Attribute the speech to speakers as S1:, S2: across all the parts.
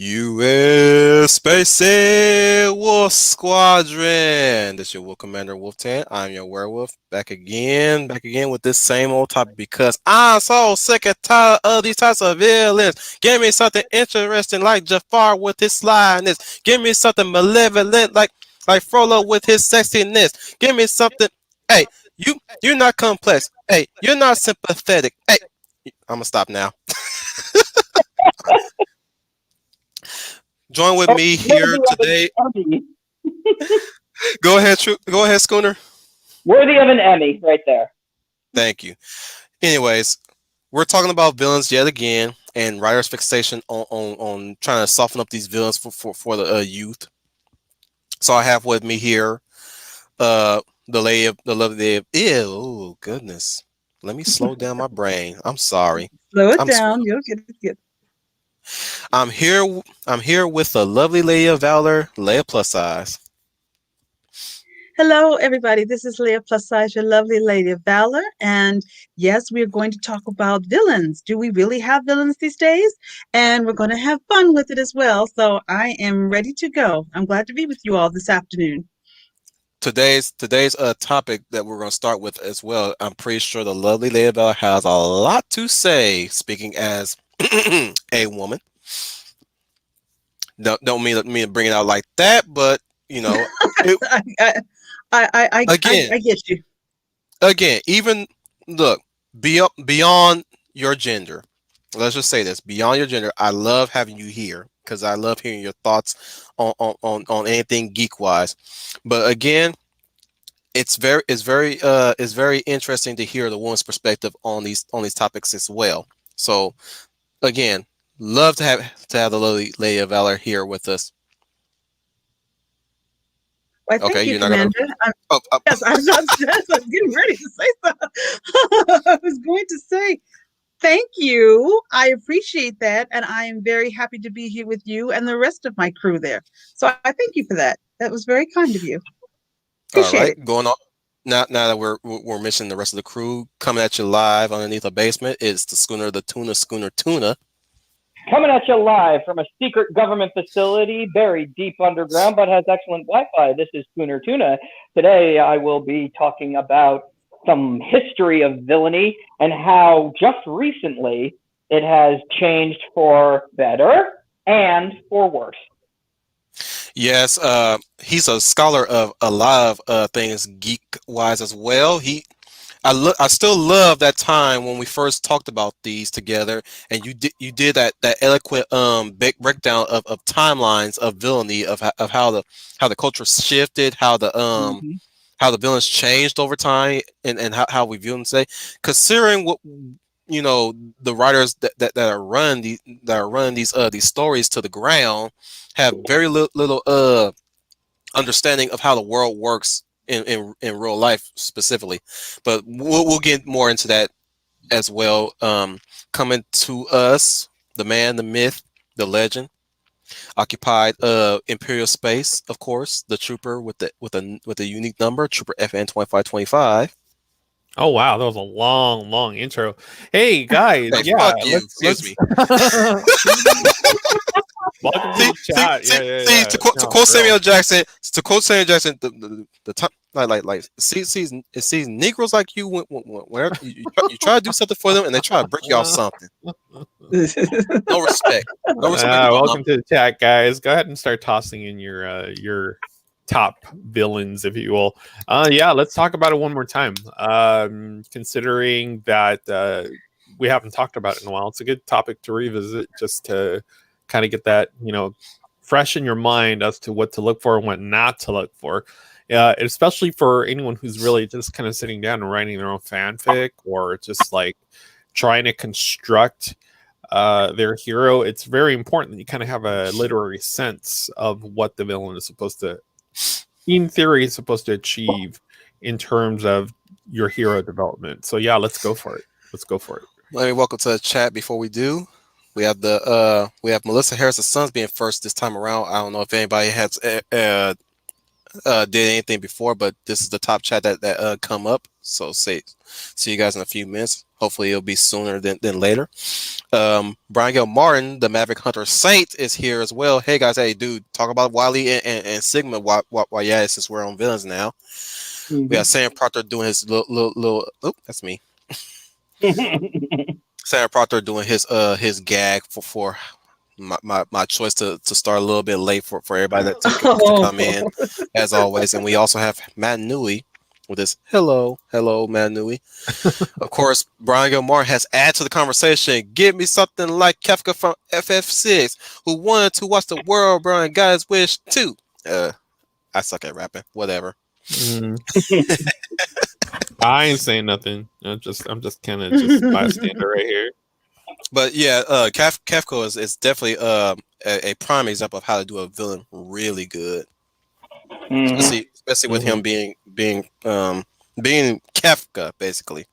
S1: U.S. Space Air Wolf Squadron. This is your Wolf Commander Wolf 10. I'm your werewolf. Back again with this same old topic because I'm so sick and tired of these types of villains. Give me something interesting like Jafar with his slyness. Give me something malevolent like Frollo with his sexiness. Give me something. Hey, you're not complex. Hey, you're not sympathetic. Hey, I'm gonna stop now. Join with me here
S2: Worthy of
S1: today.
S2: an Emmy.
S1: Go ahead, go ahead, Schooner.
S2: Worthy of an Emmy, right there.
S1: Thank you. Anyways, we're talking about villains yet again, and writers' fixation on trying to soften up these villains for the youth. So I have with me here, the lovely of ew, goodness. Let me slow down my brain. I'm sorry.
S3: Slow it
S1: I'm
S3: down. You'll get it.
S1: I'm here. I'm here with the lovely lady of valor, Leia plus size.
S3: Hello, everybody. This is Leah plus size, your lovely lady of valor. And yes, we're going to talk about villains. Do we really have villains these days? And we're going to have fun with it as well. So I am ready to go. I'm glad to be with you all this afternoon.
S1: Today's topic that we're going to start with as well. I'm pretty sure the lovely Lady Bella has a lot to say. Speaking as a woman, don't mean to bring it out like that, but you know,
S3: I
S1: again,
S3: get you.
S1: again, even look beyond your gender. Let's just say this: beyond your gender, I love having you here because I love hearing your thoughts on anything geek wise. But again, it's very interesting to hear the woman's perspective on these topics as well. So again, love to have the lovely Lady of Valor here with us.
S3: Why,
S1: Okay,
S3: thank you,
S1: you're not gonna.
S3: Commander.
S1: Oh,
S3: Yes, I was getting ready to say something. I was going to say, thank you. I appreciate that. And I am very happy to be here with you and the rest of my crew there. So I thank you for that. That was very kind of you.
S1: all
S3: Appreciate
S1: right,
S3: it.
S1: going on. Now that we're missing the rest of the crew, coming at you live underneath a basement is the schooner, the schooner tuna.
S2: Coming at you live from a secret government facility buried deep underground but has excellent Wi-Fi. This is Schooner Tuna. Today I will be talking about some history of villainy and how just recently it has changed for better and for worse.
S1: Yes, he's a scholar of a lot of things geek wise as well. I still love that time when we first talked about these together, and you did that eloquent breakdown of timelines of villainy of how the culture shifted,
S3: Mhm.
S1: how the villains changed over time, and how we view them today. Considering what the writers that are running these stories to the ground have very little understanding of how the world works in real life specifically, but we'll get more into that as well. Coming to us, the man, the myth, the legend, occupied imperial space, of course, the trooper with a unique number, Trooper FN 2525.
S4: Oh wow, that was a long intro. Hey guys,
S1: Hey,
S4: yeah,
S1: fuck you. Excuse
S4: let's
S1: me.
S4: welcome to
S1: See,
S4: the chat.
S1: see.
S4: Yeah.
S1: To
S4: No,
S1: quote
S4: for real.
S1: Samuel Jackson, the time it sees Negroes like you whenever you try to do something for them and they try to break you off something. No respect. No respect at all.
S4: Welcome to the chat, guys. Go ahead and start tossing in your top villains, if you will. Yeah, let's talk about it one more time. Considering that we haven't talked about it in a while, it's a good topic to revisit just to kind of get that fresh in your mind as to what to look for and what not to look for. Especially for anyone who's really just kind of sitting down and writing their own fanfic or just like trying to construct their hero. It's very important that you kind of have a literary sense of what the villain is supposed to, in theory, is supposed to achieve in terms of your hero development. So yeah, let's go for it.
S1: Let me welcome to the chat before we do. We have Melissa Harris's sons being first this time around. I don't know if anybody has did anything before, but this is the top chat that come up. So see you guys in a few minutes. Hopefully it'll be sooner than later. Brian Gil Martin, the Maverick Hunter Saint, is here as well. Hey guys, hey dude, talk about Wily and Sigma. Why yeah, since we're on villains now. We got Sam Proctor doing his little oh, that's me. Sam Proctor doing his gag for my choice to start a little bit late for everybody to come in as always. And we also have Matt Newey with his hello Matt Newey. Of course, Brian Gilmore has added to the conversation. Give me something like Kefka from FF6 who wanted to watch the world burn, got his wish too. I suck at rapping. Whatever.
S4: I ain't saying nothing. I'm just kind of just bystander right here.
S1: But yeah, Kefka is definitely a prime example of how to do a villain really good. Especially with him being Kefka basically.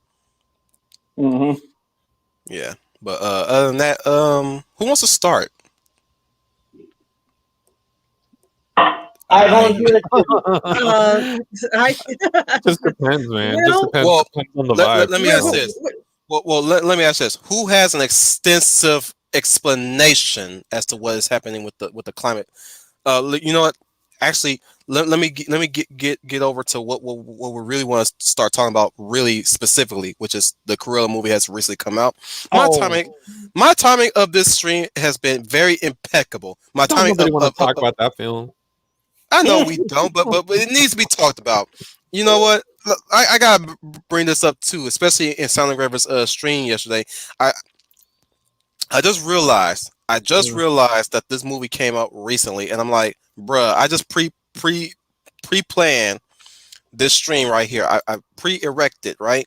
S1: Yeah. But other than that, who wants to start?
S2: I volunteer
S4: Just depends, man.
S3: Well,
S4: Just depends on the vibe.
S1: Let me ask this. Well, let me ask this: who has an extensive explanation as to what is happening with the climate? You know what? Actually, let me get over to what we really want to start talking about really specifically, which is the Cruella movie has recently come out. My timing of this stream has been very impeccable.
S4: Nobody want to talk about that film.
S1: I know we don't, but it needs to be talked about. You know what? Look, I gotta bring this up too, especially in Silent Graver's stream yesterday. I just realized that this movie came out recently, and I'm like, bruh, I just pre-planned this stream right here. I pre-erected, right?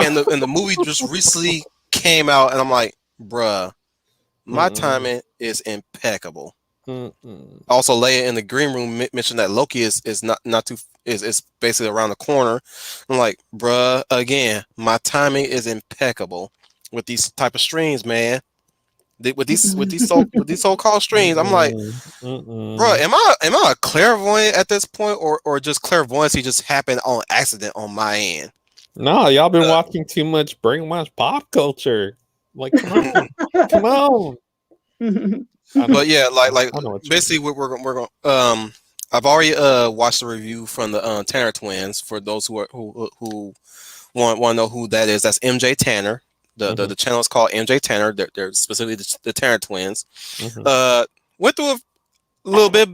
S1: And the movie just recently came out, and I'm like, bruh, my timing is impeccable. Also, Leia in the green room mentioned that Loki is not too is basically around the corner. I'm like, bruh, again, my timing is impeccable with these type of streams, man. With these so-called streams, I'm like, bruh, am I a clairvoyant at this point, or just clairvoyancy just happened on accident on my end?
S4: No, y'all been watching too much brainwash pop culture. Like, come on.
S1: But yeah, like basically we're going. I've already watched the review from the Tanner twins. For those who want to know who that is, that's MJ Tanner. The channel is called MJ Tanner. They're specifically the Tanner twins. Went through a little bit.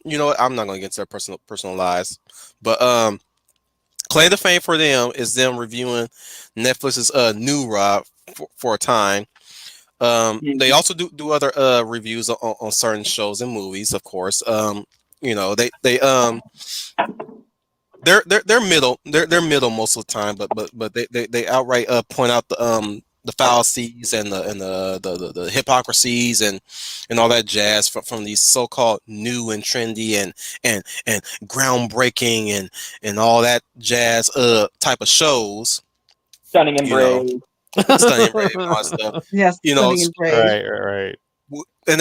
S1: You know what? I'm not going to get into their personal lives, but claim to fame for them is them reviewing Netflix's New Rob for a time. They also do other reviews on certain shows and movies, of course. You know, they're middle most of the time, but they outright point out the fallacies and the hypocrisies and all that jazz from these so-called new and trendy and groundbreaking and all that jazz type of shows.
S2: Stunning and brave.
S1: Stunning and brave and all that stuff.
S3: Yes,
S1: you know,
S4: right.
S1: And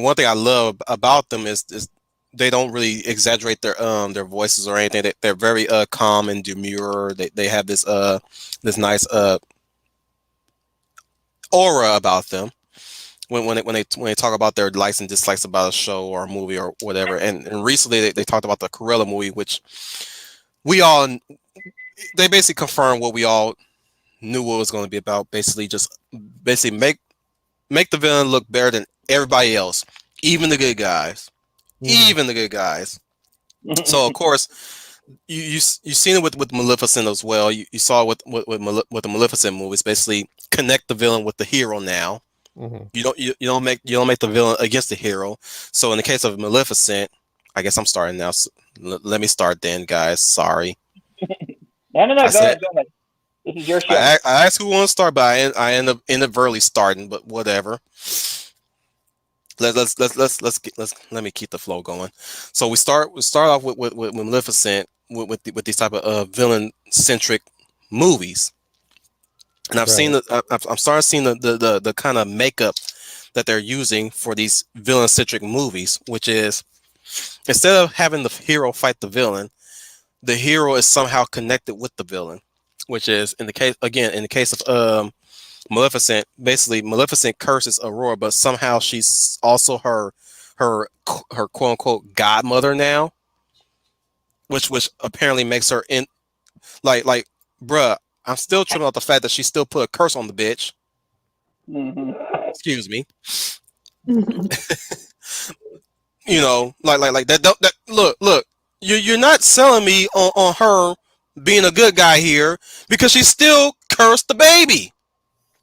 S1: one thing I love about them is they don't really exaggerate their voices or anything. They're very calm and demure. They have this nice aura about them when they talk about their likes and dislikes about a show or a movie or whatever. And recently they talked about the Cruella movie, which they basically confirmed what we all knew what it was going to be about. Basically make the villain look better than everybody else, even the good guys. So of course you've seen it with Maleficent as well. You saw it with the Maleficent movies. Basically connect the villain with the hero now. You don't make the villain against the hero. So in the case of Maleficent, I guess I'm starting now. So let me start then, guys. Sorry.
S2: No, go ahead. This is your show.
S1: I asked who wants to start, but I end up inadvertently starting. But whatever. Let me keep the flow going. So we start off with Maleficent with these type of villain centric movies, and I'm starting to see the kind of makeup that they're using for these villain centric movies, which is instead of having the hero fight the villain, the hero is somehow connected with the villain, which is in the case of Maleficent. Basically, Maleficent curses Aurora, but somehow she's also her quote unquote godmother now, which apparently makes her in like bruh. I'm still tripping out the fact that she still put a curse on the bitch.
S2: Hmm.
S1: Excuse me. Like that. That look. You're not selling me on her being a good guy here because she still cursed the baby.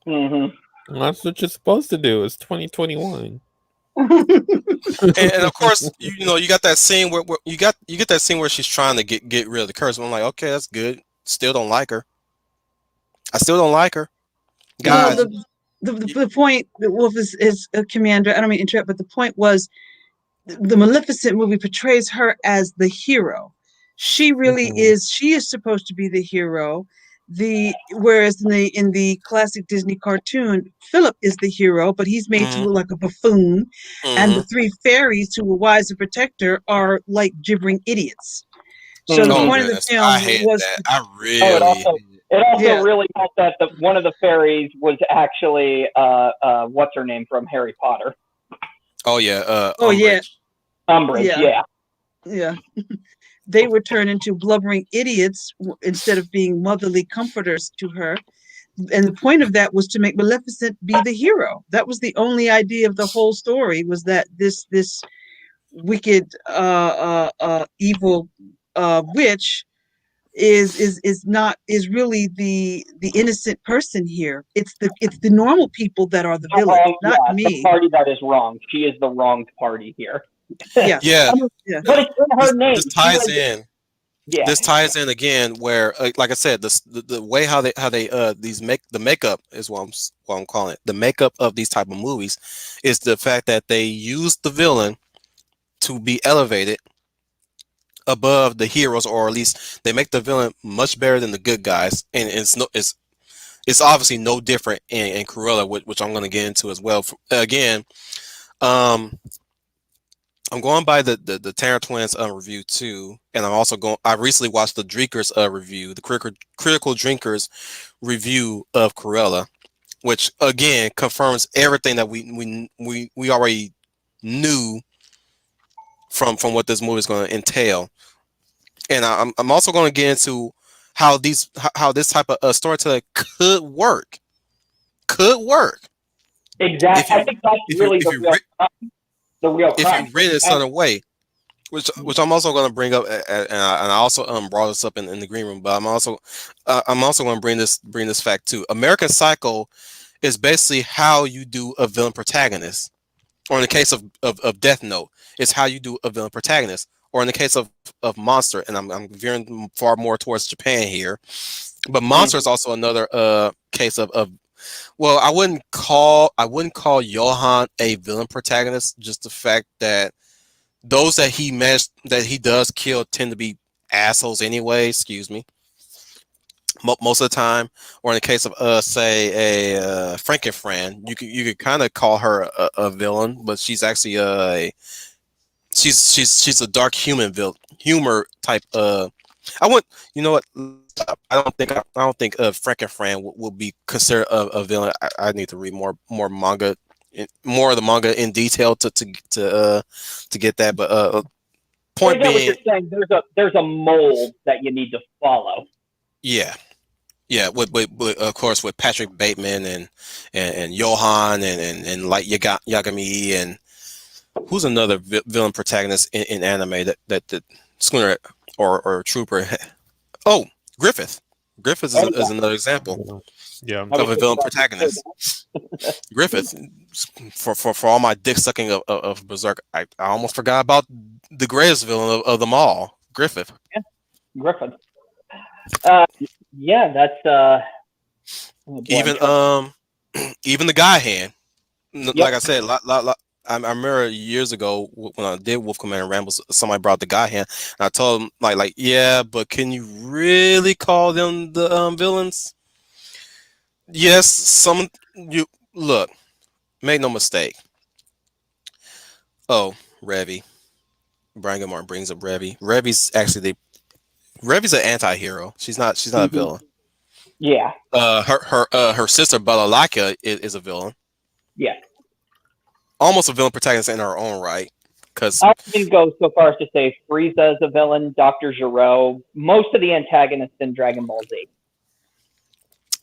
S2: Hmm.
S4: That's what you're supposed to do. It's 2021.
S1: And of course, you got that scene where you get that scene where she's trying to get rid of the curse. I'm like, okay, that's good. Still don't like her. I still don't like her,
S3: Well,
S1: guys.
S3: the point that Wolf is a commander. I don't mean to interrupt, but the point was the Maleficent movie portrays her as the hero. She really
S4: Mhm.
S3: is. She is supposed to be the hero. The whereas in the classic Disney cartoon, Philip is the hero, but he's made to
S1: Hmm.
S3: look like a buffoon, and the
S1: Hmm.
S3: three fairies who were wise and protect her are like gibbering idiots. So the
S1: Oh
S2: Hmm.
S3: point of the
S1: goodness, I
S3: film
S1: hated
S3: was,
S1: that. I
S2: Oh, it
S1: really.
S2: also it also
S3: yeah,
S2: really helped that one of the fairies was actually what's her name from Harry Potter,
S1: Oh yeah,
S3: oh yeah,
S1: Umbridge.
S2: Umbridge.
S3: yeah,
S2: Yeah.
S3: yeah. They were turned into blubbering idiots instead of being motherly comforters to her. And the point of that was to make Maleficent be the hero. That was the only idea of the whole story, was that this wicked evil witch is not is really the innocent person here. It's the normal people that are the
S2: The
S3: villains,
S2: wrong.
S3: not
S2: Yeah, the
S3: me.
S2: party that is wrong. She is the wronged party here.
S3: Yeah.
S1: Yeah,
S3: Yeah.
S2: But it's in her name.
S1: this
S2: She
S1: ties
S2: was.
S1: in.
S2: Yeah.
S1: This ties in again where, like I said, the way how they these make the makeup is what I'm calling it. The makeup of these type of movies is the fact that they use the villain to be elevated above the heroes, or at least they make the villain much better than the good guys. And it's obviously no different in Cruella, which I'm going to get into as well. Again, um, I'm going by the Terror Twins review too, and I'm also going. I recently watched the Drinkers review, the critical Drinkers review of Cruella, which again confirms everything that we already knew from what this movie is going to entail. And I'm also going to get into how this type of storytelling could work if
S2: Exactly. I
S1: you
S2: think that's
S1: if you
S2: really
S1: if you
S2: the real
S1: if
S2: crime.
S1: you read it a
S2: And
S1: certain way, which I'm also going to bring up, and I also brought this up in the green room, but I'm also going to bring this fact too. American Psycho is basically how you do a villain protagonist, or in the case of Death Note, it's how you do a villain protagonist, or in the case of Monster, and I'm veering far more towards Japan here, but Monster is
S2: mhm.
S1: also another case of well, I wouldn't call Johan a villain protagonist, just the fact that those that he does kill tend to be assholes anyway. Excuse me, most of the time. Or in the case of say a Frankenfran, you could kind of call her a villain, but she's actually she's a dark humor type. I want you know what? Let's stop. I don't think Frankenfran will be considered a villain. I need to read more manga, more of the manga in detail to get that. But
S2: But I
S1: point
S2: get what
S1: being,
S2: you're saying. There's a mold that you need to follow.
S1: yeah, yeah. With of course with Patrick Bateman and Johan and like Yagami, and who's another villain protagonist in anime that Schooner or Trooper. Oh, Griffith. Griffith
S2: Oh
S1: is
S2: yeah,
S1: another example
S4: Yeah. Yeah.
S2: I was
S1: of a
S2: just
S1: villain
S2: about to say
S1: protagonist. Griffith, for all my dick sucking of Berserk, I almost forgot about the greatest villain of them all, Griffith.
S2: that. Yeah, Griffin. Yeah, that's oh boy, I'm
S1: Even
S2: trying.
S1: even the guy hand.
S2: Yep.
S1: Like I said, I remember years ago when I did Wolf Commander Rambles, somebody brought the guy hand, and I told him yeah, but can you really call them the villains? Yes, some you look. Make no mistake. Oh, Revy. Brian Gilmore brings up Revy. Revy's actually Revy's an anti-hero. She's not. She's not a
S2: Mhm.
S1: villain.
S2: Yeah,
S1: Her sister Balalaka is a villain.
S2: yeah.
S1: Almost a villain protagonist in her own right. Because
S2: I wouldn't go so far as to say Frieza is a villain, Dr. Gero, most of the antagonists in Dragon Ball Z.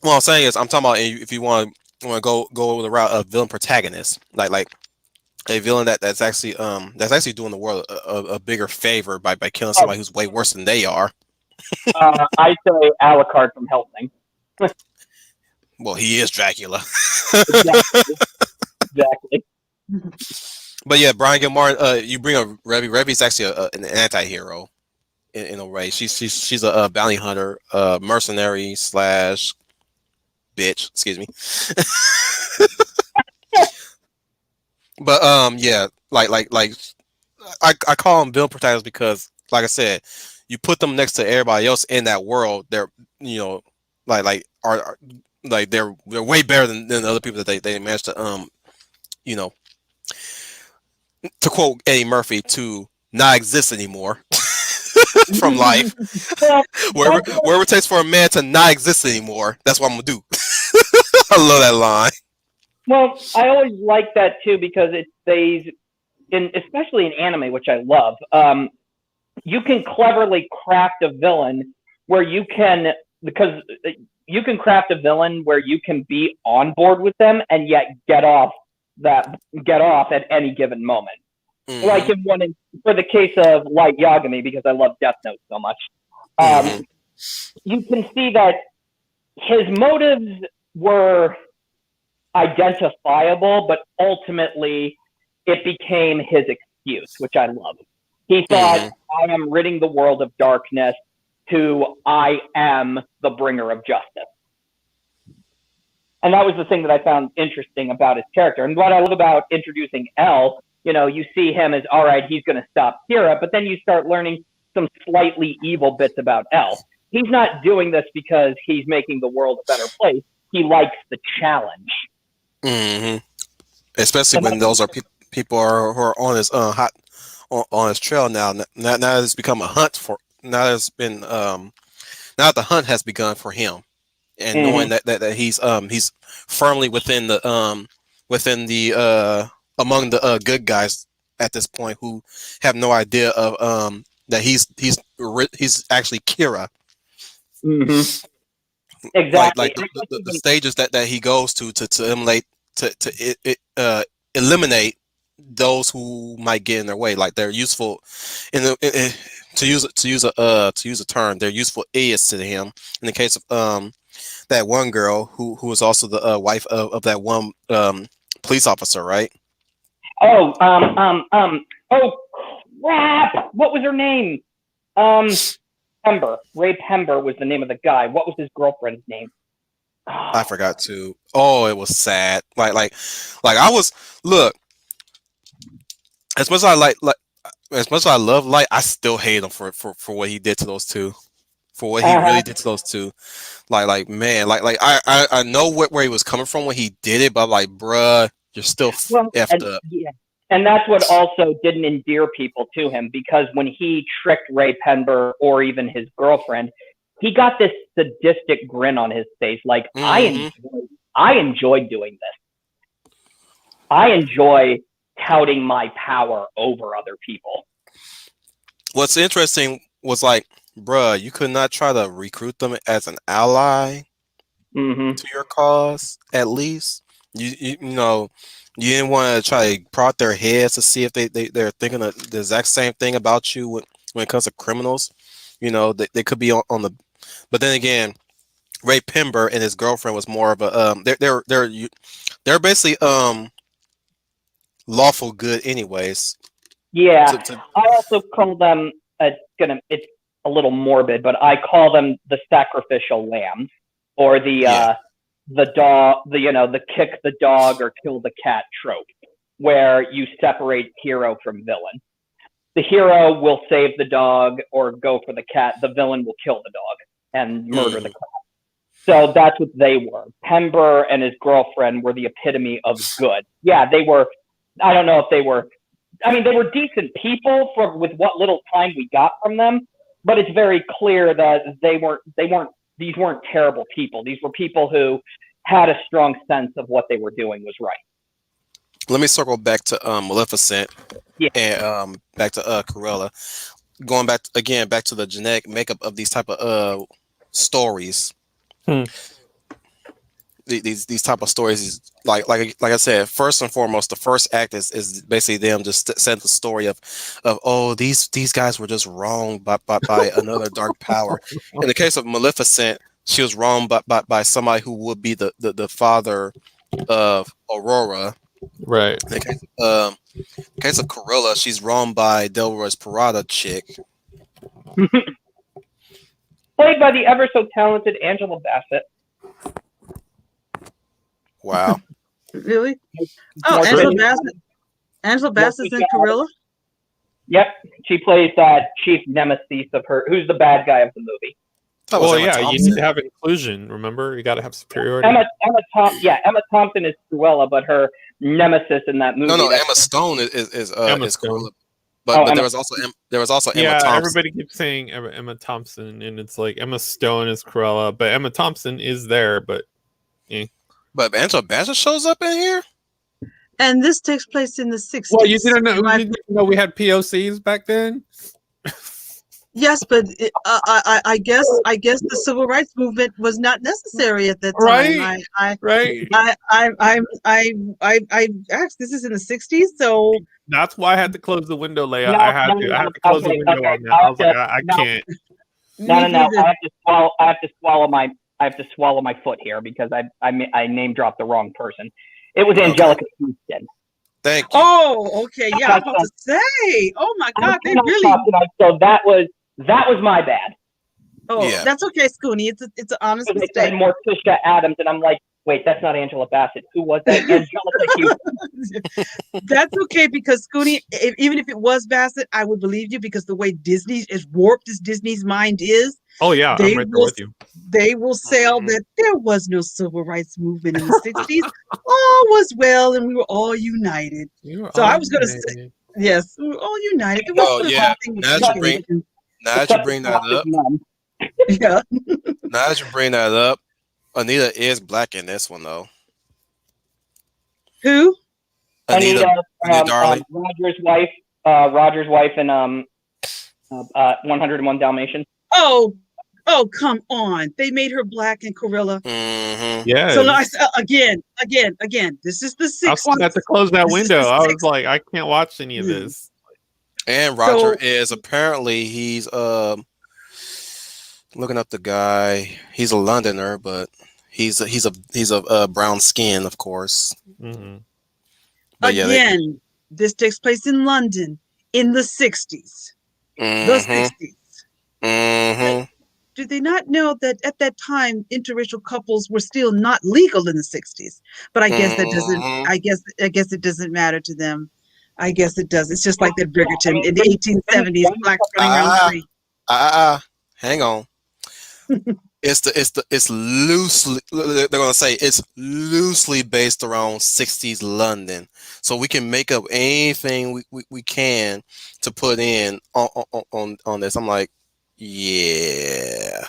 S1: what I'm saying is, I'm talking about if you want to go the route of villain protagonist, like a villain that's actually doing the world a bigger favor by killing
S2: Oh,
S1: somebody who's way worse than they are.
S2: I say Alucard from Helsing.
S1: Well, he is Dracula.
S2: Exactly, exactly.
S1: But yeah, Brian Gilmore, you bring up Revy. Revy's actually an anti-hero in a way. She's a bounty hunter, mercenary slash bitch. Excuse me. But yeah, I call them villain protagonists because, like I said, you put them next to everybody else in that world. They're you know are like they're way better than the other people that they managed to you know to quote Eddie Murphy to not exist anymore from life.
S2: Well,
S1: Wherever it takes for a man to not exist anymore, that's what I'm gonna do. I love that line.
S2: well, I always like that too because especially in anime, which I love. You can cleverly craft a villain where because you can craft a villain where you can be on board with them and yet get off at any given moment. Like
S1: Hmm.
S2: for the case of Light Yagami, because I love Death Note so much, um,
S1: Hmm.
S2: you can see that his motives were identifiable, but ultimately it became his excuse, which I love. He thought,
S1: Hmm.
S2: I am ridding the world of darkness to I am the bringer of justice. And that was the thing that I found interesting about his character. And what I love about introducing L, you see him as, all right, he's going to stop Kira, but then you start learning some slightly evil bits about L. He's not doing this because he's making the world a better place. He likes the challenge.
S1: Hmm. Especially
S2: And
S1: when those are people who are on his hot on his trail now. Now it's become a hunt for. Now it's been now the hunt has begun for him, and knowing
S2: mm-hmm,
S1: that he's firmly within the among the good guys at this point who have no idea of that he's actually Kira.
S2: mm-hmm,
S1: Like
S2: exactly.
S1: the stages that he goes to eliminate eliminate those who might get in their way. Like they're useful to use a term. They're useful idiots to him. In the case of that one girl who was also the wife of that one police officer, right?
S2: Oh, oh crap! What was her name? Um, Pember. Ray Pember was the name of the guy. What was his girlfriend's name?
S1: I
S2: Oh,
S1: forgot to. Oh, it was sad. Like I was look as much as I like as much as I love Light, I still hate him for what he did to those two. For what he
S2: uh-huh.
S1: really did to those two. Like man, I know where he was coming from when he did it, but I'm like, bruh, you're still
S2: Well,
S1: effed
S2: and
S1: up.
S2: yeah, and that's what also didn't endear people to him because when he tricked Ray Pember or even his girlfriend, he got this sadistic grin on his face, like
S1: Hmm.
S2: I enjoy doing this. I enjoy touting my power over other people.
S1: What's interesting was like, bruh, you could not try to recruit them as an ally
S2: Mm-hmm.
S1: to your cause, at least. You know, you didn't want to try to prod their heads to see if they're thinking the exact same thing about you when it comes to criminals. You know, they could be on the. But then again, Ray Pember and his girlfriend was more of a they're basically lawful good anyways.
S2: Yeah,
S1: To
S2: I also call them. It's a little morbid, but I call them the sacrificial lambs, or
S1: yeah.
S2: the dog, the kick the dog or kill the cat trope, where you separate hero from villain. The hero will save the dog or go for the cat. The villain will kill the dog and murder the
S1: Hmm.
S2: cat. So that's what they were. Pember and his girlfriend were the epitome of good. Yeah, they were. I don't know if they were. I mean, they were decent people with what little time we got from them. but it's very clear that these weren't terrible people. These were people who had a strong sense of what they were doing was right.
S1: Let me circle back to Maleficent
S2: Yeah.
S1: and back to Cruella. Going back to the genetic makeup of these type of stories.
S4: Hmm.
S1: These type of stories is like I said, first and foremost, the first act is basically them just setting the story of oh, these guys were just wronged by another dark power. In the case of Maleficent, she was wronged by somebody who would be the father of Aurora.
S4: Right.
S1: In the case of Cruella, she's wronged by Delroy's Parada chick.
S2: Played by the ever so talented Angela Bassett.
S1: Wow.
S3: Really? Oh,
S2: More
S3: Angela
S2: than-
S3: Bassett. Angela Bassett's in Cruella?
S2: Yep, she plays that chief nemesis of her. Who's the bad guy of the movie?
S1: That was
S4: Well,
S1: Emma
S4: yeah, you
S1: Thompson.
S4: need to have inclusion. Remember, you got to have superiority.
S2: Emma Thompson is Cruella, but her nemesis in that movie.
S1: No,
S2: that's-
S1: Emma Stone is
S4: Emma
S1: is
S4: Stone.
S1: Cruella. But
S2: Emma-
S1: there was also Emma
S4: Yeah,
S1: Thompson.
S4: everybody keeps saying Emma Thompson, and it's like Emma Stone is Cruella, but Emma Thompson is there. But
S1: But Angela Bassett shows up in here.
S3: And this takes place in the 60s.
S4: well, you didn't know.
S3: Am I-
S4: You didn't know we had POCs back then.
S3: Yes, but I guess the civil rights movement was not necessary at that time.
S4: Right. Right.
S3: I asked. This is in the 60s, so
S4: That's why I had to close the window, Leia.
S2: No,
S4: I had to close the
S2: okay,
S4: window
S2: okay.
S4: on that. I was like, I
S2: No.
S4: can't.
S2: No.
S3: me neither.
S2: I have to swallow my foot here because I name dropped the wrong person. It was
S1: Okay.
S2: Angelica Houston.
S1: Thank you.
S3: Oh, okay. Yeah, I was about to say. Oh my God, they really.
S2: So that was my bad.
S3: Oh,
S1: Yeah.
S3: that's okay, Scooney. It's an honest
S2: Because they said
S3: mistake.
S2: Morticia Adams, and I'm like, wait, that's not Angela Bassett. Who was that? Angelica Houston.
S3: That's okay because Scooney, even if it was Bassett, I would believe you because the way Disney as warped as Disney's mind is,
S4: Oh yeah,
S3: They
S4: I'm right there
S3: will-
S4: with you.
S3: they will sell
S1: Mhm.
S3: that there was no civil rights movement in the 60s. All was well and we were all united. So I was gonna say- Yes, we were all united. There
S1: Oh,
S3: wasn't a
S1: yeah.
S3: thing with
S1: Now that you bring-
S3: segregation.
S1: Now that you bring that up,
S3: Yeah.
S1: now that you bring that up, Anita is black in this one though.
S3: Who?
S1: Anita Darling.
S2: Roger's wife in 101 Dalmatians.
S3: Oh, come on. They made her black in Cruella.
S1: Mm-hmm.
S4: Yeah.
S3: So now again, this is the
S4: I
S3: 60s.
S4: was had to close that
S3: This is
S4: window.
S3: the
S4: I was
S3: 60s.
S4: like, I can't watch any of this.
S1: And Roger
S3: So-
S1: is apparently he's looking up the guy. He's a Londoner, but he's a brown skin, of course.
S4: Hmm.
S1: But yeah,
S3: Again, this takes place in London in the 60s. The
S1: Mhm,
S3: 60s.
S1: mhm.
S3: Did they not know that at that time interracial couples were still not legal in the 60s? But I guess that doesn't.
S1: Mhm.
S3: I guess it doesn't matter to them. I guess it does. It's just like that Bridgerton in the 1870s, blacks running around
S1: Ah.
S3: free.
S1: Hang on. It's loosely, they're gonna say it's loosely based around 60s London, so we can make up anything we can to put in on this. I'm like, yeah.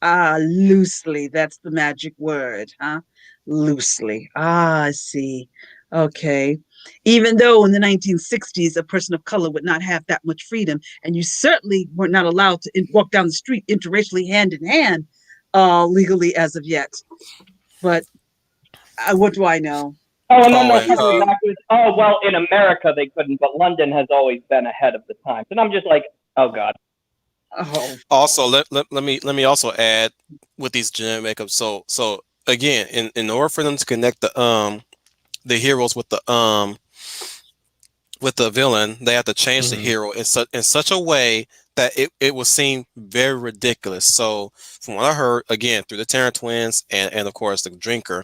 S3: Loosely. That's the magic word, huh? Loosely. I see. Okay. Even though in the 1960s, a person of color would not have that much freedom, and you certainly were not allowed to walk down the street interracially hand in hand, legally as of yet. But what do I know?
S2: Oh, no.
S1: and,
S2: Well, in America they couldn't, but London has always been ahead of the times. And I'm just like, oh God.
S3: Oh,
S1: Also, let me also add with these genetic makeups. So again, in order for them to connect the heroes with the villain, they have to change the
S4: Mhm.
S1: hero in such a way that it will seem very ridiculous. So from what I heard, again, through the Terran twins and of course the drinker,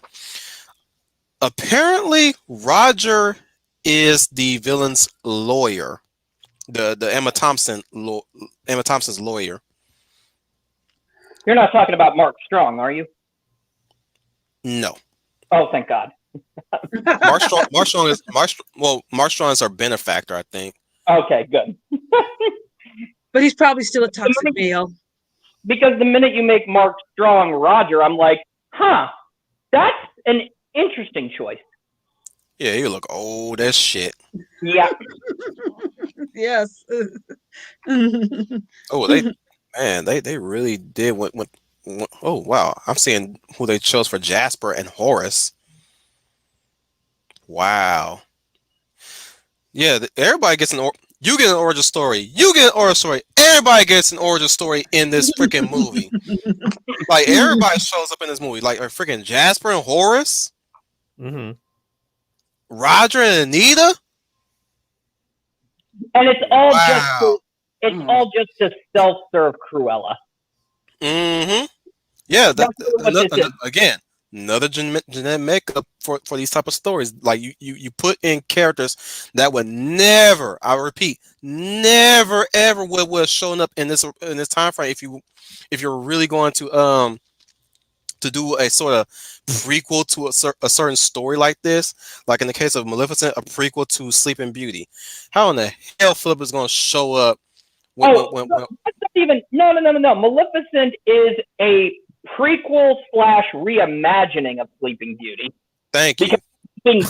S1: apparently Roger is the villain's lawyer. The Emma Thompson's lawyer.
S2: You're not talking about Mark Strong, are you?
S1: No.
S2: Oh, thank God.
S1: Mark Strong is our benefactor, I think.
S2: Okay, good.
S3: But he's probably still a
S2: The
S3: toxic
S2: minute-
S3: male.
S2: Because the minute you make Mark Strong Roger, I'm like, huh, that's an interesting choice.
S1: Yeah, you look old as shit.
S2: Yeah.
S3: Yes.
S1: Oh, they really did oh wow, I'm seeing who they chose for Jasper and Horace. Wow. Yeah, everybody gets you get an origin story. You get an origin story. Everybody gets an origin story in this freaking movie. Like everybody shows up in this movie. Like freaking Jasper and Horace,
S4: Hmm.
S1: Roger and Anita.
S2: And it's all
S1: Wow.
S2: just to self-serve Cruella.
S1: Mm-hmm. Yeah.
S2: That's really what this is.
S1: Again, another genetic makeup for these type of stories. Like you put in characters that would never, I repeat, never ever would have shown up in this time frame if you're really going to do a sort of prequel to a certain story like this, like in the case of Maleficent, a prequel to Sleeping Beauty. How in the hell Philip is going to show up
S2: No, that's not even. No. Maleficent is a prequel slash reimagining of Sleeping Beauty.
S1: Thank you.
S2: Because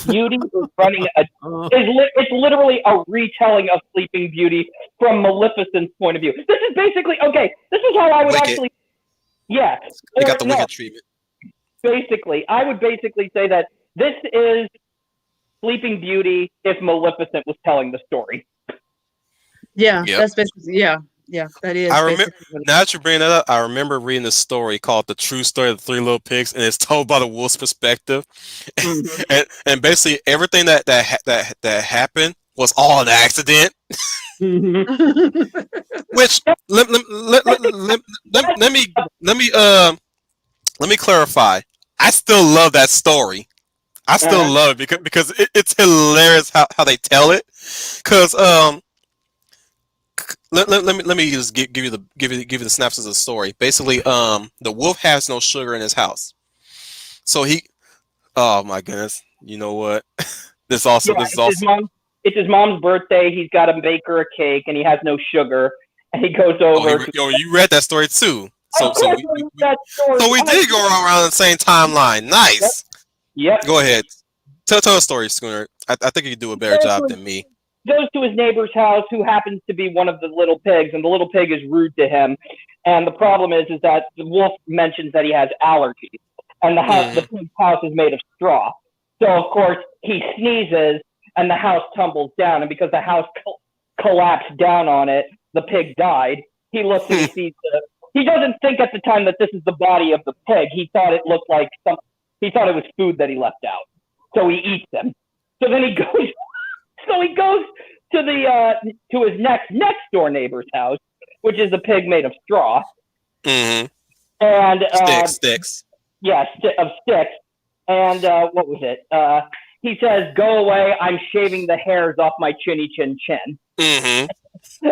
S2: Sleeping Beauty is running it's literally a retelling of Sleeping Beauty from Maleficent's point of view. This is basically okay. This is how I would
S1: Wicked.
S2: actually. Yeah.
S1: They got the Wicked treatment.
S2: Basically, I would basically say that this is Sleeping Beauty if Maleficent was telling the story.
S3: Yeah,
S1: Yep.
S3: that's basically that is.
S1: I remember
S3: basically what it
S1: now that you bring that up. I remember reading a story called "The True Story of the Three Little Pigs," and it's told by the wolf's perspective.
S2: Mhm.
S1: and basically everything that happened was all an accident.
S2: Mhm.
S3: is.
S1: Which let me clarify. I still love that story. I still love it because it's hilarious how they tell it. Because let me just give you the synopsis of the story. Basically, the wolf has no sugar in his house, so he. Oh my goodness! You know what? This also
S2: Yeah,
S1: this is also
S2: it's his mom's birthday. He's got to bake her a cake, and he has no sugar. And he goes
S1: oh
S2: over.
S1: you read that story too.
S2: Of course, that story.
S1: So we did go around the same timeline. Nice.
S2: Yep.
S1: Go ahead. Tell a story, Schooner. I think you do a better job than me.
S2: Goes to his neighbor's house, who happens to be one of the little pigs, and the little pig is rude to him. And the problem is that the wolf mentions that he has allergies, and the pig's house is made of straw. So of course he sneezes, and the house tumbles down. And because the house collapsed down on it, the pig died. He looks and he sees he doesn't think at the time that this is the body of the pig. He thought it looked like he thought it was food that he left out. So he eats them. So then he goes. So he goes to to his next door neighbor's house, which is a pig made of straw.
S1: Mm-hmm.
S2: And
S1: sticks.
S2: Yeah, of sticks. And what was it? He says, "Go away! I'm shaving the hairs off my chinny chin chin."
S1: Mm-hmm.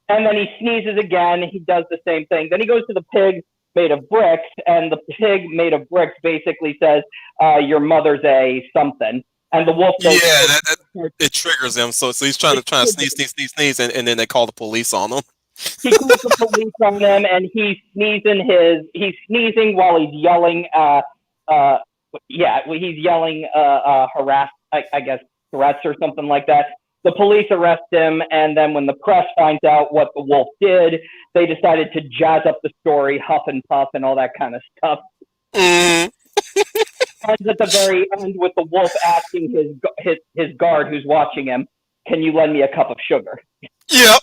S2: And then he sneezes again. He does the same thing. Then he goes to the pig made of bricks, and the pig made of bricks basically says, "Your mother's a something." And the wolf goes,
S1: it triggers him. So he's trying to sneeze, and then they call the police on him.
S2: He calls the police on him, and he's sneezing while he's yelling. He's yelling harass, I guess threats or something like that. The police arrest him, and then when the press finds out what the wolf did, they decided to jazz up the story, huff and puff, and all that kind of stuff.
S1: Mm.
S2: Ends at the very end with the wolf asking his guard who's watching him, "Can you lend me a cup of sugar?"
S1: Yep.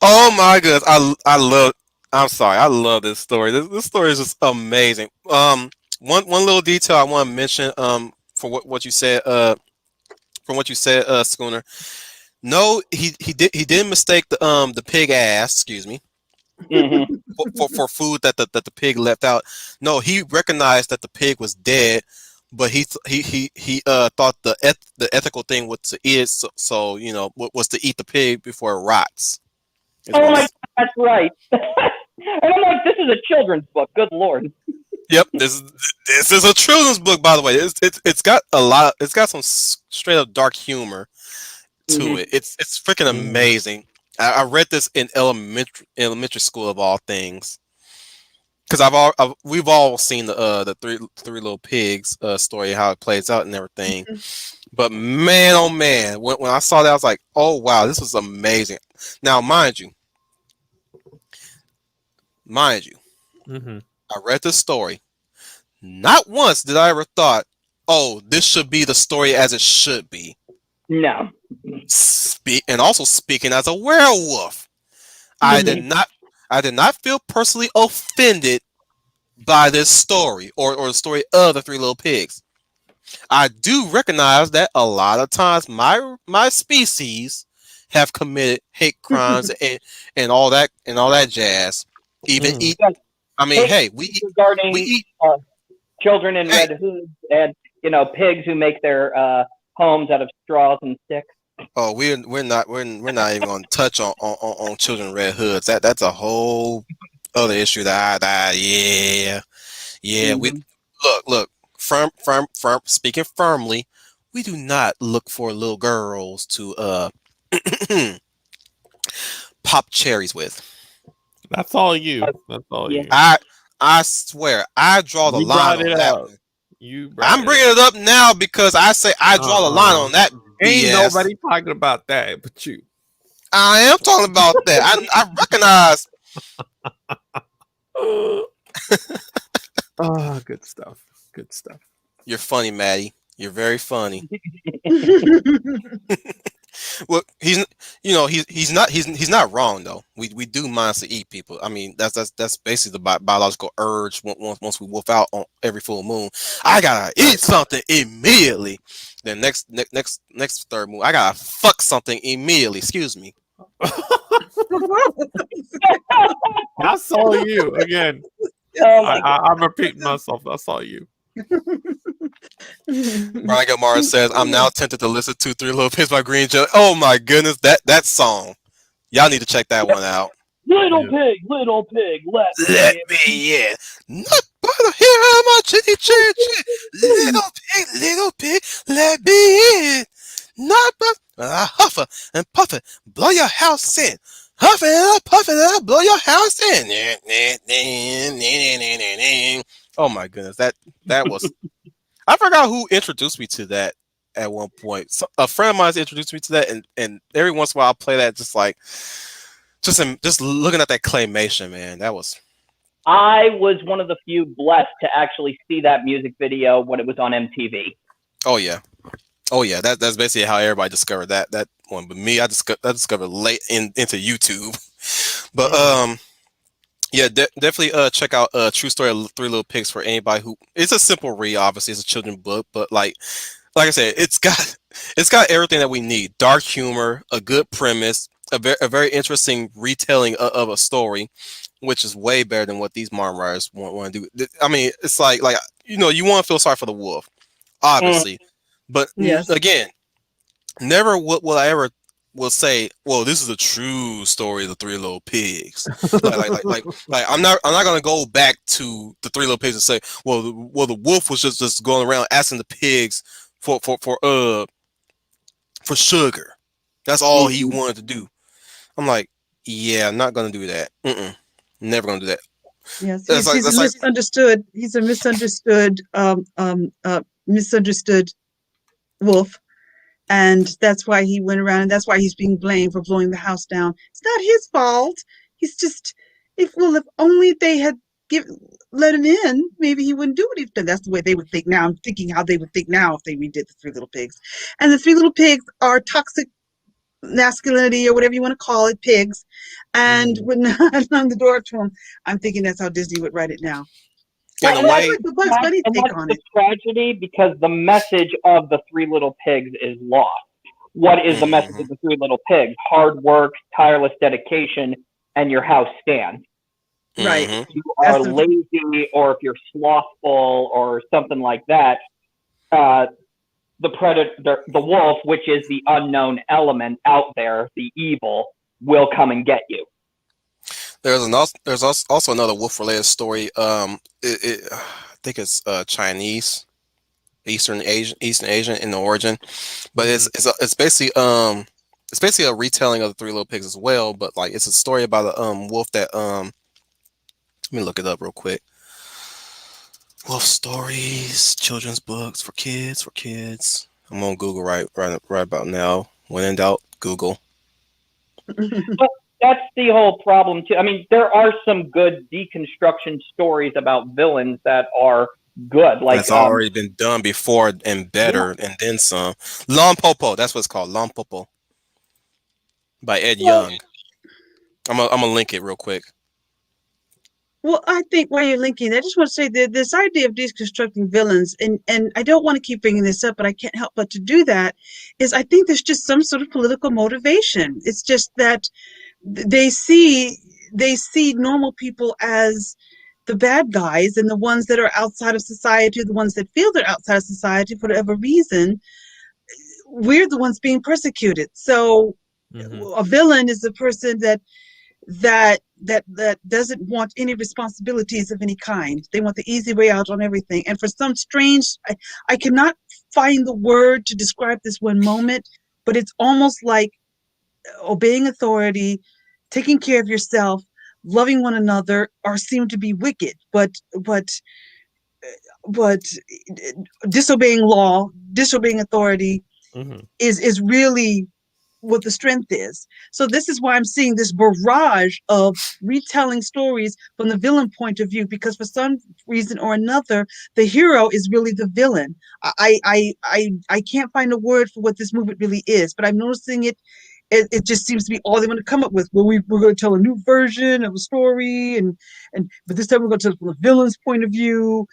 S1: Oh my goodness, I love. I'm sorry, I love this story. This story is just amazing. One little detail I want to mention. For what you said. From what you said, Schooner. No, he didn't mistake the pig ass. Excuse me.
S2: Mm-hmm.
S1: For food that the pig left out. No, he recognized that the pig was dead, but he thought the ethical thing was to eat it. So you know was to eat the pig before it rots.
S2: Oh my God, that's right. And I'm like, this is a children's book. Good Lord.
S1: Yep, this is a children's book, by the way. It's got a lot. It's got some straight up dark humor. to it. It's freaking amazing. I read this in elementary school of all things. Because we've all seen the three little pigs story, how it plays out and everything. But man, oh man, when I saw that, I was like, oh wow, this was amazing. Now, mind you,
S4: Mm-hmm.
S1: I read this story. Not once did I ever thought, oh, this should be the story as it should be.
S2: No.
S1: And also speaking as a werewolf, I did
S2: Mhm.
S1: not feel personally offended by this story or the story of the three little pigs. I do recognize that a lot of times my species have committed hate crimes and all that jazz. Even
S4: Mm.
S1: eat.
S2: Yes,
S1: I mean,
S2: hate
S1: hey, we
S2: regarding
S1: eat.
S2: children in
S1: Hey,
S2: red hoods and pigs who make their homes out of straws and sticks.
S1: oh, we're not even going to touch on children in red hoods. That's a whole other issue yeah. We
S2: Mm-hmm.
S1: look. Firm. Speaking firmly, we do not look for little girls to pop cherries with.
S4: That's all you. That's all
S2: Yeah.
S4: you.
S1: I swear, I draw the
S4: You
S1: line
S4: brought
S1: on
S4: it
S1: that
S4: up.
S1: one.
S4: You brought
S1: I'm
S4: it
S1: bringing
S4: up.
S1: it up now because I say I draw the line
S4: Uh-uh.
S1: on that
S4: Ain't
S1: BS.
S4: nobody talking about that but you.
S1: I am talking about that. I recognize.
S4: Oh, good stuff. Good stuff.
S1: You're funny, Maddie. You're very funny. Well, he's not wrong though. We do minds to eat people. I mean, that's basically the biological urge. Once we wolf out on every full moon, I gotta eat something immediately. Then next third moon, I gotta fuck something immediately. Excuse me.
S4: That's all you. Again,
S2: Oh my god.
S4: I'm repeating myself. That's all you.
S1: Brian Gilmar says, "I'm now tempted to listen to Three Little Pigs by Green Jelly." Oh my goodness, that song. Y'all need to check that one out.
S4: Yeah.
S2: Little pig, let
S1: Let
S2: me
S1: me in. Not by the hair of my chitty chin chin. Little pig, let me in. Not by huffer and puffer, blow your house in. Huff and puff and blow your house in. Oh my goodness, that was. I forgot who introduced me to that at one point. A friend of mine introduced me to that, and every once in a while I play that, just like just looking at that claymation, man. That was.
S2: I was one of the few blessed to actually see that music video when it was on MTV.
S1: Oh yeah. Oh yeah, that's basically how everybody discovered that one. But me, I discovered late into YouTube. But yeah, definitely check out True Story of Three Little Pigs for anybody who. It's a simple read, obviously it's a children's book, but like I said, it's got everything that we need: dark humor, a good premise, a very interesting retelling of a story, which is way better than what these modern writers want to do. I mean, it's like you want to feel sorry for the wolf,
S2: Mm.
S1: obviously, but
S3: Yes.
S1: again, never will I ever will say, well, this is a true story of the three little pigs. I'm not gonna go back to the three little pigs and say, well, the wolf was just going around asking the pigs for sugar. That's all he
S2: Mhm.
S1: wanted to do. I'm like, yeah, I'm not gonna do that. Never gonna do that.
S3: Yes.
S1: That's like
S3: He's a
S1: that's like
S3: misunderstood. He's a misunderstood wolf, and that's why he went around, and that's why he's being blamed for blowing the house down. It's not his fault. He's just if only they had give let him in, maybe he wouldn't do what he's done. That's the way they would think now. I'm thinking how they would think now if they redid the Three Little Pigs. And the Three Little Pigs are toxic masculinity or whatever you want to call it, pigs. And when I on the door to him, I'm thinking that's how Disney would write it now.
S1: in
S3: I
S1: a
S2: And
S3: like
S2: that's
S1: way.
S3: the Bugs Bunny
S2: and
S3: take
S2: that's
S3: on
S2: the
S3: it.
S2: tragedy because the message of the Three Little Pigs is lost. What is the message
S1: Hmm.
S2: of the Three Little Pigs? Hard work, tireless dedication, and your house stands.
S3: Right.
S1: Hmm.
S2: If you are
S3: That's the
S2: lazy or if you're slothful or something like that, uh, the predator, the wolf, which is the unknown element out there, the evil, will come and get you.
S1: There's also another wolf related story. I think it's Chinese, Eastern Asian in the origin, but
S4: Mhm.
S1: it's basically It's basically a retelling of the Three Little Pigs as well, but like it's a story about a wolf that let me look it up real quick. Wolf stories, children's books for kids, for kids. I'm on Google right about now. When in doubt, Google.
S2: But that's the whole problem too. I mean, there are some good deconstruction stories about villains that are good. Like,
S1: That's already been done before and
S2: yeah.
S1: better, and then some. Lompopo, that's what it's called. Lompopo by Ed
S3: Well,
S1: Young. I'm gonna link it real quick.
S3: well, I think while you're linking, I just want to say that this idea of deconstructing villains, and I don't want to keep bringing this up, but I can't help but to do that, is I think there's just some sort of political motivation. It's just that they see they see normal people as the bad guys, and the ones that are outside of society, the ones that feel they're outside of society for whatever reason, we're the ones being persecuted. So
S4: Mm-hmm.
S3: a villain is a person that doesn't want any responsibilities of any kind. They want the easy way out on everything. And for some strange, I cannot find the word to describe this one moment, but it's almost like obeying authority, taking care of yourself, loving one another, are seem to be wicked, but disobeying law, disobeying authority
S4: Mm-hmm.
S3: is really what the strength is. So this is why I'm seeing this barrage of retelling stories from the villain point of view, because for some reason or another, the hero is really the villain. I can't find a word for what this movement really is, but I'm noticing it just seems to be all they want to come up with. Well, we're going to tell a new version of a story, and but this time we're going to tell it from the villain's point of view.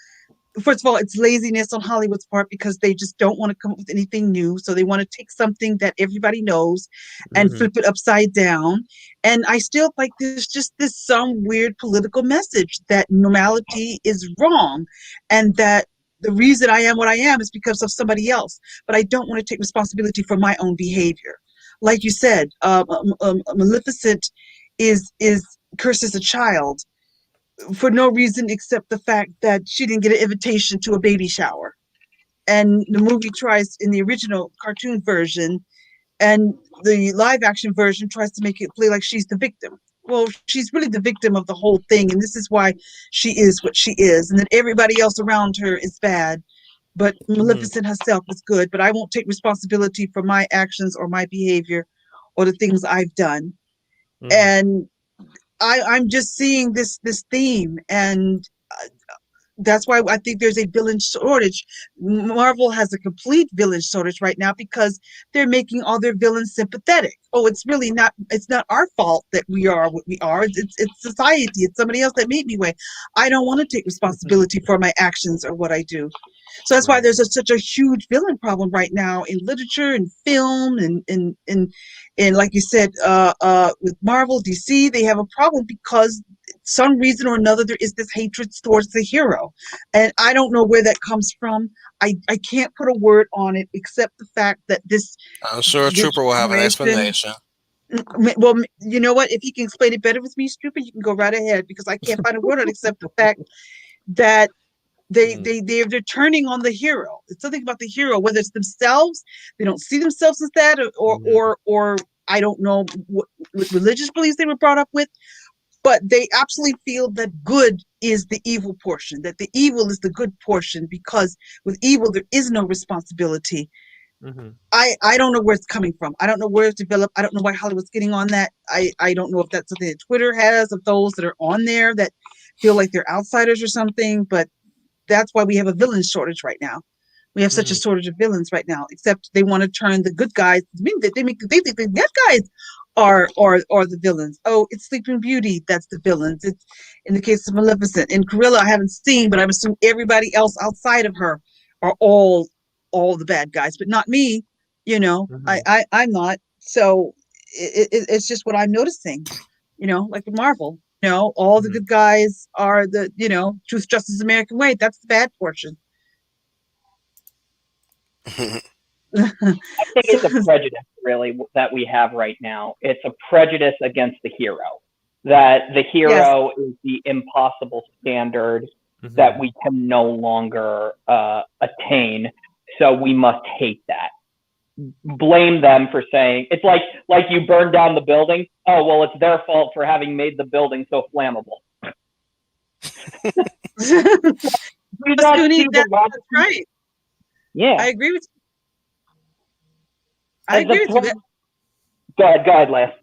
S3: First of all, it's laziness on Hollywood's part because they just don't want to come up with anything new. So they want to take something that everybody knows and
S4: Mm-hmm.
S3: flip it upside down. And I still like there's just this some weird political message that normality is wrong, and that the reason I am what I am is because of somebody else. But I don't want to take responsibility for my own behavior. Like you said, Maleficent is curses a child for no reason except the fact that she didn't get an invitation to a baby shower. And the movie tries, in the original cartoon version, and the live action version tries to make it play like she's the victim. Well, she's really the victim of the whole thing, and this is why she is what she is, and that everybody else around her is bad. But
S4: Mm-hmm.
S3: Maleficent herself is good. But I won't take responsibility for my actions or my behavior or the things I've done.
S4: Mm-hmm.
S3: And I'm just seeing this theme, and that's why I think there's a villain shortage. Marvel has a complete villain shortage right now because they're making all their villains sympathetic. Oh, it's really not. It's not our fault that we are what we are. It's society. It's somebody else that made me way. I don't want to take responsibility for my actions or what I do. So that's why
S4: Right.
S3: there's such a huge villain problem right now in literature and film and like you said, with Marvel, DC, they have a problem because some reason or another there is this hatred towards the hero, and I don't know where that comes from. I can't put a word on it except the fact that
S1: I'm sure
S3: this
S1: Trooper will have an
S3: generation.
S1: explanation.
S3: Well, you know what? If you can explain it better with me, stupid, you can go right ahead because I can't find a word on it except the fact that
S4: Mm.
S3: they're turning on the hero. It's something about the hero, whether it's themselves, they don't see themselves as that,
S4: Mm-hmm.
S3: or I don't know what religious beliefs they were brought up with, but they absolutely feel that good is the evil portion, that the evil is the good portion, because with evil there is no responsibility.
S4: Mm-hmm.
S3: I don't know where it's coming from. I don't know where it's developed. I don't know why Hollywood's getting on that. I don't know if that's something that Twitter has of those that are on there that feel like they're outsiders or something, but that's why we have a villain shortage right now. We have such a
S4: Mm-hmm.
S3: shortage of villains right now. Except they want to turn the good guys. They think the bad guys are the villains. Oh, it's Sleeping Beauty that's the villains. It's in the case of Maleficent and Corilla. I haven't seen, but I assume everybody else outside of her are all the bad guys, but not me. You know,
S4: Mm-hmm.
S3: I'm not. So it's just what I'm noticing. You know, like with Marvel. You know, all the
S4: Mm-hmm.
S3: good guys are the truth, justice, American way. That's the bad portion.
S2: I think
S3: So
S2: it's a prejudice, really, that we have right now. It's a prejudice against the hero, that the
S3: yes,
S2: hero is the impossible standard that
S4: Mm-hmm.
S2: we can no longer attain. So we must hate that. blame them for saying it's like you burned down the building. Oh well, it's their fault for having made the building so flammable. Do you not see
S3: Scooty,
S2: the logic?
S3: that's right.
S2: Yeah.
S3: I agree with you. I
S2: As
S3: agree
S2: the
S3: with you.
S2: threat. Go ahead, Leah.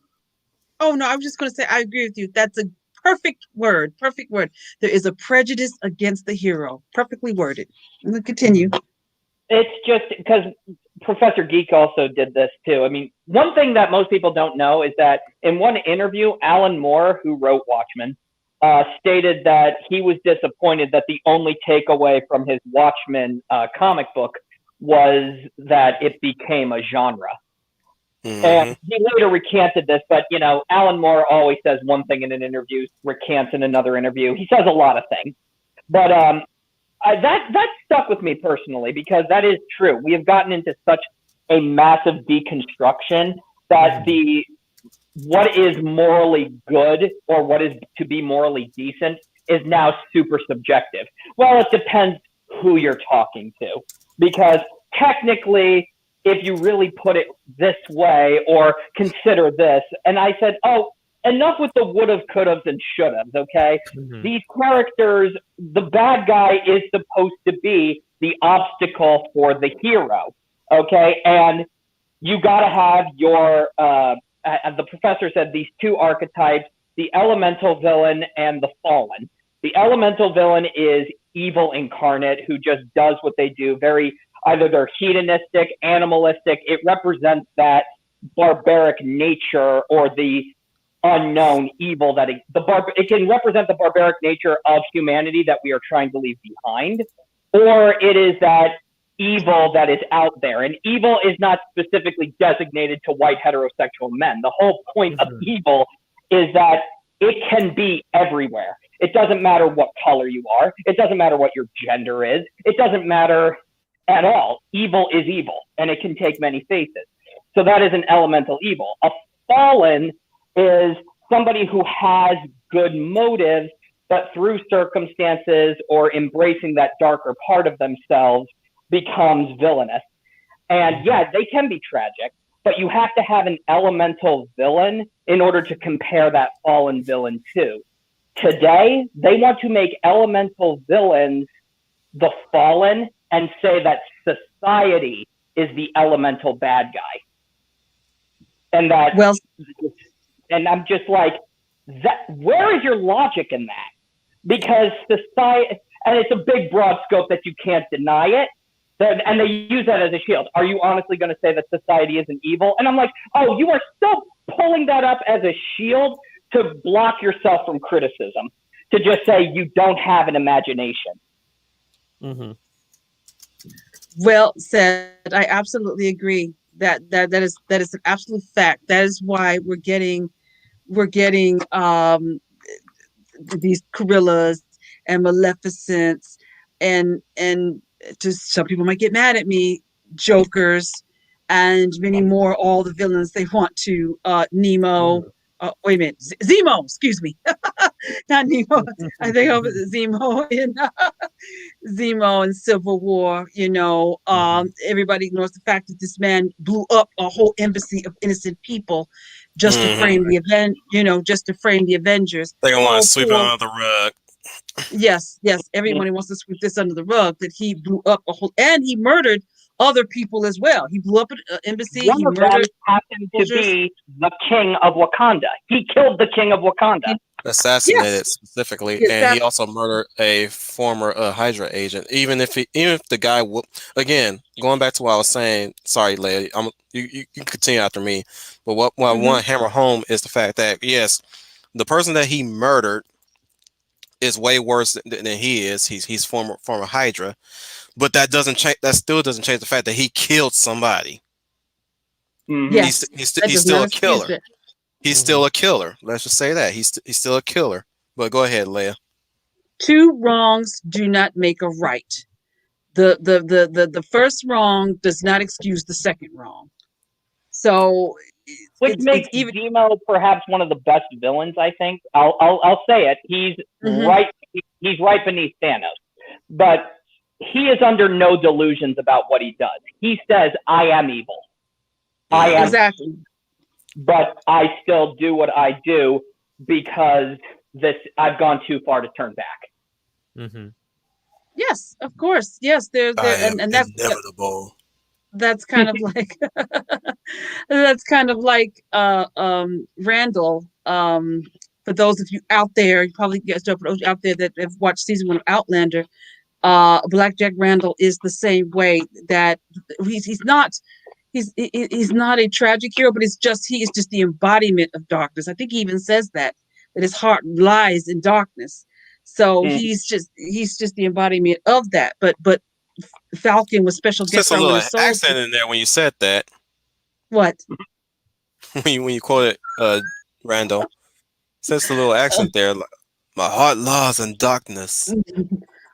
S3: Oh no, I was just going to say I agree with you. That's a perfect word. Perfect word. There is a prejudice against the hero. Perfectly worded. And then continue.
S2: It's just because Professor Geek also did this too. I mean, one thing that most people don't know is that in one interview, Alan Moore, who wrote Watchmen, stated that he was disappointed that the only takeaway from his Watchmen comic book was that it became a genre. And he later recanted this, but you know, Alan Moore always says one thing in an interview, recants in another interview. He says a lot of things, but that stuck with me personally because that is true. We have gotten into such a massive deconstruction that the what is morally good or what is to be morally decent is now super subjective. Well, it depends who you're talking to, because technically, if you really put it this way or consider this, and I said, oh, enough with the would've, could've, and should've, okay? These characters, the bad guy is supposed to be the obstacle for the hero, okay? And you gotta have your, the professor said, these two archetypes, the elemental villain and the fallen. The elemental villain is evil incarnate who just does what they do, very, either they're hedonistic, animalistic. It represents that barbaric nature or the unknown evil that it can represent the barbaric nature of humanity that we are trying to leave behind, or it is that evil that is out there. And evil is not specifically designated to white heterosexual men. The whole point of evil is that it can be everywhere. It doesn't matter what color you are. It doesn't matter what your gender is. It doesn't matter at all. Evil is evil, and it can take many faces. So that is an elemental evil. A fallen is somebody who has good motives, but through circumstances or embracing that darker part of themselves becomes villainous. And yeah, they can be tragic, but you have to have an elemental villain in order to compare that fallen villain to. Today, they want to make elemental villains the fallen and say that society is the elemental bad guy. And that, well, and I'm just like, that, where is your logic in that? Because society, and it's a big broad scope that you can't deny it, and they use that as a shield. Are you honestly going to say that society isn't evil? And I'm like, oh, you are still pulling that up as a shield to block yourself from criticism, to just say you don't have an imagination.
S3: Well said. I absolutely agree. That is an absolute fact. That is why we're getting these Gorillas and Maleficents and just some people might get mad at me, Jokers and many more, all the villains they want to Nemo. Wait a minute, Zemo, excuse me. Not Nemo. I think of Zemo in Zemo in Civil War. You know, everybody ignores the fact that this man blew up a whole embassy of innocent people just to frame the event. You know, just to frame the Avengers.
S1: They don't want to sweep it under the rug.
S3: Yes, everybody wants to sweep this under the rug. That he blew up a whole, and he murdered other people as well. He blew up an embassy.
S2: One
S3: he
S2: of
S3: murdered
S2: them happened to be the king of Wakanda. He killed the king of Wakanda.
S1: Assassinated specifically, and he also murdered a former Hydra agent. Even if the guy again, going back to what I was saying. Sorry, lady, you can continue after me. But what I want to hammer home is the fact that yes, the person that he murdered is way worse than he is. He's former Hydra, but that doesn't change. That still doesn't change the fact that he killed somebody.
S3: Yes,
S1: he's still a killer. He's still a killer. Let's just say that he's still a killer. But go ahead, Leia.
S3: Two wrongs do not make a right. The first wrong does not excuse the second wrong. So,
S2: which makes Zemo perhaps one of the best villains. I think I'll say it. He's right. He's right beneath Thanos, but he is under no delusions about what he does. He says, "I am evil." I am,
S3: Exactly.
S2: but I still do what I do because I've gone too far to turn back.
S4: Mm-hmm.
S3: Yes, of course. Yes,
S1: I am
S3: and
S1: inevitable.
S3: that's kind of like that's kind of like Randall. For those of you out there, you probably get out there that have watched season 1 of Outlander. Blackjack Randall is the same way, that he's not he's not a tragic hero, but he is just the embodiment of darkness. I think he even says that his heart lies in darkness. So
S2: Mm.
S3: he's just the embodiment of that. But Falcon was special guest
S1: Sense a
S3: star
S1: little
S3: Winter Soldier.
S1: accent in there when you said that.
S3: What?
S1: When you quoted Randall. Sense a little accent there. Like, my heart lies in darkness.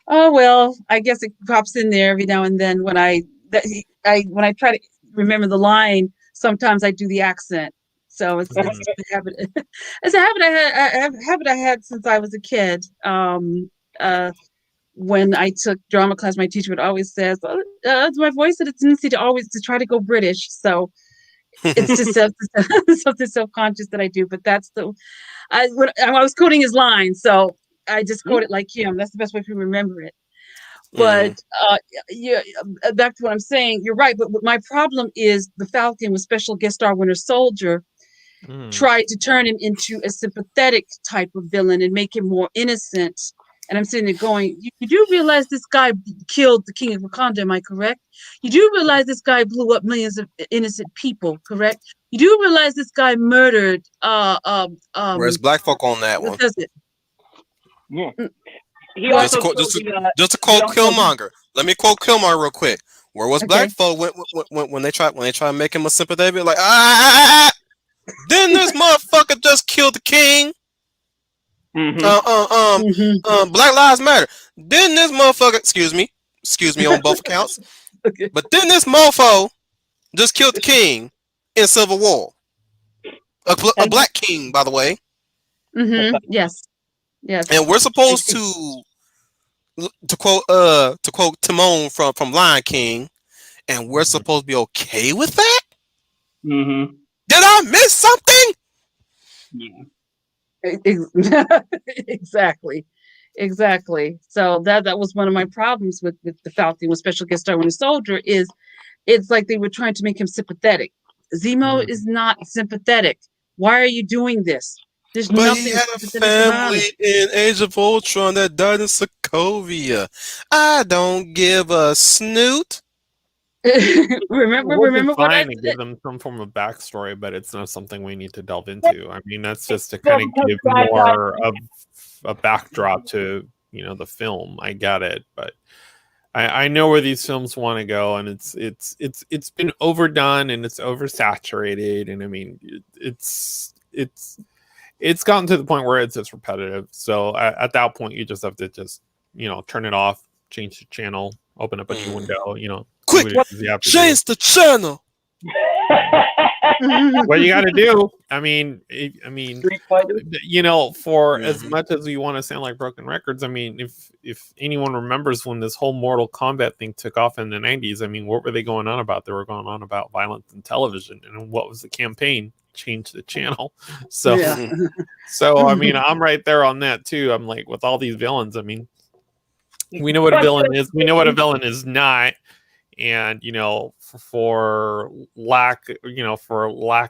S3: Oh well, I guess it pops in there every now and then when when I try to remember the line. Sometimes I do the accent, so it's
S4: Mm-hmm.
S3: a habit. It's a habit I had since I was a kid. When I took drama class, my teacher would always say, "It's my voice had a tendency to always to try to go British." So it's just something self-conscious that I do. But that's when I was quoting his line, so I just quote it like him. That's the best way to remember it.
S1: Hmm.
S3: But yeah, back to what I'm saying. You're right. But my problem is the Falcon with special guest star Winter Soldier
S4: Mm-hmm.
S3: tried to turn him into a sympathetic type of villain and make him more innocent. And I'm sitting there going, you do realize this guy killed the king of Wakanda, am I correct? You do realize this guy blew up millions of innocent people, correct? You do realize this guy murdered,
S1: Where's black folk on that
S3: what
S1: one?
S3: does it?
S2: Yeah.
S3: Mm,
S2: He
S3: What?
S1: Just to
S2: also
S1: quote,
S2: killed
S1: just to
S2: the
S1: quote
S2: uncle.
S1: Killmonger. Let me quote Killmonger real quick. Where was black
S3: Okay.
S1: folk when they try to make him a sympathetic? Like then this motherfucker just killed the king.
S2: Mm-hmm.
S1: Uh, uh,
S3: Hmm.
S1: Black Lives Matter. Didn't this motherfucker? Excuse me on both accounts.
S3: Okay.
S1: But didn't this mofo just killed the king in Civil War? A
S2: And
S1: black king, by the way.
S3: Yes. Yes.
S1: And we're
S3: I,
S1: supposed to quote Timon from Lion King, and we're supposed to be okay with that.
S2: mm-hmm.
S1: Did I miss something?
S2: Yeah.
S3: exactly. Exactly. So that was one of my problems with the Falcon with special guest star Winter Soldier is it's like they were trying to make him sympathetic. Zemo is not sympathetic. Why are you doing this? There's
S1: But he
S3: nothing
S1: had a
S3: sympathetic about
S1: family
S3: it.
S1: in Age of Ultron that died in Sokovia. I don't give a snoot.
S4: It would be
S3: remember what I
S4: fine to give
S3: said.
S4: them some form of backstory, but it's not something we need to delve into. I mean, that's just to
S2: Well,
S4: kind of
S2: because
S4: give more of a backdrop to the film. I get it, but I know where these films want to go, and it's been overdone and it's oversaturated, and I mean it's gotten to the point where it's just repetitive. So at that point, you just have to just turn it off, change the channel, open up a new window, do
S1: Quick,
S4: what it
S2: what
S4: is you have to do.
S1: change the channel.
S4: What you got to do. I mean,
S2: Street Fighter.
S4: for as
S1: Mhm.
S4: much as we want to sound like broken records, I mean, if anyone remembers when this whole Mortal Kombat thing took off in the 90s, I mean, what were they going on about? They were going on about violence in television, and what was the campaign? Change the channel. So,
S3: Yeah.
S4: I mean, I'm right there on that too. I'm like, with all these villains, I mean, we know what a
S2: But
S4: villain is. We know what a villain is not. And for lack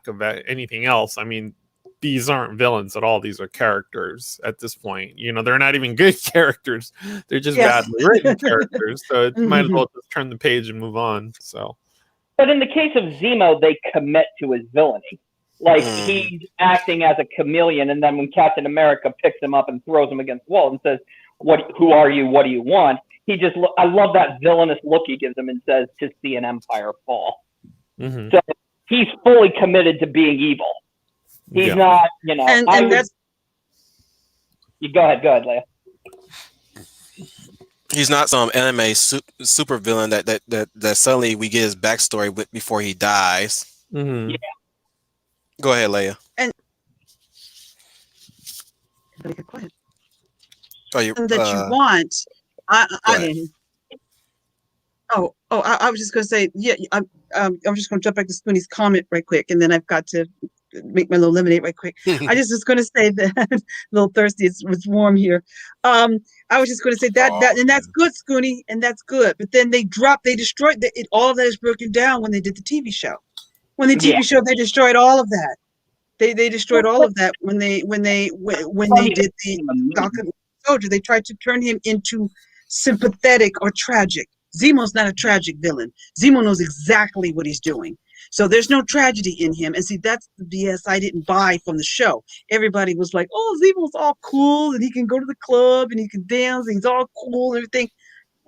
S4: of anything else, I mean, these aren't villains at all. These are characters at this point. They're not even good characters. They're just
S3: Yeah.
S4: badly written characters. So it might as well just turn the page and move on. So
S2: but in the case of Zemo, they commit to his villainy. Like
S1: Mhm.
S2: he's acting as a chameleon, and then when Captain America picks him up and throws him against the wall and says, "What? Who are you? What do you want?" I love that villainous look he gives him and says, "To see an empire fall."
S4: mhm.
S2: So he's fully committed to being evil. He's
S4: Yeah.
S2: not,
S3: And that's
S2: You go ahead, Leia.
S1: He's not some anime super villain that suddenly we get his backstory before he dies.
S4: Mhm.
S2: Yeah.
S1: Go ahead, Leia.
S3: and
S1: Oh, you
S3: that you want.
S1: go
S3: I
S1: ahead.
S3: mean, I was just going to say, yeah, I'm just going to jump back to Spoonie's comment right quick, and then I've got to make my little lemonade right quick. I just was going to say that a little thirsty. It's warm here. I was just going to say that, and that's good, Scoonie, and that's good. But then they destroyed it. All of that is broken down when they did the TV show. When the TV show, they destroyed all of that. They destroyed all of that when they did the Falcon Soldier. They tried to turn him into sympathetic or tragic. Zemo's not a tragic villain. Zemo knows exactly what he's doing. So there's no tragedy in him. And see, that's the BS I didn't buy from the show. Everybody was like, oh, Zemo's all cool and he can go to the club and he can dance and he's all cool and everything.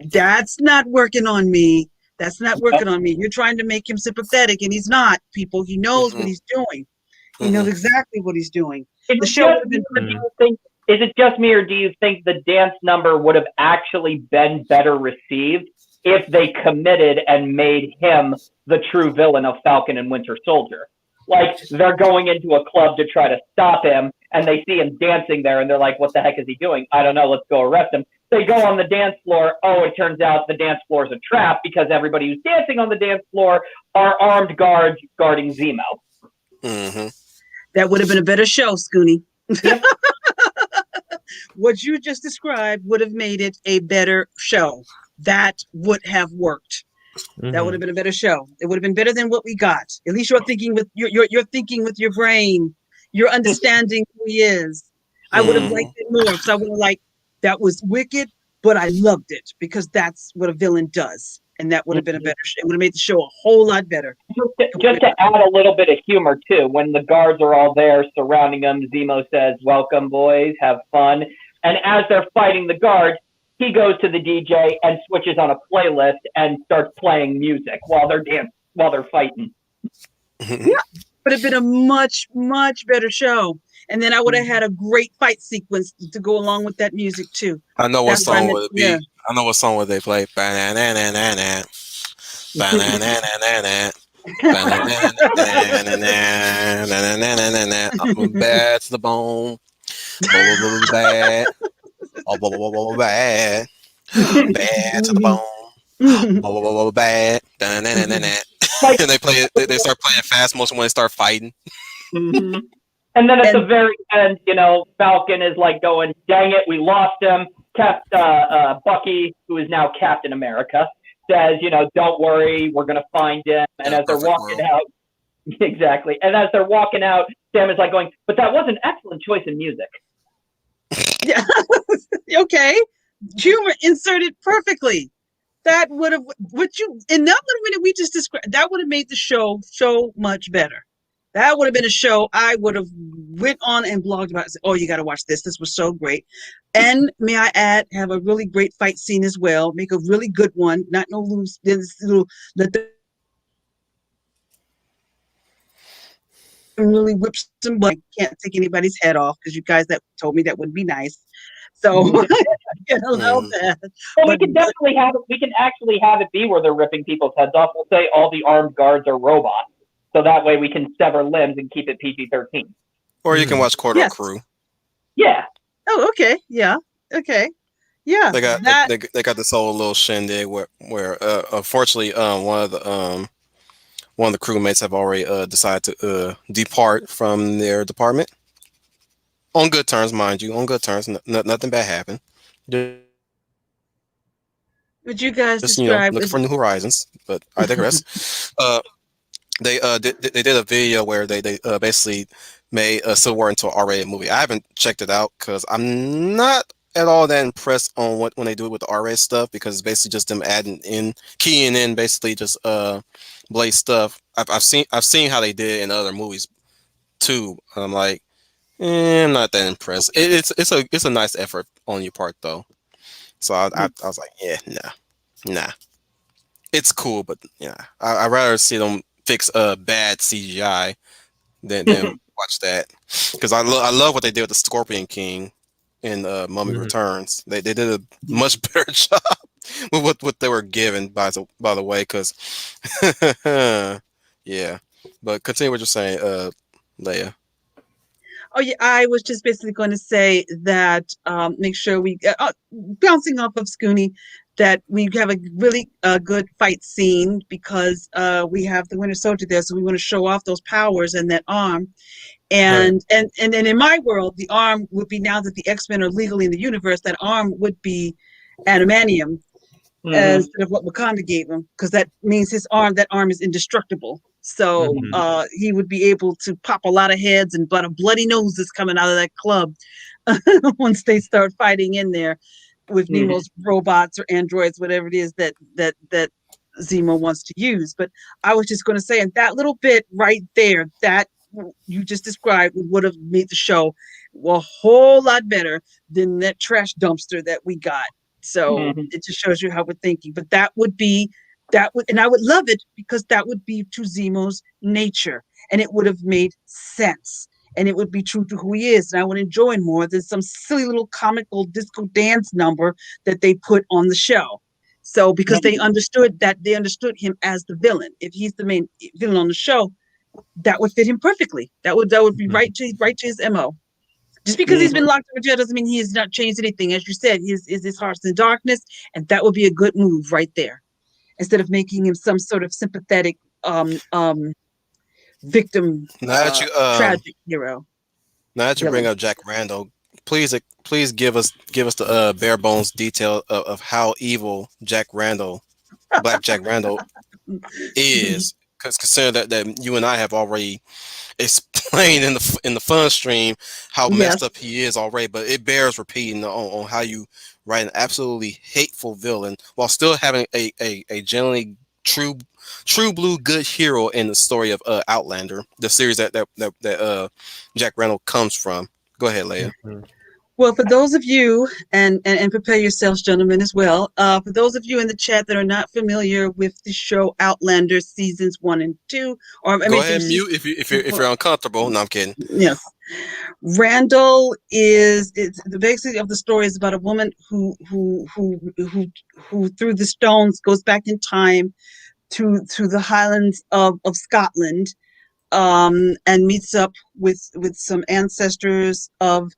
S3: That's not working on me. That's not working on me. You're trying to make him sympathetic and he's not, people. He knows what he's doing. He knows exactly what he's doing. The show would have been.
S2: Is it just me, or do you think the dance number would have actually been better received if they committed and made him the true villain of Falcon and Winter Soldier? Like, they're going into a club to try to stop him, and they see him dancing there, and they're like, what the heck is he doing? I don't know, let's go arrest him. They go on the dance floor. Oh, it turns out the dance floor is a trap because everybody who's dancing on the dance floor are armed guards guarding Zemo.
S1: Mm-hmm.
S3: That would have been a better show, Scoonie. What you just described would have made it a better show. That would have worked. That would have been a better show. It would have been better than what we got. At least you're thinking with you're thinking with your brain. You're understanding who he is. I would have liked it more because I would have liked that was wicked, but I loved it because that's what a villain does. And that would have been a better show. It would have made the show a whole lot better.
S2: Just to add a little bit of humor, too, when the guards are all there surrounding them, Zemo says, welcome, boys, have fun. And as they're fighting the guards, he goes to the DJ and switches on a playlist and starts playing music while they're fighting.
S3: Yeah, would have been a much, much better show. And then I would have had a great fight sequence to go along with that music, too.
S1: I know what song would it be. Yeah. I know what song would they play. Ba-na-na-na-na-na. Ba-na-na-na-na-na. I'm bad to the bone. Bad. Bad. Bad to the bone. Bad. And they play it. They start playing fast motion when they start fighting.
S2: And then at the very end, Falcon is like going, dang it, we lost him. Bucky, who is now Captain America, says, don't worry, we're going to find him. And as they're walking out, exactly. And as they're walking out, Sam is like going, but that was an excellent choice in music.
S3: Yeah. Okay. Humor inserted perfectly. That would have, in that little minute we just described, that would have made the show so much better. That would have been a show I would have went on and blogged about. Oh, you got to watch this. This was so great. And may I add, have a really great fight scene as well. Make a really good one. Not no loose. Let them really whip some butt. Can't take anybody's head off because you guys that told me that would be nice. So I love that.
S2: Well, we can definitely have it. We can actually have it be where they're ripping people's heads off. We'll say all the armed guards are robots. So that way we can sever limbs and keep it PG-13.
S1: Or you can watch Corridor Crew.
S2: Yeah.
S3: Oh, okay. Yeah. Okay. Yeah.
S1: They got this whole little shindig where unfortunately one of the crewmates have already decided to depart from their department on good terms, mind you, on good terms. Nothing bad happened.
S3: Would you guys
S1: just
S3: describe
S1: looking for new horizons? But I digress. They did a video where they basically made Civil War into an R-rated movie. I haven't checked it out because I'm not at all that impressed on when they do it with the R-rated stuff because it's basically just them keying in basically just Blade stuff. I've seen how they did it in other movies too. I'm like, I'm not that impressed. It's a nice effort on your part though. So I was like, yeah, nah. It's cool, but yeah, I'd rather see them fix bad CGI than watch that because I love what they did with the Scorpion King in Mummy Returns. They did a much better job with what they were given by the way. Because yeah, but continue what you're saying, Leia.
S3: Oh yeah, I was just basically going to say that make sure we bouncing off of Scoonie. that we have a really good fight scene because we have the Winter Soldier there, so we want to show off those powers and that arm.
S1: Right.
S3: And then in my world, the arm would be, now that the X-Men are legally in the universe, that arm would be adamantium
S2: Mm-hmm.
S3: instead of what Wakanda gave him, because that means that arm is indestructible. So
S4: Mhm.
S3: he would be able to pop a lot of heads and but a bloody nose is coming out of that club once they start fighting in there with
S2: Mm-hmm.
S3: Nemo's robots or androids, whatever it is that Zemo wants to use. But I was just going to say, and that little bit right there, that you just described would have made the show a whole lot better than that trash dumpster that we got. So
S2: Mm-hmm.
S3: it just shows you how we're thinking. But and I would love it because that would be to Zemo's nature, and it would have made sense, and it would be true to who he is, and I would enjoy more than some silly little comical disco dance number that they put on the show. So because they understood him as the villain. If he's the main villain on the show, that would fit him perfectly. That would be
S4: Mhm.
S3: right to his mo. Just because he's
S2: Mm-hmm.
S3: been locked up in jail doesn't mean he has not changed anything. As you said, his heart's in darkness, and that would be a good move right there. Instead of making him some sort of sympathetic victim,
S1: Now that you
S3: tragic hero
S1: now that you bring
S3: villain.
S1: up Jack Randall, please give us the bare bones detail of how evil Jack Randall, Black Jack Randall is. Because consider that you and I have already explained in the fun stream how messed
S3: Yes.
S1: up he is already, but it bears repeating on how you write an absolutely hateful villain while still having a generally true blue good hero in the story of Outlander, the series that Jack Reynolds comes from. Go ahead, Leia.
S4: Mhm.
S3: Well, for those of you, and prepare yourselves, gentlemen, as well. For those of you in the chat that are not familiar with the show Outlander seasons 1 and 2, or I
S1: Go
S3: mean
S1: ahead
S3: through
S1: and mute if you're uncomfortable. No, I'm kidding.
S3: yes, Randall is it's the basic of the story is about a woman who through the stones goes back in time to the Highlands of Scotland, and meets up with some ancestors of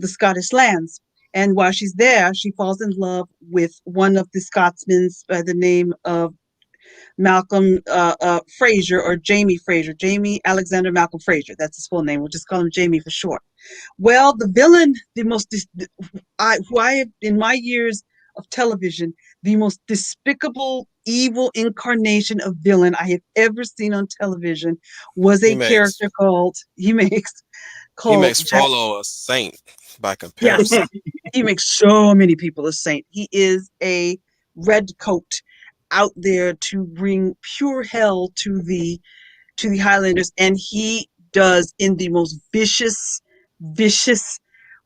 S3: the Scottish lands. And while she's there, she falls in love with one of the Scotsmen by the name of Malcolm Fraser, or Jamie Fraser, Jamie Alexander Malcolm Fraser. That's his full name. We'll just call him Jamie for short. Well, the villain, who I have in my years of television, the most despicable, evil incarnation of villain I have ever seen on television was
S1: He
S3: a
S1: makes
S3: character
S1: he
S3: called
S1: makes
S3: Jack.
S1: Frollo a saint by
S3: Yes,
S1: comparison.
S3: he makes so many people a saint. He is a red coat out there to bring pure hell to the Highlanders, and he does in the most vicious,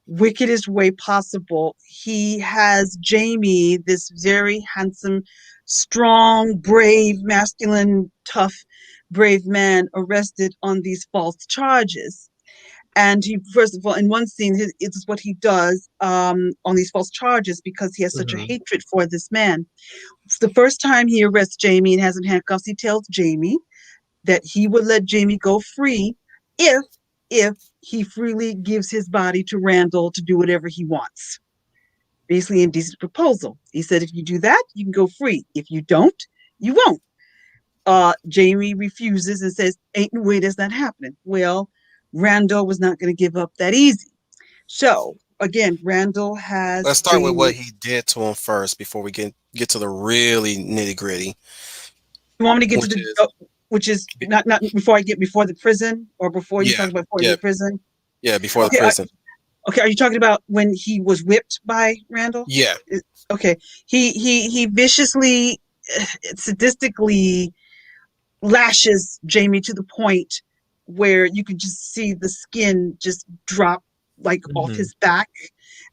S3: wickedest way possible. He has Jamie, this very handsome, strong, brave, masculine, tough, brave man, arrested on these false charges. And he, first of all, in one scene, it's what he does on these false charges because he has such a
S4: Mhm.
S3: hatred for this man. It's the first time he arrests Jamie and has him handcuffs. He tells Jamie that he would let Jamie go free if if he freely gives his body to Randall to do whatever he wants. Basically, indecent proposal. He said, if you do that, you can go free. If you don't, you won't. Jamie refuses and says, ain't no way that's not happening. Well, Randall was not going to give up that easy. So again, Randall has
S1: Let's start with what
S3: Jamie.
S1: he did to him first before we get to the really nitty gritty,
S3: You want me to get to
S1: which
S3: the
S1: is
S3: which is not before I get before the prison, or before you
S1: yeah,
S3: talk about before in
S1: yeah,
S3: the prison?
S1: yeah, before the
S3: Okay,
S1: prison.
S3: okay. Are you talking about when he was whipped by Randall?
S1: Yeah,
S3: Okay, he viciously, sadistically lashes Jamie to the point where you could just see the skin just drop like off
S4: Mhm.
S3: his back,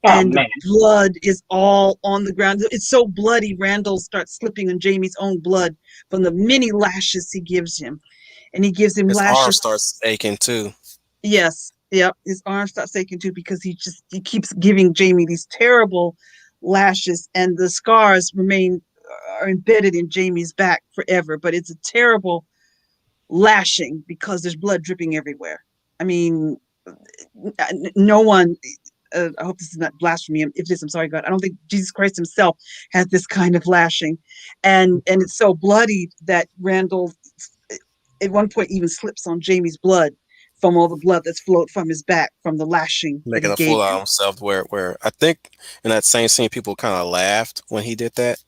S2: Oh
S3: and the
S2: man.
S3: blood is all on the ground. It's so bloody, Randall starts slipping on Jamie's own blood from the many lashes he gives him. And he gives him
S1: his arm
S3: lashes.
S1: starts aching too.
S3: Yes, yep. His arm starts aching too because he keeps giving Jamie these terrible lashes, and the scars remain are embedded in Jamie's back forever. But it's a terrible lashing because there's blood dripping everywhere. I mean, no one. I hope this is not blasphemy. If it is, I'm sorry, God. I don't think Jesus Christ himself had this kind of lashing, and it's so bloody that Randall at one point even slips on Jamie's blood from all the blood that's flowed from his back from the lashing that
S1: Making
S3: he
S1: a
S3: gave
S1: fool out of
S3: him.
S1: himself. Where I think in that same scene, people kind of laughed when he did that.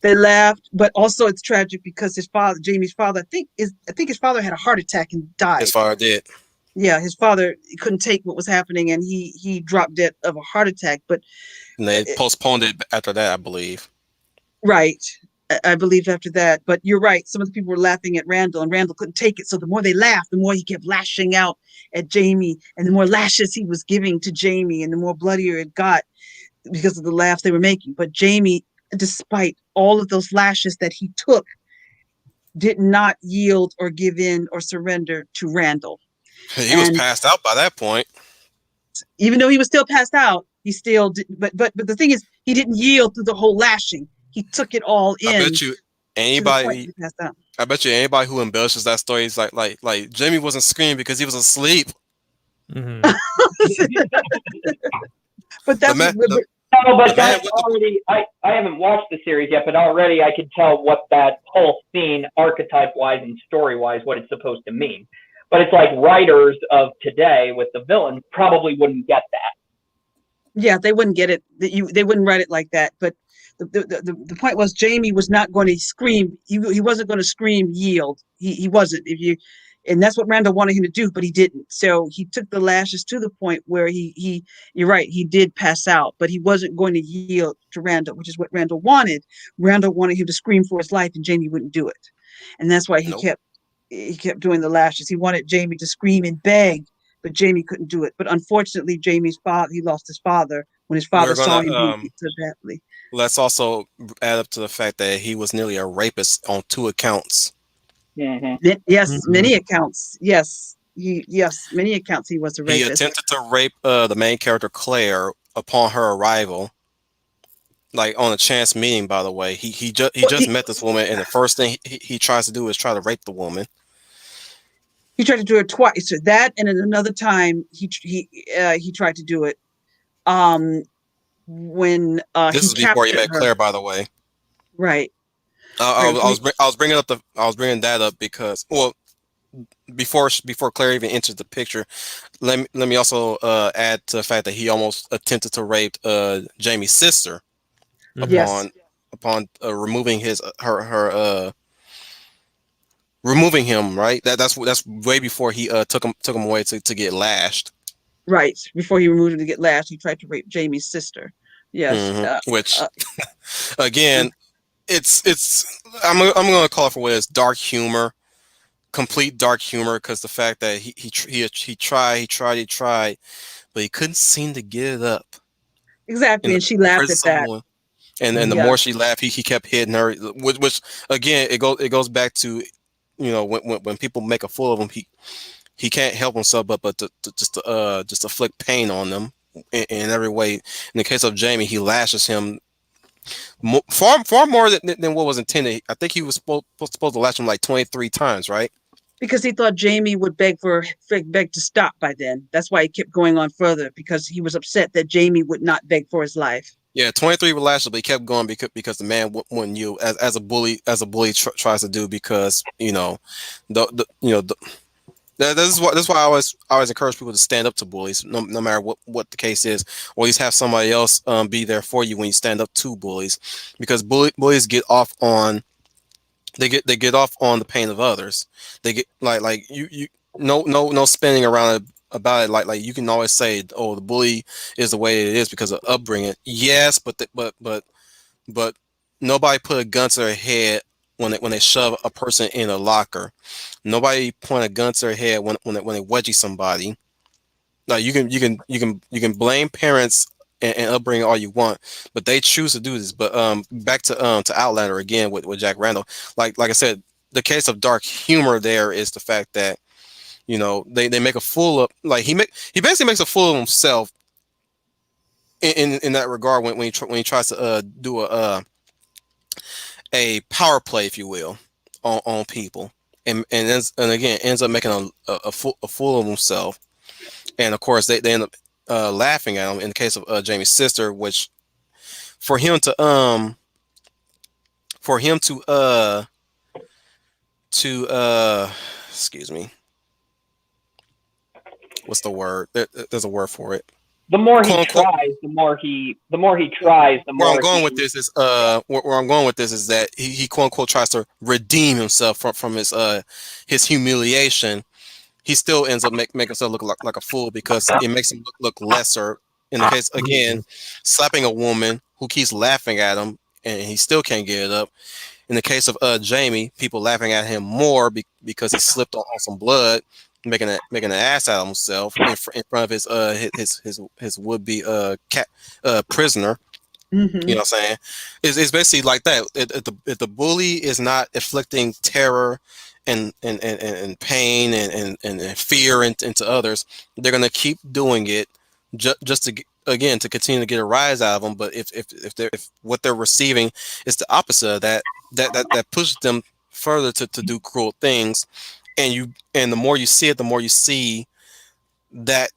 S3: They laughed, but also it's tragic because his father, Jamie's father, I think his father had a heart attack and
S1: His
S3: died.
S1: father did,
S3: Yeah, his father couldn't take what was happening, and he dropped dead of a heart attack. But
S1: and they postponed it after that, I believe.
S3: right, I believe after that. But you're right. Some of the people were laughing at Randall, and Randall couldn't take it. So the more they laughed, the more he kept lashing out at Jamie, and the more lashes he was giving to Jamie, and the more bloodier it got because of the laughs they were making. But Jamie, despite all of those lashes that he took, did not yield or give in or surrender to Randall.
S1: He was
S3: And
S1: passed out by that point.
S3: even though he was still passed out, he still did, but the thing is, he didn't yield through the whole lashing. He took it all
S1: I
S3: in
S1: bet you
S3: to the point
S1: anybody.
S3: he passed out.
S1: I bet you anybody who embellishes that story is like Jimmy wasn't screaming because he was asleep.
S4: Mm-hmm.
S3: But
S1: The
S3: that's
S1: man,
S3: what,
S1: the,
S2: No,
S1: the
S2: but
S1: man
S2: that's
S1: with the
S2: already. I haven't watched the series yet, but already I could tell what that whole scene, archetype wise and story wise, what it's supposed to mean. But it's like writers of today with the villains probably wouldn't get that.
S3: yeah, they wouldn't get it. They wouldn't write it like that. But the point was Jamie was not going to scream. He wasn't going to scream yield. He wasn't. If you and that's what Randall wanted him to do, but he didn't. So he took the lashes to the point where he you're right, he did pass out, but he wasn't going to yield to Randall, which is what Randall wanted. Randall wanted him to scream for his life, and Jamie wouldn't do it. And that's why
S1: nope.
S3: he kept doing the lashes. He wanted Jamie to scream and beg, but Jamie couldn't do it. But unfortunately, Jamie's father, he lost his father when his father
S1: We're
S3: saw
S1: gonna
S3: him being beat so badly.
S1: let's also add up to the fact that he was nearly a rapist on two accounts.
S2: Mm-hmm.
S3: Yes,
S4: Mm-hmm.
S3: many accounts. Yes, many accounts he was a
S1: He
S3: rapist.
S1: attempted to rape the main character Claire upon her arrival, like on a chance meeting. By the way, he
S3: Well,
S1: just met this woman, and the first thing he tries to do is try to rape the woman.
S3: he tried to do it twice. So that, and then another time he tried to do it. Um, when
S1: This
S3: he
S1: is before he
S3: captured
S1: met
S3: her.
S1: Claire, by the way.
S3: Right,
S1: I, I,
S3: right.
S1: was- I was I was bringing up the I was bringing that up because well before Claire even entered the picture, let me also add to the fact that he almost attempted to rape Jamie's sister
S4: Mm-hmm.
S3: Yes,
S1: upon removing his removing him, right. That's way before he took him away to get lashed.
S3: right. Before he removed him to get lashed, he tried to rape Jamie's sister. Yes.
S1: Which
S3: Uh,
S1: again, it's I'm gonna call it for what it is, dark humor, complete dark humor, because the fact that he tried, but he couldn't seem to get it up in
S3: exactly.
S1: the
S3: And she laughed at
S1: presence of a
S3: that.
S1: woman. And the
S4: Mm-hmm.
S1: more
S3: Yeah,
S1: she laughed, he kept hitting her, which again it goes back to, when people make a fool of him, he can't help himself but just afflict pain on them in every way. In the case of Jamie, he lashes him far more than what was intended. I think he was supposed to lash him like 23 times, right?
S3: because he thought Jamie would beg to stop by then. That's why he kept going on further because he was upset that Jamie would not beg for his life.
S1: Yeah, 23 were lashes, but he kept going because the man wouldn't you as a bully tries to do, because the this is why I always encourage people to stand up to bullies, no matter what the case is, or at least have somebody else be there for you when you stand up to bullies, because bullies get off on they get off on the pain of others. They get like you no spinning around about it, like you can always say, oh, the bully is the way it is because of upbringing. Yes, but nobody put a gun to their head when they shove a person in a locker. Nobody point a gun to their head when they wedgie somebody. Like you can blame parents and upbringing all you want, but they choose to do this. But back to Outlander again with Jack Randall. Like I said, the case of dark humor there is the fact that they make a fool of, like, he basically makes a fool of himself in that regard when he tries to do a power play, if you will, on people, and again ends up making a fool of himself. And of course they end up laughing at him. In the case of Jamie's sister, which for him to for him to excuse me, what's the word? There's a word for it.
S2: The more he
S1: Quote unquote.
S2: tries, the more he tries, the
S1: Where I'm
S2: more
S1: going with
S2: he.
S1: this is where I'm going with this is that he quote unquote tries to redeem himself from his humiliation. He still ends up making himself look like a fool because it makes him look lesser. In the case again,
S4: Mhm.
S1: slapping a woman who keeps laughing at him and he still can't get it up. In the case of Jamie, people laughing at him more because he slipped on some blood, making an ass out of himself in front of his would be cat prisoner. You know
S3: Hmm.
S1: what I'm saying? It's basically like that. If the bully is not inflicting terror and pain and fear into others, they're gonna keep doing it just to again to continue to get a rise out of them. But if what they're receiving is the opposite of that, that pushes them further to do cruel things. And the more you see it, the more you see that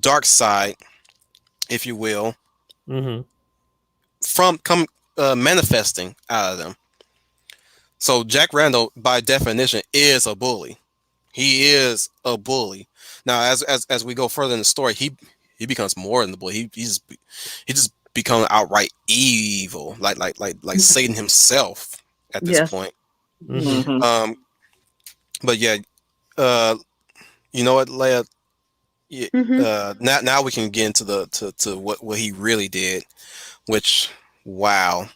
S1: dark side, if you will,
S4: Mhm.
S1: from come manifesting out of them. So Jack Randall, by definition, is a bully. He is a bully. Now, as we go further in the story, he becomes more than the bully. He just becomes outright evil, like Satan himself at this
S3: Yes.
S1: point.
S4: Mhm.
S2: Hmm.
S1: Um, but yeah, uh, you know what, Leia? Yeah,
S3: Hmm.
S1: now we can get into to what he really did, which wow.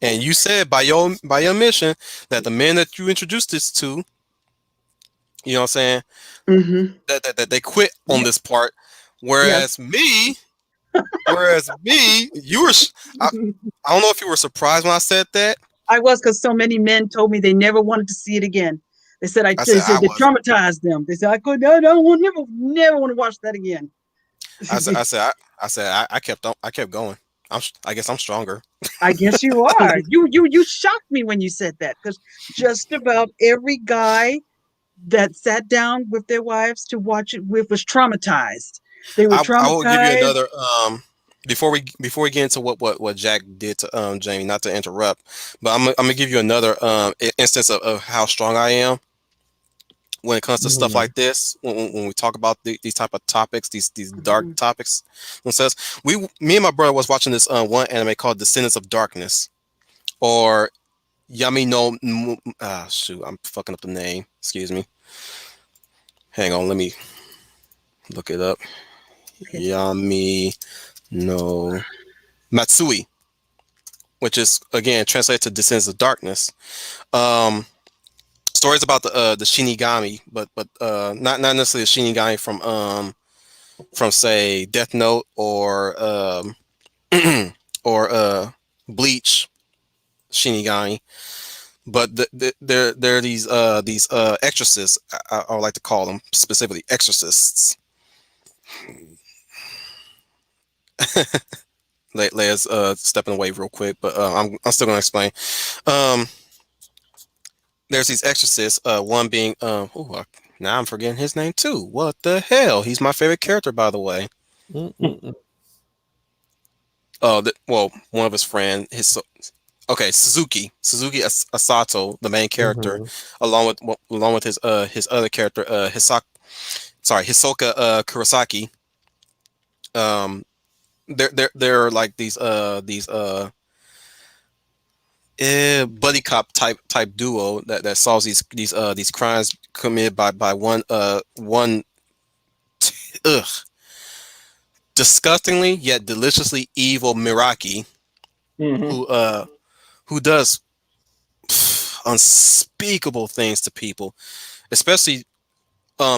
S1: And you said by your mission that the men that you introduced this to, you know what I'm saying,
S3: Hmm.
S1: that they quit on this part.
S3: Yes.
S1: Whereas me, I don't know if you were surprised when I said that.
S3: I was, because so many men told me they never wanted to see it again. They said they
S1: I said
S3: said
S1: I
S3: they
S1: wasn't.
S3: traumatized them. They said I could I don't want never want to watch that again.
S1: I said I kept going. I guess I'm stronger.
S3: I guess you are. You shocked me when you said that, because just about every guy that sat down with their wives to watch it with was traumatized. They were
S1: I will give you
S3: traumatized.
S1: another before we get into what Jack did to Jamie, not to interrupt, but I'm gonna give you another instance of how strong I am when it comes to stuff
S4: Mhm.
S1: like this. When we talk about these type of topics, these dark
S3: Mhm.
S1: topics, and says me and my brother was watching this one anime called Descendants of Darkness or Yami no shoot, I'm fucking up the name. Excuse me. Hang on, let me look it up.
S3: Okay.
S1: Yami no Matsui, which is again translated to Descendants of Darkness. Um, Stories about the Shinigami, but not necessarily the Shinigami from say Death Note or Bleach Shinigami, but there are these exorcists. I would like to call them specifically exorcists. Leia's stepping away real quick, but I'm still gonna explain. Um, there's these exorcists. One being now I'm forgetting his name too. What the hell? He's my favorite character, by the way.
S4: Mhm.
S1: Oh, well, one of his friend, okay, Suzuki Asato, the main character,
S4: Mhm.
S1: along with his other character, Hisoka Kurosaki. Um, they're like these buddy cop type duo that solves these crimes committed by one ugh disgustingly yet deliciously evil Miraki
S2: Hmm.
S1: who uh who does unspeakable things to people, especially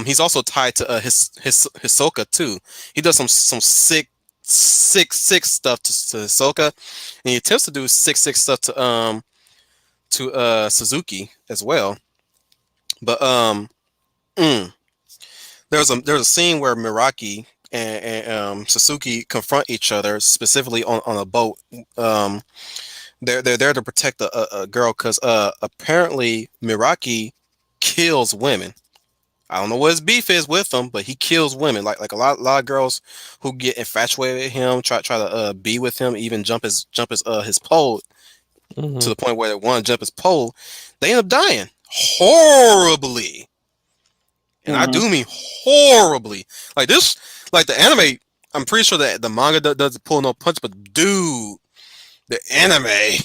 S1: he's also tied to his Hisoka too. He does some sick stuff to Hisoka, and he attempts to do sick stuff to Suzuki as well. But mm, there's a scene where Miraki and Suzuki confront each other specifically on a boat. Um, they're there to protect a girl because apparently Miraki kills women. I don't know what his beef is with him, but he kills women. Like a lot of girls who get infatuated with him, try to be with him, even jump his pole to
S4: Mhm.
S1: the point where they want to jump his pole. They end up dying horribly, and I
S2: Mhm.
S1: do mean horribly. Like this, like the anime. I'm pretty sure that the manga doesn't pull no punch, but dude, the anime.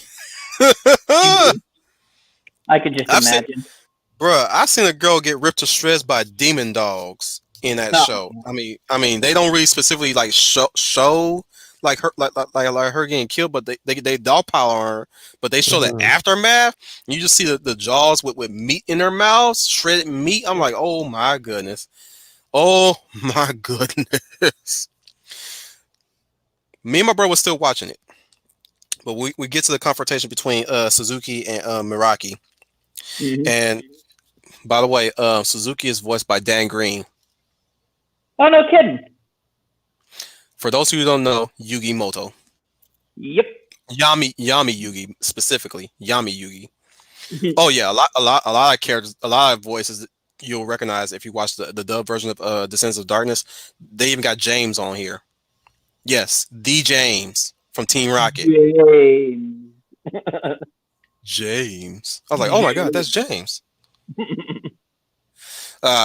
S2: Mhm. I could just
S1: I've seen,
S2: imagine.
S1: bruh, I've seen a girl get ripped to shreds by demon dogs in that
S2: Oh,
S1: show. I mean, they don't really specifically like show like her like her getting killed, but they dog pile on her, but they show the
S4: Mhm.
S1: aftermath. You just see the jaws with meat in their mouths, shredded meat. I'm like, oh my goodness, oh my goodness. Me and my brother was still watching it, but we get to the confrontation between Suzuki and Miraki.
S2: mhm.
S1: And by the way, Suzuki is voiced by Dan Green.
S2: Oh, no kidding.
S1: For those who don't know, Yugi Moto.
S2: Yep.
S1: Yami Yugi specifically. Yami Yugi. Oh yeah, a lot of characters, a lot of voices that you'll recognize if you watch the dub version of Descendants of Darkness. They even got James on here. Yes, the James from Team Rocket.
S2: James.
S1: James. I was like, oh my god,
S2: James.
S1: that's James.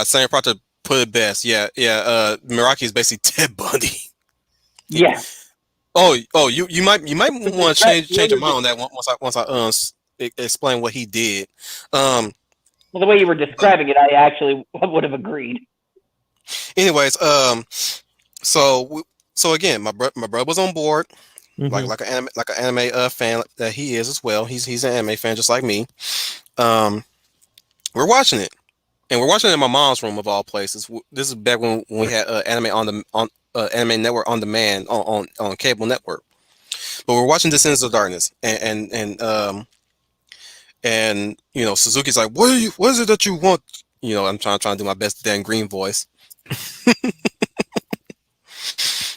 S1: Sam Proctor put it best. Yeah, yeah. Miraki is basically Ted Bundy.
S2: Yeah.
S1: Oh, you might
S2: The
S1: want to change
S2: way
S1: your
S2: you're
S1: mind on that once I explain what he did. Um,
S2: well, the way you were
S1: but
S2: describing it, I actually would have agreed.
S1: anyways, so so again, my brother was on board,
S4: Mhm.
S1: like an anime fan that he is as well. He's an anime fan just like me. Um, we're watching it, and we're watching it in my mom's room of all places. This is back when we had anime on anime network on demand on cable network. But we're watching Descendants of Darkness, and Suzuki's like, what is it that you want? I'm trying to do my best Dan Green voice.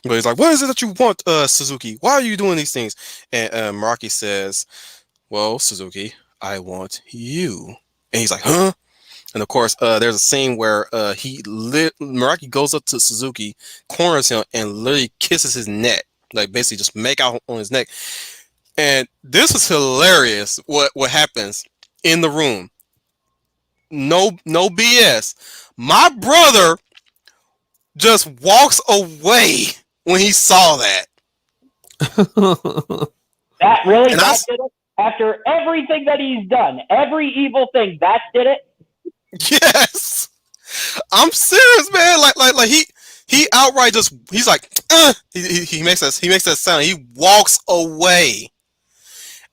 S1: But he's like, what is it that you want, Suzuki? Why are you doing these things? And Maraki says, well, Suzuki, I want you. And he's like, huh? And of course, there's a scene where Maraki goes up to Suzuki, corners him, and literally kisses his neck, like basically just make out on his neck. And this is hilarious. What happens in the room? No BS. My brother just walks away when he saw that, and
S2: That did it? After everything that he's done, every evil thing, that did it?
S1: yes, I'm serious, man. Like he outright just he's like, he makes that sound. He walks away,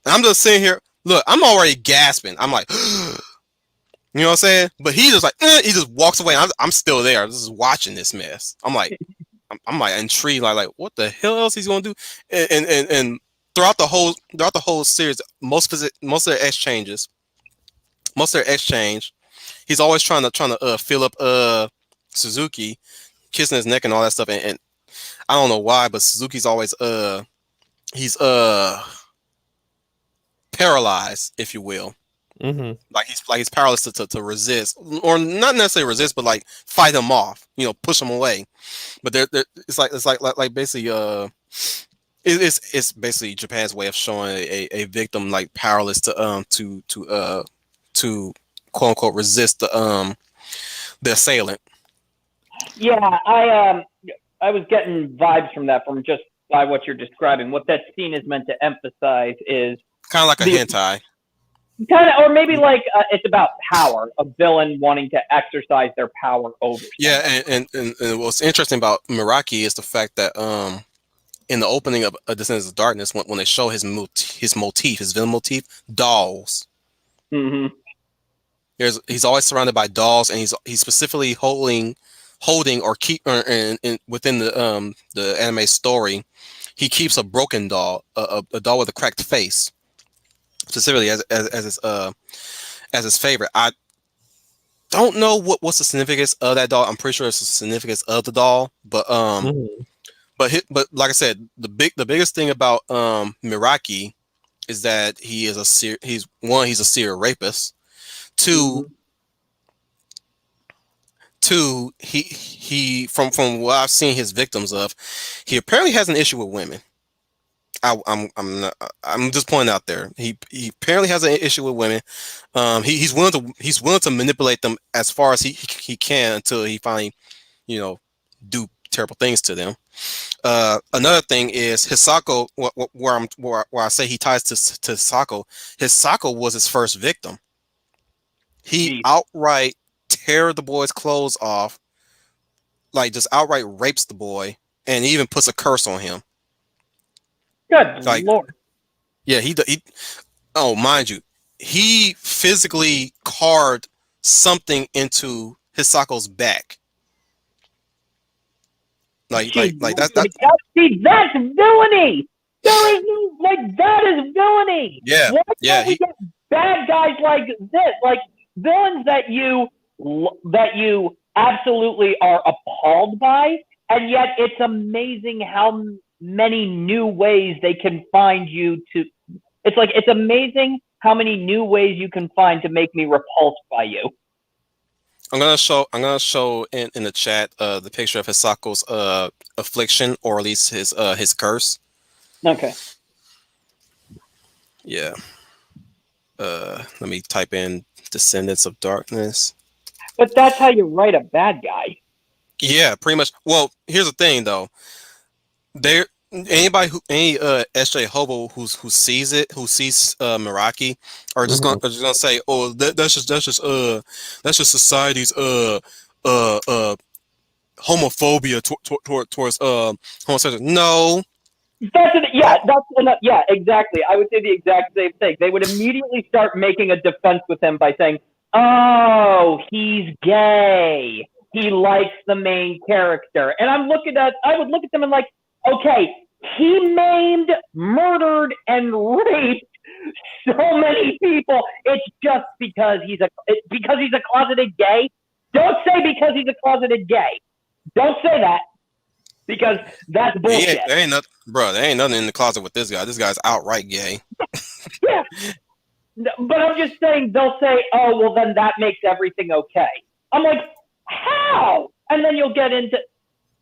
S1: and I'm just sitting here. Look, I'm already gasping. I'm like, you know what I'm saying? But he just like, he just walks away. I'm still there. I'm just watching this mess. I'm like intrigued, like what the hell else he's gonna do, and throughout the whole series, most of their exchange, he's always trying to fill up Suzuki, kissing his neck and all that stuff, and I don't know why, but Suzuki's always he's paralyzed, if you will.
S4: Mhm.
S1: Like he's powerless to resist, or not necessarily resist, but like fight him off, push him away. But it's like basically it's basically Japan's way of showing a victim like powerless to quote unquote resist the assailant.
S2: Yeah, I was getting vibes from that from just by what you're describing. What that scene is meant to emphasize is
S1: Kind of like a
S2: the
S1: hentai.
S2: kind of, or maybe like it's about power, a villain wanting to exercise their power over
S1: Yeah,
S2: someone.
S1: and what's interesting about Miraki is the fact that in the opening of Descendants of Darkness, when they show his villain motif, dolls.
S2: Mm-hmm.
S1: He's always surrounded by dolls, and he's specifically holding or keep within the anime story, he keeps a broken doll, a doll with a cracked face, specifically as his favorite. I don't know what's the significance of that doll. I'm pretty sure it's the significance of the doll,
S4: Mhm.
S1: but like I said, the biggest thing about Miraki is that he's a serial rapist. Two,
S2: Mm-hmm.
S1: two, he from what I've seen his victims of, he apparently has an issue with women. I'm not, I'm just pointing out there. He apparently has an issue with women. He's willing to manipulate them as far as he can until he finally, you know, do terrible things to them. Another thing is Hisako. Where I say he ties to Hisako. Hisako was his first victim. He
S2: Jeez.
S1: outright tear the boy's clothes off, like just outright rapes the boy, and even puts a curse on him.
S2: Good
S1: Like,
S2: Lord.
S1: yeah, he. Oh, mind you, he physically carved something into Hisako's back.
S2: See, that's villainy. There is that is villainy.
S1: Yeah,
S2: Why
S1: yeah.
S2: can't we get bad guys like this, like villains that you absolutely are appalled by, and yet it's amazing how many new ways they can find you to. It's amazing how many new ways you can find to make me repulsed by you.
S1: I'm gonna show in the chat the picture of Hisako's affliction, or at least his curse.
S2: Okay.
S1: Yeah. Let me type in Descendants of Darkness.
S2: But that's how you write a bad guy.
S1: Yeah, pretty much. Well, here's the thing though. There any SJ hobo who sees Meraki are just gonna say, oh, that's just society's homophobia towards homosexuals. No.
S2: Yeah, exactly. I would say the exact same thing. They would immediately start making a defense with him by saying, "Oh, he's gay. He likes the main character." And I would look at them and like, okay, he maimed, murdered, and raped so many people. It's just because he's a closeted gay. Don't say because he's a closeted gay. Don't say that. Because that's bullshit.
S1: There ain't nothing in the closet with this guy. This guy's outright gay.
S2: Yeah. But I'm just saying, they'll say, oh, well, then that makes everything okay. I'm like, how? And then you'll get into,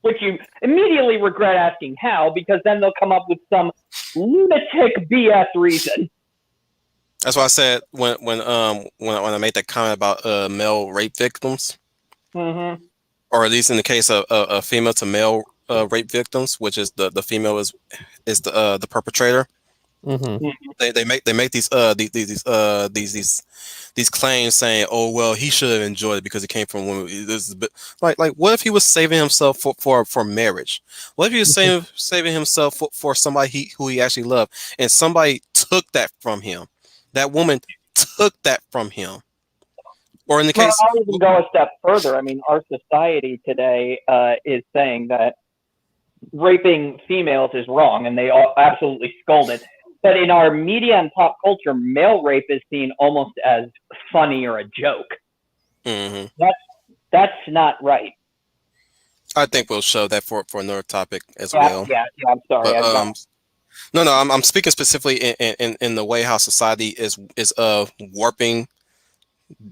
S2: which you immediately regret asking how, because then they'll come up with some lunatic BS reason.
S1: That's why I said when I made that comment about male rape victims, or at least in the case of female to male rape victims, which is the female is the perpetrator.
S4: Mm-hmm.
S1: They make these claims saying, oh well, he should have enjoyed it because it came from women. This is a bit like what if he was saving himself for marriage? What if he was saving himself for somebody who he actually loved, and somebody took that from him? That woman took that from him. Or in the case,
S2: I'll even go a step further. I mean, our society today is saying that raping females is wrong, and they all absolutely scold it. But in our media and pop culture, male rape is seen almost as funny or a joke.
S1: Mm-hmm.
S2: That's not right.
S1: I think we'll show that for another topic as well.
S2: Yeah. I'm sorry.
S1: But, no, I'm speaking specifically in the way how society is warping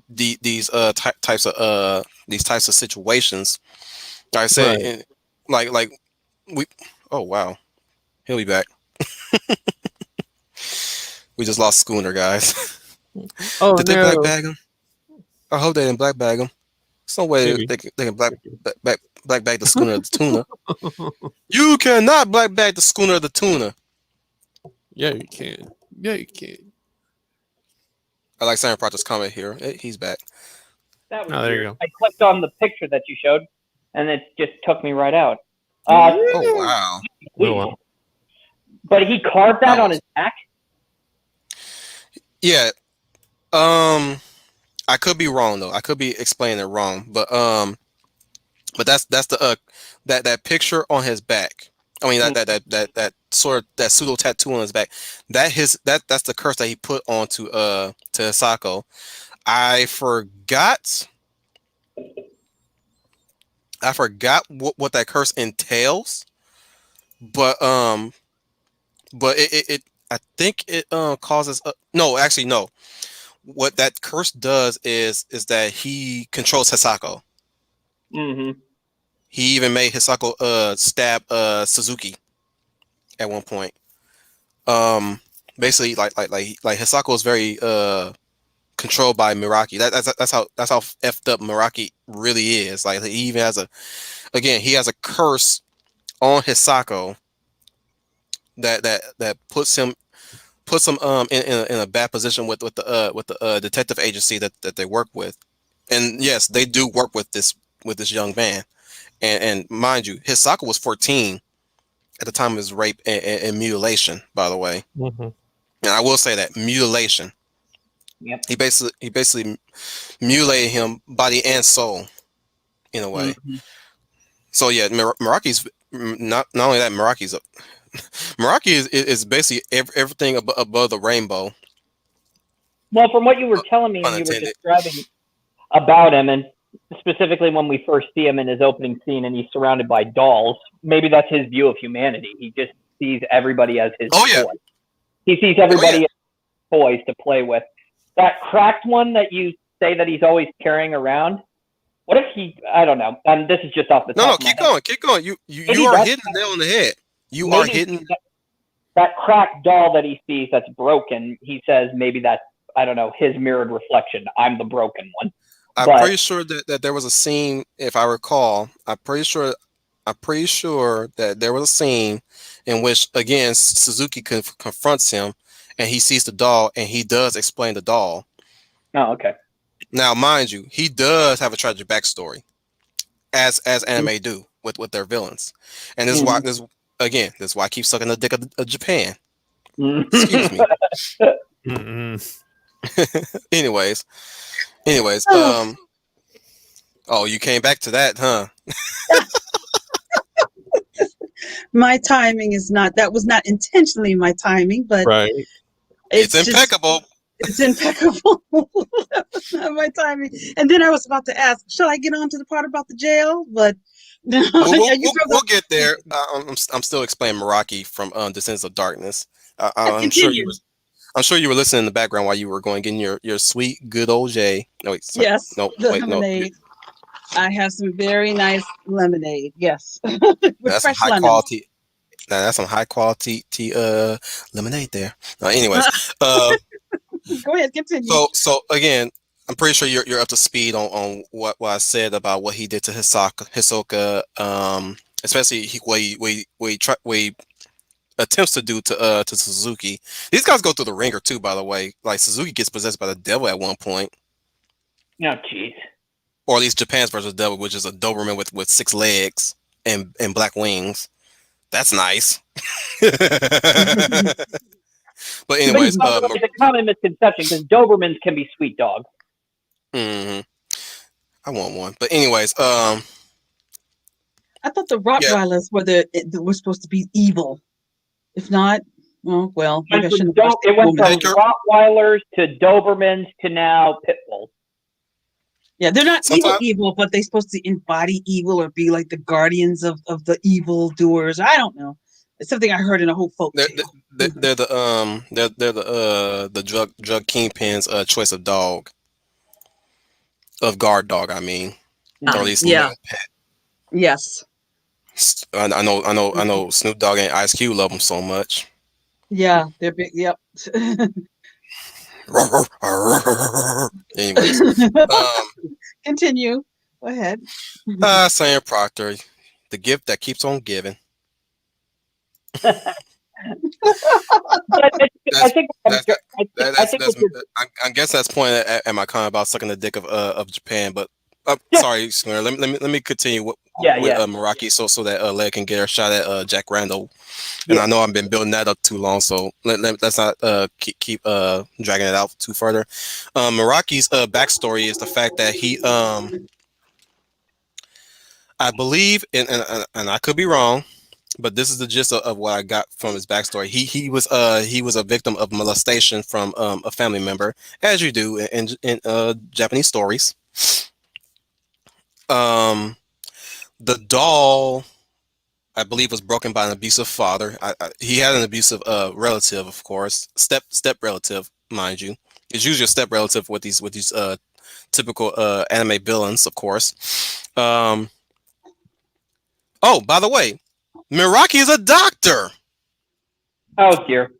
S1: these types of situations. Like I said, right. like we. Oh wow, he'll be back. We just lost Schooner, guys.
S4: Oh,
S1: Did they black bag him? I hope they didn't black bag him. There's no way they can black bag the Schooner of the Tuna. You cannot black bag the Schooner of the Tuna.
S4: Yeah, you can. Yeah, you can.
S1: I like Simon Proctor's comment here. He's back.
S2: That was
S4: there you go.
S2: I clicked on the picture that you showed, and it just took me right out.
S1: Oh wow!
S4: Oh, wow.
S2: But he carved that on his back.
S1: Yeah. I could be wrong though. I could be explaining it wrong, but that's the that picture on his back. I mean that sort of that pseudo tattoo on his back. That's the curse that he put onto to Hisako. I forgot what that curse entails, but it I think it causes no, actually no. What that curse does is that he controls Hisako.
S2: Mm-hmm.
S1: He even made Hisako stab Suzuki at one point. Um, basically, like Hisako is very controlled by Miraki. That's how effed up Miraki really is. Like he even has he has a curse on Hisako that puts him in a bad position with the detective agency that they work with. And yes, they do work with this young man. And mind you, Hisako was 14 at the time of his rape and mutilation, by the way.
S4: Mhm.
S1: And I will say that mutilation.
S2: Yep.
S1: He basically mutilated him body and soul in a way.
S2: Mm-hmm.
S1: So yeah, Miraki's not only that Miraki is basically everything above the rainbow.
S2: Well, from what you were telling me and you were
S1: Unintended.
S2: describing about him, and specifically when we first see him in his opening scene and he's surrounded by dolls, maybe that's his view of humanity. He just sees everybody as his
S1: Oh yeah,
S2: toy. He sees
S1: oh
S2: everybody
S1: yeah.
S2: as toys to play with. That cracked one that you say that he's always carrying around, what if he, I don't know, and this is just off the
S1: No,
S2: top of my head.
S1: keep going. You
S2: Maybe
S1: are
S2: that's
S1: hitting the nail on the head. You are
S2: maybe
S1: hitting.
S2: that cracked doll that he sees that's broken, he says maybe that's, I don't know, his mirrored reflection. I'm the broken one.
S1: I'm
S2: But
S1: pretty sure that there was a scene, if I recall. I'm pretty sure that there was a scene in which again Suzuki confronts him, and he sees the doll, and he does explain the doll.
S2: oh, okay.
S1: Now, mind you, he does have a tragic backstory, as anime do with their villains, and
S2: Mm-hmm.
S1: this is why I keep sucking the dick of Japan. Excuse me.
S2: Mm-hmm.
S4: Mm-mm.
S1: anyways, anyways, oh, you came back to that, huh?
S3: My timing is not, that was not intentionally my timing, but
S4: Right.
S1: It's
S3: it's just,
S1: impeccable.
S3: it's impeccable. That was not my timing. And then I was about to ask, shall I get on to the part about the jail? But no,
S1: We'll, we'll,
S3: yeah, you
S1: we'll,
S3: broke
S1: we'll
S3: up.
S1: get there. I'm still explaining Meraki from Descendants of Darkness. I'm sure you
S3: Continue.
S1: were. I'm sure you were listening in the background while you were going getting your sweet good old J. No wait, sorry.
S3: Yes,
S1: No
S3: the
S1: wait, no.
S3: lemonade. I have some very nice lemonade. Yes, with
S1: That's some
S3: fresh
S1: high
S3: lemons.
S1: quality. Now that's some high quality lemonade there. Anyways, uh,
S3: Go ahead, continue.
S1: so again, I'm pretty sure you're up to speed on what I said about what he did to Hisoka. Especially what he attempts to do to Suzuki. These guys go through the ringer too, by the way. Like Suzuki gets possessed by the devil at one point,
S2: Oh, jeez.
S1: or at least Japan's version of the devil, which is a Doberman with 6 legs and black wings. That's nice. But
S2: But
S1: anyways,
S2: by the way, it's a common misconception because Dobermans can be sweet dogs.
S1: mhm, I want one. But anyways,
S3: I thought the
S1: yeah.
S3: Rottweilers were supposed to be evil. If not, well, maybe I
S2: Went from
S3: shouldn't have watched
S2: it
S3: that
S2: went
S3: movie.
S2: from Rottweilers to Dobermans to now pit bulls.
S3: Yeah, they're not
S1: Sometimes
S3: evil, but they're supposed to embody evil or be like the guardians of the evil doers. I don't know. It's something I heard in a whole folk
S1: they're
S3: tale.
S1: they're the drug kingpin's choice of dog, of guard dog. I mean, or at least
S3: Yeah.
S1: male pet.
S3: Yes.
S1: I know. Snoop Dogg and Ice Cube love them so much.
S3: Yeah, they're big. Yep.
S1: Anyways,
S3: Continue. Go ahead.
S1: Sam Proctor, the gift that keeps on giving.
S2: But I
S1: That's
S2: think
S1: that's
S2: I
S1: that's
S2: think
S1: that's.
S2: what you're,
S1: I guess that's pointing at my comment about sucking the dick of Japan. But
S2: yeah,
S1: sorry, Skinner. Let me continue with
S2: yeah,
S1: Meraki, so that Leg can get her shot at Jack Randall. And
S2: yeah.
S1: I know I've been building that up too long, so let's not keep dragging it out too further. Meraki's backstory is the fact that he I believe, and I could be wrong, but this is the gist of what I got from his backstory. He was a victim of molestation from a family member, as you do in Japanese stories. Um, the doll, I believe, was broken by an abusive father. He had an abusive relative, of course, step relative, mind you. It's usually a step relative with these typical anime villains, of course. Um. Oh, by the way, Miraki is a doctor
S2: Oh dear.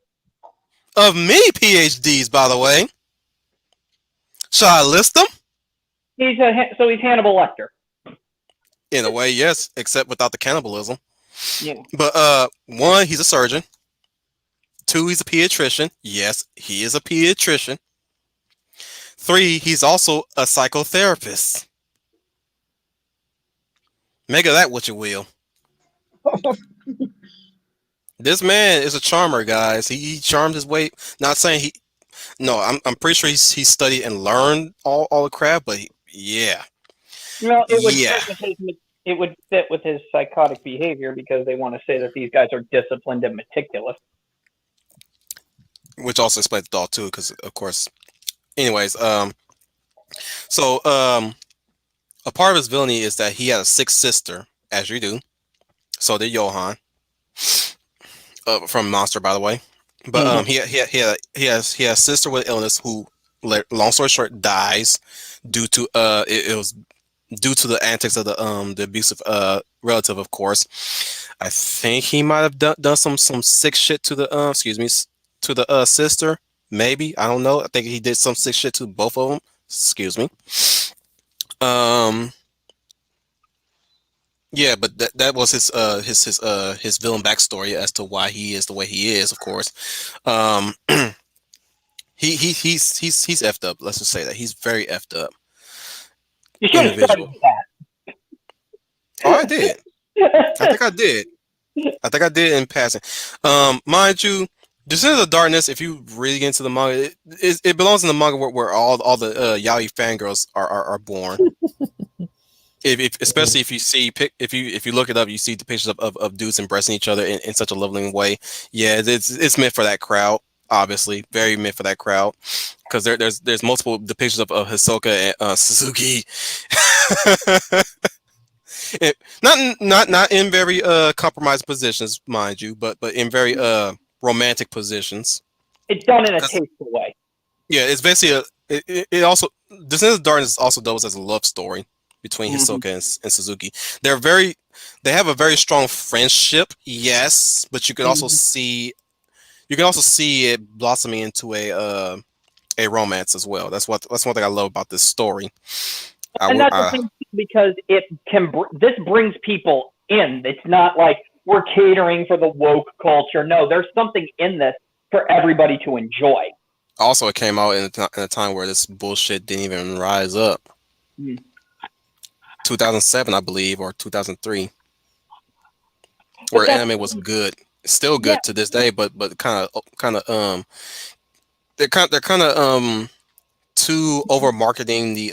S1: of many PhDs. By the way, shall I list them?
S2: He's Hannibal Lecter.
S1: In a way, yes, except without the cannibalism.
S2: Yeah.
S1: But one, he's a surgeon. Two, he's a pediatrician. Yes, he is a pediatrician. Three, he's also a psychotherapist. Make of that what you will. This man is a charmer, guys. He charmed his way. Not saying he. No, I'm pretty sure he studied and learned all the crap. But yeah,
S2: Well,
S1: yeah.
S2: it would fit with his psychotic behavior because they want to say that these guys are disciplined and meticulous.
S1: Which also explains the doll too, because of course. Anyways, so a part of his villainy is that he had a sick sister, as you do. So did Johan, from Monster, by the way. But
S2: Mhm.
S1: he has a sister with illness who, long story short, dies due to it was due to the antics of the abusive relative, of course. I think he might have done some sick shit to the excuse me, to the sister. Maybe, I don't know. I think he did some sick shit to both of them. Excuse me. Um. Yeah, but that was his villain backstory as to why he is the way he is. Of course, um, he's effed up. Let's just say that he's very effed up
S2: You should have started
S1: individual.
S2: with
S1: Oh, I did. I
S2: that.
S1: think I did. I think I did in passing. Mind you, Descent of the Darkness. If you really get into the manga, it belongs in the manga where all the yaoi fangirls are born. If especially if you see if you look it up, you see depictions of dudes embracing each other in such a loving way. Yeah, it's meant for that crowd. Obviously, very meant for that crowd because there's multiple depictions of Hisoka and Suzuki. Not in very compromised positions, mind you, but in very romantic positions.
S2: It's done in a
S1: 'Cause,
S2: tasteful way.
S1: yeah, it's basically it also Descent of the Darkness also doubles as a love story between
S2: Mhm.
S1: Hisoka and Suzuki. They're very they have a very strong friendship, yes, but
S2: Mhm.
S1: you can also see it blossoming into a romance as well. That's one thing I love about this story. I
S2: And
S1: would
S2: that's the thing because this brings people in. It's not like we're catering for the woke culture. No, there's something in this for everybody to enjoy.
S1: also it came out in a time where this bullshit didn't even rise up.
S2: Mm.
S1: 2007, I believe, or 2003,
S2: But
S1: where
S2: that's
S1: anime was good, still
S2: yeah,
S1: good to this day, but kind of they're kind of too over marketing the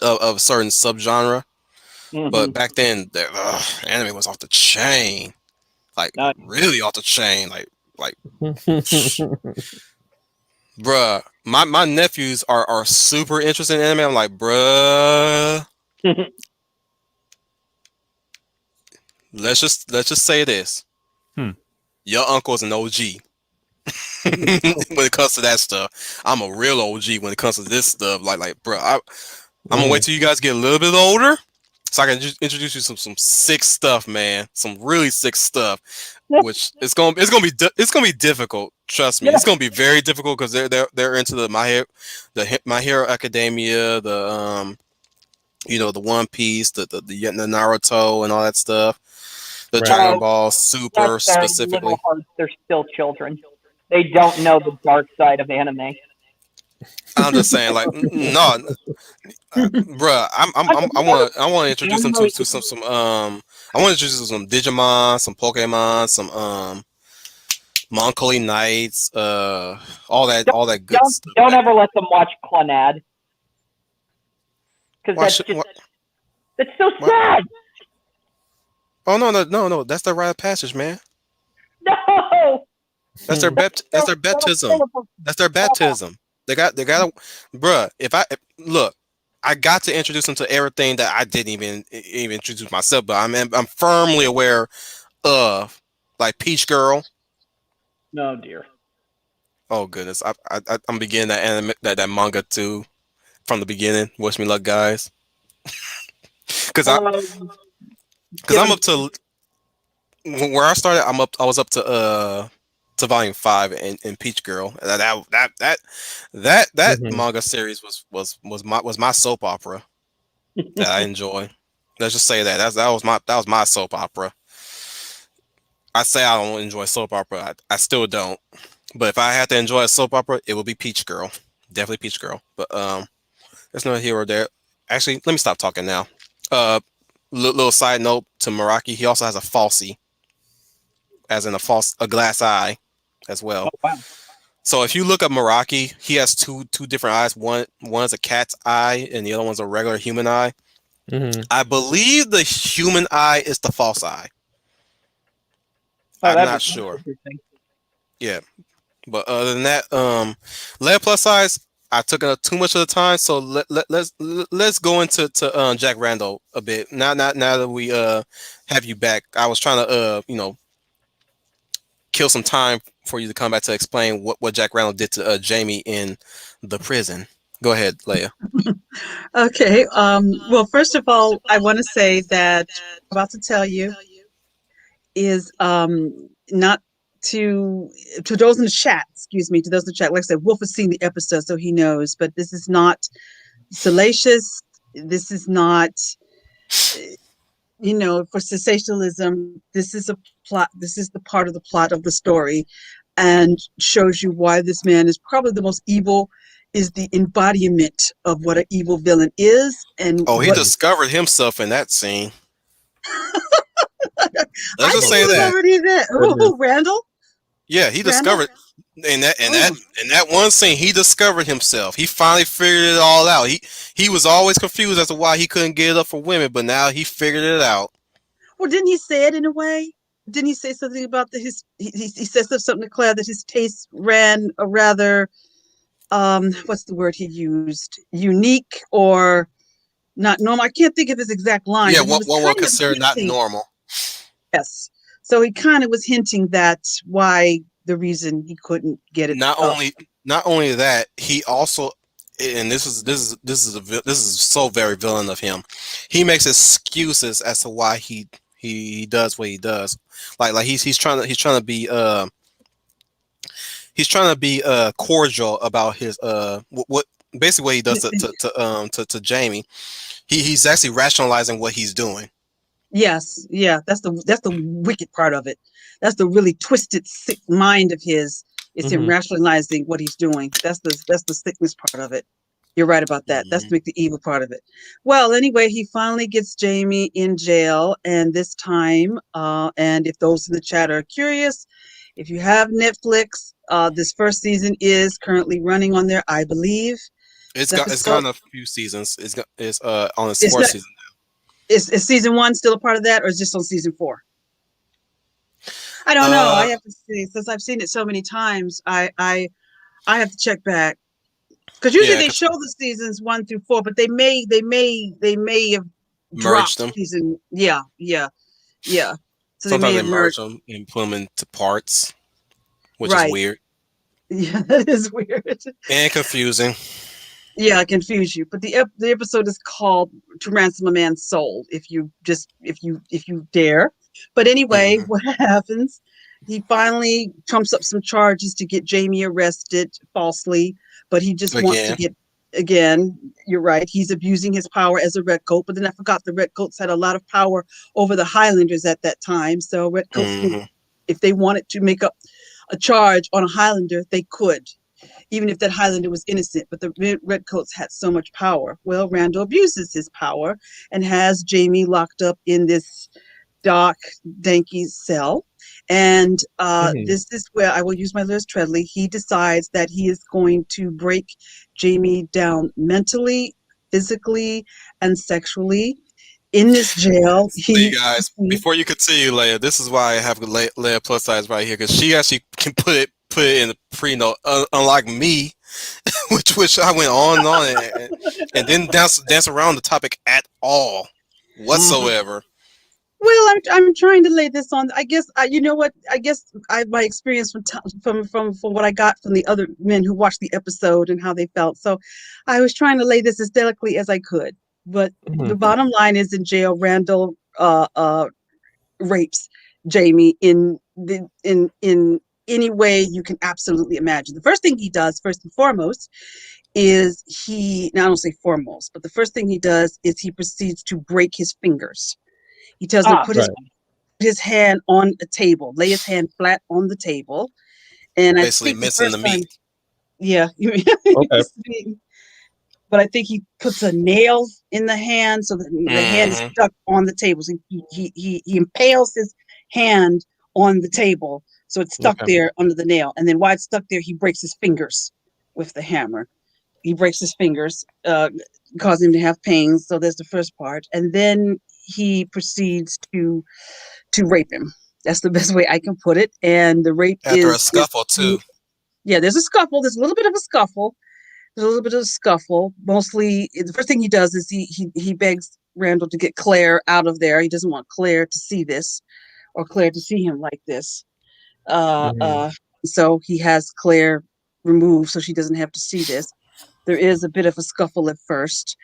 S1: of a certain subgenre. But
S2: hmm
S1: back then, anime was off the chain, like
S2: no.
S1: really off the chain, like bruh. My nephews are super interested in anime. I'm like, bruh. Let's just say this.
S4: Hmm.
S1: Your uncle's an OG when it comes to that stuff. I'm a real OG when it comes to this stuff. Like, bro, I'm gonna wait till you guys get a little bit older, so I can just introduce you to some sick stuff, man. Some really sick stuff. Which it's gonna be difficult. Trust me,
S2: Yeah.
S1: it's gonna be very difficult because they're into the My Hero Academia, the the One Piece, the Naruto and all that stuff. The
S4: Right.
S1: Dragon
S2: Oh,
S1: Ball
S2: that's
S1: Super
S2: their little
S1: specifically.
S2: hearts. They're still children. They don't know the dark side of anime.
S1: I'm just saying, like, no, bruh,
S2: I mean,
S1: I want to introduce them
S2: anime,
S1: to some I want to introduce them to some Digimon, some Pokemon, some Melancholy Knights, all that good stuff
S2: don't
S1: back
S2: ever
S1: there.
S2: let them watch Clannad because
S1: Why should
S2: that's so
S1: why,
S2: sad.
S1: oh no, that's their rite of passage, man.
S2: No,
S1: That's their baptism. That's their baptism. They got bruh. Look, I got to introduce them to everything that I didn't even introduce myself, but I'm firmly aware of, like Peach Girl.
S2: no, dear.
S1: Oh goodness, I'm beginning that anime that manga too from the beginning. Wish me luck, guys. Because I
S2: Um,
S1: because
S2: give
S1: I'm
S2: him.
S1: up to where I started. I was up to volume 5 in Peach Girl. That
S4: Mhm.
S1: manga series was my soap opera that I enjoy. Let's just say that was my soap opera. I say I don't enjoy soap opera. I still don't. But if I had to enjoy a soap opera, it would be Peach Girl. Definitely Peach Girl. But there's no hero there. Actually, let me stop talking now. Uh, little side note to Meraki, he also has a falsie, as in a glass eye, as
S2: Oh
S1: well.
S2: wow.
S1: So if you look at Meraki, he has two different eyes. One's a cat's eye, and the other one's a regular human eye.
S4: Mhm.
S1: I believe the human eye is the false eye.
S2: Oh,
S1: I'm not
S2: that's
S1: sure.
S2: interesting.
S1: Yeah, but other than that, lead plus size, I took too much of the time. So let's go into Jack Randall a bit. Now that we have you back, I was trying to kill some time for you to come back to explain what Jack Randall did to Jamie in the prison. Go ahead, Leia.
S3: Okay. Well, first of all, I want to say that what I'm about to tell you is not to those in the chat. Excuse me, to those in the chat. Like I said, Wolf has seen the episode, so he knows. But this is not salacious. This is not, for sensationalism. This is a plot. This is the part of the plot of the story, and shows you why this man is probably the most evil. Is the embodiment of what an evil villain is, and
S1: Oh, he
S3: what
S4: Mhm.
S1: discovered himself in that scene. Let's
S3: I
S1: just
S3: think he
S1: say
S3: was
S4: Oh
S1: that.
S3: already there.
S4: goodness.
S3: Oh, Randall,
S1: Yeah, he
S3: Randall.
S1: discovered in that in that
S3: Oh,
S1: in that one scene. He discovered himself. He finally figured it all out. He was always confused as to why he couldn't get it up for women, but now he figured it out.
S3: well, didn't he say it in a way? Didn't he say something about his? He says something to Claire that his taste ran a rather what's the word he used? Unique or not normal. I can't think of his exact line,
S1: Yeah,
S3: but he was
S1: one would
S3: kind of
S1: consider not
S3: hinting.
S1: normal.
S3: Yes, so he kind of was hinting that's why the reason he couldn't get it
S1: Not
S3: up.
S1: only not only that, he also, and this is so very villain of him. He makes excuses as to why he does what he does. Like he's trying to be cordial about his what basically what he does to Jamie. He's actually rationalizing what he's doing.
S3: Yes, yeah, that's the wicked part of it. That's the really twisted, sick mind of his. Is him
S4: Mhm.
S3: rationalizing what he's doing. That's the sickness part of it. You're right about that. That's
S1: Mhm.
S3: the evil part of it. Well, anyway, he finally gets Jamie in jail, and this time, and if those in the chat are curious, if you have Netflix, this first season is currently running on there, I believe.
S1: It's
S3: The
S1: it's
S3: episode
S1: gone a few seasons. It's on its
S3: is
S1: fourth
S3: not
S1: season.
S3: is season one still a part of that, or is just on season four? I don't know. I
S1: Uh
S3: have to see since I've seen it so many times. I have to check back because usually
S1: yeah,
S3: they
S1: 'cause
S3: show the seasons one through four, but they may have
S1: merged
S3: dropped
S1: them.
S3: season. Yeah, yeah, yeah. So they may
S1: Sometimes they
S3: have
S1: merge
S3: merged.
S1: them and put them into parts, which is
S3: Right.
S1: weird
S3: Yeah, that is weird.
S1: and confusing.
S3: Yeah, I confuse you. But the episode is called "To Ransom a Man's Soul." If you dare. But anyway,
S1: Hmm.
S3: what happens? He finally trumps up some charges to get Jamie arrested falsely, but he just wants to
S1: Again.
S3: get again. You're right. He's abusing his power as a redcoat. But then I forgot the redcoats had a lot of power over the Highlanders at that time. So redcoats can,
S1: Hmm.
S3: if they wanted to make up a charge on a Highlander, they could even if that Highlander was innocent. But the Redcoats had so much power. Well, Randall abuses his power and has Jamie locked up in this dark, danky cell. And
S4: Mhm.
S3: this is where I will use my Liz Treadley. He decides that he is going to break Jamie down mentally, physically, and sexually. In this jail,
S1: So you guys,
S3: he
S1: before you continue, Leia, this is why I have Leia plus size right here because she actually can put it in the pre note, unlike me, which I went on and on and didn't dance around the topic at all whatsoever.
S3: well, I'm trying to lay this on. I guess you know what? I guess my experience from what I got from the other men who watched the episode and how they felt. So, I was trying to lay this as delicately as I could. But the
S4: Mhm.
S3: bottom line is, in jail, Randall rapes Jamie in any way you can absolutely imagine. The first thing he does, first and foremost, is he, now I don't say foremost, but the first thing he does is he proceeds to break his fingers. He tells him to
S2: Ah,
S3: put
S4: Right.
S3: his hand on a table, lay his hand flat on the table. And I
S1: Basically
S3: think the
S1: missing the
S3: first time,
S1: meat.
S3: yeah,
S4: Okay.
S3: but I think he puts a nail in the hand so that the hand is
S1: Hmm.
S3: stuck on the table. So he impales his hand on the table so it's stuck
S4: Okay.
S3: there under the nail. And then while it's stuck there, he breaks his fingers with the hammer. He breaks his fingers, causing him to have pains. So there's the first part. And then he proceeds to rape him. That's the best way I can put it. And the rape
S1: After a
S3: is
S1: scuffle too.
S3: yeah, there's a scuffle. There's a little bit of a scuffle. There's a little bit of a scuffle. Mostly, the first thing he does is he begs Randall to get Claire out of there. He doesn't want Claire to see this or Claire to see him like this. Uh,
S4: Mhm.
S3: uh, so he has Claire removed so she doesn't have to see this. There is a bit of a scuffle at first,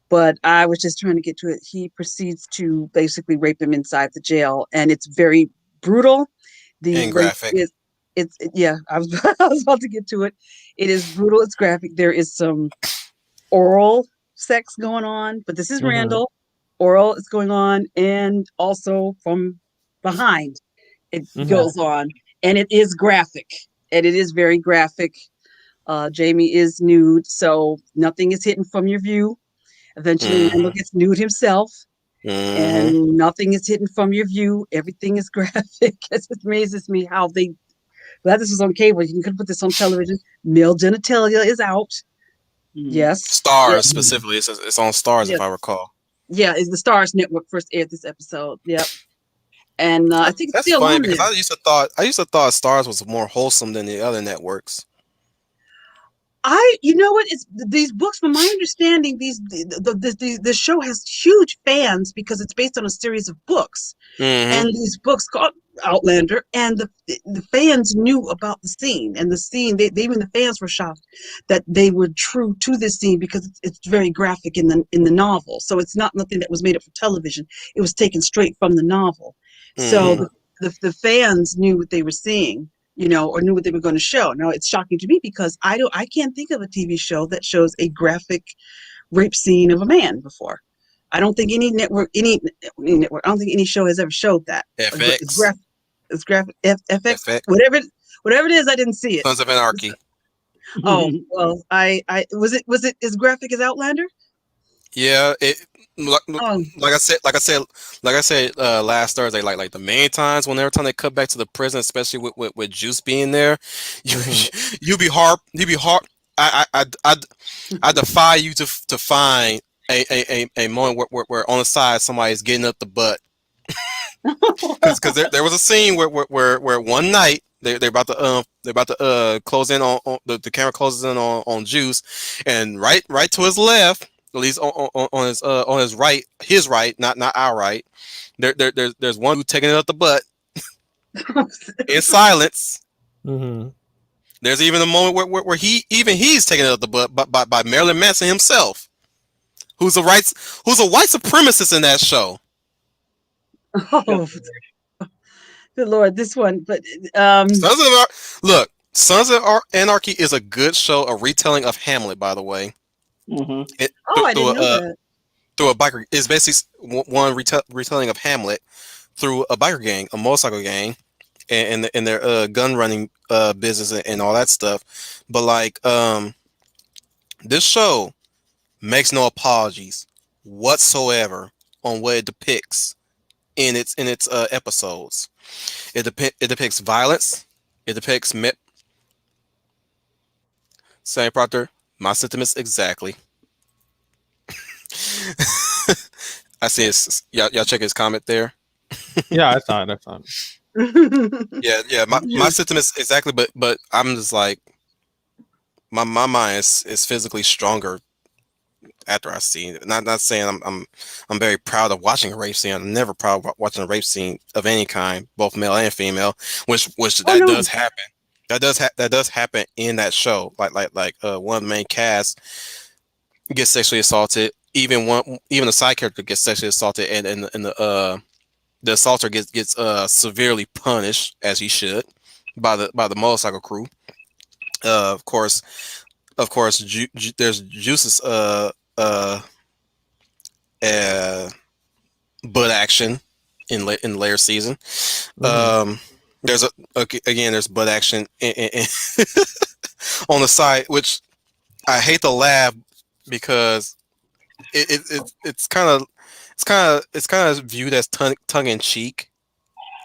S3: but I was just trying to get to it. He proceeds to basically rape him inside the jail, and it's very brutal. The
S1: And
S3: rape
S1: graphic.
S3: is yeah, I was I was about to get to it. It is brutal, it's graphic. There is some oral sex going on, but this is
S4: Mhm.
S3: Randall. Oral is going on, and also from behind it
S4: Mhm.
S3: goes on, and it is graphic, and it is very graphic. Jamie is nude, so nothing is hidden from your view. Eventually, Randall
S1: Hmm.
S3: gets nude himself,
S1: Hmm.
S3: and nothing is hidden from your view. Everything is graphic. It amazes me how they. Glad this was on cable. You could put this on television. Male genitalia is out.
S2: mm.
S3: Yes.
S1: Stars
S3: Yes.
S4: Mhm.
S1: specifically. It's on Stars if
S3: Yes.
S1: I recall.
S3: Yeah. Is the Stars Network first aired this episode? Yep. And I think it's
S1: That's
S3: still
S1: funny
S3: on
S1: because
S3: there.
S1: I used to thought Stars was more wholesome than the other networks.
S3: You know what? It's these books. From my understanding, the show has huge fans because it's based on a series of books,
S1: Hmm.
S3: and these books called Outlander, and the fans knew about the scene, and the scene. Even the fans were shocked that they were true to this scene because it's very graphic in the novel. So it's not nothing that was made up for television. It was taken straight from the novel. So
S1: Hmm.
S4: Mhm.
S3: the fans knew what they were seeing, or knew what they were going to show. Now it's shocking to me because I can't think of a TV show that shows a graphic rape scene of a man before. I don't think any network, I don't think any show has ever showed that. It's
S1: FX.
S3: graphic, FX,
S1: FX.
S3: whatever it is. I didn't see it.
S1: Sons of Anarchy.
S3: Oh well, I was it as graphic as Outlander?
S1: Yeah, it like,
S3: Oh,
S1: like I said last Thursday, like the main times whenever time they cut back to the prison, especially with Juice being there, you
S4: Mhm.
S1: you be hard. I defy you to find a moment where on the side somebody's getting up the butt because there was a scene where one night they're about to close in on the camera closes in on Juice, and right to his left, at least on his right, not our right, there's one dude taking it up the butt in silence.
S4: Mhm.
S1: There's even a moment where he's taking it up the butt by Marilyn Manson himself, who's a white supremacist in that show.
S2: Good
S3: oh,
S2: lord.
S3: good Lord, this one. But
S1: Sons of Look, Anarchy is a good show, a retelling of Hamlet, by the way.
S2: Hmm.
S1: It
S3: oh,
S1: through,
S3: I
S1: through
S3: didn't
S1: a
S3: know that.
S1: through a biker. It's basically one retelling of Hamlet through a biker gang, a motorcycle gang, and their gun running business and all that stuff. But like this show makes no apologies whatsoever on what it depicts in its episodes. It depicts violence. It depicts Sam Proctor. My sentiments exactly. I see his y'all check his comment there.
S4: Yeah, I saw it. I saw it.
S1: Yeah. My sentiments exactly, but I'm just like my mind is physically stronger after I see it. Not saying I'm very proud of watching a rape scene. I'm never proud of watching a rape scene of any kind, both male and female, which
S3: Oh
S1: that
S3: no.
S1: does happen. That does happen in that show. Like one of the main cast gets sexually assaulted even the side character gets sexually assaulted, and the assaulter gets severely punished, as he should, by the motorcycle crew. Of course, there's Juice's uh butt action in later season. Um, there's again there's butt action on the side, which I hate to laugh because it's kind of viewed as tongue in cheek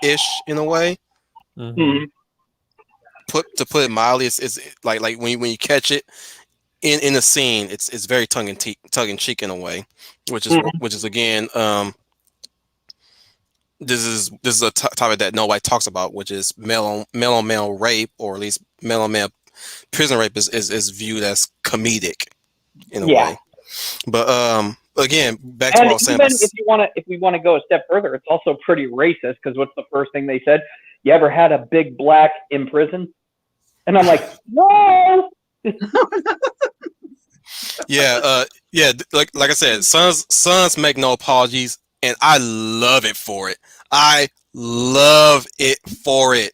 S1: ish in a way.
S2: Mhm.
S1: Put it mildly, it's like when you catch it in the scene, it's very tongue in cheek in a way,
S2: Mhm.
S1: which is again this is a topic that nobody talks about, which is male on male rape, or at least male on male prison rape is viewed as comedic in a
S2: Yeah.
S1: way. But again, back to what
S2: And
S1: I was saying
S2: even
S1: about
S2: if we want to go a step further, it's also pretty racist because what's the first thing they said? You ever had a big black in prison? And I'm like, no.
S1: like I said, sons make no apologies, and I love it for it. I love it for it.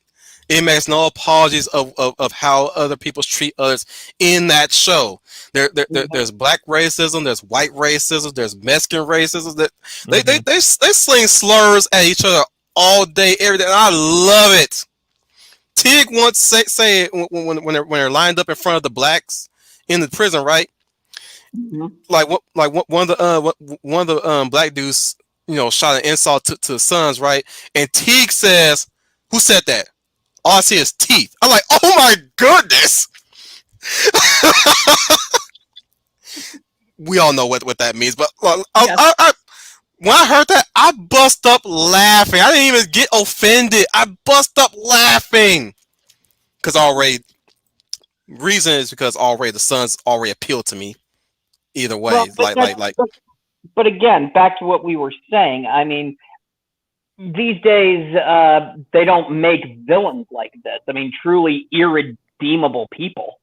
S1: It makes no apologies of how other people treat others in that show. There's black racism, there's white racism, there's Mexican racism. That they sling slurs at each other all day, every day. And I love it. Tig once say it when they're lined up in front of the blacks in the prison, right?
S2: Mhm.
S1: One of the black dudes, shot an insult to the sons, right? And Teague says, "Who said that?" All I see is teeth. I'm like, "Oh my goodness!" We all know what that means, but
S3: Yes.
S1: when I heard that, I bust up laughing. I didn't even get offended. I bust up laughing because already reason is because already the sons already appealed to me. Either
S2: Well,
S1: way, like.
S2: but again, back to what we were saying. I mean, these days they don't make villains like this. I mean, truly irredeemable people.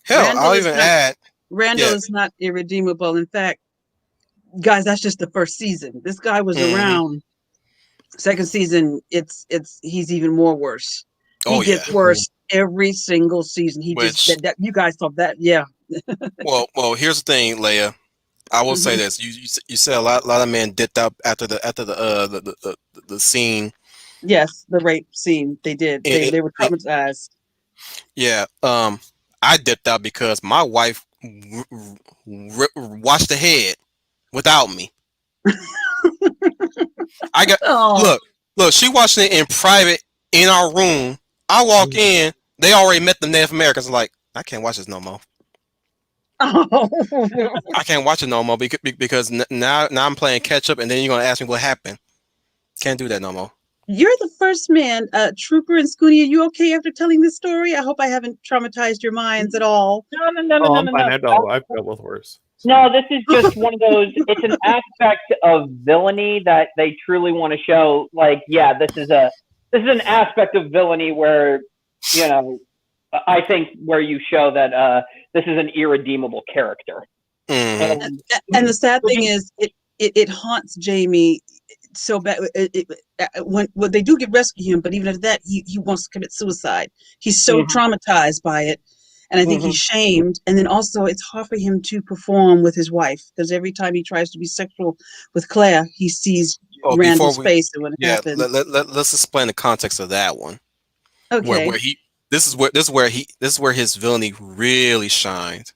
S1: Hell,
S3: Randall
S1: I'll
S3: is
S1: even
S3: not
S1: add,
S3: Randall
S1: yeah.
S3: is not irredeemable. In fact, guys, that's just the first season. This guy was
S1: Hmm.
S3: around. Second season, he's even more worse. He
S1: Oh yeah.
S3: gets worse every single season. He just
S1: Which,
S3: that you guys saw that, yeah.
S1: here's the thing, Leia. I will say
S3: Hmm.
S1: this: you said a lot of men dipped out after the scene.
S3: Yes, the rape scene they did.
S1: It,
S3: They were
S1: it,
S3: traumatized.
S1: yeah. I dipped out because my wife watched ahead without me. I got
S3: Oh.
S1: look, She watching it in private in our room. I walk in, they already met the Native Americans. I'm like, I can't watch this no more.
S3: Oh.
S1: I can't watch it no more because now I'm playing catch up, and then you're gonna ask me what happened. Can't do that no more.
S3: You're the first man, Trooper and Scooty. Are you okay after telling this story? I hope I haven't traumatized your minds at all.
S2: No, no, no, no,
S4: Oh,
S2: no,
S4: I'm
S2: no,
S4: fine.
S2: no.
S4: I've dealt with worse. So.
S2: No, this is just one of those. It's an aspect of villainy that they truly want to show. Like, yeah, this is an aspect of villainy where, you know, I think where you show that this is an irredeemable character.
S1: Hmm.
S3: And,
S2: And
S3: and the sad thing is, it haunts Jamie so bad. When they do get rescue him, but even after that, he wants to commit suicide. He's so
S2: Mhm,
S3: traumatized by it, and I think he's
S2: mhm.
S3: shamed. And then also, it's hard for him to perform with his wife because every time he tries to be sexual with Claire, he sees
S1: Oh, before
S3: Randall's
S1: we,
S3: face and what
S1: yeah,
S3: happened.
S1: let's explain the context of that one.
S3: Okay.
S1: Where he this is where his villainy really shined.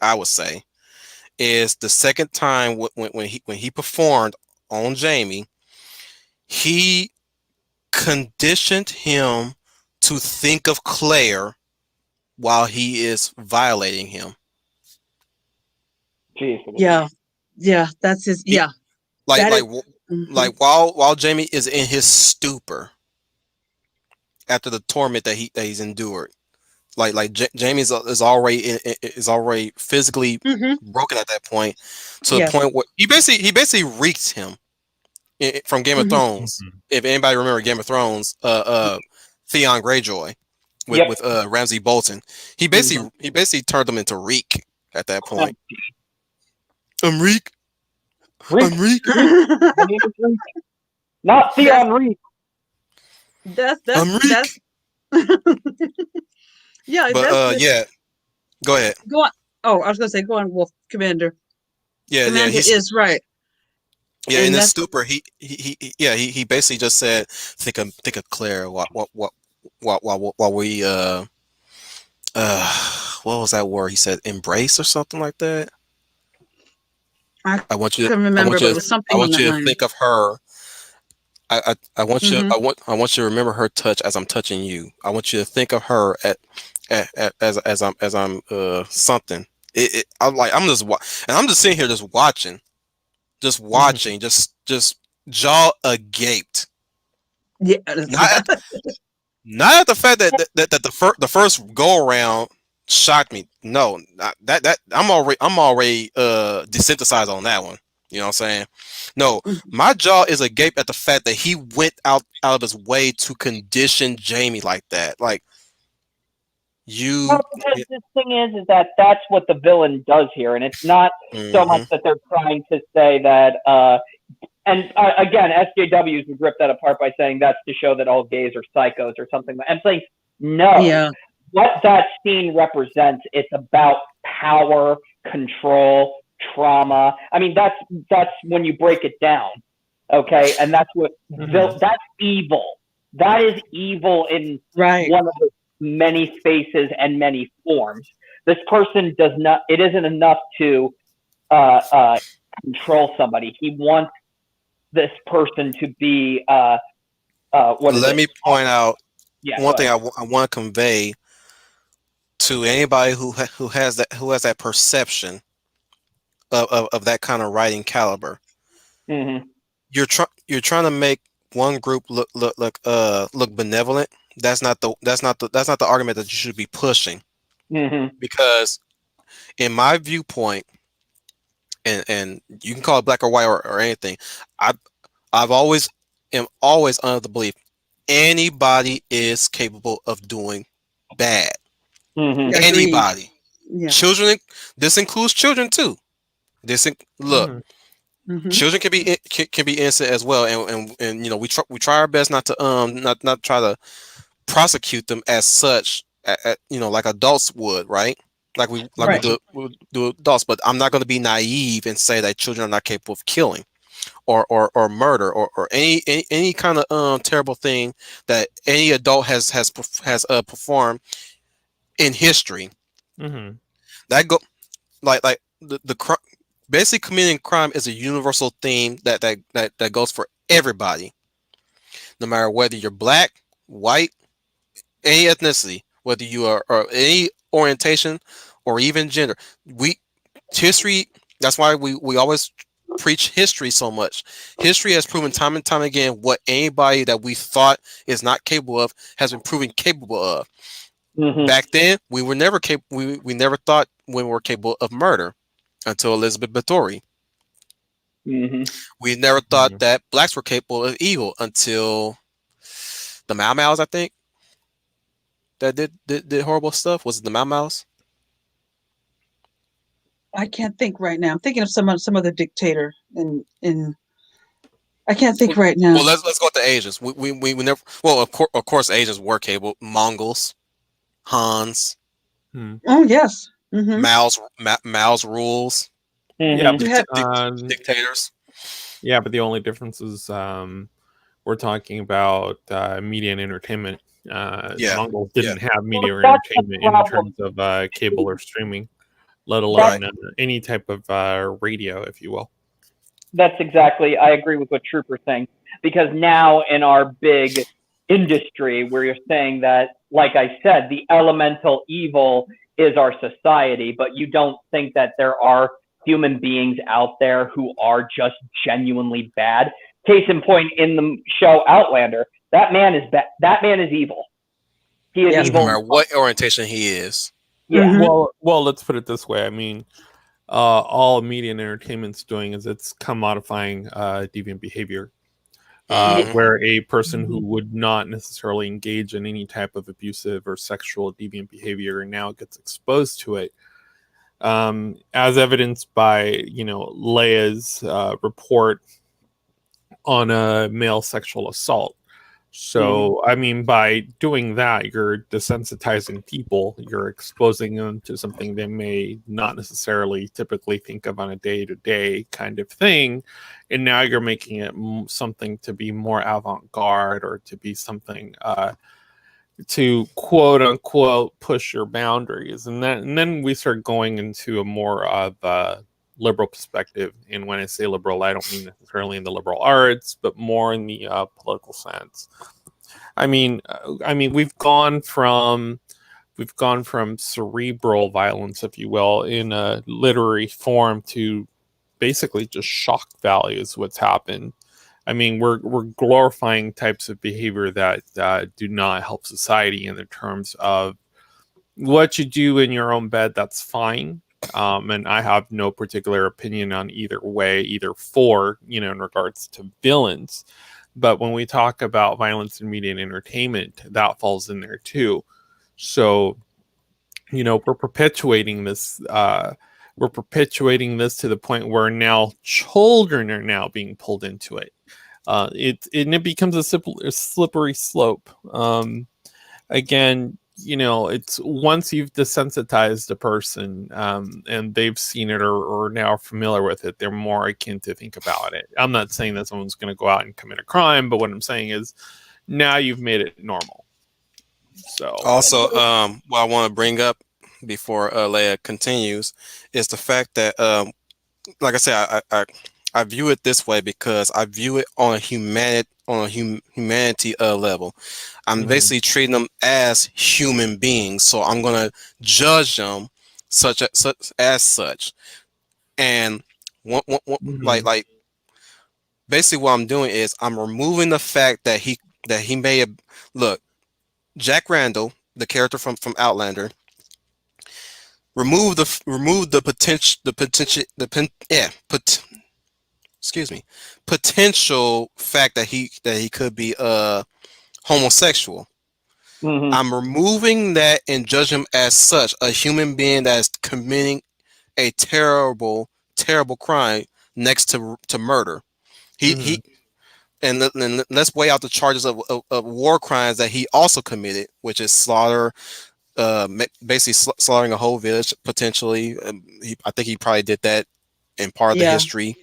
S1: I would say is the second time when he performed on Jamie, he conditioned him to think of Claire while he is violating him.
S2: Jeez.
S3: Yeah. Yeah. That's his.
S1: He,
S3: Yeah.
S1: like
S3: That is.
S1: like
S3: Mhm.
S1: while Jamie is in his stupor after the torment that he's endured. Jamie is already physically
S3: Mhm.
S1: broken at that point, to the
S3: Yes.
S1: point where he basically reeks him from Game of
S3: Mhm.
S1: Thrones. If anybody remember Game of Thrones, Theon Greyjoy
S2: Yep.
S1: with Ramsay Bolton, he
S3: Mhm.
S1: basically turned him into reek at that point. I'm reek.
S2: Reek.
S1: Reek.
S2: My name is Reek. Not Theon Reek.
S3: that's
S1: Reek.
S3: yeah,
S1: But
S3: that's
S1: yeah, go ahead.
S3: go on. Oh, I was gonna say go on, Wolf Commander.
S1: Yeah,
S3: Commander is right,
S1: yeah, in
S3: and
S1: his
S3: that's
S1: stupor, he basically just said, think of Claire, while we what was that word he said, embrace or something like that.
S3: I
S1: I want you to,
S3: couldn't
S1: I
S3: remember,
S1: want
S3: but
S1: you
S3: it
S1: to,
S3: was
S1: I
S3: something on
S1: want
S3: that
S1: you to
S3: line.
S1: think of her. I want you,
S3: Mm-hmm.
S1: I want you to remember her touch as I'm touching you. I want you to think of her as I'm something. I'm just sitting here just watching, just jaw agape.
S3: Yeah,
S1: Not at, not at the fact that the first go around shocked me. No, not, that I'm already desensitized on that one. You know what I'm saying? No, my jaw is agape at the fact that he went out of his way to condition Jamie like that. Like you.
S2: Well, because the thing is that that's what the villain does here, and it's not so much
S1: Hmm.
S2: that they're trying to say that. And again, SJWs would rip that apart by saying that's to show that all gays are psychos or something. I'm saying no.
S3: yeah,
S2: What that scene represents, it's about power, control, trauma. I mean, that's when you break it down, okay? And that's what
S4: Mhm.
S2: that's evil. That is evil in
S3: right.
S2: one of the many spaces and many forms. This person does not. It isn't enough to uh, uh, control somebody. He wants this person to be what is
S1: Let
S2: it?
S1: me point out
S2: Yeah,
S1: one
S2: go
S1: thing
S2: ahead.
S1: I want to convey to anybody who has that perception of that kind of writing caliber.
S2: Mm-hmm.
S1: You're trying to make one group look benevolent. That's not the argument that you should be pushing,
S2: Mm-hmm.
S1: because in my viewpoint, and you can call it black or white or anything, I I've always am always under the belief anybody is capable of doing bad.
S2: Mm-hmm.
S3: Agreed.
S1: Anybody.
S3: Yeah.
S1: Children, this includes children too. Look,
S4: Mhm.
S3: Mm-hmm.
S1: children can be innocent as well, and we try our best not to not try to prosecute them as such, like adults would, right? Like we
S3: Right.
S1: do adults. But I'm not going to be naive and say that children are not capable of killing or murder or any kind of terrible thing that any adult has performed in history.
S4: Mhm.
S1: That go like basically committing crime is a universal theme that goes for everybody, no matter whether you're black, white, any ethnicity, whether you are or any orientation or even gender. We history. That's why we always preach history so much. History has proven time and time again what anybody that we thought is not capable of has been proven capable of.
S2: Mm-hmm.
S1: Back then, we were never capable. We never thought women were capable of murder until Elizabeth Bathory.
S2: Mm-hmm.
S1: We never thought
S4: Mhm.
S1: that blacks were capable of evil until the Mau Mau's, I think, that did horrible stuff. Was it the Mau Mau's?
S3: I can't think right now. I'm thinking of some other dictator, and I can't think right now.
S1: Well, let's go with the Asians. We never. Well, of course, Asians were capable. Mongols, Hans,
S4: Mhm.
S3: Oh yes. Mm-hmm.
S1: Mao's rules,
S4: Yeah,
S2: Mm-hmm.
S3: You
S4: but
S3: had
S1: dictators.
S4: yeah, but the only difference is we're talking about media and entertainment.
S1: Yeah,
S4: Mongols
S1: yeah,
S4: didn't have
S2: Well,
S4: media or
S2: that's the
S4: entertainment in
S2: problem.
S4: terms of cable or streaming, let
S2: That's
S4: alone
S1: right.
S4: any type of radio, if you will.
S2: that's exactly. I agree with what Trooper's saying, because now in our big industry, where you're saying that, like I said, the elemental evil is our society, but you don't think that there are human beings out there who are just genuinely bad. Case in point, in the show Outlander, that man is bad. That man is evil. He is
S3: yes.
S1: No
S2: evil.
S1: matter what orientation he is.
S2: Yeah.
S3: Mm-hmm.
S4: Well, let's put it this way. I mean, all media and entertainment's doing is it's commodifying deviant behavior,
S2: Yeah.
S1: Hmm.
S4: where a person who
S3: Mm-hmm.
S4: would not necessarily engage in any type of abusive or sexual deviant behavior now gets exposed to it. as evidenced by Leia's report on a male sexual assault. So, I mean, by doing that, you're desensitizing people. You're exposing them to something they may not necessarily typically think of on a day-to-day kind of thing. And now you're making it something to be more avant-garde, or to be something to quote unquote push your boundaries. And then we start going into a more of a liberal perspective. And when I say liberal, I don't mean necessarily in the liberal arts, but more in the political sense. I mean, we've gone from cerebral violence, if you will, in a literary form, to basically just shock value is what's happened. I mean, we're glorifying types of behavior that do not help society in the terms of what you do in your own bed. That's fine. And I have no particular opinion on either way, either in regards to villains. But when we talk about violence in media and entertainment, that falls in there too. So, we're perpetuating this. We're perpetuating this to the point where now children are now being pulled into it. It becomes a slippery slope. Again, it's once you've desensitized a person, and they've seen it or now are familiar with it, they're more akin to think about it. I'm not saying that someone's going to go out and commit a crime, but what I'm saying is now you've made it normal. So
S1: Also, what I want to bring up before Leia continues is the fact that, like I said, I view it this way because I view it on a humanity level. I'm basically treating them as human beings, so I'm gonna judge them as such. And like basically what I'm doing is I'm removing the fact that he may have look. Jack Randall, the character from Outlander, remove the potential fact that he could be homosexual. I'm removing that and judging him as such, a human being that is committing a terrible crime next to murder. He and let's weigh out the charges of war crimes that he also committed, which is slaughter, basically slaughtering a whole village potentially. I think he probably did that in part of the history.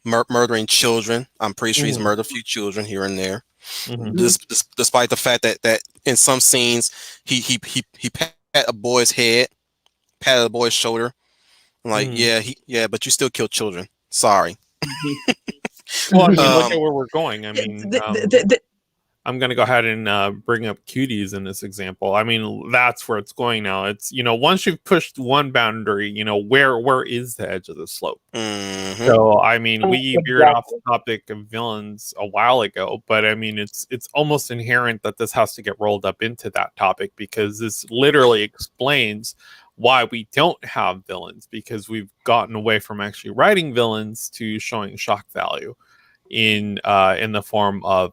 S1: Murdering children. I'm pretty sure he's murdered a few children here and there. Despite the fact that in some scenes he pat a boy's head, patted a boy's shoulder. I'm like, but you still killed children. Sorry.
S4: Well, I mean, look at where we're going. I mean, I'm going to go ahead and bring up cuties in this example. I mean, that's where it's going now. It's, once you've pushed one boundary, where is the edge of the slope? So, I mean, we veered off the topic of villains a while ago, but I mean, it's almost inherent that this has to get rolled up into that topic, because this literally explains why we don't have villains, because we've gotten away from actually writing villains to showing shock value in the form of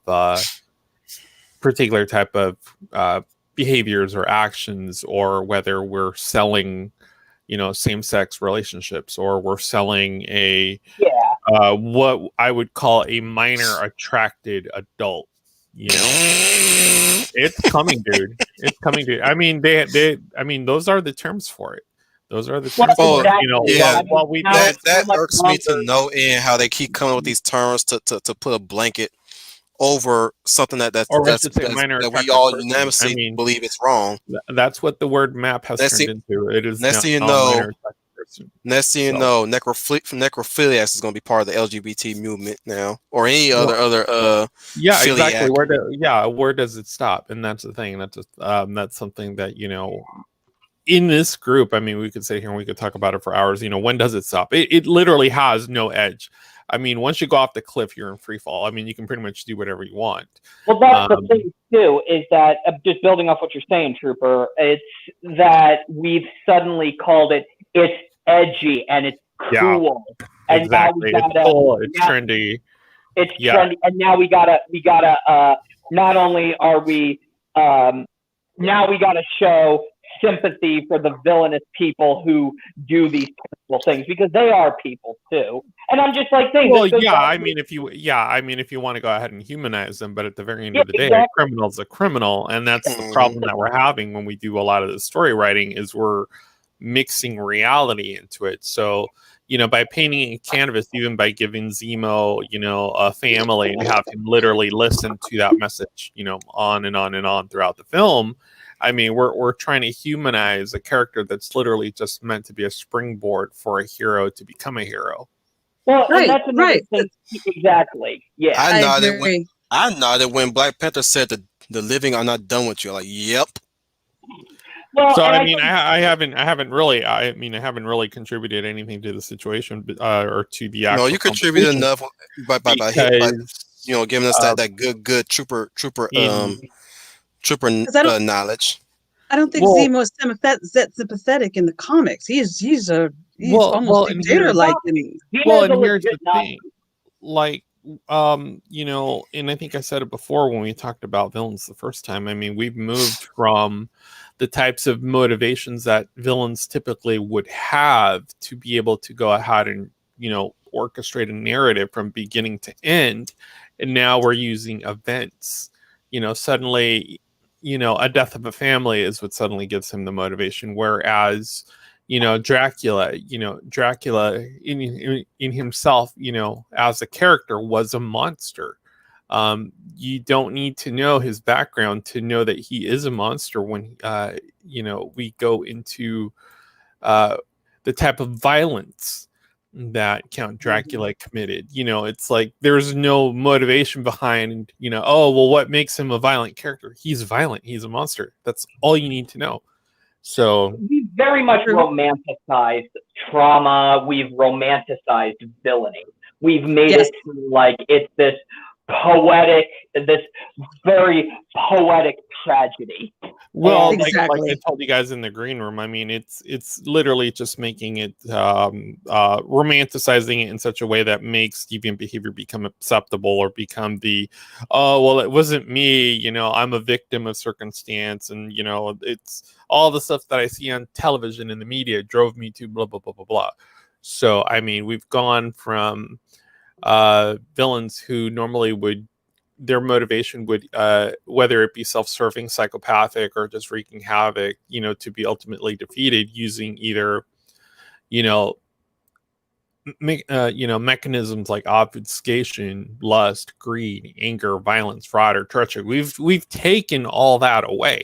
S4: particular type of behaviors or actions, or whether we're selling same-sex relationships, or we're selling a what I would call a minor attracted adult. It's coming, dude. It's coming, dude. I mean, I mean, those are the terms for it. Those are the terms.
S1: That irks me to no end how they keep coming up with these terms to put a blanket over something that we all unanimously believe it's wrong.
S4: That's what the word map has turned into. It is
S1: next thing you know, necrophiliacs is going to be part of the LGBT movement now, or any other
S4: exactly. Where does it stop? And that's the thing. That's something that in this group, I mean, we could sit here and we could talk about it for hours. When does it stop? It literally has no edge. I mean, once you go off the cliff, you're in free fall. I mean, you can pretty much do whatever you want.
S2: Well, that's the thing too, is that just building off what you're saying, Trooper, it's that we've suddenly called it's edgy and it's cool. And
S4: exactly.
S2: Now we gotta,
S4: it's cool. It's trendy.
S2: It's trendy. And now we gotta not only are we now we gotta show sympathy for the villainous people who do these terrible things, because they are people too. And I'm just like saying,
S4: Well,
S2: this goes
S4: yeah,
S2: back
S4: I
S2: to-
S4: mean, if you want to go ahead and humanize them, but at the very end
S2: yeah,
S4: of the day, a
S2: exactly.
S4: criminal's a criminal, and that's the
S1: Mhm.
S4: problem that we're having when we do a lot of the story writing is we're mixing reality into it. So, by painting a canvas, even by giving Zemo, a family and have him literally listen to that message, on and on and on throughout the film. I mean, we're trying to humanize a character that's literally just meant to be a springboard for a hero to become a hero.
S2: Well, and
S3: Right,
S2: that's another
S3: right.
S2: thing. Exactly. Yeah.
S1: I
S3: I
S1: nodded when
S3: agree.
S1: Black Panther said the living are not done with you. Like, yep.
S2: Well,
S4: So
S2: and
S4: I
S2: I
S4: mean,
S2: think
S4: I haven't really, contributed anything to the situation, or to the
S1: No,
S4: actual
S1: you contributed
S4: conversation
S1: enough by
S4: because
S1: giving us
S4: uh,
S1: that good
S4: in
S3: Because I don't,
S1: knowledge.
S3: I don't think
S4: well,
S3: Zemo is sympathetic in the comics. He's almost
S4: and
S3: dictator
S4: here's
S3: like.
S2: Zeno's a
S4: and here's
S2: legit
S4: the
S2: Nazi.
S4: thing, like, and I think I said it before when we talked about villains the first time. I mean, we've moved from the types of motivations that villains typically would have to be able to go ahead and, orchestrate a narrative from beginning to end. And now we're using events. Suddenly, a death of a family is what suddenly gives him the motivation. Whereas, Dracula in himself, as a character was a monster. You don't need to know his background to know that he is a monster when we go into the type of violence that Count Dracula committed. It's like there's no motivation behind, oh, well, what makes him a violent character? He's violent. He's a monster. That's all you need to know. So,
S2: We very much
S3: True.
S2: romanticized trauma. We've romanticized villainy. We've made
S3: Yes.
S2: it like it's this very poetic tragedy.
S4: well,
S2: And
S3: Exactly.
S4: like I told you guys in the green room, I mean, it's literally just making it romanticizing it in such a way that makes deviant behavior become acceptable, or become the, oh, well, it wasn't me, I'm a victim of circumstance, and it's all the stuff that I see on television and the media drove me to blah blah blah blah blah. So I mean, we've gone from villains who normally would, their motivation would, whether it be self-serving, psychopathic, or just wreaking havoc, to be ultimately defeated using either, you know mechanisms like obfuscation, lust, greed, anger, violence, fraud, or treachery. We've taken all that away.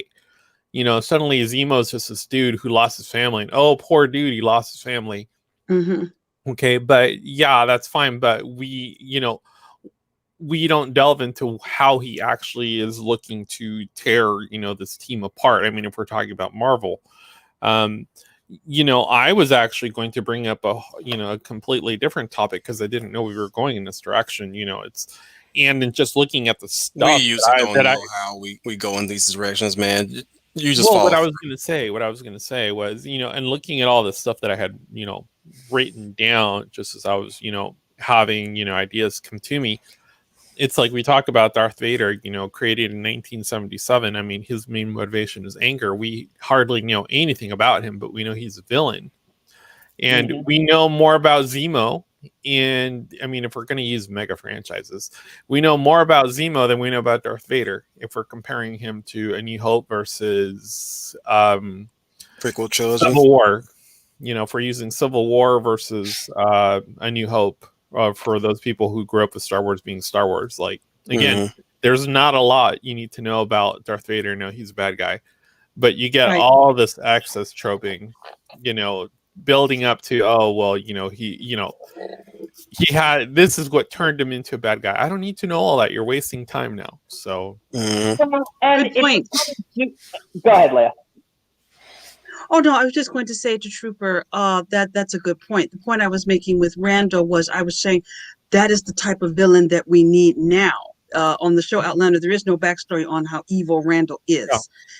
S4: Suddenly Zemo's just this dude who lost his family, and oh, poor dude, he lost his family.
S3: Hmm.
S4: Okay, but yeah, that's fine. But we don't delve into how he actually is looking to tear, this team apart. I mean, if we're talking about Marvel, um, I was actually going to bring up a completely different topic because I didn't know we were going in this direction. And in just looking at the
S1: We
S4: stuff
S1: usually don't
S4: that I
S1: know how we go in these directions, man. You just
S4: well,
S1: fall.
S4: what I was going to say was, and looking at all the stuff that I had, written down just as I was, having, ideas come to me. It's like we talk about Darth Vader, created in 1977. I mean, his main motivation is anger. We hardly know anything about him, but we know he's a villain. And we know more about Zemo. And I mean, if we're going to use mega franchises, we know more about Zemo than we know about Darth Vader. If we're comparing him to A New Hope versus
S1: Prequel trilogy.
S4: Civil War, if we're using Civil War versus A New Hope, for those people who grew up with Star Wars being Star Wars, like, again, there's not a lot you need to know about Darth Vader. No, he's a bad guy, but you get
S3: Right.
S4: all this excess troping, building up to, oh, well, he had, this is what turned him into a bad guy. I don't need to know all that. You're wasting time now. So,
S2: and
S3: Good point.
S2: Go ahead, Leah.
S3: Oh no, I was just going to say to Trooper, that's a good point. The point I was making with Randall was I was saying that is the type of villain that we need now. On the show Outlander, there is no backstory on how evil Randall is.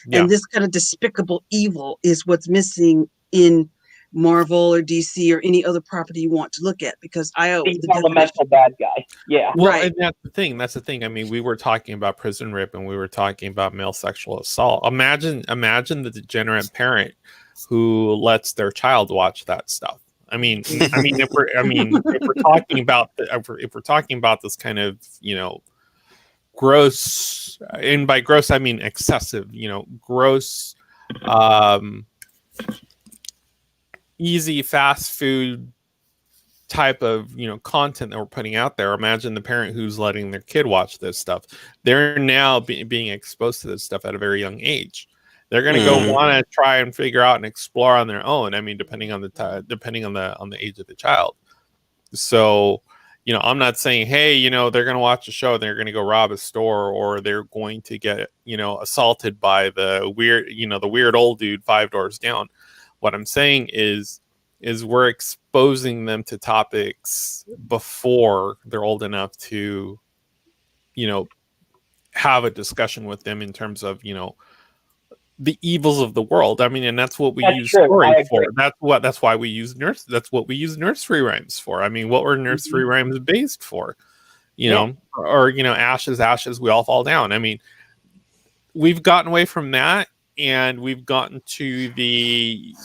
S4: yeah.
S3: And this kind of despicable evil is what's missing in Marvel or DC or any other property you want to look at, because
S2: The
S3: the
S2: elemental bad guy. Yeah.
S4: Well,
S3: Right.
S4: and that's the thing. That's the thing. I mean, we were talking about prison rape and we were talking about male sexual assault. Imagine the degenerate parent who lets their child watch that stuff. If we're talking about if we're talking about this kind of, gross, and by gross I mean excessive, gross, um, easy fast food type of content that we're putting out there. Imagine the parent who's letting their kid watch this stuff. They're now being exposed to this stuff at a very young age. They're going to go want to try and figure out and explore on their own. I mean, depending on the age of the child. So, I'm not saying, hey, they're going to watch a show, they're going to go rob a store, or they're going to get, assaulted by the weird old dude 5 doors down. What I'm saying is we're exposing them to topics before they're old enough to, have a discussion with them in terms of, the evils of the world. I mean, and that's what we use story for. That's why we use that's what we use nursery rhymes for. I mean, what were nursery rhymes based for? Or ashes, we all fall down. I mean, we've gotten away from that, and we've gotten to the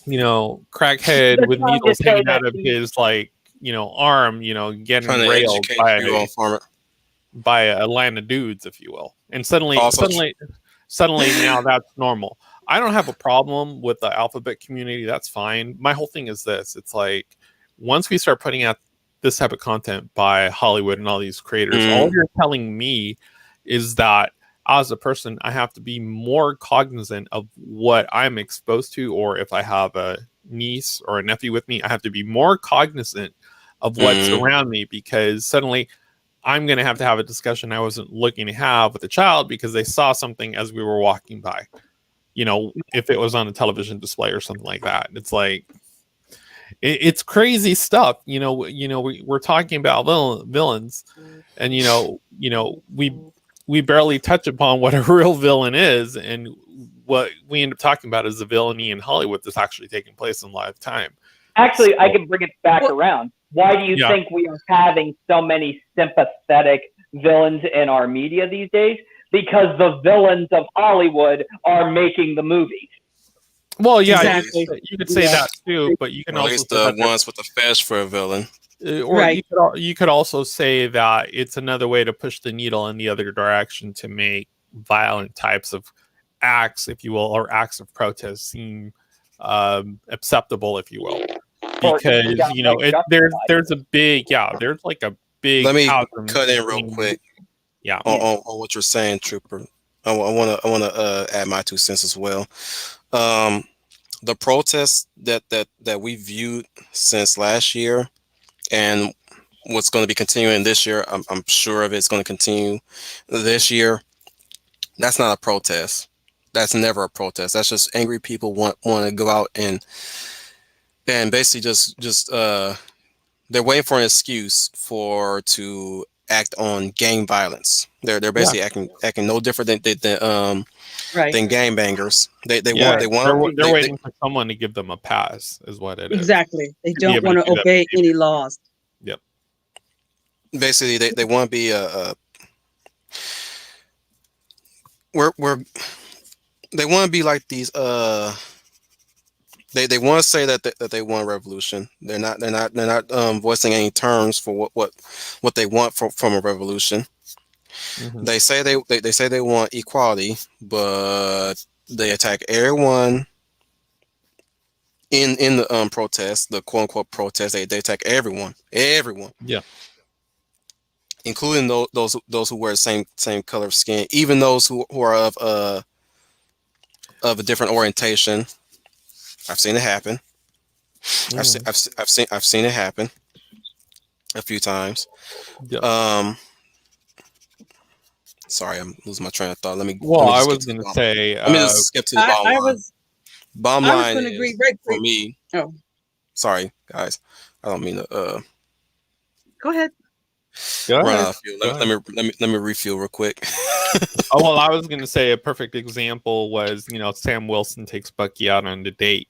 S4: crackhead with needles hanging out of his arm, getting railed by a line of dudes, if you will. And suddenly now that's normal. I don't have a problem with the alphabet community. That's fine. My whole thing is this. It's like, once we start putting out this type of content by Hollywood and all these creators, all you're telling me is that as a person, I have to be more cognizant of what I'm exposed to, or if I have a niece or a nephew with me, I have to be more cognizant of what's around me, because suddenly I'm going to have a discussion I wasn't looking to have with a child because they saw something as we were walking by. If it was on a television display or something like that. It's like, it's crazy stuff. We're talking about villains, and we barely touch upon what a real villain is, and what we end up talking about is the villainy in Hollywood that's actually taking place in live time.
S2: Actually, I can bring it back around. Why do you think we are having so many sympathetic villains in our media these days? Because the villains of Hollywood are making the movies.
S4: Well, yeah,
S3: Exactly.
S4: you could say that too, but you can also say
S1: the ones with the fetish for a villain.
S4: Or you could also say that it's another way to push the needle in the other direction to make violent types of acts, if you will, or acts of protest seem acceptable, if you will. Because there's a big there's like a big.
S1: Let me cut in real quick.
S4: Yeah.
S1: On what you're saying, Trooper. I want to add my 2 cents as well. The protests that we viewed since last year, and what's going to be continuing this year, I'm sure of it's going to continue this year. That's not a protest. That's never a protest. That's just angry people want to go out and basically just they're waiting for an excuse to act on gang violence. They're basically acting no different than gangbangers.
S4: They're waiting for someone to give them a pass, is what it is.
S3: Exactly. They don't want to obey any laws.
S4: Yep.
S1: Basically, they want to be they want to be like these they want to say that they want a revolution. They're not voicing any terms for what they want from a revolution. Mm-hmm. They say they want equality, but they attack everyone in the protest, the quote unquote protest. They attack everyone.
S4: Yeah,
S1: including those who wear the same color of skin, even those who are of a different orientation. I've seen it happen. I've seen it happen a few times.
S4: Yeah.
S1: Sorry, I'm losing my train of thought. Let me
S4: just
S1: skip to the bottom line. Bottom line is,
S3: agree right
S1: for me.
S3: Oh,
S1: sorry, guys. I don't mean to.
S3: Go ahead.
S1: Run out of fuel. Let me refuel real quick.
S4: Well, I was going to say a perfect example was, Sam Wilson takes Bucky out on a date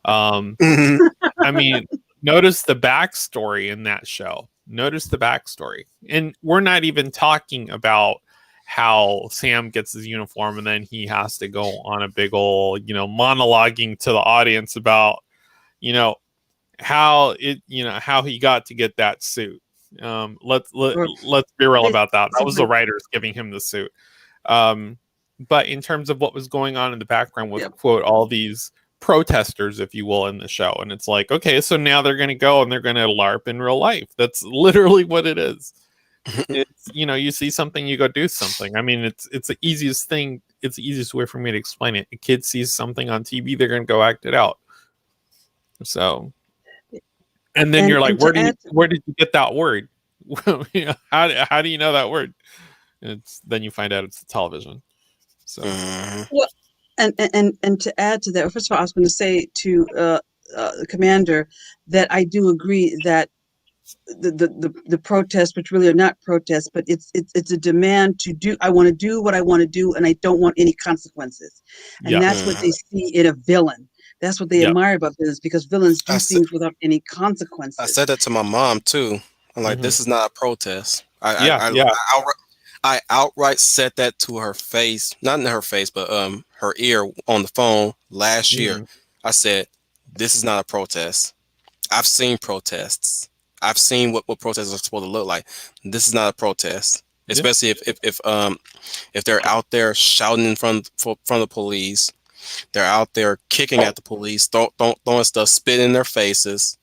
S1: Mhm.
S4: I mean, notice the backstory in that show. Notice the backstory. And we're not even talking about how Sam gets his uniform and then he has to go on a big old, monologuing to the audience about, you know, how he got to get that suit.
S3: Or
S4: Let's be real
S3: they
S4: about that. That was the
S3: simply,
S4: writers giving him the suit. Um, but in terms of what was going on in the background with
S3: yep.
S4: quote all these protesters, if you will, in the show, and it's like, okay, so now they're going to go and they're going to LARP in real life. That's literally what it is. It's you see something, you go do something. I mean, it's the easiest thing. It's the easiest way for me to explain it. A kid sees something on TV, they're going to go act it out. So, and then you're like,
S3: And to add,
S4: where did you get that word? How do you know that word? And then you find out it's the television. So
S1: Mhm.
S3: well, and to add to that, first of all, I was going to say to the commander that I do agree that the protests, which really are not protests, but it's a demand to do. I want to do what I want to do, and I don't want any consequences. And
S4: yeah,
S3: that's what
S1: Mhm.
S3: they see in a villain. That's what they
S4: yeah,
S3: admire about villains, because villains
S1: I
S3: do
S1: said,
S3: things without any
S1: I
S3: consequences.
S1: said that to my mom too. I'm like,
S4: hmm
S1: this is not a protest.
S4: yeah, yeah,
S1: I outright said that to her face, not in her face, but her ear on the phone last year.
S4: hmm
S1: I said, this is not a protest. I've seen protests. I've seen what protests are supposed to look like. This is not a protest.
S4: yeah,
S1: Especially if they're out there shouting in front of the police, they're out there kicking at the police, throwing stuff, spit in their faces.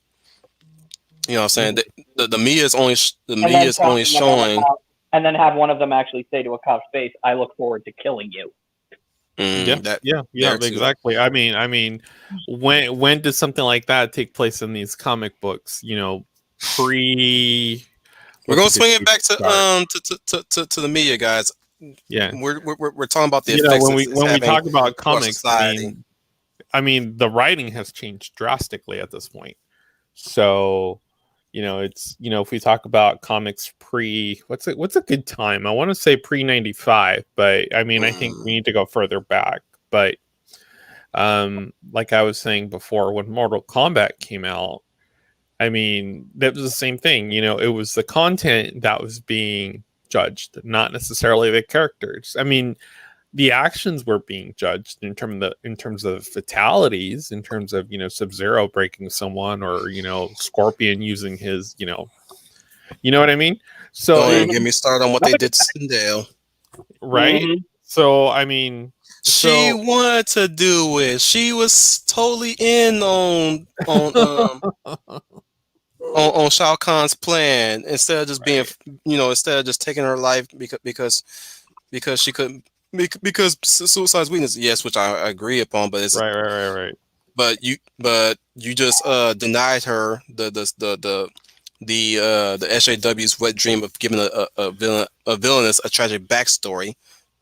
S1: You know what I'm saying?
S4: mhm,
S1: The media is only the
S2: And
S1: media
S2: then
S1: is only
S2: talking about a
S1: showing.
S2: cop, and then have one of them actually say to a cop's face, "I look forward to killing you."
S4: yeah,
S1: That
S4: yeah, yeah,
S1: there too.
S4: exactly. I mean, when did something like that take place in these comic books? Pre
S1: We're
S4: what's
S1: gonna
S4: a good
S1: swing it
S4: date
S1: back
S4: to start?
S1: to the media guys.
S4: Yeah,
S1: We're talking about the effects it's
S4: when we
S1: having
S4: talk about
S1: to our
S4: comics,
S1: society.
S4: I mean, the writing has changed drastically at this point. So, it's if we talk about comics pre, what's a good time? I want to say pre 95, but I mean, I think we
S1: Mm.
S4: need to go further back. But like I was saying before, when Mortal Kombat came out, I mean, that was the same thing. It was the content that was being judged, not necessarily the characters. I mean, the actions were being judged in terms of fatalities, in terms of Sub Zero breaking someone, or Scorpion using his what I mean. So
S1: Don't even
S4: it
S1: get me started on what they did to Sindel.
S4: right.
S2: Mm-hmm.
S4: So I mean,
S1: She
S4: so
S1: wanted to do it. She was totally in on Shao Kahn's plan instead of just being,
S4: right,
S1: instead of just taking her life because she couldn't, because suicide's weakness. Yes, which I agree upon, but it's
S4: right.
S1: but you just denied her the SJW's wet dream of giving a villainous a tragic backstory.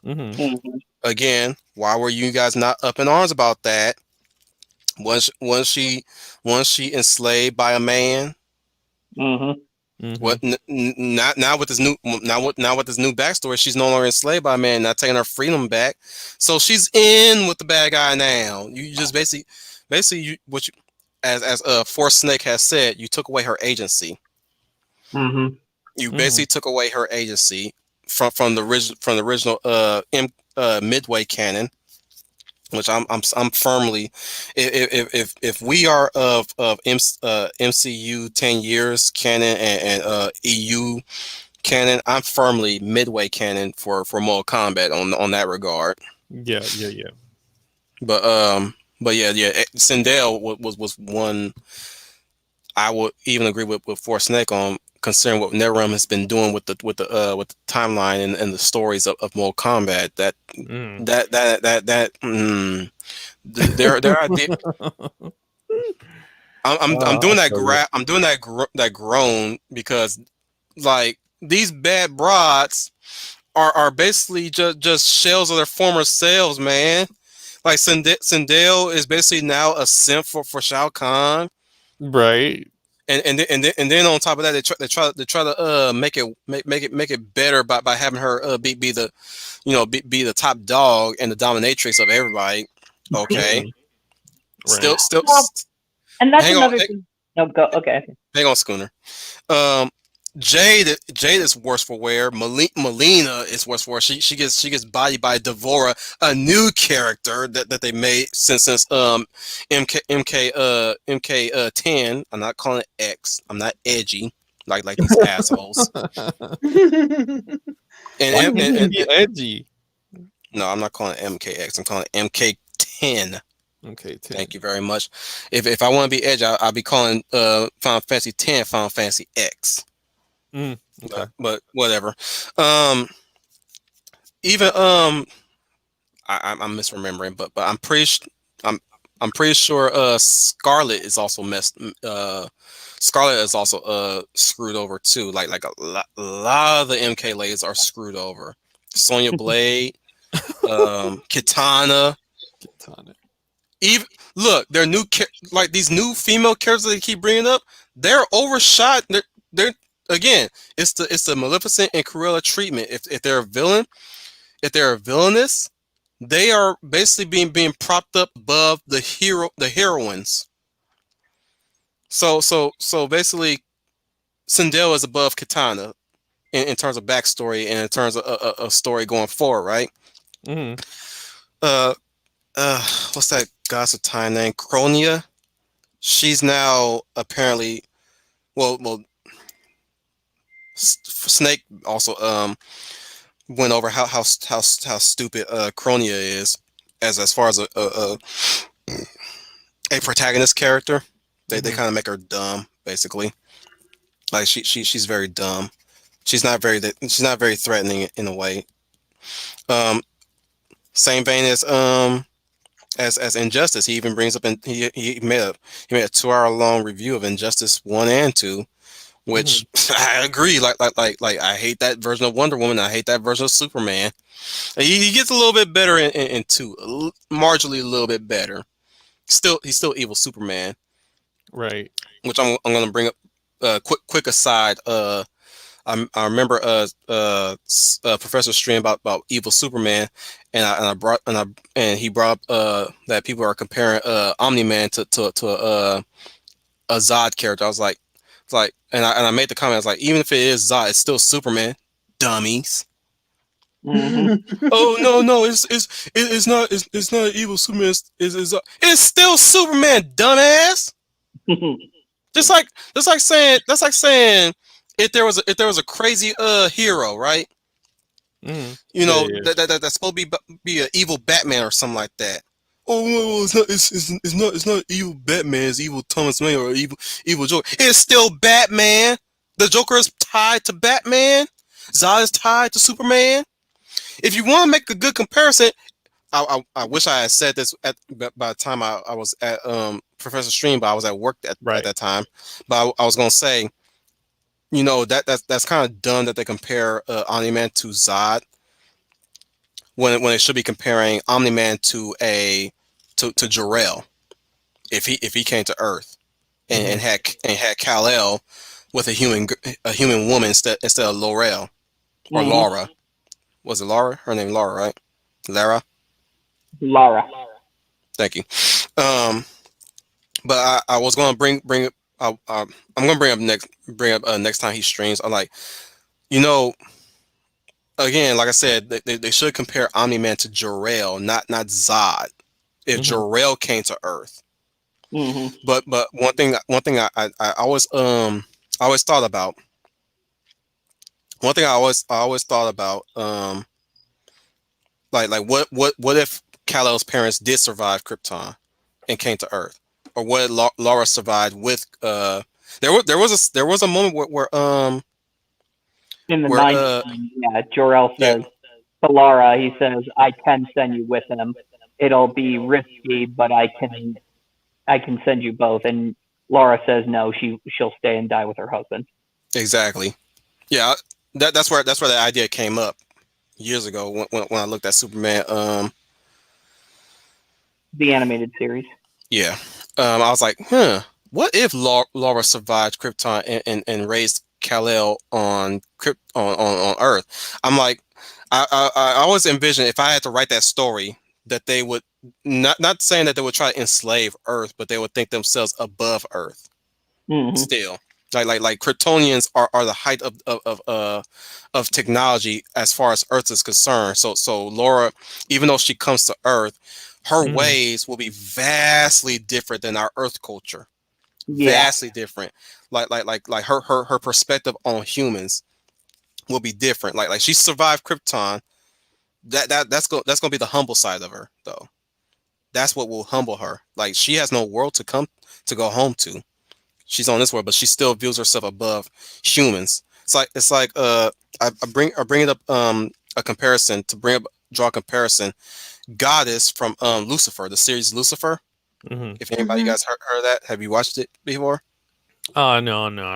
S4: hmm
S2: Mm-hmm.
S1: Again, why were you guys not up in arms about that? Was she enslaved by a man?
S2: Mm-hmm.
S4: hmm
S1: What not now with this new now with this new backstory, she's no longer enslaved by a man, not taking her freedom back. So she's in with the bad guy now. You just basically as Force Snake has said, you took away her agency.
S2: Mm-hmm.
S1: You
S4: hmm
S1: basically took away her agency from the original Midway canon, which I'm firmly, if we are of MCU 10 years canon and EU canon, I'm firmly Midway canon for Mortal Kombat on that regard.
S4: yeah, yeah, yeah.
S1: But yeah, Sindel was one I would even agree with Force Snake on, considering what NetherRealm has been doing with the timeline and the stories of Mortal Kombat.
S4: Mm.
S1: There are I'm doing
S4: I feel you.
S1: I'm doing that groan because like these bad broads are basically just shells of their former selves, man. Like Sindel is basically now a simp for Shao Kahn,
S4: Right,
S1: and then on top of that, they try to make it better by having her be the be the top dog and the dominatrix of everybody. Okay,
S4: hmm Right.
S1: Still.
S2: Well, and that's
S1: Hang on,
S2: another thing. No, go. Okay.
S1: hang on, Schooner. Um, Jade is worse for wear. Melina is worse for wear. She gets bodied by Devora, a new character that they made since MK 10. I'm not calling it X. I'm not edgy like these assholes.
S4: Why
S1: And,
S4: would
S1: and,
S4: you
S1: and,
S4: be
S1: and
S4: edgy?
S1: no, I'm not calling it MKX. I'm calling it MK 10.
S4: Okay, 10.
S1: Thank you very much. If I want to be edgy, I'll be calling Final Fantasy 10 Final Fantasy X.
S4: Okay.
S1: But whatever. Um, even I'm misremembering, but I'm I'm pretty sure Scarlet is also messed. Scarlet is also screwed over too. Like a lot of the MK ladies are screwed over. Sonya Blade, Kitana.
S4: Katana.
S1: Even look, their like these new female characters they keep bringing up. They're overshot. They're again. It's the Maleficent and Cruella treatment. If they're a villain, if they're a villainess, they are basically being propped up above the heroines. So basically, Sindel is above Katana in terms of backstory and in terms of a story going forward, right?
S4: Mm-hmm.
S1: Uh, what's that goddess of time name? Cronia. She's now apparently well. Snake also went over how stupid Cronia is as far as a protagonist character. They
S4: Mm-hmm.
S1: kind of make her dumb basically. Like she's very dumb. She's not very threatening in a way. Um, same vein as Injustice. He even brings up he made a 2 hour long review of Injustice 1 and 2,
S4: Mm-hmm.
S1: which I agree. Like I hate that version of Wonder Woman. I hate that version of Superman. He gets a little bit better in 2, marginally a little bit better. He's still evil Superman,
S4: Right.
S1: which I'm gonna bring up. Quick aside. I remember Professor Stream about evil Superman, and he brought up that people are comparing Omni Man to a Zod character. I was like, and I made the comment. I was like, even if it is Zod, it's still Superman, dummies.
S2: Mm-hmm.
S1: Oh no, it's not evil Superman. It's still Superman, dumbass. That's like saying if there was a crazy hero, right?
S4: Mm-hmm.
S1: You
S4: Yeah,
S1: know
S4: yeah.
S1: that's supposed to be an evil Batman or something like that. Oh well, it's not evil Batman. It's evil Thomas Wayne or evil Joker. It's still Batman. The Joker is tied to Batman. Zod is tied to Superman. If you want to make a good comparison, I wish I had said this by the time I was at Professor Stream, but I was at work at
S4: Right.
S1: that time. But I was gonna say, you know, that's kind of dumb that they compare Omni Man to Zod when it should be comparing Omni Man to Jor-El if he came to Earth
S4: Mm-hmm.
S1: and had Kal-El with a human woman instead of Laurel or
S2: Mm-hmm.
S1: Laura. Was it Laura? Her name Laura, right? Lara.
S2: Lara.
S1: Thank you. Um, but I was gonna bring I'm gonna bring up next time he streams. I'm like, you know, again, like I said, they should compare Omni Man to Jor-El, not Zod. If
S4: Mm-hmm.
S1: Jor-El came to Earth,
S2: Mm-hmm.
S1: but one thing I always thought about. One thing I always thought about like what if Kal-El's parents did survive Krypton and came to Earth, or what if Laura survived with there was a moment
S2: In the
S1: where
S2: ninth one, yeah, Jor-El
S1: yeah,
S2: says to Lara, he says, "I can send you with him. It'll be risky, but I can send you both." And Lara says no, she'll stay and die with her husband.
S1: exactly. Yeah, that's where the idea came up years ago when I looked at Superman.
S2: The animated series.
S1: Yeah, I was like, what if Laura survived Krypton and raised Kal-El on Earth? I'm like, I always envision if I had to write that story, that they would not saying that they would try to enslave Earth, but they would think themselves above Earth still. Like Kryptonians are the height of technology as far as Earth is concerned. So Laura, even though she comes to Earth, her ways will be vastly different than our Earth culture. Vastly different. Like her perspective on humans will be different. Like she survived Krypton. That's gonna be the humble side of her though. That's what will humble her. Like she has no world to go home to. She's on this world, but she still views herself above humans. It's like I bring it up a comparison to draw a comparison. Goddess from Lucifer, the series Lucifer. If anybody you guys heard of that, have you watched it before?
S4: No, I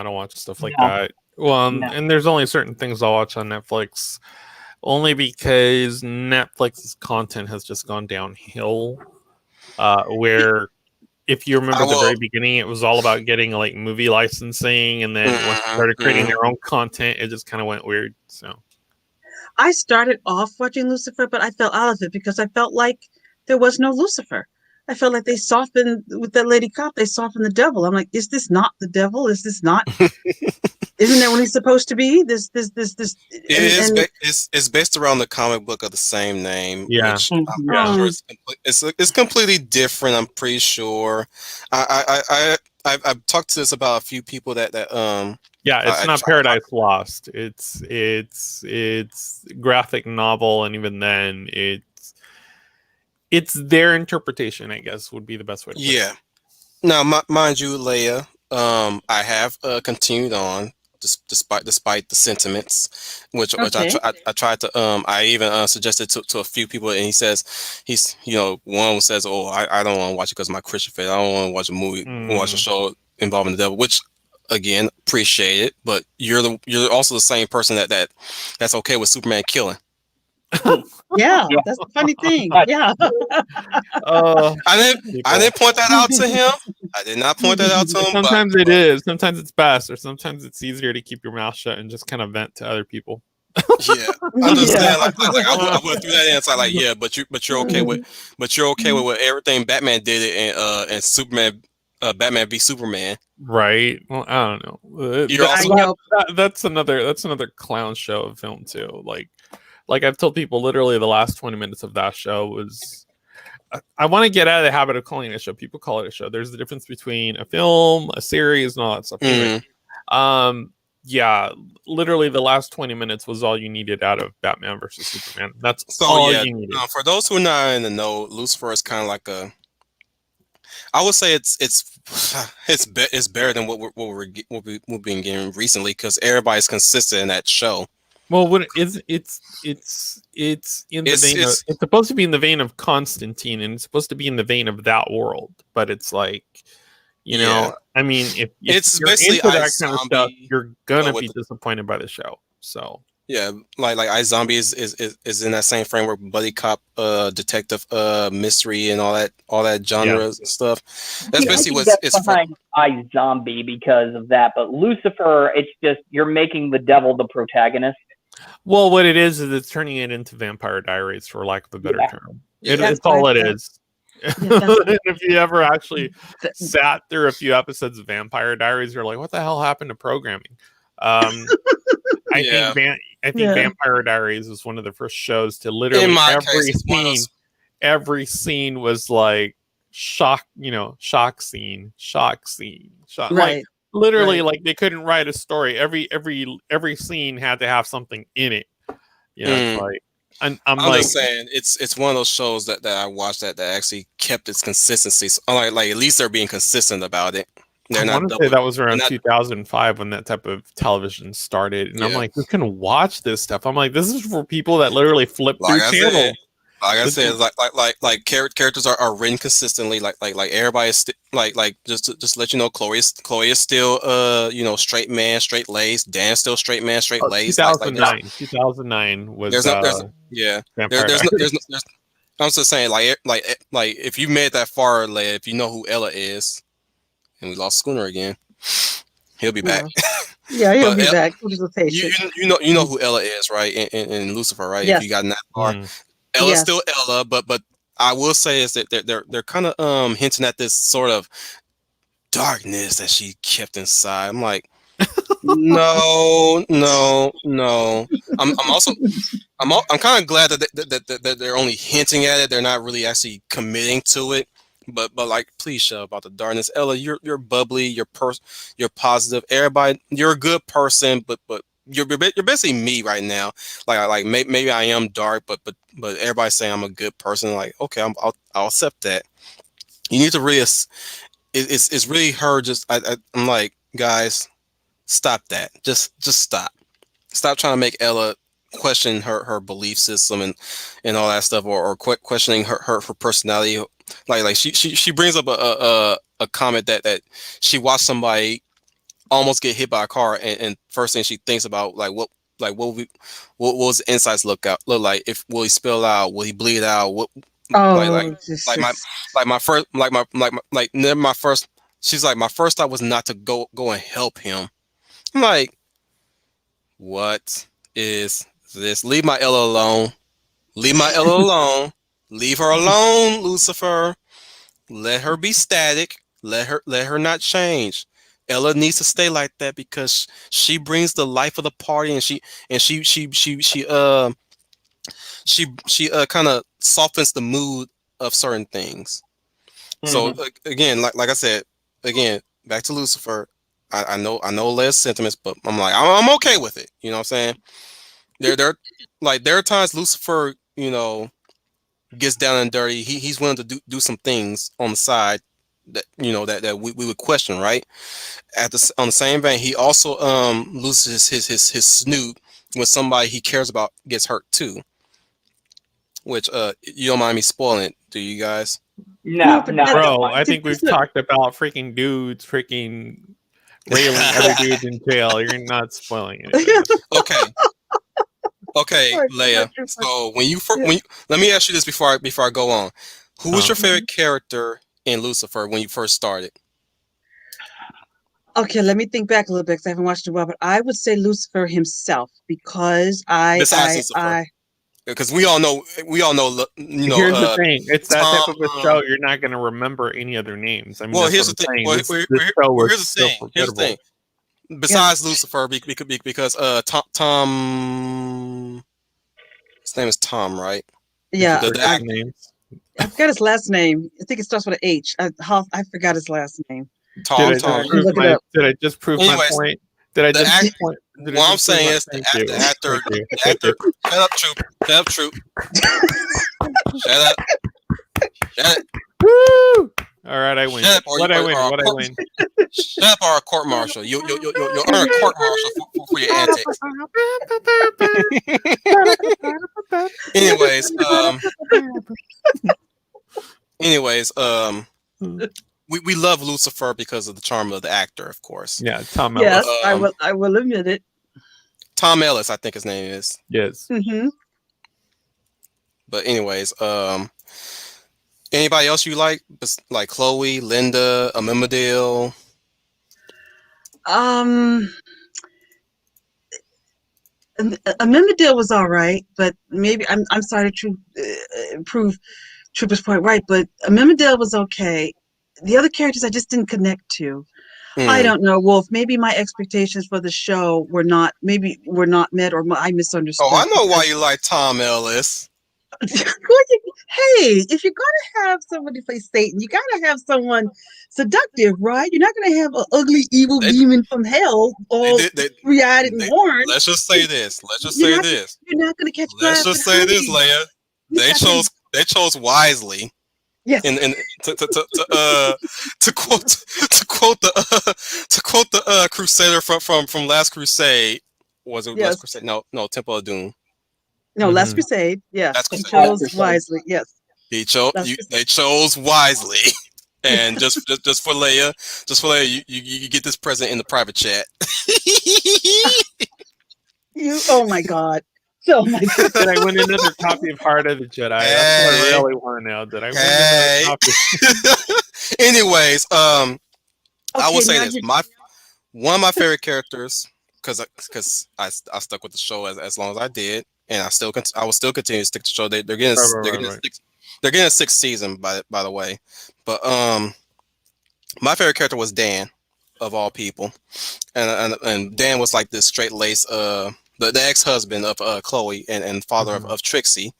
S4: don't watch stuff like that. Well, and there's only certain things I'll watch on Netflix, only because Netflix's content has just gone downhill. Where, if you remember the very beginning, it was all about getting like movie licensing, and then once they started creating their own content, it just kind of went weird. So,
S3: I started off watching Lucifer, but I fell out of it because I felt like there was no Lucifer. I felt like they softened with that lady cop. They softened the devil. I'm like, is this not the devil? Is this not? Isn't that what he's supposed to be? This.
S1: It's based around the comic book of the same name.
S4: Yeah,
S1: which I'm sure it's completely different. I'm pretty sure. I've talked to this about a few people that
S4: yeah, it's not Paradise Lost. It's graphic novel, and even then, it's their interpretation, I guess, would be the best way to put it.
S1: Now, mind you, Leia, I have continued on despite the sentiments, which I tried to I even suggested to a few people, and he's one says, oh, I don't want to watch it because of my Christian faith. I don't want to watch a movie, watch a show involving the devil, which again appreciate it, but you're also the same person that's okay with Superman killing.
S3: Yeah, that's the funny thing. Yeah.
S1: I didn't point that out to him. I did not point that out to him.
S4: Sometimes it is. Sometimes it's best, or sometimes it's easier to keep your mouth shut and just kind of vent to other people.
S1: Yeah, I understand. Like I went through that and it's like yeah, but you're okay with what everything Batman did and Superman, Batman v Superman.
S4: Right. Well, I don't know. That's another clown show of film too. Like I've told people, literally the last 20 minutes of that show was. I want to get out of the habit of calling it a show. People call it a show. There's the difference between a film, a series, and all that stuff. Anyway, yeah, literally the last 20 minutes was all you needed out of Batman versus Superman. That's all you needed.
S1: For those who are not in the know, Lucifer is kind of like I would say it's better than what we've been getting recently because everybody's consistent in that show.
S4: Well, it's in the vein of, it's supposed to be in the vein of Constantine, and it's supposed to be in the vein of that world. But it's like, I mean, if
S1: it's
S4: you're
S1: basically
S4: into that kind of stuff, you're gonna be disappointed by the show. So
S1: yeah, like iZombie is in that same framework, buddy cop, detective, mystery, and all that genre and stuff. That's basically what it's
S2: behind iZombie because of that. But Lucifer, it's just you're making the devil the protagonist.
S4: Well, what it is it's turning it into Vampire Diaries, for lack of a better term. It's all it is. If you ever actually sat through a few episodes of Vampire Diaries, you're like, what the hell happened to programming? I think Vampire Diaries was one of the first shows to literally every scene was like shock scene.
S3: Right.
S4: Like, literally, like they couldn't write a story. Every scene had to have something in it. It's like I'm like,
S1: just saying it's one of those shows that I watched that actually kept its consistency. So, like at least they're being consistent about it.
S4: I want to say that was around 2005 when that type of television started, and I'm like, who can watch this stuff? I'm like, this is for people that literally flip through channels.
S1: Like I said, like characters are written consistently. Like everybody is just to let you know, Chloe is still straight man, straight laced. Dan's still straight man, straight laced.
S4: 2009 was
S1: I'm just saying like if you made that far, if you know who Ella is, and we lost Schooner again, he'll be back.
S3: Yeah, he'll be back.
S1: You know who Ella is, right? In Lucifer, right?
S3: Yes.
S1: If you got that far. Ella's still Ella, but I will say is that they're kind of hinting at this sort of darkness that she kept inside. I'm like, no, no, no. I'm also I'm kind of glad that they're only hinting at it. They're not really actually committing to it. But like, please shut up about the darkness, Ella. You're bubbly. You're positive. Everybody, you're a good person. But you're basically me right now. Maybe I am dark, but everybody's saying I'm a good person. Like, okay, I'll accept that. You need to really. It's really her. I'm like, guys, stop that. Just stop. Stop trying to make Ella question her belief system and all that stuff, or questioning her personality. Like she brings up a comment that she watched somebody almost get hit by a car, and first thing she thinks about, what was the insides look like, if will he spill out, will he bleed out, what
S3: Oh,
S1: like my like my first my first she's like, my first thought was not to go and help him. I'm like, what is this? Leave my Ella alone. Leave my Ella alone. Leave her alone, Lucifer. Let her be static. Let her not change. Ella needs to stay like that because she brings the life of the party, and she kind of softens the mood of certain things. So again, like I said, again, back to Lucifer. I know less sentiments, but I'm okay with it. You know what I'm saying? There are times Lucifer, gets down and dirty. He's willing to do some things on the side that we would question, right? On the same vein, he also loses his snoot when somebody he cares about gets hurt too. Which you don't mind me spoiling it, do you guys?
S2: No,
S3: but
S2: no, I don't
S4: Bro,
S2: mind.
S4: I think we've talked about freaking dudes freaking railing other dudes in jail. You're not spoiling anything.
S1: Okay,
S3: Sorry,
S1: Leia. So let me ask you this before I go on. Who was your favorite character in Lucifer when you first started?
S3: Okay, let me think back a little bit because I haven't watched it well, but I would say Lucifer himself because
S1: Besides Lucifer, because
S4: Here's the thing: it's that
S1: Tom.
S4: type of a show. You're not going to remember any other names. I mean,
S1: Well,
S4: that's
S1: here's
S4: what
S1: the
S4: I'm
S1: thing.
S4: saying.
S1: Well,
S4: This show was
S1: here's the
S4: so
S1: thing. Here's the
S4: forgettable.
S1: thing. Besides Lucifer, because Tom, his name is Tom, right?
S4: Did you
S3: yeah,
S1: The
S4: forget
S3: I,
S4: the names?
S3: I forgot his last name. I think it starts with an H. I forgot his last name.
S1: Tom
S3: I can look it up.
S4: Did I just prove my
S1: Anyways,
S4: point? Did I
S1: the
S4: just
S1: act.
S4: point? Did I
S1: What I'm
S4: just prove
S1: saying
S4: my?
S1: is
S4: Thank you.
S1: the actor.
S4: Thank you.
S1: The
S4: Thank
S1: actor.
S4: you.
S1: Shut up, troop. Shut up, troop. Shut up. Shut up.
S4: Woo! All right, I win.
S1: Shut up,
S4: What I win? What I win?
S1: shut up, or a court martial. You'll earn a court martial for your antics. Anyways, anyways, we love Lucifer because of the charm of the actor, of course.
S4: Yeah, Tom
S3: Yes,
S4: Ellis.
S3: I will admit it.
S1: Tom Ellis, I think his name is.
S4: Yes.
S3: Hmm.
S1: But anyways, anybody else you like Chloe, Linda, Amimadale?
S3: Um, Amenadiel was all right, but maybe I'm sorry to prove Trooper's point right, but Amenadiel was okay. The other characters I just didn't connect to. I
S1: Hmm.
S3: don't know, Wolf. Maybe my expectations for the show were not met, or I
S1: Oh, I
S3: misunderstood.
S1: know why you like Tom Ellis.
S3: Hey, if you're gonna have somebody play Satan, you gotta have someone seductive, right? You're not gonna have an ugly, evil
S1: They,
S3: demon from hell,
S1: they
S3: all
S1: did.
S3: three-eyed and
S1: They,
S3: horned.
S1: let's just say this. Let's just
S3: You're
S1: say
S3: not
S1: this.
S3: you're not gonna catch
S1: Let's
S3: flies
S1: just
S3: with
S1: say this,
S3: honey.
S1: Leia.
S3: You got to
S1: They chose wisely.
S3: yes,
S1: And to quote the Crusader from Last Crusade. Was it Last
S3: yes.
S1: Crusade? No, Temple of Doom.
S3: No, Last Crusade. Yes,
S1: Last
S3: he
S1: Crusade.
S2: Last
S3: chose
S2: Crusade.
S3: wisely. Yes, Last Crusade.
S1: They chose wisely. And just for Leia, you get this present in the private chat.
S3: You. Oh my God. Oh my God.
S4: Did I win another copy of Heart of the Jedi? That's what I
S1: Hey,
S4: really want to know. Did I win another
S1: hey.
S4: copy?
S1: Anyways, I will
S3: Okay,
S1: say
S3: now
S1: this:
S3: you.
S1: one of my favorite characters, because I stuck with the show as long as I did, and I will still continue to stick to the show. They're getting
S4: Right, right,
S1: they're
S4: right,
S1: getting
S4: right.
S1: They're getting a sixth season by the way. But my favorite character was Dan, of all people, and Dan was like this straight lace the ex husband of Chloe and father of Trixie.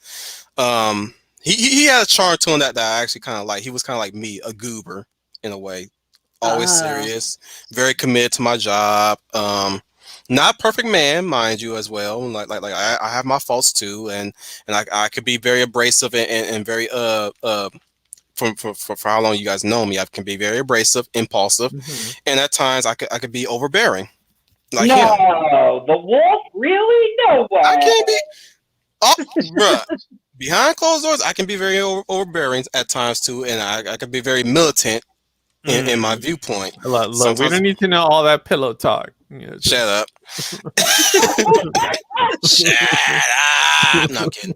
S1: He had a charm to him that I actually kind of like. He was kind of like me, a goober in a way, always
S3: Ah.
S1: serious, very committed to my job. Not perfect man, mind you, as well. Like I have my faults too, and I could be very abrasive and very for how long you guys know me, I can be very abrasive, impulsive,
S4: Mhm.
S1: and at times I could be overbearing, like him.
S2: No, the wolf? Really? No
S1: I
S2: way.
S1: can't be. Oh, bruh. Behind closed doors, I can be very overbearing at times too, and I can be very militant in my
S4: Mm.
S1: viewpoint.
S4: Look, we
S1: Sometimes,
S4: don't need to know all that pillow talk.
S1: shut up. Shut up. No, I'm kidding.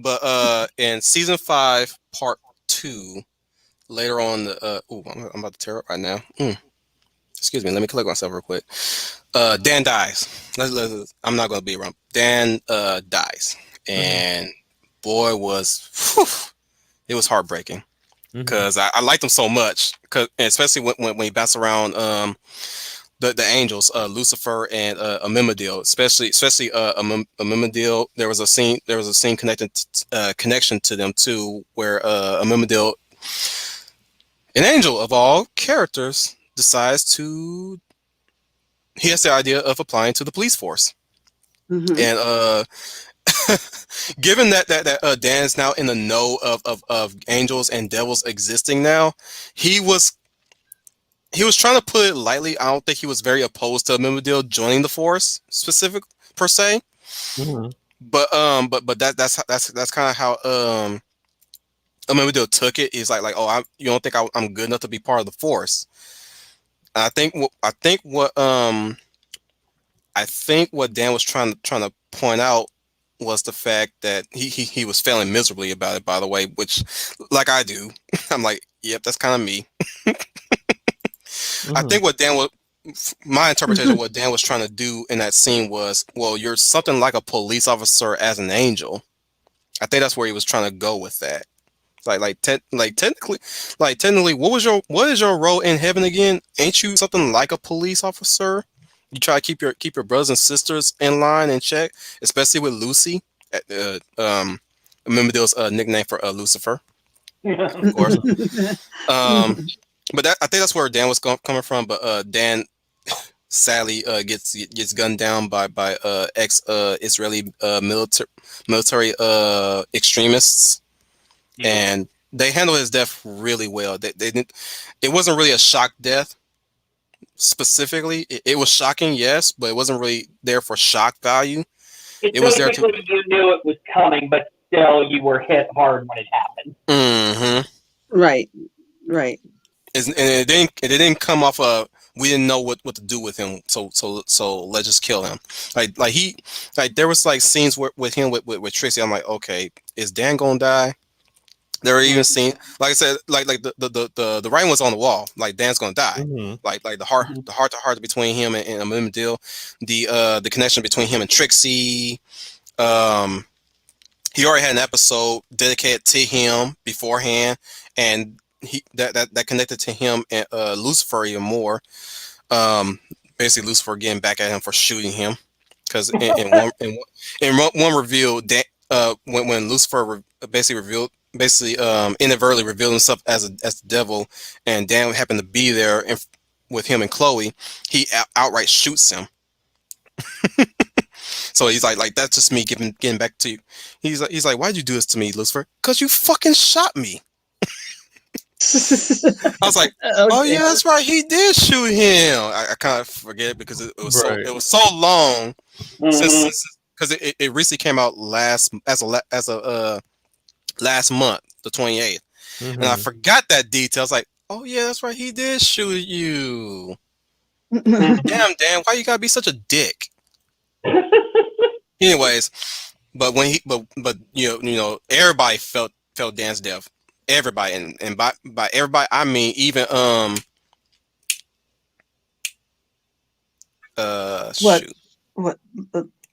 S1: But in season 5, part 2, later on, I'm about to tear up right now. Excuse me, let me collect myself real quick. Dan dies. I'm not gonna be around. Dan dies, and boy it was heartbreaking because I liked him so much. Cause and especially when he bounced around the angels, Lucifer and Amimadil, especially Amimadil. There was a scene connected connection to them too, where Amimadil, an angel of all characters, decides to he has the idea of applying to the police force.
S3: Mhm.
S1: And given that Dan's now in the know of angels and devils existing now, he was trying to put it lightly. I don't think he was very opposed to Mimodil joining the force specific per se.
S4: Mhm.
S1: But that's kind of how Mimodil took it. He's like, oh, you don't think I'm good enough to be part of the force? And I think what Dan was trying to point out was the fact that he was failing miserably about it. By the way, which, like I do, I'm like, yep, that's kind of me. I think my interpretation of what Dan was trying to do in that scene was, well, you're something like a police officer as an angel. I think that's where he was trying to go with that. Technically, what is your role in heaven again? Ain't you something like a police officer? You try to keep your brothers and sisters in line and check, especially with Lucy. Remember there was a nickname for Lucifer, of course. But I think that's where Dan was coming from. But Dan sadly gets gunned down by ex Israeli military extremists, and they handled his death really well. They didn't. It wasn't really a shock death specifically. It was shocking, yes, but it wasn't really there for shock value.
S2: It
S1: It was there to.
S2: basically you knew it was coming, but still you were hit hard when it happened.
S3: Right. Right.
S1: And it didn't come off we didn't know what to do with him, so let's just kill him. Like there was like scenes with him with Tracy. I'm like, okay, is Dan gonna die? There were even scenes, like I said, like the writing was on the wall. Like Dan's gonna die. Like the heart to heart between him and Amimadil, the connection between him and Trixie. He already had an episode dedicated to him beforehand, and that connected to him and Lucifer even more. Basically, Lucifer getting back at him for shooting him, because in one reveal, when Lucifer inadvertently revealed himself as the devil, and Dan happened to be there with him and Chloe, he outright shoots him. So he's like that's just me getting back to you. He's like, why'd you do this to me, Lucifer? Because you fucking shot me. I was like, oh yeah, that's right, he did shoot him. I kind of forget because it was so long since because it recently came out last month, the 28th, and I forgot that detail. I was like, oh yeah, that's right, he did shoot you. Damn, Dan, why you gotta be such a dick? Anyways, but when but you know everybody felt Dan's death. Everybody, and by everybody I mean even
S3: What?
S1: shoot.
S3: What?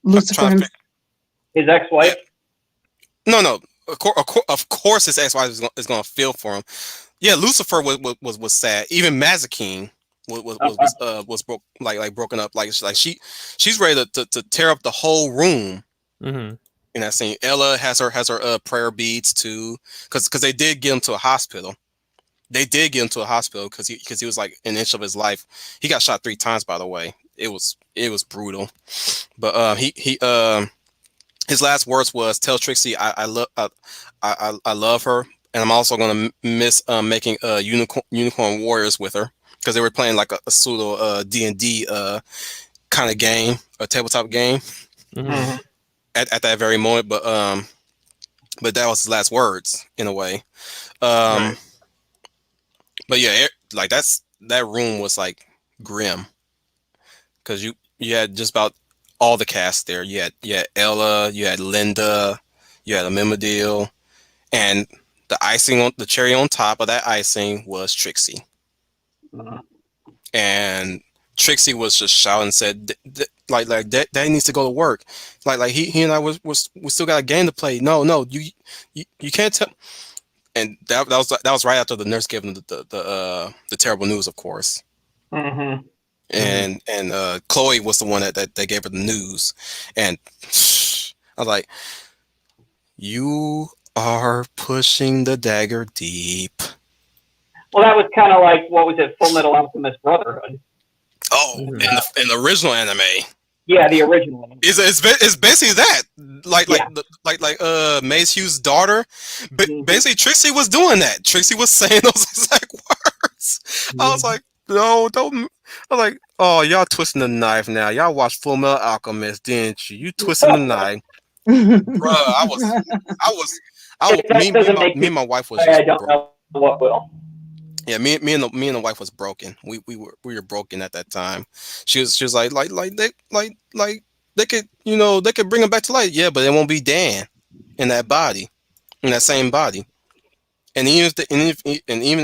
S3: Lucifer?
S2: His ex-wife.
S1: No, of course his ex-wife is gonna feel for him. Yeah, Lucifer was sad. Even Mazikeen was broke like broken up. Like she's ready to tear up the whole room
S4: Mm-hmm.
S1: in that scene. Ella has her prayer beads too, because they did get him to a hospital. They did get him to a hospital because he was like an inch of his life. He got shot 3 times, by the way. It was brutal. But his last words was, "Tell Trixie I love her, and I'm also gonna miss making unicorn warriors with her, because they were playing like a pseudo D&D kind of game, a tabletop game
S4: Mm-hmm.
S1: at that very moment." But that was his last words in a way.
S4: Right.
S1: Um, but yeah, like that room was like grim, because you had just about all the cast there. You had Ella, you had Linda, you had Amimadil, and the icing on the cherry on top of that icing was Trixie. And Trixie was just shouting and said, like Daddy needs to go to work. Like he and I we still got a game to play. No, you can't tell." And that was right after the nurse gave him the terrible news, of course.
S2: Mm-hmm.
S1: And Chloe was the one that gave her the news, and I was like, "You are pushing the dagger deep."
S2: Well, that was kind of like, what was it, Full Metal Alchemist Brotherhood?
S1: Oh,
S4: Mhm.
S1: in the original anime,
S2: Yeah, the original one.
S1: it's basically that, like
S2: Yeah.
S1: Mace Hughes' daughter.
S2: Mhm.
S1: Basically, Trixie was doing that. Trixie was saying those exact words. I was like, no, don't. I was like, oh, y'all twisting the knife now. Y'all watched Full Metal Alchemist, didn't you? You twisting the knife, bruh.
S2: If that doesn't make
S1: Me
S2: you
S1: and my wife was
S2: cry, I
S1: just
S2: don't
S1: broke.
S2: know what will.
S1: Yeah, me and the wife was broken. We were broken at that time. She was like they could, they could bring him back to life. Yeah, but it won't be Dan in that body, in that same body. And even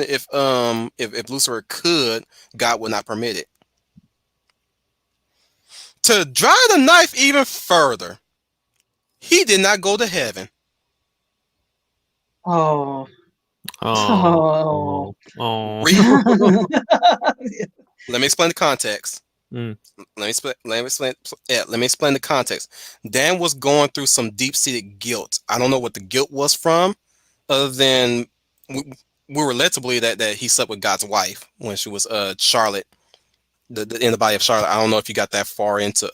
S1: if Lucifer could, God would not permit it. To drive the knife even further, he did not go to heaven.
S3: Oh.
S4: Oh.
S3: Oh.
S4: Oh.
S1: Read. Let me explain the context.
S4: Mm.
S1: Let me explain the context. Dan was going through some deep-seated guilt. I don't know what the guilt was from, other than we were led to believe that he slept with God's wife when she was Charlotte, in the body of Charlotte. I don't know if you got that far into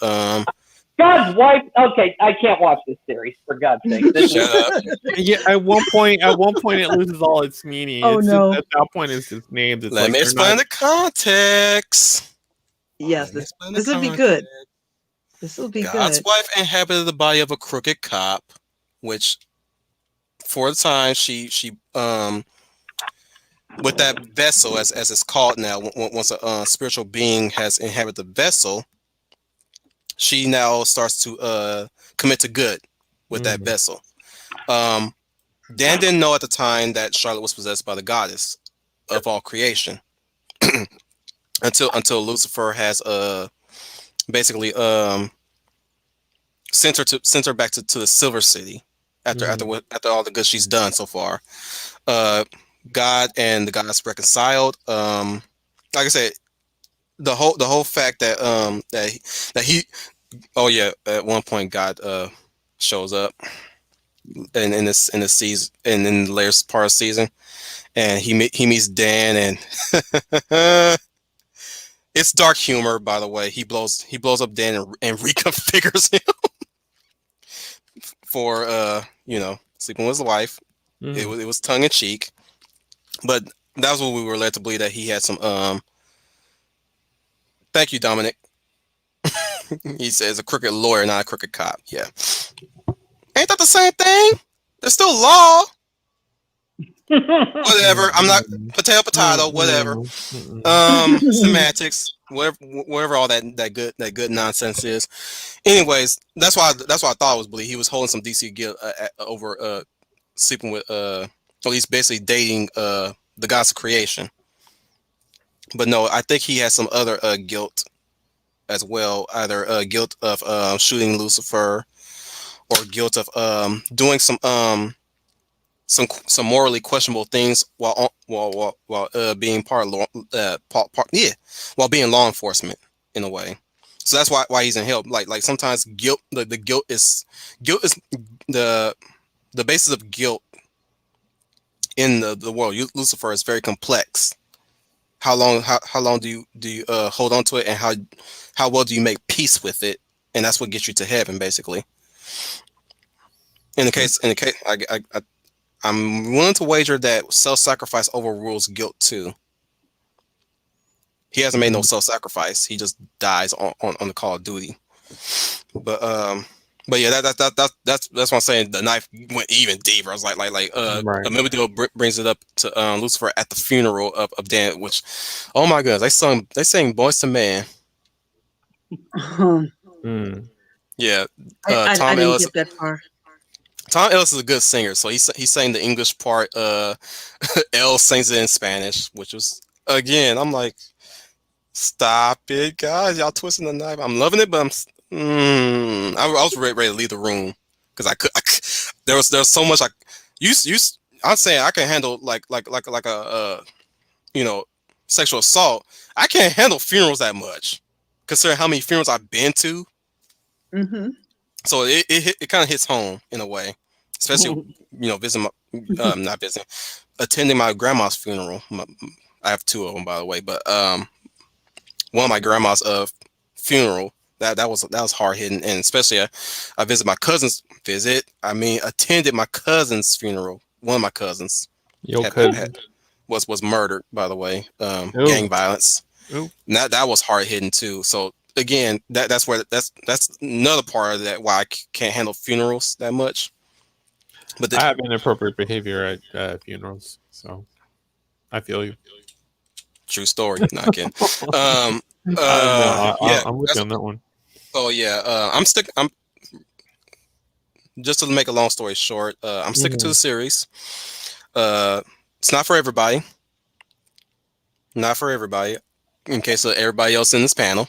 S2: God's wife. Okay, I can't watch this series, for God's sake. This
S1: shut up.
S4: Yeah, at one point, it loses all its meaning.
S3: Oh,
S4: It's
S3: no.
S4: just, at that point, it's just names. It's
S1: Let
S4: like
S1: me
S4: they're
S1: explain
S4: not.
S1: the context.
S3: Yes,
S1: Let me explain the
S3: this will be
S1: context.
S3: good. This will be
S1: God's
S3: good.
S1: wife inhabited the body of a crooked cop, which for the time she with that vessel, as it's called now, once a spiritual being has inhabited the vessel, she now starts to commit to good with that
S4: Mhm.
S1: vessel. Um, Dan didn't know at the time that Charlotte was possessed by the goddess of all creation until Lucifer has basically sent her back to the Silver City
S4: Mhm.
S1: after all the good she's done so far. Uh, God and the goddess reconciled. Like I said, the whole fact that he oh yeah, at one point God shows up in this season, and in the latest part of the season, and he meets Dan, and it's dark humor, by the way. He blows up Dan and reconfigures him for sleeping with his wife. It
S4: Mhm.
S1: was tongue in cheek, but that was what we were led to believe, that he had some thank you, Dominic. He says a crooked lawyer, not a crooked cop. Yeah. Ain't that the same thing? There's still law. Whatever. I'm not
S4: Mhm.
S1: potato, whatever.
S4: Mhm. Mhm.
S1: Semantics, whatever all that good nonsense is. Anyways, that's why I thought it was believe he was holding some DC guilt over sleeping with at least basically dating the gods of creation. But no, I think he has some other guilt as well, either guilt of shooting Lucifer, or guilt of doing some some morally questionable things while being while being law enforcement in a way. So that's why he's in hell. Like sometimes guilt, the guilt is the the basis of guilt in the world. Lucifer is very complex. How long do you hold on to it, and how well do you make peace with it, and that's what gets you to heaven basically. In the case, I'm willing to wager that self-sacrifice overrules guilt too. He hasn't made no self-sacrifice. He just dies on the call of duty. But yeah, that's what I'm saying. The knife went even deeper. I was like
S4: Right.
S1: Amityville brings it up to Lucifer at the funeral of Dan, which, oh my goodness, they sang Boys to Man.
S4: Mm.
S1: Yeah,
S3: I
S1: Tom
S3: didn't
S1: Ellis.
S3: get that far.
S1: Tom Ellis is a good singer, so he sang the English part. El sings it in Spanish, which was, again, I'm like, stop it, guys! Y'all twisting the knife. I'm loving it, but I was ready to leave the room because there was so much you I'm saying I can handle like a you know sexual assault. I can't handle funerals that much, considering how many funerals I've been to.
S3: Hmm.
S1: So it kind of hits home in a way, especially visiting not visiting, attending my grandma's funeral. I have two of them, by the way, but one of my grandma's funeral, that was hard hitting, and especially I visited my cousin's attended my cousin's funeral. One of my cousins
S4: Yo,
S1: had,
S4: could.
S1: had was murdered, by the way,
S4: Ooh.
S1: gang violence.
S4: Ooh.
S1: And that was hard hitting too. So again, that's another part of that why I can't handle funerals that much. But
S4: I have inappropriate behavior at funerals, so I feel you.
S1: true story, not kidding.
S4: No,
S1: Yeah,
S4: I'm with you on that one.
S1: so yeah, I'm just to make a long story short, I'm sticking to the series. It's not for everybody. Not for everybody. In case of everybody else in this panel,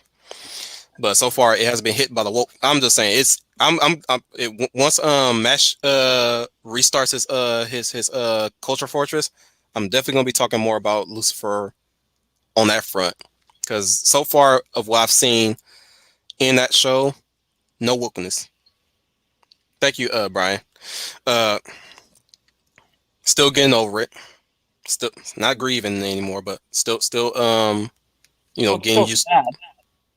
S1: but so far it hasn't been hit by the woke. I'm just saying it's. Once Mesh restarts his Culture Fortress, I'm definitely gonna be talking more about Lucifer on that front, because so far of what I've seen in that show, no wokeness. Thank you, Brian. Uh, Still getting over it. Still not grieving anymore, but
S2: Well, it's
S1: getting
S2: so
S1: used.
S2: sad.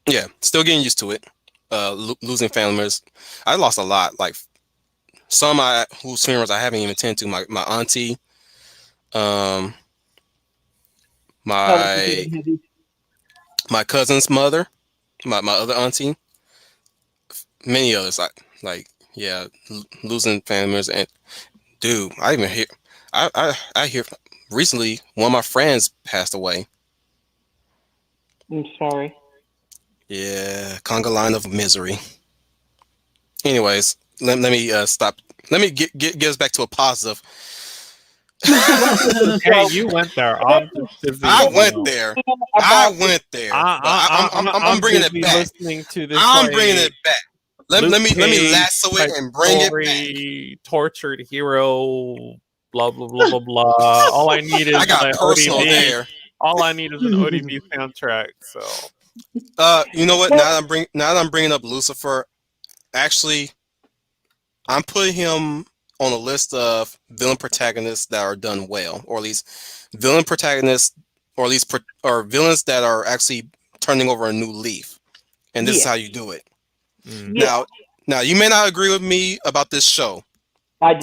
S1: Yeah, still getting used to it. Losing family members. I lost a lot. Like some whose funerals I haven't even attended to. My auntie, um,
S2: Condolences
S1: my
S2: again, Hizzy.
S1: my cousin's mother, my other auntie, many others. Like yeah, losing family members. And dude, I even hear I hear recently one of my friends passed away.
S2: I'm sorry.
S1: Yeah, conga line of misery. Anyways, let me stop. Let me get us back to a positive.
S4: Hey, you went there. I'm just busy.
S1: I
S4: You
S1: went
S4: know,
S1: there. I
S2: About
S1: went there, but I'm
S4: I'm
S1: bringing it
S4: busy
S1: back.
S4: listening to this
S1: I'm bringing
S4: like
S1: it back. Let,
S4: Luke
S1: let me
S4: Cage
S1: lasso it
S4: type
S1: and bring it back.
S4: story, tortured hero, blah blah blah blah blah. All I need is
S1: I got
S4: an
S1: personal
S4: ODB.
S1: there.
S4: All I need is an ODB soundtrack. So
S1: You know what?
S2: well,
S1: Now that I'm bringing up Lucifer, actually, I'm putting him on a list of villain protagonists that are done well, or at least villain protagonists, or at least or villains that are actually turning over a new leaf. And this is
S2: yeah,
S1: how you do it.
S4: mm.
S2: yeah.
S1: Now you may not agree with me about this show,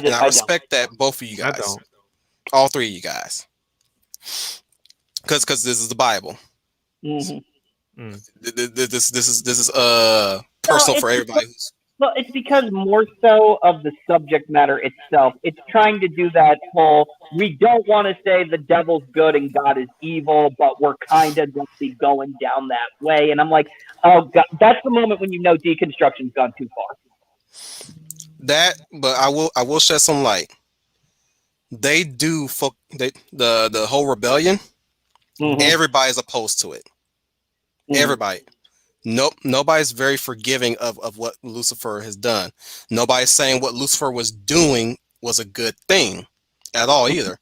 S1: and I
S2: I don't.
S1: respect that, both of you
S4: I
S1: guys,
S4: don't.
S1: all three of you guys, because this is the Bible.
S2: Hmm.
S4: Mm.
S1: This is
S2: No,
S1: personal for everybody.
S2: it's because more so of the subject matter itself. It's trying to do that whole. We don't want to say the devil's good and God is evil, but we're kind of going down that way. And I'm like, oh God, that's the moment when you know deconstruction's gone too far.
S1: But I will shed some light. They do the whole rebellion.
S2: Hmm.
S1: Everybody's opposed to it.
S2: Hmm.
S1: Everybody. Nope. Nobody's very forgiving of what Lucifer has done. Nobody's saying what Lucifer was doing was a good thing. at all either.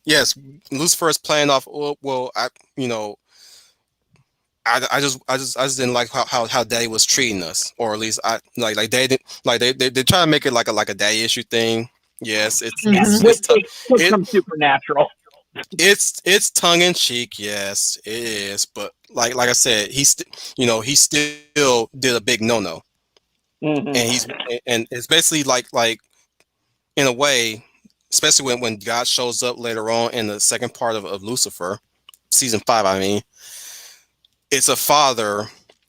S1: Yes, Lucifer is playing off. Well, you know, I just didn't like how Daddy was treating us, or at least I like they did like they try to make it like a daddy issue thing. Yes,
S2: Yeah,
S3: Mhm.
S2: which
S1: it's
S2: took
S1: it
S2: some supernatural.
S1: it's tongue in cheek. Yes, it is. But like I said, he still did a big no, and
S2: Hmm.
S1: it's basically like in a way, especially when God shows up later on in the second part of Lucifer, season 5. I mean, it's a father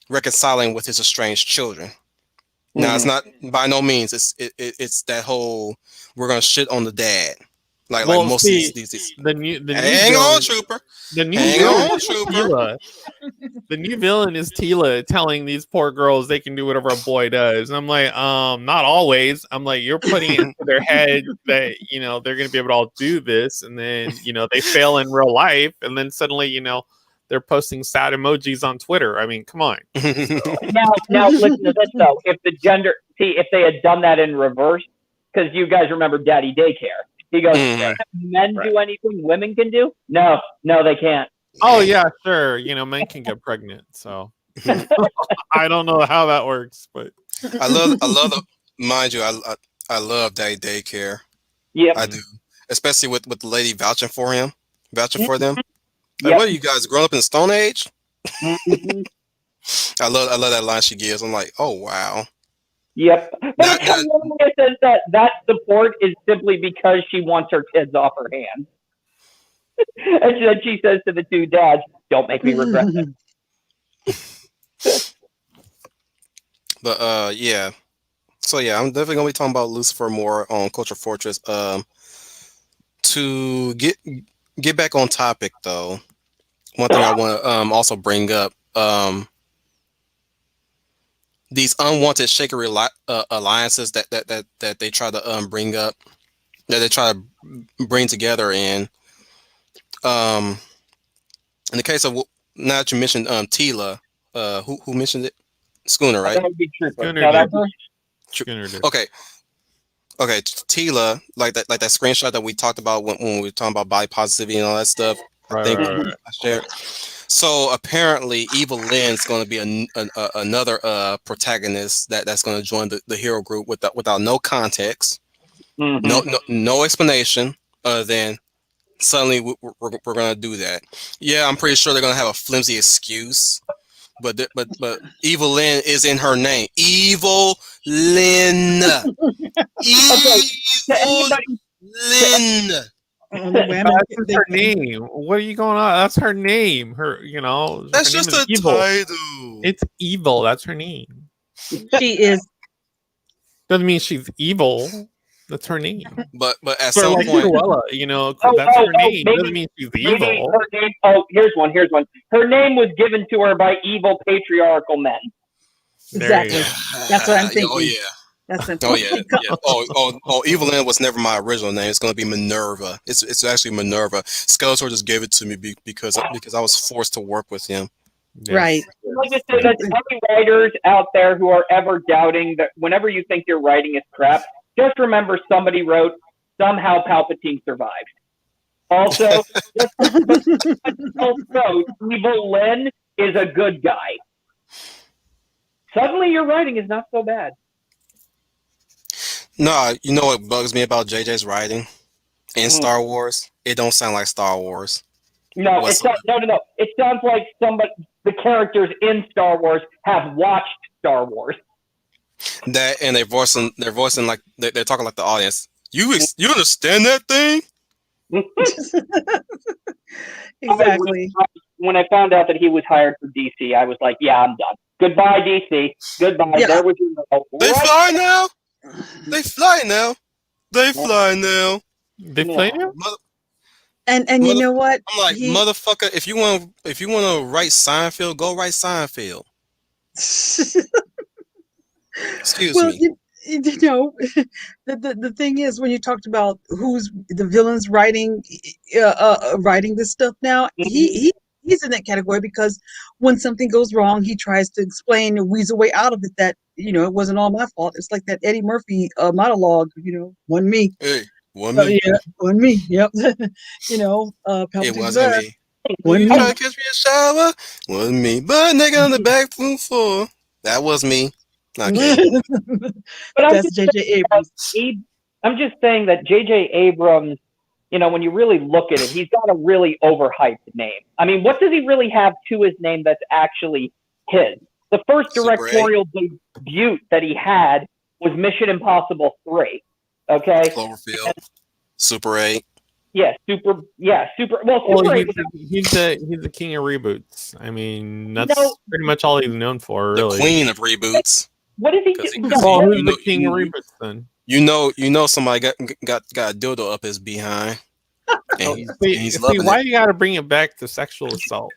S1: reconciling with his estranged children. Now, it's
S2: Hmm.
S1: not by no means. It's that whole we're gonna shit on the dad, like
S4: Well,
S1: most of
S4: see,
S1: these.
S4: the new
S1: Hang on,
S4: villain,
S1: trooper.
S4: the new
S1: Hang
S4: villain
S1: on,
S4: is
S1: trooper.
S4: Tila. The new villain is Tila telling these poor girls they can do whatever a boy does. And I'm like, not always. I'm like, you're putting it into their head that, they're going to be able to all do this. And then, they fail in real life. And then suddenly, they're posting sad emojis on Twitter. I mean, come on.
S2: Now, listen to this though. If they had done that in reverse, because you guys remember Daddy Daycare, he goes,
S1: Mhm.
S2: "Can't men
S4: Right.
S2: do anything women can do?" No, they can't.
S4: Oh, yeah, sure. Men can get pregnant. So I don't know how that works, but
S1: I love the mind you. I love Daddy Daycare.
S2: Yep.
S1: I do, especially with the lady vouching for them. Like,
S2: Yep.
S1: what are you guys grown up in the Stone Age?
S2: Hmm.
S1: I love that line she gives. I'm like, oh wow.
S2: Yep. But
S1: That
S2: it's
S1: that
S2: hilarious that support is simply because she wants her kids off her hands. And then she says to the two dads, "Don't make me regret it."
S1: but yeah. So yeah, I'm definitely gonna be talking about Lucifer more on Culture Fortress. To get back on topic though, one thing I want to also bring up these unwanted shaker alliances that they try to bring up, that they try to bring together. And um in the case of, now that you mentioned Tila, who mentioned it? Schooner, right?
S2: That would be Trooper.
S4: Schooner
S2: No, that's
S4: did.
S2: her.
S1: Tr-
S4: Schooner did.
S1: Okay, Tila, like that screenshot that we talked about when we were talking about body positivity and all that stuff. I
S4: Right,
S1: think
S4: right,
S2: Mhm.
S4: right.
S1: I shared. So apparently, Evil Lynn's going to be another protagonist that's going to join the hero group without no context,
S2: Mhm.
S1: no explanation other than suddenly we're going to do that. Yeah, I'm pretty sure they're going to have a flimsy excuse, but Evil Lynn is in her name. Evil Lynn.
S2: Okay. To
S1: Evil
S2: anybody, to
S1: Lynn.
S3: The women,
S4: That's just her name. What are you going on? That's her name. Her
S1: That's
S4: name
S1: just
S4: is
S1: a
S4: Evil.
S1: title.
S4: It's Evil. That's her name.
S3: she is.
S4: Doesn't mean she's evil. That's her name.
S1: But at
S4: Sort of
S1: some
S4: like
S1: point,
S4: Cruella,
S2: oh,
S4: that's
S2: oh,
S4: her
S2: oh,
S4: name. Doesn't
S2: maybe,
S4: mean she's
S2: maybe
S4: evil.
S2: her name. Oh, here's one. Here's one. Her name was given to her by evil patriarchal men.
S4: There you
S3: Exactly.
S4: go.
S3: That's what I'm
S1: oh
S3: thinking.
S1: yeah.
S3: That's what I'm
S1: Oh
S3: thinking.
S1: yeah, yeah. Oh, Evelyn was never my original name. It's gonna be Minerva. It's actually Minerva. Skeletor just gave it to me because I was forced to work with him.
S3: Right.
S4: Yes.
S2: I'd like to
S4: Yes.
S2: say that to any writers out there who are ever doubting that whenever you think your writing is crap, just remember somebody wrote, "Somehow Palpatine survived." Also, but also, Evil Lynn is a good guy. Suddenly, your writing is not so bad.
S1: No, you know what bugs me about JJ's writing in
S2: Mm.
S1: Star Wars? It don't sound like Star Wars
S2: No,
S1: whatsoever.
S2: no. It sounds like the characters in Star Wars have watched Star Wars.
S1: That and they're voicing like they're talking like the audience. You understand that thing?
S3: Exactly.
S2: When I found out that he was hired for DC, I was like, "Yeah, I'm done. Goodbye, DC. Goodbye."
S3: Yeah.
S2: There was your
S1: They
S2: right.
S1: fly now. They fly now. They fly now.
S4: They play you?
S1: Mother,
S3: And you
S1: mother,
S3: know what?
S1: I'm like,
S3: He
S1: motherfucker. If you want to write Seinfeld, go write Seinfeld. Excuse
S3: well,
S1: me.
S3: you know, the thing is when you talked about who's the villains writing this stuff now, he's in that category because when something goes wrong, he tries to explain and wheeze a way out of it that it wasn't all my fault. It's like that Eddie Murphy monologue, one me.
S1: Hey, Wasn't me.
S3: Yeah, on me. Yep.
S1: It
S3: Palpatine's
S1: wasn't
S3: back.
S1: me. Will
S3: On
S1: you
S3: me.
S1: try to catch me a shower? Wasn't me. But nigga on the back floor. That was me. Not kidding.
S2: But I'm
S3: That's
S2: just
S3: J.J.
S2: saying that
S3: Abrams.
S2: I'm just saying that J.J. Abrams, when you really look at it, he's got a really overhyped name. I mean, what does he really have to his name that's actually his? The first
S1: Super 8,
S2: directorial debut that he had was Mission Impossible 3. Okay?
S1: Cloverfield, Super 8.
S2: Yeah, super. Well,
S4: Well,
S2: Super 8
S4: he's the king of reboots. I mean, that's
S2: No.
S4: pretty much all he's known for,
S1: The
S4: really.
S1: queen of reboots.
S2: What does he do?
S1: Because
S2: No,
S1: because
S4: Well,
S2: what-
S4: who's the king of reboots then?
S1: you know somebody got a dildo up his behind, and he's
S4: See,
S1: loving
S4: why
S1: it.
S4: you got to bring it back to sexual assault?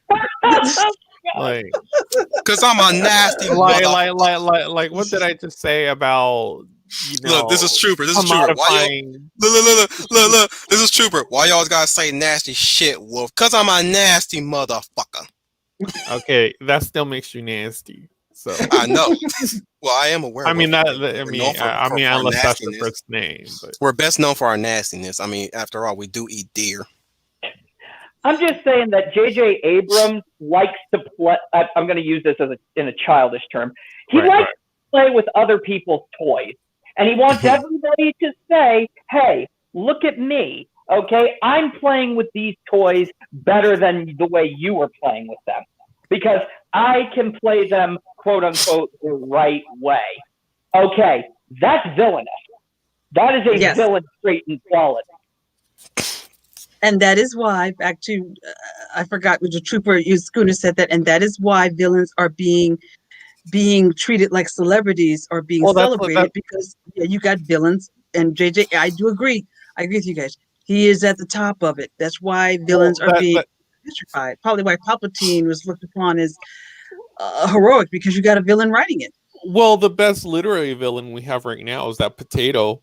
S4: Like,
S1: Cause I'm a nasty mother.
S4: like, what did I just say about
S1: Look, this is Trooper. This is Trooper. Why y'all
S4: commodifying?
S1: look? This is Trooper. Why y'all gotta say nasty shit, Wolf? Cause I'm a nasty motherfucker.
S4: Okay, that still makes you nasty. So
S1: I know. Well, I am aware.
S4: I mean that.
S1: We're known for our
S4: Unless that's the
S1: nastiness.
S4: first name, but
S1: We're best known for our nastiness. I mean, after all, we do eat deer.
S2: I'm just saying that J.J. Abrams likes to play. I'm going to use this in a childish term. He
S4: Right,
S2: likes to play with other people's toys, and he wants everybody to say, "Hey, look at me. Okay, I'm playing with these toys better than the way you were playing with them, because I can play them, quote unquote, the right way." Okay, that's villainous. That is a
S3: Yes.
S2: villain trait and quality.
S3: And that is why, back to, I forgot which trooper, Schooner said that, and that is why villains are being treated like celebrities or being
S4: Well, that's what-
S3: celebrated, because you got villains, and JJ, I do agree. I agree with you guys. He is at the top of it. That's why villains are being petrified. Probably why Palpatine was looked upon as heroic, because you got a villain writing it.
S4: Well, the best literary villain we have right now is that potato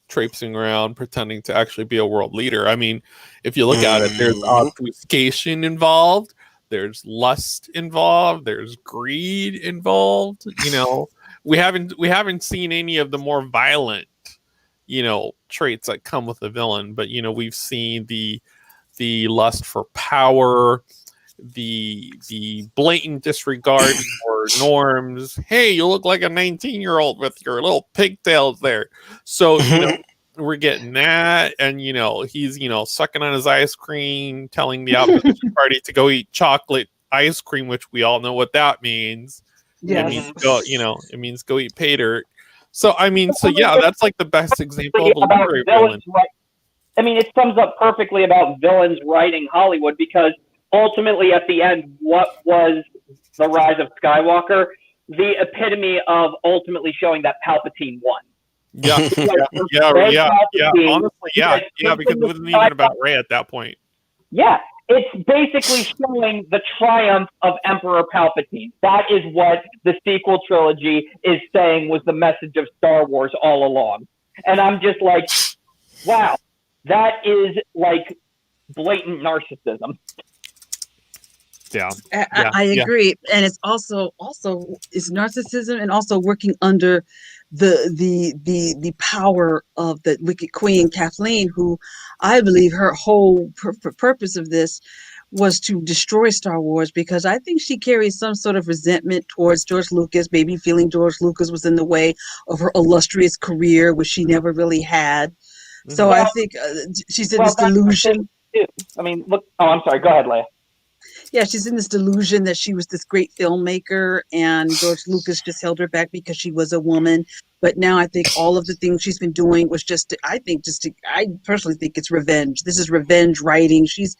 S4: traipsing around pretending to actually be a world leader. I mean, if you look at it, there's obfuscation involved, there's lust involved, there's greed involved. We haven't seen any of the more violent, traits that come with a villain, but we've seen the lust for power, the blatant disregard for norms. Hey, you look like a 19-year-old with your little pigtails there. So we're getting that, and he's sucking on his ice cream, telling the opposition party to go eat chocolate ice cream, which we all know what that means.
S3: Yes.
S4: It means go eat pay dirt. So yeah, that's like the best example of a literary villain.
S2: I mean, it sums up perfectly about villains writing Hollywood, because ultimately, at the end, what was The Rise of Skywalker? The epitome of ultimately showing that Palpatine won.
S4: Yeah. Honestly, yeah, because it wasn't even about Rey at that point.
S2: Yeah, it's basically showing the triumph of Emperor Palpatine. That is what the sequel trilogy is saying was the message of Star Wars all along. And I'm just like, wow, that is like blatant narcissism.
S4: Yeah,
S3: I agree, and it's also it's narcissism, and also working under the power of the Wicked Queen Kathleen, who I believe her whole purpose of this was to destroy Star Wars, because I think she carries some sort of resentment towards George Lucas, maybe feeling George Lucas was in the way of her illustrious career, which she never really had. So I think she's in this delusion.
S2: I mean, look. Oh, I'm sorry. Go ahead, Leia.
S3: Yeah, she's in this delusion that she was this great filmmaker, and George Lucas just held her back because she was a woman. But now I think all of the things she's been doing was I personally think it's revenge. This is revenge writing. She's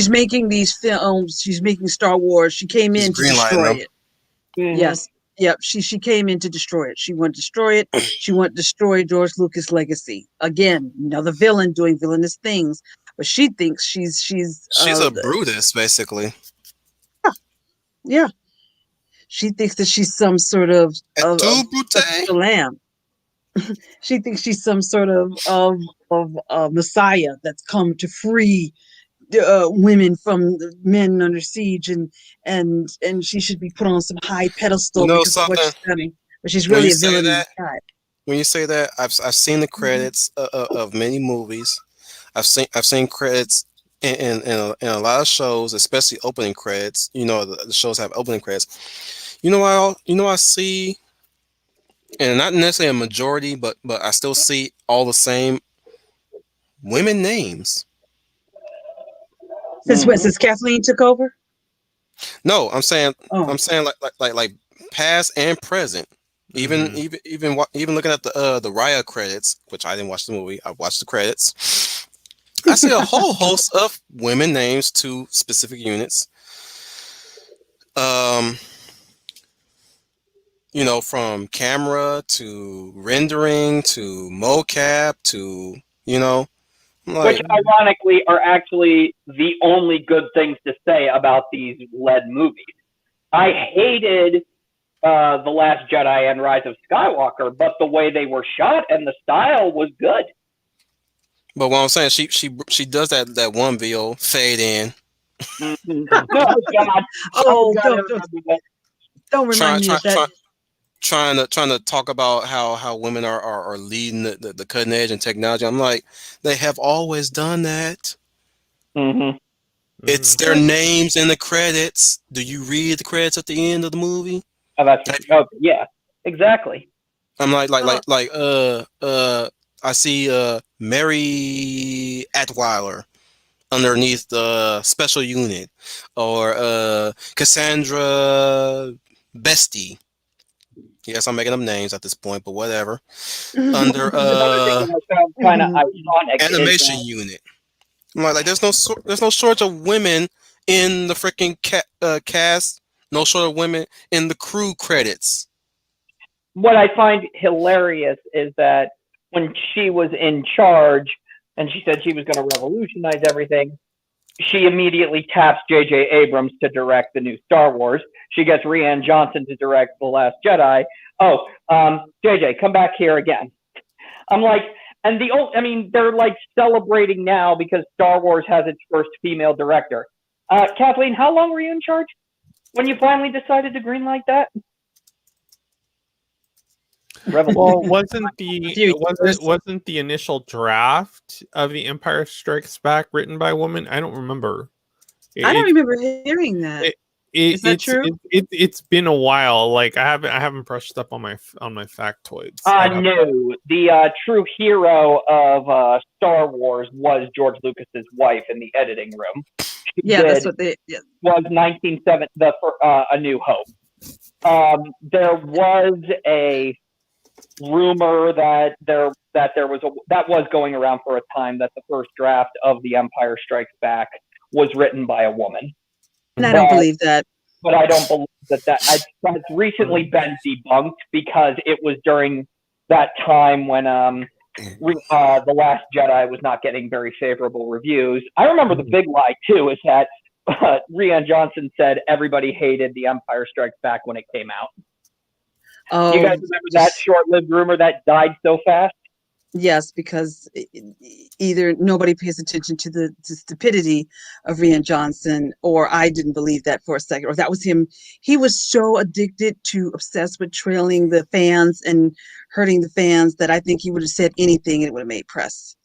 S3: making these films. She's making Star Wars. She came in to destroy it.
S2: Mm-hmm.
S3: Yes. Yep. She came in to destroy it. She wanted to destroy it. She wanted to destroy George Lucas' legacy. Again, another villain doing villainous things. But she thinks she's
S1: a Brutus, basically.
S3: Yeah. She thinks that she's some sort of lamb. She thinks she's some sort of Messiah that's come to free women from men under siege, and she should be put on some high pedestal because of what she's done. But she's really a villain in disguise.
S1: when you say that, I've seen the
S3: Mhm.
S1: credits of many movies. I've seen credits in a lot of shows, especially opening credits. The shows have opening credits. I see, and not necessarily a majority, but I still see all the same women names.
S2: Hmm.
S3: Since Kathleen took over.
S1: No, I'm saying like past and present. Even
S4: Mhm.
S1: even even even looking at the Raya credits, which I didn't watch the movie. I watched the credits. I see a whole host of women names to specific units. Um, from camera to rendering to mocap to you know, I'm
S2: Which
S1: like,
S2: ironically are actually the only good things to say about these lead movies. I hated The Last Jedi and Rise of Skywalker, but the way they were shot and the style was good.
S1: but what I'm saying, she does that one video fade in,
S2: Mm-hmm. Oh God! Oh
S3: Oh,
S2: God! I remember that.
S3: don't remind
S1: trying
S3: me
S1: trying
S3: of that.
S1: trying trying to talk about how women are leading the cutting edge and technology. I'm like, they have always done that.
S2: Mm-hmm.
S1: It's
S4: Mhm.
S1: their names in the credits. Do you read the credits at the end of the movie?
S2: Oh, that's
S1: Have you-
S2: okay. Yeah, exactly.
S1: I'm like like
S3: Uh,
S1: like like I see Mary Atweiler underneath the special unit, or Cassandra Bestie. Yes, I'm making up names at this point, but whatever. Under
S2: Another thing that I found kind of ironic is
S1: animation
S2: that
S1: unit. I'm like there's no shortage of women in the freaking cast. No shortage of women in the crew credits.
S2: what I find hilarious is that when she was in charge and she said she was going to revolutionize everything, she immediately taps J.J. Abrams to direct the new Star Wars. She gets Rian Johnson to direct The Last Jedi. Oh, J.J., come back here again. I'm like, and I mean, they're like celebrating now because Star Wars has its first female director. Kathleen, how long were you in charge when you finally decided to greenlight that?
S4: Well,
S2: Revolution.
S3: a few years.
S4: wasn't the initial draft of The Empire Strikes Back written by a woman? I don't remember.
S3: I don't
S4: It
S3: remember hearing that.
S4: it, it
S3: Is that
S4: it's
S3: true?
S4: it's been a while. Like I haven't brushed up on my factoids. I'd have
S2: No, the true hero of Star Wars was George Lucas's wife in the editing room. She
S3: Yeah, that's
S2: did
S3: what they. Yeah.
S2: was 1970 A New Hope. There was a rumor that was going around for a time that the first draft of The Empire Strikes Back was written by a woman,
S3: And I don't
S2: but
S3: believe that.
S2: I don't believe that's recently been debunked because it was during that time when the Last Jedi was not getting very favorable reviews. I remember the big lie too is that Rian Johnson said everybody hated The Empire Strikes Back when it came out. You guys
S3: Oh,
S2: remember that short-lived rumor that died so fast?
S3: yes, because either nobody pays attention to the stupidity of Rian Johnson, or I didn't believe that for a second, or that was him. He was so addicted to obsessed with trailing the fans and hurting the fans that I think he would have said anything and it would have made press.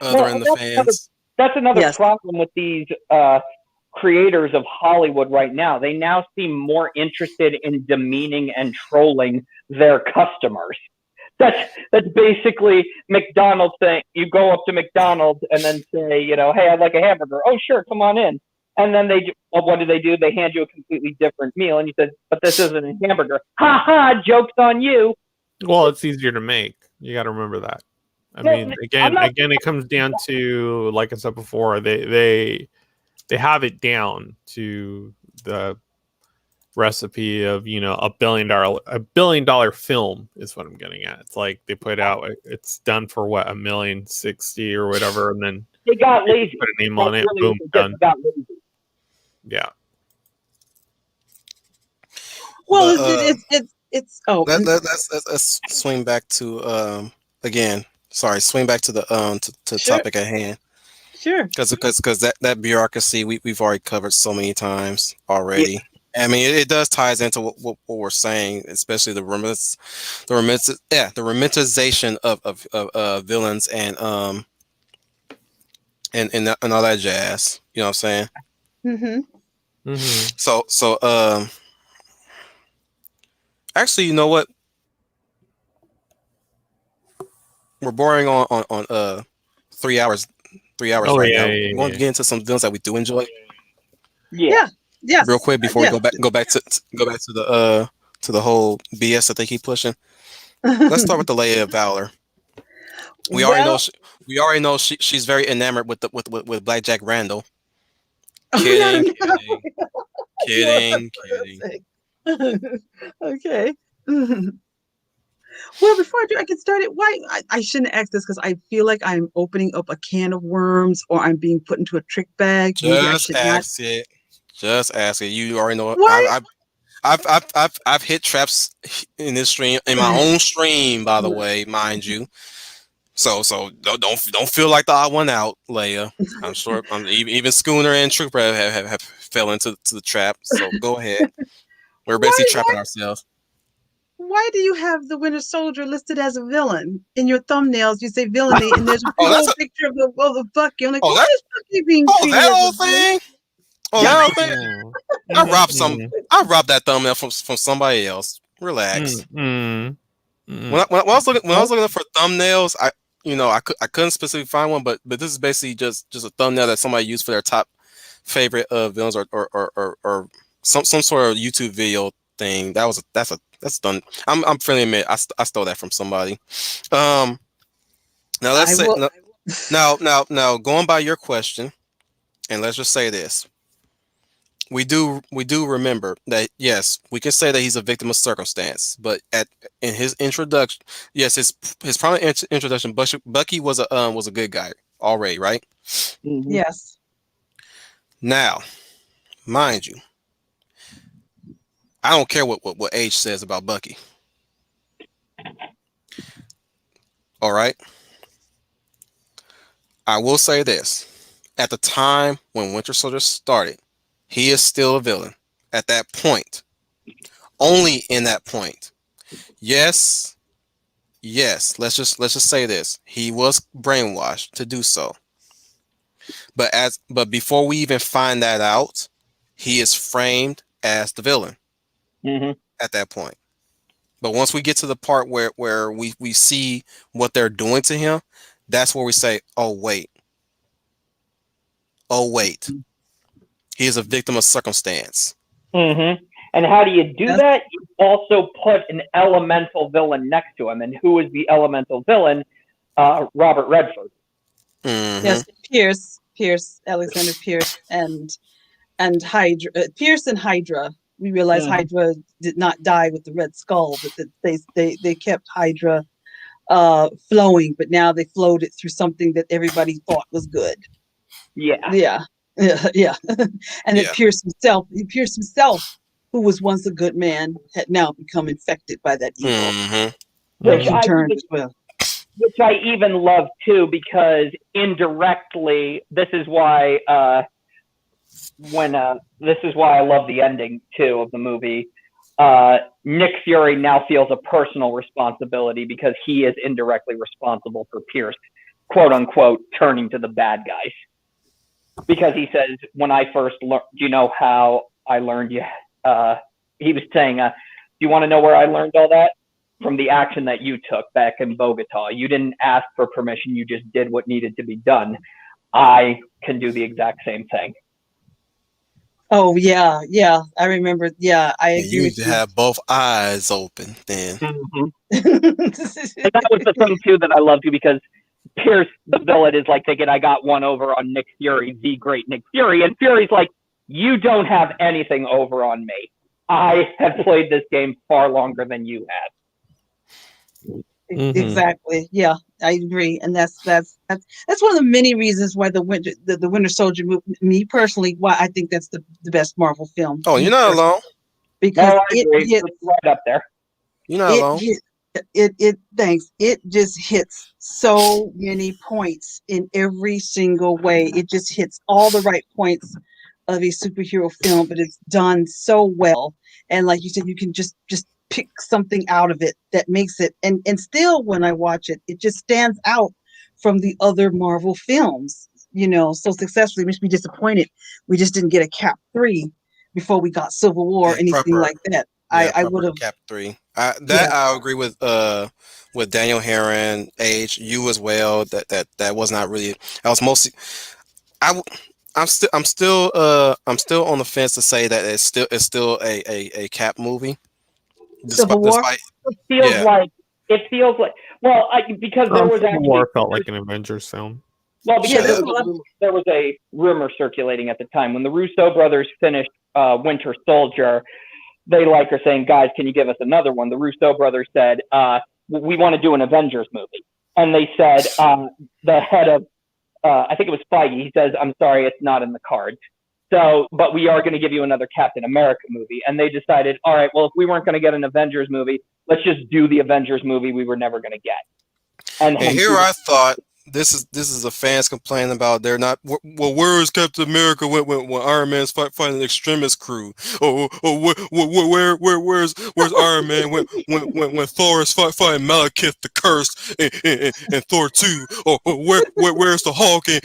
S1: Other
S2: Well,
S1: in the fans.
S2: that's another
S3: Yes.
S2: problem with these creators of Hollywood right now. They now seem more interested in demeaning and trolling their customers. That's basically McDonald's thing. You go up to McDonald's and then say, hey, I'd like a hamburger. Oh, sure, come on in. And then what do? They hand you a completely different meal, and you said, but this isn't a hamburger. Ha ha! Joke's on you.
S4: Well, it's easier to make. You got to remember that. I
S2: Well,
S4: mean,
S2: I'm not.
S4: it comes down to, like I said before, they have it down to the recipe of a billion dollar film is what I'm getting at. It's like they put out, it's done for what, 1,060,000 or whatever, and then
S2: They got
S4: they
S2: lazy.
S4: put a name
S2: That's
S4: on it,
S2: really what
S4: boom,
S2: they did.
S4: done.
S2: They got lazy.
S4: Yeah.
S3: Well,
S1: But
S3: it's oh,
S1: let's swing back to again. Sorry, swing back to the
S3: sure,
S1: topic at hand.
S3: sure.
S1: Because that bureaucracy we've already covered so many times
S2: Yeah,
S1: already. I mean, it does ties into what we're saying, especially the romanticization of villains and all that jazz. You know what I'm saying?
S3: Mm-hmm.
S4: Mm-hmm.
S1: So actually, you know what? We're boring on 3 hours 3 hours
S4: Oh
S1: right
S4: yeah,
S1: now.
S4: yeah,
S1: We want to
S4: yeah.
S1: get into some villains that we do enjoy
S2: Yeah.
S3: Yeah.
S1: real
S3: Yes.
S1: quick before we
S3: Yes.
S1: go back to the whole BS that they keep pushing. Let's start with the Lady of Valor. We already know
S3: Well,
S1: she's very enamored with Black Jack Randall.
S3: no, no,
S1: Kidding,
S3: no.
S1: kidding,
S3: You are
S1: kidding, kidding.
S3: okay. Well, before I do, I get started. Why I shouldn't ask this because I feel like I'm opening up a can of worms or I'm being put into a trick bag. Maybe I
S1: Just
S3: should not.
S1: ask it. Just ask it. You already know.
S3: Why?
S1: I've hit traps in this stream, in my own stream, by the way, mind you. So don't feel like the odd one out, Leia. I'm sure. Even Schooner and Trooper have fell into the trap. So go ahead. We're basically
S3: Why?
S1: trapping ourselves.
S3: Why do you have the Winter Soldier listed as a villain in your thumbnails? You say villainy, and there's a
S1: Oh,
S3: big
S1: that's
S3: old
S1: a
S3: picture of Bucky. I'm like,
S1: oh
S3: why
S1: that
S3: is Bucky being
S1: oh
S3: treated
S1: that
S3: as a
S1: whole
S3: villain?
S1: thing. Oh
S3: Yeah.
S1: that whole thing.
S4: Mm-hmm.
S1: I robbed some.
S4: Mm-hmm.
S1: I robbed that thumbnail from somebody else. Relax.
S4: Mm-hmm.
S1: When I was
S3: Oh,
S1: looking for thumbnails, I couldn't specifically find one, but this is basically just a thumbnail that somebody used for their top favorite villains or some sort of YouTube video thing. That's done. I'm friendly admit I stole that from somebody. Um, now let's
S3: I
S1: say
S3: will.
S1: now going by your question, and let's just say this. We do remember that yes, we can say that he's a victim of circumstance, but in his introduction, yes, his primary introduction, Bucky was a good guy already, right?
S2: Mhm.
S3: Yes.
S1: Now, mind you, I don't care what age says about Bucky. All right, I will say this: at the time when Winter Soldier started, he is still a villain. At that point, only in that point. Yes, yes. Let's just say this: he was brainwashed to do so. But before we even find that out, he is framed as the villain
S2: Mhm.
S1: at that point. But once we get to the part where we see what they're doing to him, that's where we say, oh wait, he is a victim of circumstance.
S2: Mhm. And how do you do
S3: Yes.
S2: that? You also put an elemental villain next to him, and who is the elemental villain? Robert Redford.
S1: Hmm.
S3: Yes. Pierce, Alexander Pierce, and Hydra. Pierce and Hydra. We realize
S2: Mhm.
S3: Hydra did not die with the Red Skull, but that they kept Hydra flowing, but now they flowed it through something that everybody thought was good.
S2: Yeah.
S3: Yeah, yeah, yeah. And that
S1: Yeah.
S3: Pierce himself, who was once a good man, had now become infected by that evil
S1: Hmm.
S3: that
S2: Which
S3: he
S4: Mm-hmm.
S2: I
S3: turned as well.
S2: which I even love too, because indirectly, this is why I love the ending too of the movie. Nick Fury now feels a personal responsibility because he is indirectly responsible for Pierce, quote unquote, turning to the bad guys. Because he says, when I first learned, do you know how I learned you? He was saying, do you want to know where I learned all that? From the action that you took back in Bogota. You didn't ask for permission, you just did what needed to be done. I can do the exact same thing.
S3: Oh yeah, yeah. I remember. Yeah, I
S1: And
S3: agree
S1: you need
S3: with
S1: to
S3: you.
S1: have both eyes open then.
S2: Mm-hmm. And that was the thing too that I loved too, because Pierce, the villain, is like thinking, I got one over on Nick Fury, the great Nick Fury. And Fury's like, you don't have anything over on me. I have played this game far longer than you have.
S4: Mm-hmm.
S3: Exactly. Yeah, I agree, and that's one of the many reasons why the Winter Soldier movie, me personally, why I think that's the best Marvel film.
S1: Oh, you're
S3: Me
S1: not
S3: personally,
S1: alone.
S3: because
S2: No, I agree. It's right up there.
S1: You're not
S3: it
S1: alone.
S3: hit it thanks it just hits so many points in every single way. It just hits all the right points of a superhero film, but it's done so well. And like you said, you can just pick something out of it that makes it, and still when I watch it, it just stands out from the other Marvel films, so successfully. It makes me disappointed we just didn't get a Cap 3 before we got Civil War,
S1: Yeah,
S3: anything
S1: proper.
S3: like that.
S1: Yeah,
S3: I would
S1: proper
S3: have,
S1: Cap 3.
S3: yeah,
S1: That I agree with Daniel Heron, Age, you as well. That was not really. I was mostly. I w- I'm still on the fence to say that it's still a Cap movie,
S3: Civil War.
S1: despite
S2: It feels
S1: yeah.
S2: like it feels like well, because there was
S4: Civil
S2: actually
S4: War felt like an Avengers film.
S2: well
S3: Yeah,
S2: because
S3: there's
S1: Yeah.
S3: a lot.
S2: there was a rumor circulating at the time when the Russo brothers finished Winter Soldier. They are saying, guys, can you give us another one? The Russo brothers said, we want to do an Avengers movie, and they said the head of I think it was Feige. He says, I'm sorry, it's not in the cards. So, but we are going to give you another Captain America movie. And they decided, all right, well, if we weren't going to get an Avengers movie, let's just do the Avengers movie we were never going to get. And
S1: And here I thought this is a fans complaining about they're not. Well, where is Captain America when Iron Man's fighting the extremist crew? Where's Iron Man when Thor is fighting Malekith the Cursed in Thor 2? Or where's the Hulk in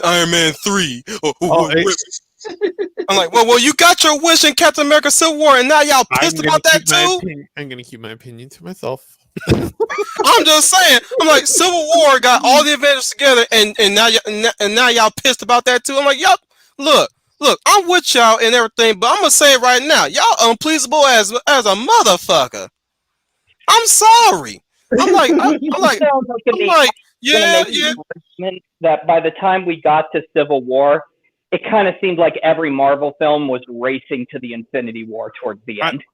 S1: Iron Man 3? I'm like, well, you got your wish in Captain America Civil War, and now y'all
S4: I'm
S1: pissed
S4: gonna
S1: about that
S4: keep my
S1: too?
S4: opinion. I'm gonna keep my opinion to myself.
S1: I'm just saying. I'm like, Civil War got all the Avengers together, and now y'all pissed about that too. I'm like, yup. Look, I'm with y'all and everything, but I'm gonna say it right now. Y'all unpleasable as a motherfucker. I'm sorry. I'm like, I'm like, yeah, yeah.
S2: that by the time we got to Civil War, it kind of seemed like every Marvel film was racing to the Infinity War towards the end.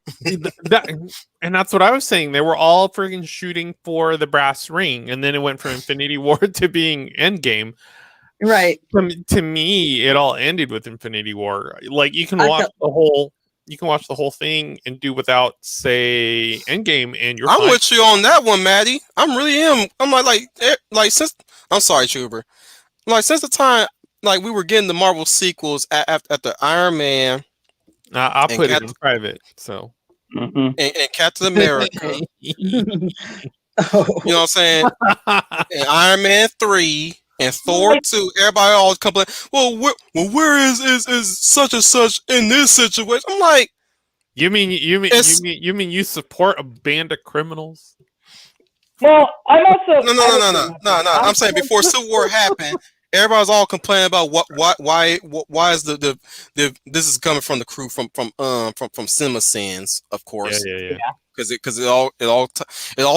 S4: And that's what I was saying. They were all freaking shooting for the brass ring, and then it went from Infinity War to being Endgame.
S3: Right.
S4: To me, it all ended with Infinity War. Like you can
S3: I
S4: watch
S3: felt-
S4: the whole thing and do without, say, Endgame, and you're
S1: I'm
S4: fine.
S1: with you on that one, Maddie. I'm really am. I'm like since I'm sorry, Chuber. Like since the time like we were getting the Marvel sequels after Iron Man
S4: I'll
S1: and
S4: put it in private. So
S1: and Captain America.
S3: oh.
S1: You know what I'm saying? And Iron Man 3 and Thor 2. Everybody always complain. Well, where is such and such in this situation? I'm like, it's
S4: you support a band of criminals?
S2: Well, I'm also
S1: no. I'm saying before Civil War happened, everybody's all complaining about why is the this is coming from the crew from Cinema Sins, of course.
S4: Yeah.
S1: Because it all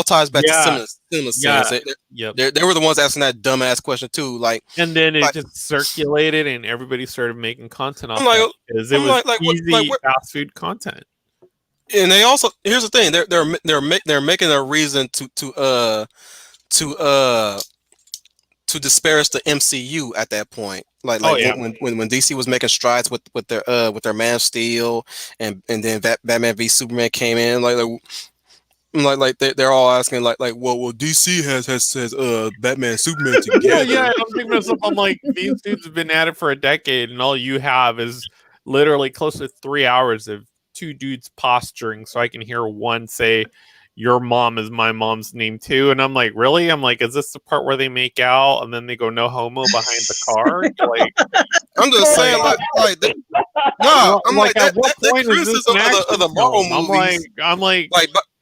S1: ties back to Cinema Sins.
S4: Yep.
S1: They were the ones asking that dumbass question too. Like,
S4: And then it just circulated, and everybody started making content off
S1: I'm like,
S4: that because it was easy
S1: what,
S4: fast food content.
S1: and they also here's the thing they're making a reason to disparage the MCU at that point. Like when DC was making strides with their Man of Steel and then Batman v Superman came in they're all asking well DC has Batman and Superman together.
S4: Yeah, I'm thinking to myself, I'm like, these dudes have been at it for a decade, and all you have is literally close to 3 hours of two dudes posturing, so I can hear one say, "Your mom is my mom's name too," and I'm like, really? I'm like, is this the part where they make out and then they go no homo behind the car? Like,
S1: I'm just saying, I'm like,
S4: at what
S1: that
S4: point is this
S1: criticism
S4: an
S1: of the Marvel
S4: action film?
S1: movies.
S4: I'm like,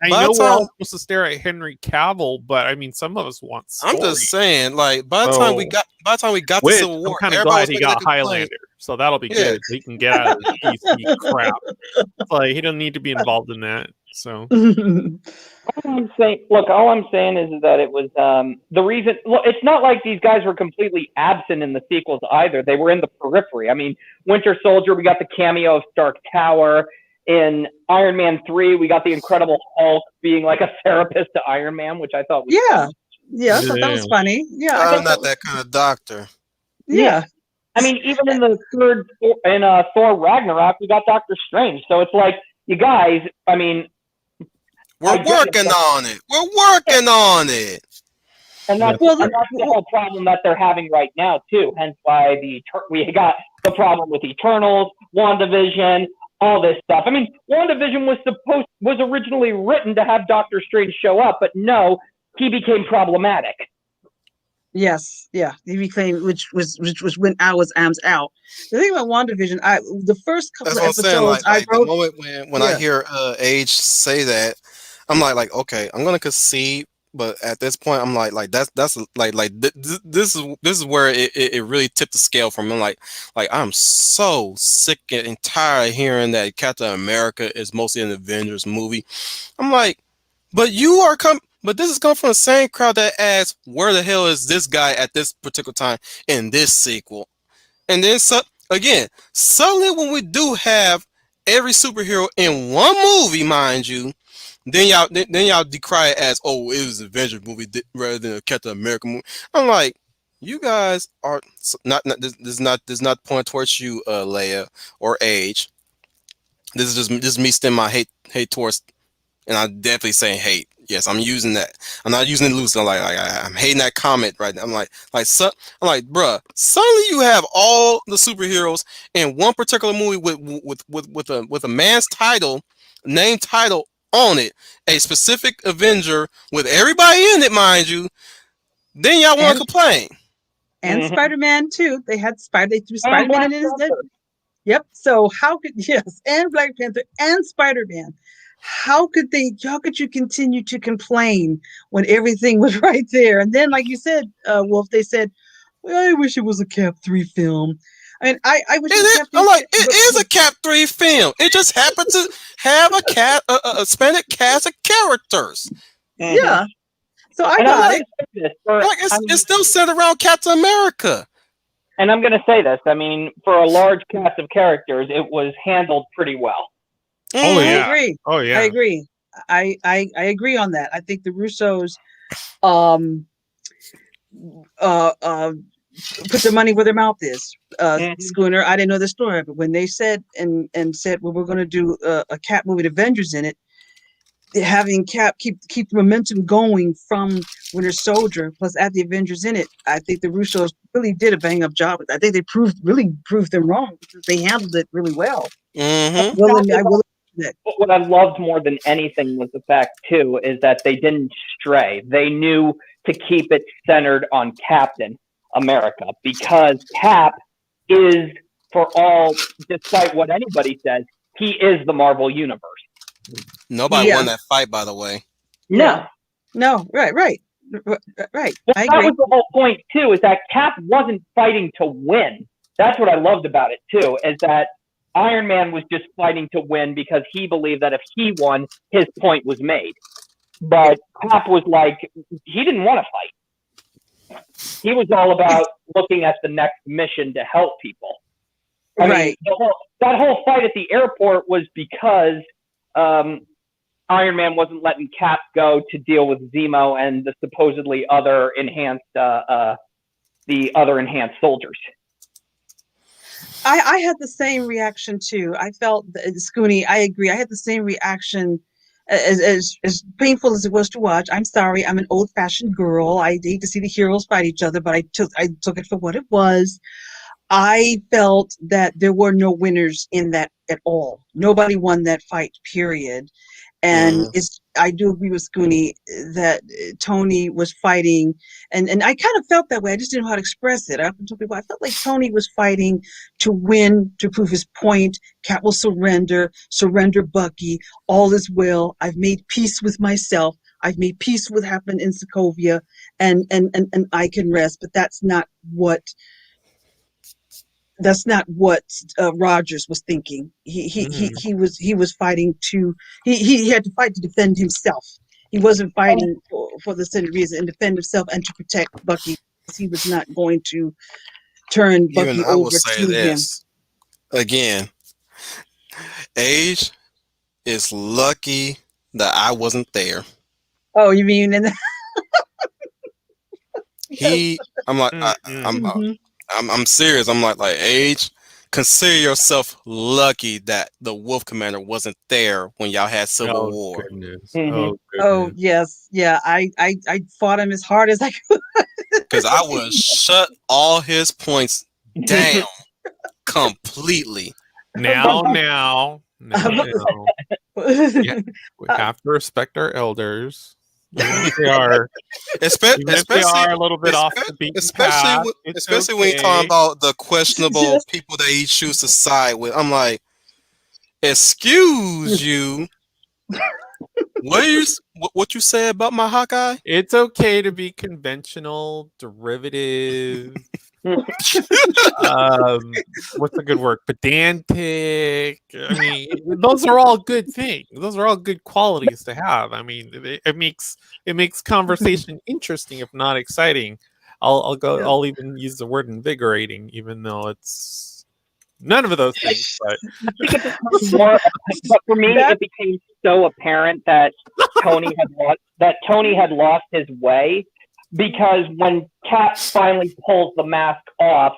S4: I
S1: by
S4: know
S1: the
S4: we're all
S1: time
S4: supposed to stare at Henry Cavill, but I mean, some of us want story.
S1: I'm just saying, like by the time we got to
S4: Which,
S1: Civil War,
S4: I'm kind of
S1: everybody
S4: glad
S1: was
S4: he
S1: making
S4: got
S1: that complaint.
S4: Highlander, so that'll be good. He can get out of the DC crap. Like, he doesn't need to be involved in that. So
S2: all I'm saying is that it was the reason. Look, it's not like these guys were completely absent in the sequels either. They were in the periphery. I mean, Winter Soldier, we got the cameo of Stark Tower. In Iron Man 3, we got the Incredible Hulk being like a therapist to Iron Man, which I thought was
S3: Yeah, I thought that was funny. Yeah,
S1: I'm not that kind of doctor.
S3: Yeah.
S2: I mean, even in the third in Thor Ragnarok, we got Doctor Strange. So it's like, you guys. I mean,
S1: We're working on it. We're working on it.
S2: And that's
S3: Well,
S2: and that's the whole problem that they're having right now too. Hence why we got the problem with Eternals, WandaVision, all this stuff. I mean, WandaVision was originally written to have Doctor Strange show up, but no, he became problematic.
S3: yes, yeah, he became which when I was out. The thing about WandaVision, the first couple
S1: That's
S3: of
S1: what I'm saying.
S3: episodes I
S1: The
S3: wrote,
S1: moment when I
S3: yeah,
S1: hear Age say that, I'm like okay, I'm gonna concede, but at this point, I'm that's this is where it really tipped the scale for me. I'm like I'm so sick and tired of hearing that Captain America is mostly an Avengers movie. I'm like, but but this is coming from the same crowd that asks, where the hell is this guy at this particular time in this sequel? And then again, suddenly when we do have every superhero in one movie, mind you, then y'all decry it as, oh, it was an Avenger movie rather than a Captain America movie. I'm like, you guys are not this does not point towards you, Leia or Age. This is me sending my hate towards, and I'm definitely saying hate. Yes, I'm using that. I'm not using it loose. I'm hating that comment right now. I'm like, bruh. Suddenly you have all the superheroes in one particular movie with a man's title, name title on it, a specific Avenger with everybody in it, mind you. Then y'all want
S3: and
S1: to complain.
S3: Spider-Man too. They threw
S2: And
S3: Spider-Man
S2: Black
S3: in it.
S2: Panther.
S3: Yep. So how could yes, and Black Panther and Spider-Man. How could you continue to complain when everything was right there? And then, like you said, Wolf, they said, well, I wish it was a Cap 3 film. I mean, I wish it was Cap 3
S1: I'm like, it is
S3: but
S1: a Cap 3 film. It just happened to have a expanded cast of characters.
S2: Mm-hmm.
S3: yeah. So I
S2: And I'm
S3: thought
S2: going
S1: Like,
S2: to say this for
S1: it's still centered around Captain America.
S2: and I'm going to say this. I mean, for a large cast of characters, it was handled pretty well.
S4: Oh
S3: I
S1: Hmm.
S4: yeah.
S3: agree.
S4: Oh
S3: I
S4: yeah.
S3: agree. I agree on that. I think the Russos um uh uh put their money where their mouth is.
S2: Mm-hmm.
S3: Schooner, I didn't know the story, but when they said and said, well, we're going to do a Cap movie with Avengers in it, having Cap keep the momentum going from Winter Soldier plus add the Avengers in it, I think the Russos really did a bang up job. I think they really proved them wrong because they handled it really well.
S1: Hmm.
S3: I will admit
S2: But what I loved more than anything was the fact, too, is that they didn't stray. They knew to keep it centered on Captain America because Cap is, for all, despite what anybody says, he is the Marvel Universe.
S1: Nobody
S2: He,
S1: won
S3: yeah,
S1: that fight, by the way.
S3: yeah,
S2: no.
S3: no, right.
S2: Well,
S3: I
S2: that
S3: agree.
S2: was the whole point, too, is that Cap wasn't fighting to win. That's what I loved about it, too, is that Iron Man was just fighting to win because he believed that if he won, his point was made. But Cap was like, he didn't want to fight. He was all about looking at the next mission to help people. I mean,
S3: Right.
S2: that whole fight at the airport was because Iron Man wasn't letting Cap go to deal with Zemo and the supposedly other enhanced soldiers.
S3: I had the same reaction too. I felt Scooney. I agree. I had the same reaction. As painful as it was to watch, I'm sorry. I'm an old fashioned girl. I hate to see the heroes fight each other, but I took it for what it was. I felt that there were no winners in that at all. Nobody won that fight. Period. And
S1: Hmm.
S3: I do agree with Scooney that Tony was fighting, and I kind of felt that way. I just didn't know how to express it. I often told people I felt like Tony was fighting to win, to prove his point. Cap will surrender Bucky. All is well. I've made peace with myself. I've made peace with what happened in Sokovia, and I can rest. But that's not what Rogers was thinking. He was fighting to he had to fight to defend himself. He wasn't fighting for the same reason and defend himself and to protect Bucky. He was not going to turn
S1: Even
S3: Bucky
S1: I will
S3: over
S1: say
S3: to him.
S1: this again: Age is lucky that I wasn't there.
S3: Oh, you mean in yes.
S1: He, I'm like,
S4: Mm-mm.
S3: Hmm.
S1: I'm serious. I'm like Age. consider yourself lucky that the Wolf Commander wasn't there when y'all had Civil
S4: Oh
S1: War.
S4: goodness.
S2: Mhm.
S4: Oh
S3: Oh
S4: goodness.
S3: yes, yeah. I fought him as hard as I could.
S1: Because I would shut all his points down completely.
S4: Now, now, now, now. Yeah, we have to respect our elders, even if they are, even if they
S1: Especially,
S4: are a little bit off the beaten
S1: especially,
S4: path. It's
S1: especially when you're talking
S4: okay.
S1: about the questionable
S3: Just
S1: people that he chooses to side with. I'm like, excuse you. What you say about my Hawkeye?
S4: It's okay to be conventional, derivative. What's a good word? Pedantic. I mean, those are all good things. Those are all good qualities to have. I mean, it makes conversation interesting, if not exciting. I'll go.
S3: yeah.
S4: I'll even use the word invigorating, even though it's none of those things. But
S2: I think it becomes more, but for me,
S3: That
S2: it became so apparent that Tony had lost his way because when Cap finally pulls the mask off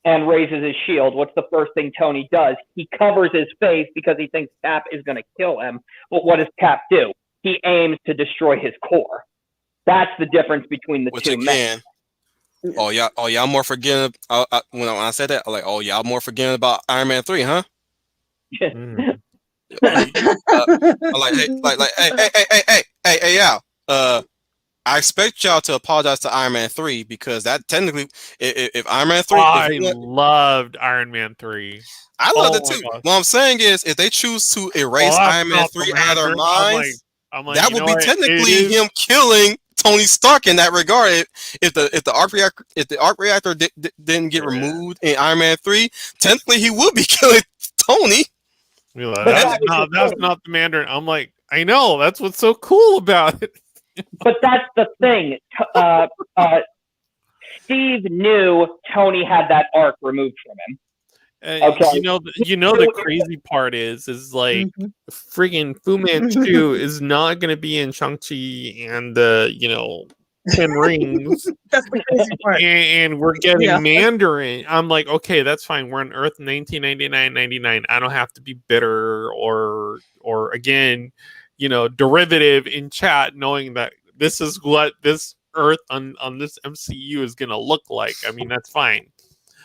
S2: and raises his shield, what's the first thing Tony does? He covers his face because he thinks Cap is going to kill him. But what does Cap do? He aims to destroy his core. That's the difference between the
S1: Which
S2: two men.
S1: again, y'all more forgetting. When I said that, I'm like, oh, y'all more forgetting about Iron Man 3, huh?
S4: mm,
S1: You- I'm like, hey, y'all. I expect y'all to apologize to Iron Man 3 because that technically, if Iron Man 3, if
S4: I
S1: you want,
S4: loved Iron Man 3.
S1: I loved it
S4: Oh my
S1: too.
S4: god.
S1: What I'm saying is, if they choose to
S4: Oh,
S1: erase
S4: that's
S1: Iron Man
S4: not the
S1: 3 out of their
S4: Mandarin.
S1: minds,
S4: I'm like,
S1: that
S4: you
S1: would
S4: know
S1: be
S4: what? It
S1: technically
S4: is.
S1: him killing Tony Stark in that regard. If the arc reactor didn't get
S4: Yeah.
S1: removed in Iron Man 3, technically he would be killing Tony.
S4: You're like,
S2: But
S1: And
S2: that was the
S4: that's
S2: thing.
S4: not the Mandarin. I'm like, I know. That's what's so cool about it.
S2: But that's the thing. Uh, uh, Steve knew Tony had that arc removed from him. Okay.
S4: The crazy part is like
S3: Mhm.
S4: friggin' Fu Manchu is not gonna be in Shang-Chi and the Ten Rings,
S3: That's the crazy part.
S4: and we're
S3: Yeah.
S4: getting Mandarin. I'm like, okay, that's fine. We're on Earth 1999. I don't have to be bitter or again, derivative in chat, knowing that this is what this Earth on this MCU is gonna look like. I mean, that's fine.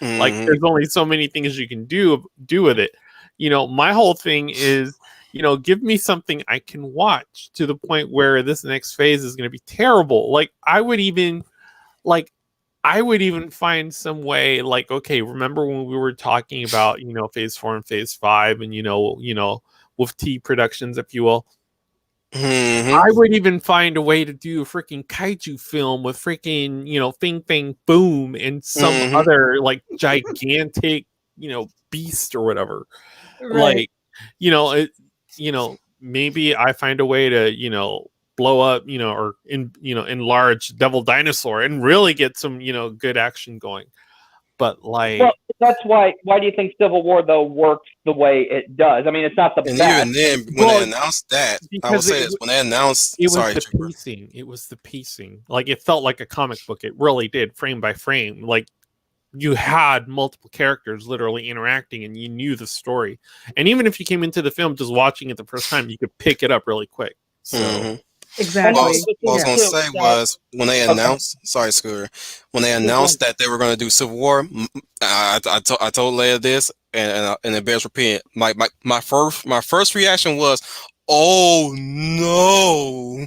S4: Like
S1: Mhm.
S4: there's only so many things you can do with it. My whole thing is, give me something I can watch to the point where this next phase is going to be terrible. Like I would even find some way, like, okay, remember when we were talking about, phase 4 and phase 5 and with T productions, if you will.
S1: Mhm.
S4: I would even find a way to do a freaking kaiju film with freaking, Fing Fang Boom and some
S1: Mhm.
S4: other like gigantic, beast or whatever.
S3: Right.
S4: Like, maybe I find a way to, blow up, or enlarge Devil Dinosaur and really get some, good action going. But
S2: Well,
S4: like,
S2: that's why. Why do you think Civil War though works the way it does? I mean, it's not the
S1: And
S2: best.
S1: even then, when they
S4: well,
S1: announced that, I will
S4: because
S1: say this: when they announced,
S4: it was
S1: sorry,
S4: the
S1: Trooper.
S4: pacing. It was the pacing. Like it felt like a comic book. It really did, frame by frame. Like you had multiple characters literally interacting and you knew the story. And even if you came into the film just watching it the first time, you could pick it up really quick. So
S1: Mhm.
S2: And that's
S3: Exactly.
S2: the
S1: What I was
S2: thing
S3: Yeah.
S1: gonna
S2: too.
S1: say
S2: That
S1: was when they
S2: okay.
S1: announced, sorry, Scooter, when they
S2: Go ahead.
S1: announced that they were gonna do Civil War, I told Leia this, and it bears repeating. My first reaction was, oh no.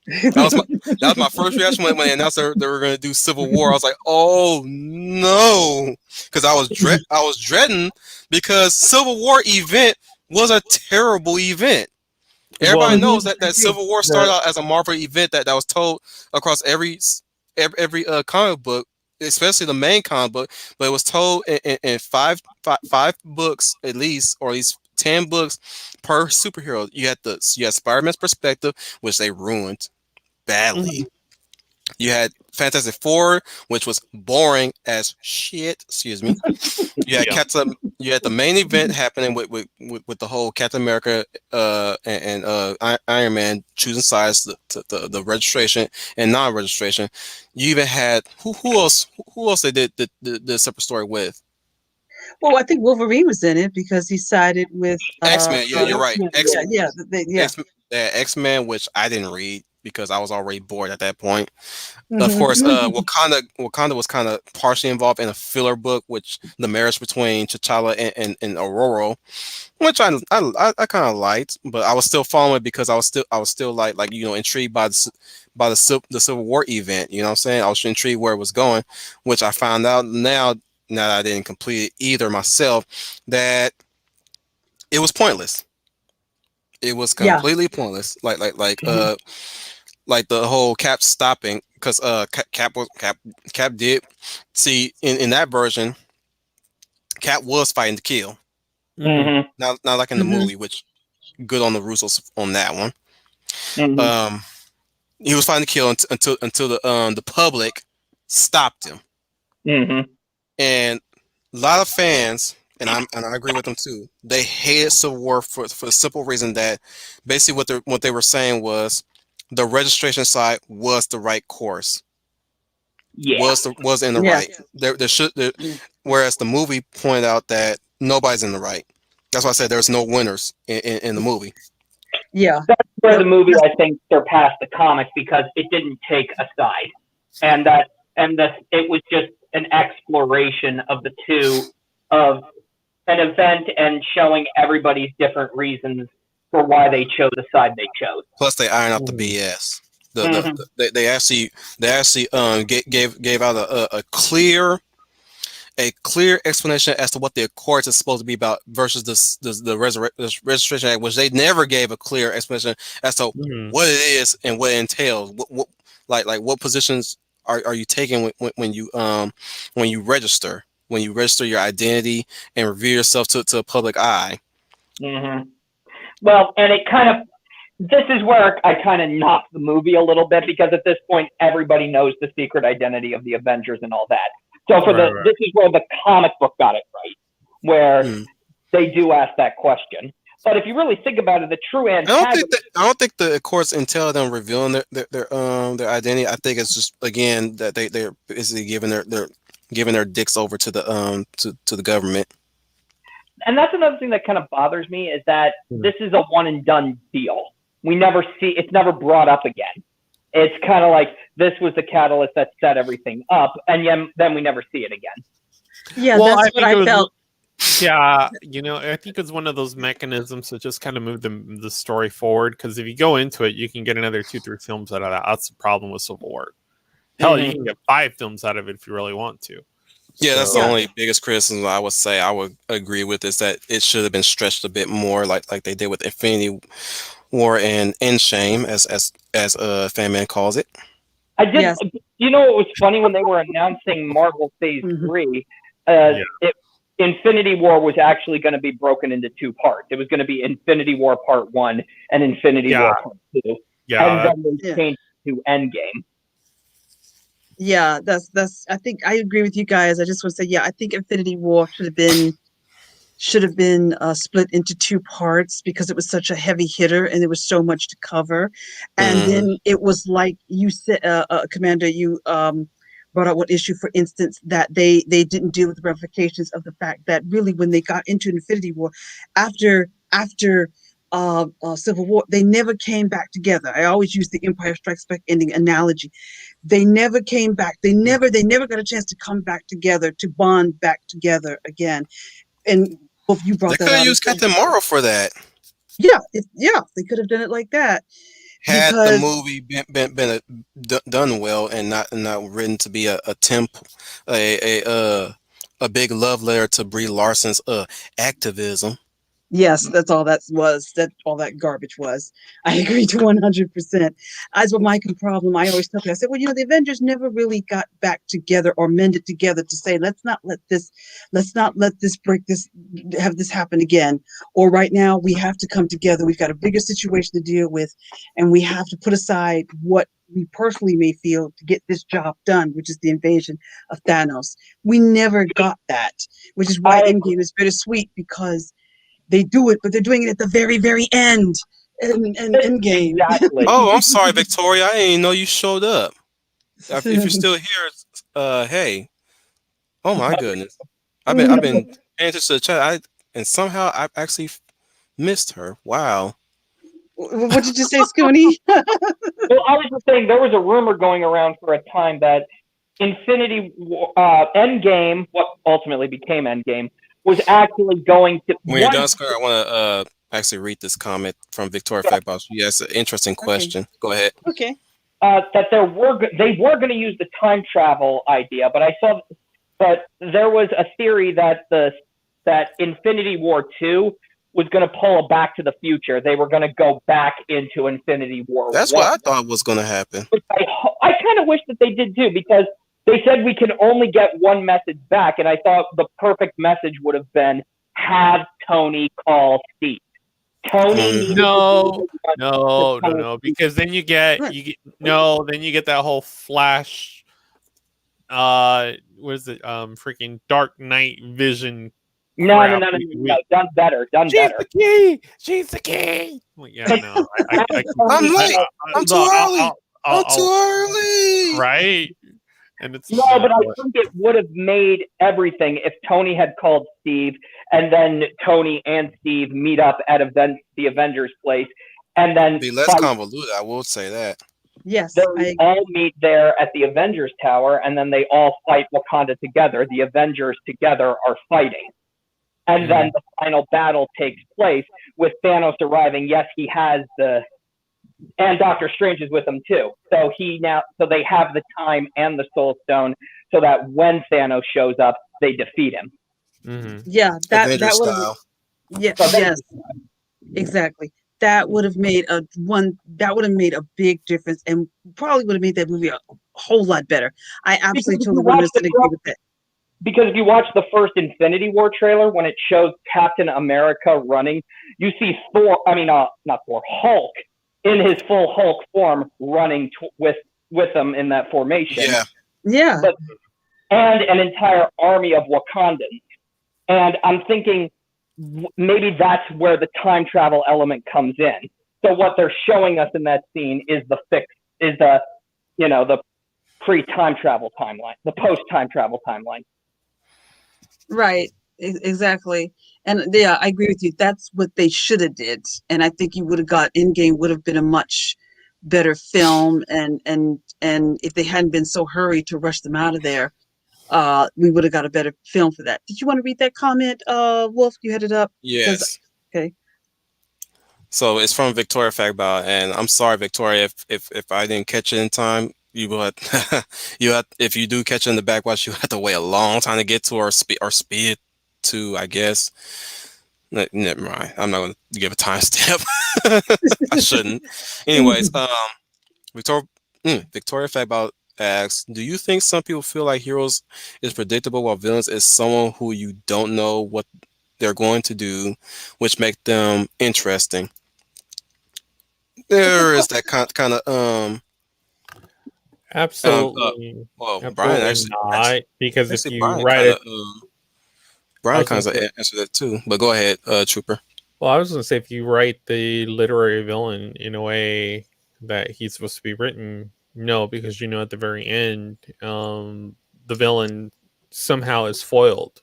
S1: That was my that was my first reaction when they announced they were going to do Civil War. I was like, "Oh no," because I was dreading because Civil War event was a terrible event.
S4: well,
S1: Everybody
S3: Mhm.
S1: knows that Civil War started
S4: the
S1: out as a Marvel event that was told across every comic book, especially the main comic book, but it was told in five books at least, or at least 10 books per superhero. You had Spider-Man's perspective, which they ruined badly.
S3: Mhm.
S1: You had Fantastic Four, which was boring as shit. Excuse me. You had
S4: yeah.
S1: You had the main event happening with the whole Captain America Iron Man choosing sides, the registration and non-registration. You even had who else they did the separate story with?
S3: Well, I think Wolverine was in it because he sided with
S1: X-Men. Yeah, you're right. X
S3: yeah, yeah, yeah.
S1: X X-Men, which I didn't read because I was already bored at that point. Of course,
S3: Hmm.
S1: Wakanda was kind of partially involved in a filler book, which the marriage between T'Challa and Aurora, which I kind of liked, but I was still following it because I was still like intrigued by the Civil War event. You know what I'm saying? I was intrigued where it was going, which I found out now that I didn't complete it either myself, that it was pointless. It was
S3: Yeah.
S1: completely pointless.
S3: Hmm.
S1: Like the whole Cap stopping because Cap did see in that version Cap was fighting to kill.
S4: Hmm.
S2: Mm-hmm.
S1: Not like in the
S3: Hmm.
S1: movie, which good on the Russos on that one.
S2: Mm-hmm.
S1: Um, he was fighting to kill until the public stopped him,
S2: Mm-hmm.
S1: and a lot of fans. And I agree with them too. They hated Civil War for the simple reason that basically what they were saying was the registration side was the right course,
S2: Yeah.
S1: was in the
S3: Yeah.
S1: right. Whereas the movie pointed out that nobody's in the right. That's why I said there's no winners in the movie.
S3: Yeah.
S2: That's where
S3: Yep.
S2: the movie I think surpassed the comic because it didn't take a side, and it was just an exploration of the two of an event and showing everybody's different reasons for why they chose the side they chose.
S1: Plus, they iron out the
S4: Hmm.
S1: BS.
S2: Mm-hmm.
S1: They actually gave out a clear explanation as to what the Accords is supposed to be about versus this Registration Act, which they never gave a clear explanation as to
S4: Hmm.
S1: what it is and what it entails. Like what positions are you taking when you register your identity and reveal yourself to a public eye.
S2: Mm-hmm. Well, and it kind of this is where I kind of knocked the movie a little bit because at this point everybody knows the secret identity of the Avengers and all that. So
S4: Right, right.
S2: this is where the comic book got it right, where
S1: Mm.
S2: they do ask that question. But if you really think about it, the true antagonist.
S1: I don't think the courts entail them revealing their identity. I think it's just again that they're basically giving their dicks over to to the government.
S2: And that's another thing that kind of bothers me is that
S4: Hmm.
S2: this is a one and done deal. We never see it's never brought up again. It's kind of like this was the catalyst that set everything up, and then we never see it again.
S3: Yeah,
S4: Well,
S3: that's
S4: I
S3: what
S4: think it
S3: I
S4: was.
S3: felt.
S4: Yeah, I think it's one of those mechanisms that just kind of move the story forward. Because if you go into it, you can get another 2, 3 films out of that. That's the problem with Civil War. Hell, you
S2: Mm-hmm.
S4: can get 5 films out of it if you really want to.
S1: Yeah, that's the
S3: Yeah.
S4: So,
S1: only biggest criticism I would say I would agree with is that it should have been stretched a bit more, like they did with Infinity War and End Shame, as Fan Man calls it.
S2: I did.
S3: Yes.
S2: You know, it was funny when they were announcing Marvel Phase
S3: Hmm.
S2: 3.
S4: yeah,
S2: Infinity War was actually going to be broken into two parts. It was going to be Infinity War Part 1 and Infinity
S4: yeah,
S2: War Part 2, and
S4: yeah.
S2: then they
S3: Yeah.
S2: changed it to Endgame.
S3: Yeah, that's I think I agree with you guys. I just want to say, yeah, I think Infinity War should have been split into two parts because it was such a heavy hitter and there was so much to cover. And
S1: Hmm.
S3: then it was like you said, Commander, you brought out one issue, for instance, that they didn't deal with the ramifications of the fact that really when they got into Infinity War, after Civil War, they never came back together. I always use the Empire Strikes Back ending analogy. They never came back. They never got a chance to come back together, to bond back together again. And both you
S1: They
S3: brought that
S1: could have
S3: out as
S1: used
S3: well.
S1: Captain Marvel for that.
S3: Yeah, yeah, they could have done it like that
S1: Had the
S3: because
S1: movie done well and not written to be a big love letter to Brie Larson's activism.
S3: yes, that's all that was. That all that garbage was. I agree to 100%. As with my problem, I always tell people, I said, well, the Avengers never really got back together or mended together to say, let's not let this break this, have this happen again. Or right now, we have to come together. We've got a bigger situation to deal with, and we have to put aside what we personally may feel to get this job done, which is the invasion of Thanos. We never got that, which is why
S2: I
S3: Endgame is bittersweet because they do it, but they're doing it at the very, very end. And end game.
S2: exactly.
S1: Oh, I'm sorry, Victoria. I didn't know you showed up. If you're still here, hey. Oh my goodness. I've been answers to the chat. And somehow I actually missed her. Wow.
S3: What did you say, Scooney?
S2: Well, I was just saying there was a rumor going around for a time that Endgame, what ultimately became Endgame, was actually going to
S1: When you're
S2: one.
S1: done, Scar, I want to actually read this comment from Victoria Fagball. Yes, an interesting
S3: Okay.
S1: question. Go ahead.
S3: Okay.
S2: That they were going to use the time travel idea, but there was a theory that that Infinity War 2 was going to pull a Back to the Future. They were going to go back into Infinity War
S1: That's what
S2: 1.
S1: I thought was going to happen.
S2: Which I kind of wish that they did too, because they said we can only get one message back, and I thought the perfect message would have been have Tony call Steve. Tony needed
S4: No,
S2: to be the one
S4: no,
S2: to
S4: no,
S2: call
S4: no.
S2: Steve.
S4: Because then you get then you get that whole Flash. What is it? Freaking Dark Knight Vision.
S2: No,
S4: Crap.
S2: done better, done
S4: She's
S2: better.
S4: the key. She's the key. Well, yeah, no, I
S1: I'm
S2: Tony
S1: late.
S2: called-
S1: I'm too
S4: no,
S1: early. I'm too early.
S4: right. And it's
S2: No, but I think it would have made everything if Tony had called Steve, and then Tony and Steve meet up at the Avengers place, and then
S1: Be less convoluted. I will say that.
S3: Yes.
S2: they all meet there at the Avengers Tower, and then they all fight Wakanda together. The Avengers together are fighting. And then the final battle takes place with Thanos arriving. Yes, he has and Doctor Strange is with him too. So they have the time and the Soul Stone, so that when Thanos shows up, they defeat him.
S3: Yeah, that
S1: Avenger
S3: would have.
S1: style.
S3: Yeah.
S2: So
S3: Yes. Exactly. That would have made That would have made a big difference, and probably would have made that movie a whole lot better. I absolutely totally 100% agree with that.
S2: Because if you watch the first Infinity War trailer, when it shows Captain America running, you see Hulk in his full Hulk form running with them in that formation.
S1: Yeah.
S3: Yeah.
S2: And an entire army of Wakandans. And I'm thinking maybe that's where the time travel element comes in. So what they're showing us in that scene is the pre-time travel timeline, the post-time travel timeline.
S3: Right. Exactly. And yeah, I agree with you. That's what they should have did. And I think you would have got Endgame would have been a much better film. And if they hadn't been so hurried to rush them out of there, we would have got a better film for that. Did you want to read that comment, Wolf? You had it up?
S1: Yes.
S3: Okay.
S1: So it's from Victoria Fagball, and I'm sorry, Victoria, if I didn't catch it in time. You would, if you do catch it in the backwash, you have to wait a long time to get to or speed to, I guess. Never mind. I'm not going to give a timestamp. I shouldn't. Anyways, Victoria Fagball asks, do you think some people feel like heroes is predictable while villains is someone who you don't know what they're going to do, which make them interesting? There is that kind of
S4: absolutely.
S1: well,
S4: Absolutely
S1: Brian
S4: not. Because if
S1: actually
S4: you
S1: Brian
S4: write
S1: kind
S4: it,
S1: of Brian kind of answered that too. But go ahead, Trooper.
S4: well, I was going to say if you write the literary villain in a way that he's supposed to be written, no, because at the very end, the villain somehow is foiled,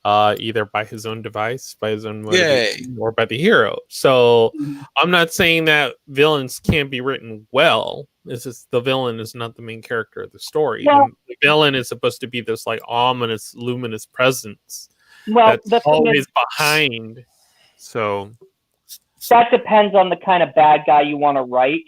S4: either by his own device, by his own motivation, or by the hero. So I'm not saying that villains can't be written well. It's just the villain is not the main character of the story.
S2: Well,
S4: the villain is supposed to be this like ominous, luminous presence
S2: that's
S4: always behind. So
S2: that depends on the kind of bad guy you want to write.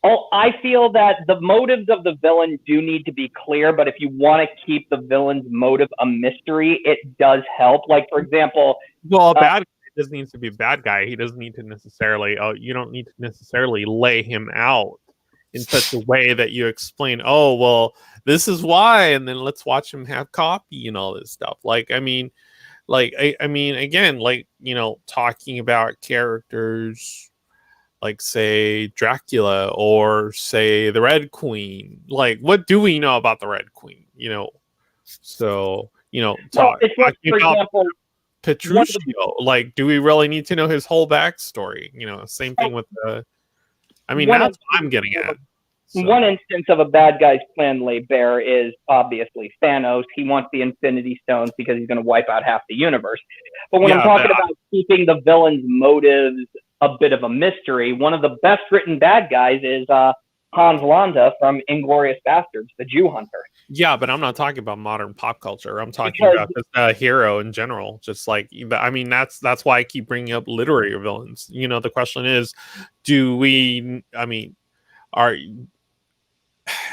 S2: I feel that the motives of the villain do need to be clear, but if you want to keep the villain's motive a mystery, it does help. Like, for example,
S4: a bad guy doesn't need to be a bad guy. He doesn't need to necessarily. You don't need to necessarily lay him out in such a way that you explain. Oh, well, this is why, and then let's watch him have coffee and all this stuff. Like, I mean, again, like talking about characters. Like, say, Dracula or, say, the Red Queen. Like, what do we know about the Red Queen? So,
S2: it's like, for example,
S4: Petruchio. Like, do we really need to know his whole backstory? Same thing with the... I mean, that's what I'm getting at. So,
S2: One instance of a bad guy's plan laid bare is obviously Thanos. He wants the Infinity Stones because he's going to wipe out half the universe. But when I'm
S4: yeah,
S2: talking about keeping the villain's motives a bit of a mystery, one of the best written bad guys is Hans Landa from Inglorious Bastards, the Jew hunter.
S4: yeah, but I'm not talking about modern pop culture. I'm talking
S2: Because
S4: about just a hero in general. Just like, I mean, that's why I keep bringing up literary villains. You know, the question is, do we? I mean, are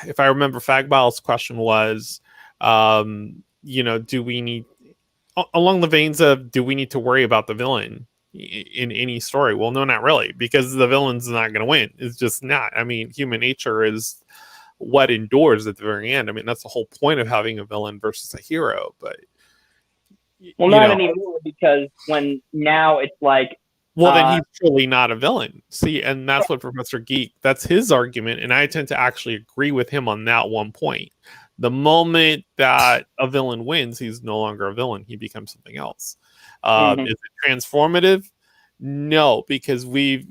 S4: if I remember, Fagbal's question was, you know, do we need along the veins of do we need to worry about the villain in any story? Well, no, not really, because the villain's not going to win. It's just not. I mean, human nature is what endures at the very end. I mean, that's the whole point of having a villain versus a hero. But
S2: well,
S4: you
S2: not
S4: know,
S2: anymore because when now it's like
S4: well, then he's truly not a villain. See, and that's what Professor Geek, that's his argument. And I tend to actually agree with him on that one point. The moment that a villain wins, he's no longer a villain. He becomes something else. Is it transformative? No, because we've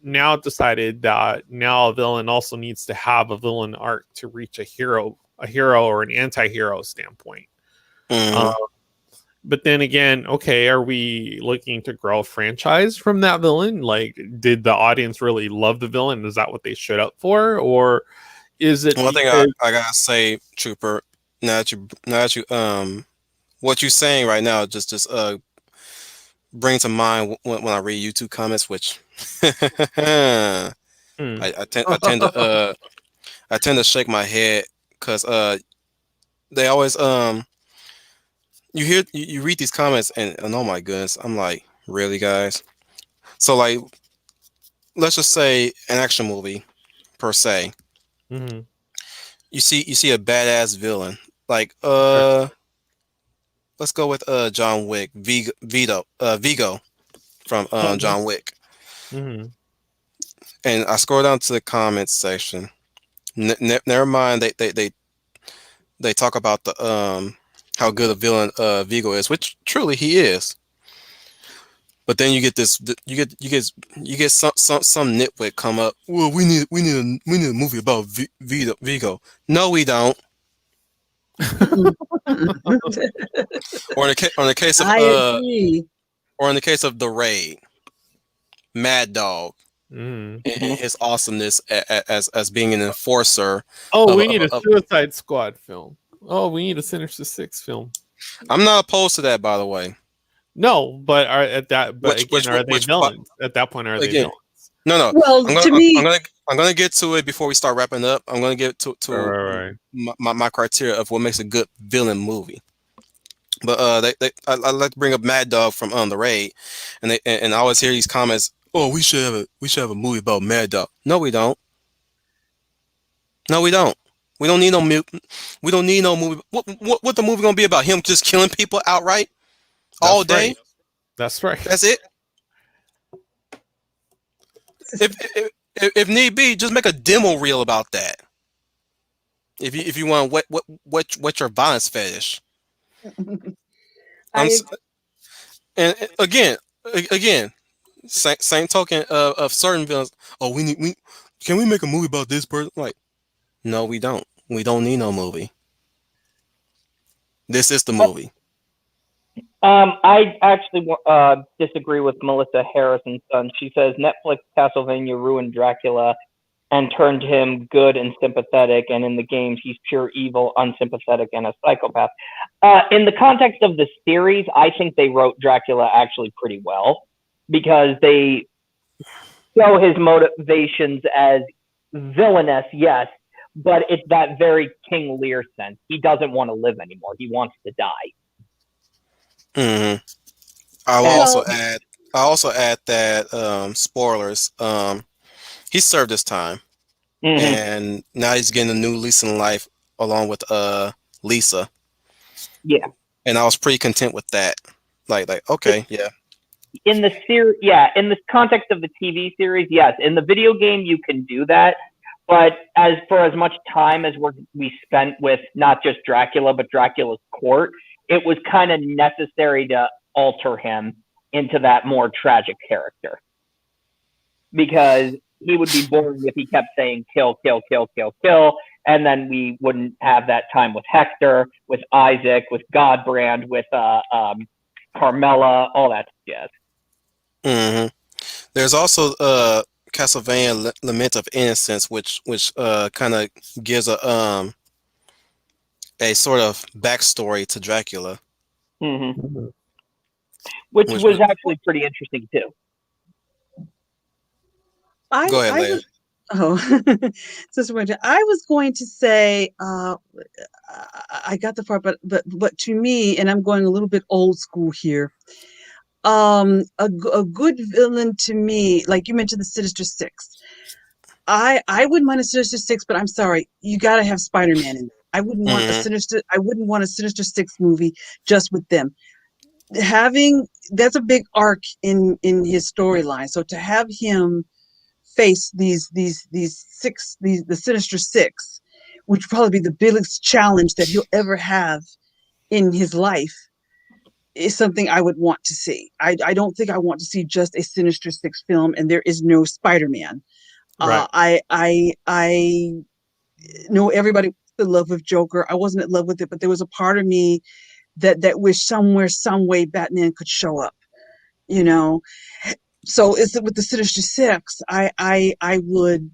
S4: now decided that now a villain also needs to have a villain arc to reach a hero or an anti-hero standpoint.
S1: Mhm.
S4: But then again, okay, are we looking to grow a franchise from that villain? Like, did the audience really love the villain? Is that what they showed up for? Or is it
S1: One thing I,
S4: because
S1: I gotta say, Trooper, now that you what you're saying right now just bring to mind when I read YouTube comments, which I,
S4: hmm,
S1: I tend to shake my head because they always you read these comments and oh my goodness, I'm like, really, guys? So like, let's just say an action movie per se.
S4: mhm,
S1: You see a badass villain like
S4: right,
S1: let's go with John Wick, Vigo from John Wick.
S4: mhm.
S1: And I scroll down to the comments section. Never mind, they talk about the how good a villain Vigo is, which truly he is. But then you get this, you get some nitwit come up. Well, we need a movie about Vigo. No, we don't. Or in the case of
S3: I agree.
S1: or in the case of the Raid, Mad Dog
S4: Mhm.
S1: and his awesomeness as being an enforcer
S4: Oh,
S1: of,
S4: we
S1: of,
S4: need a
S1: of
S4: Suicide Squad film. Oh, we need a Sinister Six film.
S1: I'm not opposed to that, by the way.
S4: No, but are at that. But
S1: Which
S4: again,
S1: which
S4: are they
S1: which
S4: villains? At that point, are they
S1: again?
S4: villains?
S1: No.
S3: Well,
S1: I'm
S3: to
S1: gonna I'm
S3: me,
S1: gonna I'm gonna get to it before we start wrapping up. I'm gonna get
S4: Right,
S1: to
S4: right, right.
S1: my criteria of what makes a good villain movie. But I like to bring up Mad Dog from the Raid, and I always hear these comments. Oh, we should have a movie about Mad Dog. No, we don't. No, we don't. We don't need no we don't need no movie. What the movie gonna be about? Him just killing people outright all
S4: That's right.
S1: day?
S4: That's right.
S1: That's it. If need be, just make a demo reel about that. If you want what your violence fetish. I'm
S3: I
S1: s- and again, same token of certain villains. Oh, we can we make a movie about this person? Like, no, we don't. We don't need no movie. This is the movie.
S2: I actually disagree with Melissa Harrison's son. She says Netflix Castlevania ruined Dracula and turned him good and sympathetic, and in the games he's pure evil, unsympathetic, and a psychopath. In the context of the series, I think they wrote Dracula actually pretty well because they show his motivations as villainous, yes, but it's that very King Lear sense. He doesn't want to live anymore. He wants to die.
S1: hmm I will
S2: And
S1: also
S3: well,
S1: add. I also add that spoilers. He served his time,
S2: mhm.
S1: and now he's getting a new lease in life along with Lisa,
S2: Yeah,
S1: and I was pretty content with that. Like okay, yeah.
S2: in the series, yeah, in the context of the TV series, yes. In the video game, you can do that, but as for as much time as we spent with not just Dracula but Dracula's court, it was kind of necessary to alter him into that more tragic character because he would be boring if he kept saying kill, kill, kill, kill, kill, and then we wouldn't have that time with Hector, with Isaac, with Godbrand, with Carmela, all that jazz.
S1: Hmm. There's also Castlevania Lament of Innocence, which kind of gives a sort of backstory to Dracula,
S2: Mm-hmm.
S4: Mhm.
S2: Which
S1: which
S2: was
S1: was
S2: actually pretty interesting too.
S3: I
S1: go ahead,
S3: I
S1: Leia.
S3: was oh Sister Winter. I was going to say I got the part, but to me, and I'm going a little bit old school here. A good villain to me, like you mentioned, the Sinister Six. I wouldn't mind a Sinister Six, but I'm sorry, you got to have Spider-Man in there.
S1: Hmm.
S3: I wouldn't want a Sinister Six movie just with them. Having That's a big arc in his storyline. So to have him face these the Sinister Six, which would probably be the biggest challenge that he'll ever have in his life, is something I would want to see. I don't think I want to see just a Sinister Six film and there is no Spider-Man.
S4: Right.
S3: I know everybody was in love with Joker. I wasn't in love with it, but there was a part of me that wished somewhere, some way Batman could show up. You know, so is it with the Sinister Six? I, I would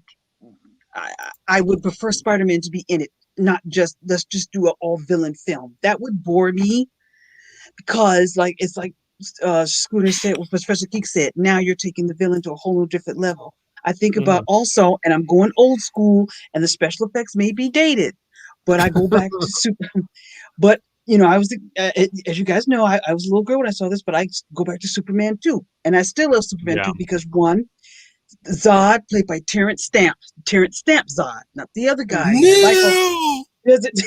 S3: prefer Spider-Man to be in it, not just let's just do an all villain film. That would bore me because it's like Scooter said, what Professor Geek said. Now you're taking the villain to a whole new different level. I think about
S4: Mhm.
S3: also, and I'm going old school, and the special effects may be dated, but I go back to Super. But I was, as you guys know, I was a little girl when I saw this, but I go back to Superman 2, and I still love Superman
S4: Yeah.
S3: 2 because one, Zod, played by Terrence Stamp Zod, not the other guy. Michael,
S1: Neil.
S3: does it?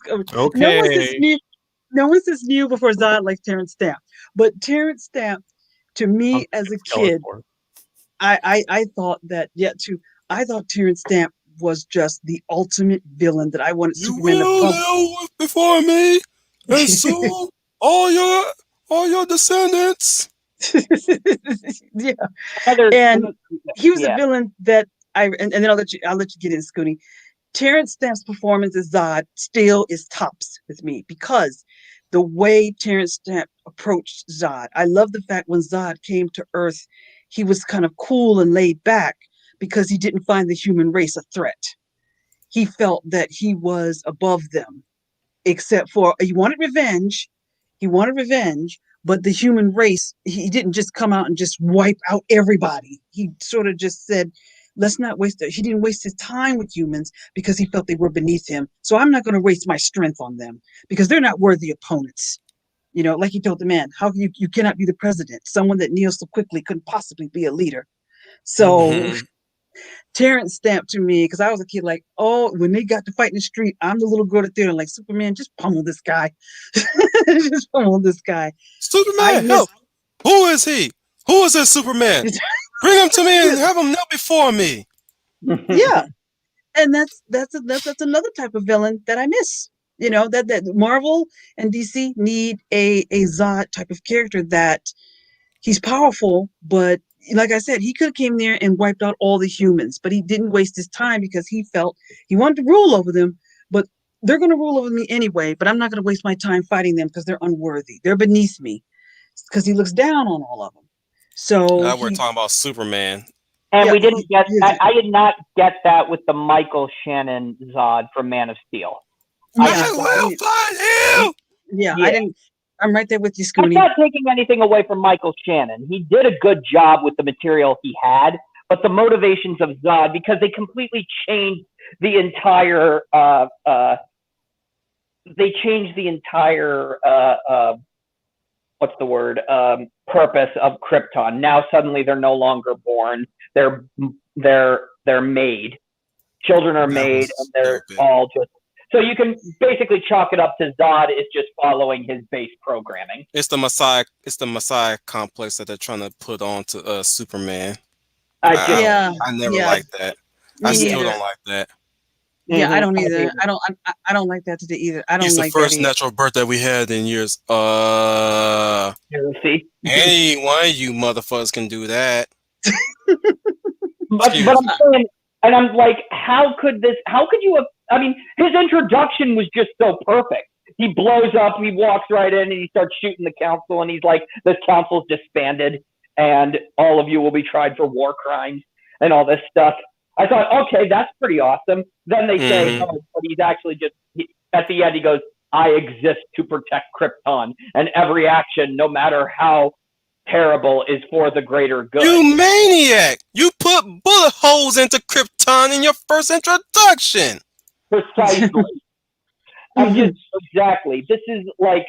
S3: No one says
S4: Okay.
S3: new. No one says new before Zod like Terrence Stamp. But Terrence Stamp, to
S4: I'm
S3: me as
S4: thinking
S3: a kid,
S4: Skeletor.
S3: I thought that I thought Terrence Stamp was just the ultimate villain that I wanted
S1: You
S3: Superman to
S1: will
S3: bump.
S1: live before me, and so all your all your descendants.
S3: Yeah,
S2: Another,
S3: and he was a
S2: yeah,
S3: villain that and then I'll let you get in, Scooty. Terrence Stamp's performance as Zod still is tops with me because the way Terrence Stamp approached Zod, I love the fact when Zod came to Earth, he was kind of cool and laid back because he didn't find the human race a threat. He felt that he was above them, except for he wanted revenge. He wanted revenge, but the human race, he didn't just come out and just wipe out everybody. He sort of just said, let's not waste it. He didn't waste his time with humans because he felt they were beneath him. So I'm not going to waste my strength on them because they're not worthy opponents. Like he told the man, how can you cannot be the president? Someone that kneels so quickly couldn't possibly be a leader. So
S1: Hmm.
S3: Terrence Stamp to me, because I was a kid, like, oh, when they got to fight in the street, I'm the little girl at theater, like, Superman, just pummel this guy. Just pummel this guy. I
S1: Superman,
S3: miss,
S1: help! Who is he? Who is this Superman? Bring him to me and have him kneel before me.
S3: yeah. And that's another type of villain that I miss. That Marvel and DC need a Zod type of character that he's powerful, but like I said, he could have came there and wiped out all the humans, but he didn't waste his time because he felt he wanted to rule over them, but they're going to rule over me anyway, but I'm not going to waste my time fighting them because they're unworthy. They're beneath me because he looks down on all of them. So
S1: Now we're talking about Superman.
S2: and
S3: yeah,
S2: we didn't get. I did not get that with the Michael Shannon Zod from Man of Steel. I
S3: yeah,
S2: just
S1: I
S2: thought,
S1: will find him.
S3: yeah, I
S2: yeah,
S3: didn't, I'm right there with you,
S2: that's
S3: Scooney.
S2: not taking anything away from Michael Shannon. He did a good job with the material he had, but the motivations of Zod, because they completely changed the entire what's the word, purpose of Krypton. Now suddenly they're no longer born. They're they're made. Children are
S1: That
S2: made, and
S1: was
S2: they're
S1: stupid.
S2: all just. So you can basically chalk it up to Zod is just following his base programming.
S1: It's the Messiah. It's the Messiah complex that they're trying to put on to Superman.
S2: I
S1: I
S2: just
S1: don't.
S3: Yeah,
S1: I never
S3: yeah,
S1: liked that. I
S3: me
S2: yeah
S1: still
S3: neither.
S1: don't like that.
S3: Yeah, I
S2: Mhm.
S3: don't
S2: I
S3: either.
S2: mean,
S3: I don't like that today either. I
S1: He's
S3: don't
S1: the
S3: like that
S1: first
S3: either.
S1: natural birthday we had in years.
S2: you see.
S1: Any one of you motherfuckers can do that.
S2: But
S1: Excuse
S2: I'm
S1: me.
S2: saying, and I'm like, how could this? How could you have? I mean, his introduction was just so perfect. He blows up, he walks right in, and he starts shooting the council, and he's like, "This council's disbanded, and all of you will be tried for war crimes and all this stuff." I thought, okay, that's pretty awesome. Then they say,
S1: Hmm.
S2: oh, but he's actually just. At the end, he goes, "I exist to protect Krypton, and every action, no matter how terrible, is for the greater good."
S1: You maniac! You put bullet holes into Krypton in your first introduction.
S2: Precisely. I'm just exactly. This is like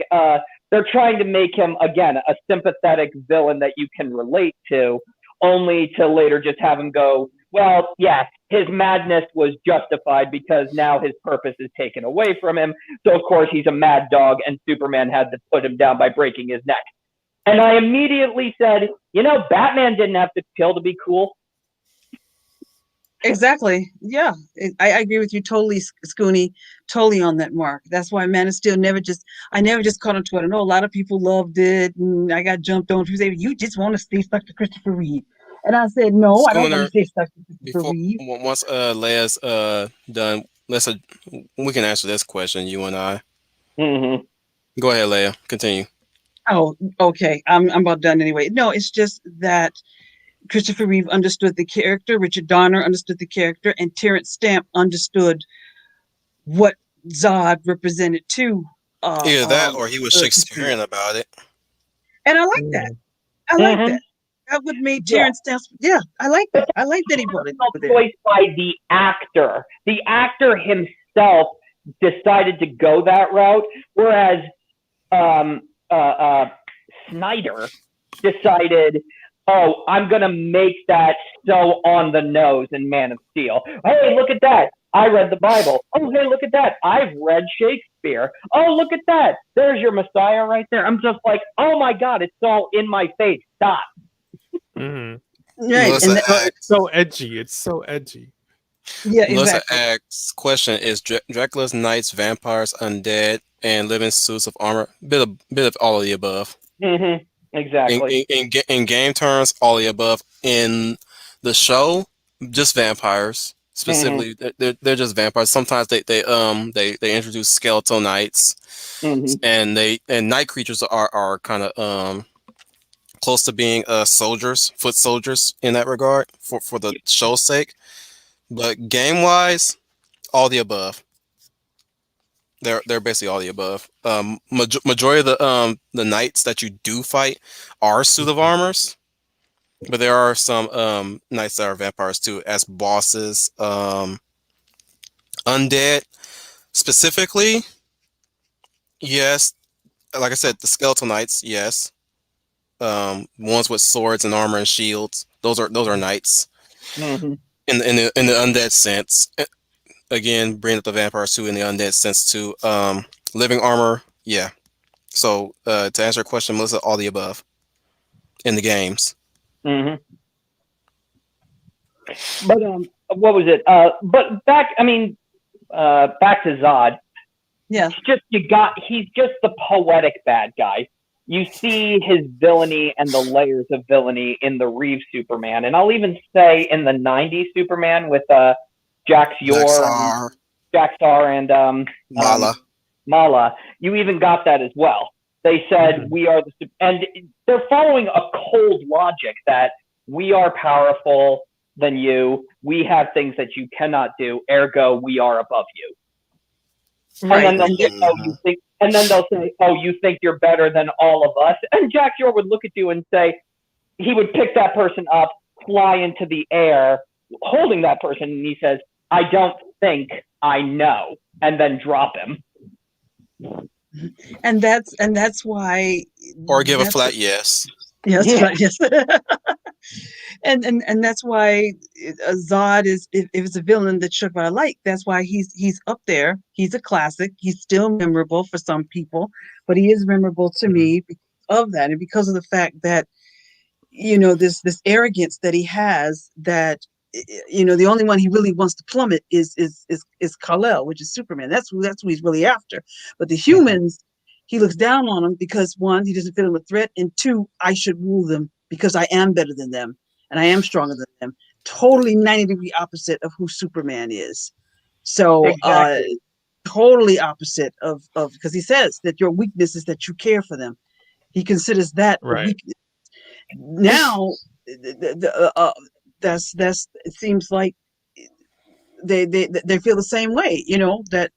S2: they're trying to make him again a sympathetic villain that you can relate to, only to later just have him go, well, yes, his madness was justified because now his purpose is taken away from him. So of course he's a mad dog, and Superman had to put him down by breaking his neck. And I immediately said, Batman didn't have to kill to be cool.
S3: Exactly. Yeah, I agree with you totally, Scooney. Totally on that mark. That's why Man of Steel I never just caught on Twitter. I know a lot of people loved it, and I got jumped on. People say you just want to stay stuck to Christopher Reeve, and I said no, I don't want to
S1: Schooner,
S3: stay stuck to Christopher
S1: before
S3: Reeve.
S1: once Leia's done, we can answer this question, you and I.
S2: Mm-hmm.
S1: Go ahead, Leia. Continue.
S3: Oh, okay. I'm about done anyway. No, it's just that Christopher Reeve understood the character, Richard Donner understood the character, and Terrence Stamp understood what Zod represented to
S1: Either that or he was
S3: Christopher Reeve.
S1: Shakespearean about it.
S3: And I like that. I like
S2: Mm-hmm.
S3: that. That would make
S2: Yeah.
S3: Terrence Stamp. Yeah, I like that. I like that he brought it over there.
S2: Choice by the actor. The actor himself decided to go that route, whereas um, Snyder decided, oh, I'm going to make that so on the nose in Man of Steel. Hey, look at that. I read the Bible. Oh, hey, look at that. I've read Shakespeare. Oh, look at that. There's your Messiah right there. I'm just like, oh my God, it's all in my face. Stop.
S4: Mhm.
S3: Right.
S1: Melissa
S4: It's so edgy. It's so edgy.
S3: Yeah,
S1: Melissa
S3: exactly.
S1: asks, question is Dracula's knights, vampires, undead, and living suits of armor? Bit of all of the above.
S2: Mm-hmm. Exactly.
S1: In game terms, all of the above. In the show, just vampires.
S2: Mm-hmm.
S1: Specifically, they're just vampires. Sometimes they introduce skeletal knights,
S2: Mm-hmm.
S1: and night creatures are kind of close to being soldiers, foot soldiers in that regard for the show's sake. But game wise, all the above. They're basically all the above. Majority of the knights that you do fight are suit of armors, but there are some knights that are vampires too as bosses. Undead specifically, yes. Like I said, the skeletal knights, yes. Ones with swords and armor and shields. Those are knights
S2: Mm-hmm.
S1: in the undead sense. Again, bring up the vampires too in the undead sense too. Living armor, yeah. So to answer your question, Melissa, all the above in the games.
S2: Mm-hmm. But what was it? But back, I mean, back to Zod.
S3: Yeah.
S2: He's just the poetic bad guy. You see his villainy and the layers of villainy in the Reeve Superman, and I'll even say in the '90s Superman with Jax Yor and
S1: Zaxar,
S2: Jaxar and
S1: Mala.
S2: Mala. You even got that as well. They said we are and they're following a cold logic that we are powerful than you. We have things that you cannot do. Ergo, we are above you.
S3: Right.
S2: And then they'll say, oh, you think, and then they'll say, oh, you think you're better than all of us. And Jack Yor would look at you and say, he would pick that person up, fly into the air, holding that person, and he says, I don't think I know, and then drop him.
S3: And that's why
S1: Or give a
S3: that's
S1: flat yes.
S3: yes, right, yes. And that's why Zod is if it's a villain that shook what I like, that's why he's up there. He's a classic. He's still memorable for some people, but he is memorable to me because of that and because of the fact that this arrogance that he has that the only one he really wants to plummet is Kal-El, which is Superman. That's who he's really after. But the humans, he looks down on them because, one, he doesn't feel them a threat, and two, I should rule them because I am better than them and I am stronger than them. Totally 90-degree opposite of who Superman is. So
S2: Exactly.
S3: totally opposite of because he says that your weakness is that you care for them. He considers that a
S4: Right.
S3: weakness. Now, that's it seems like they feel the same way. That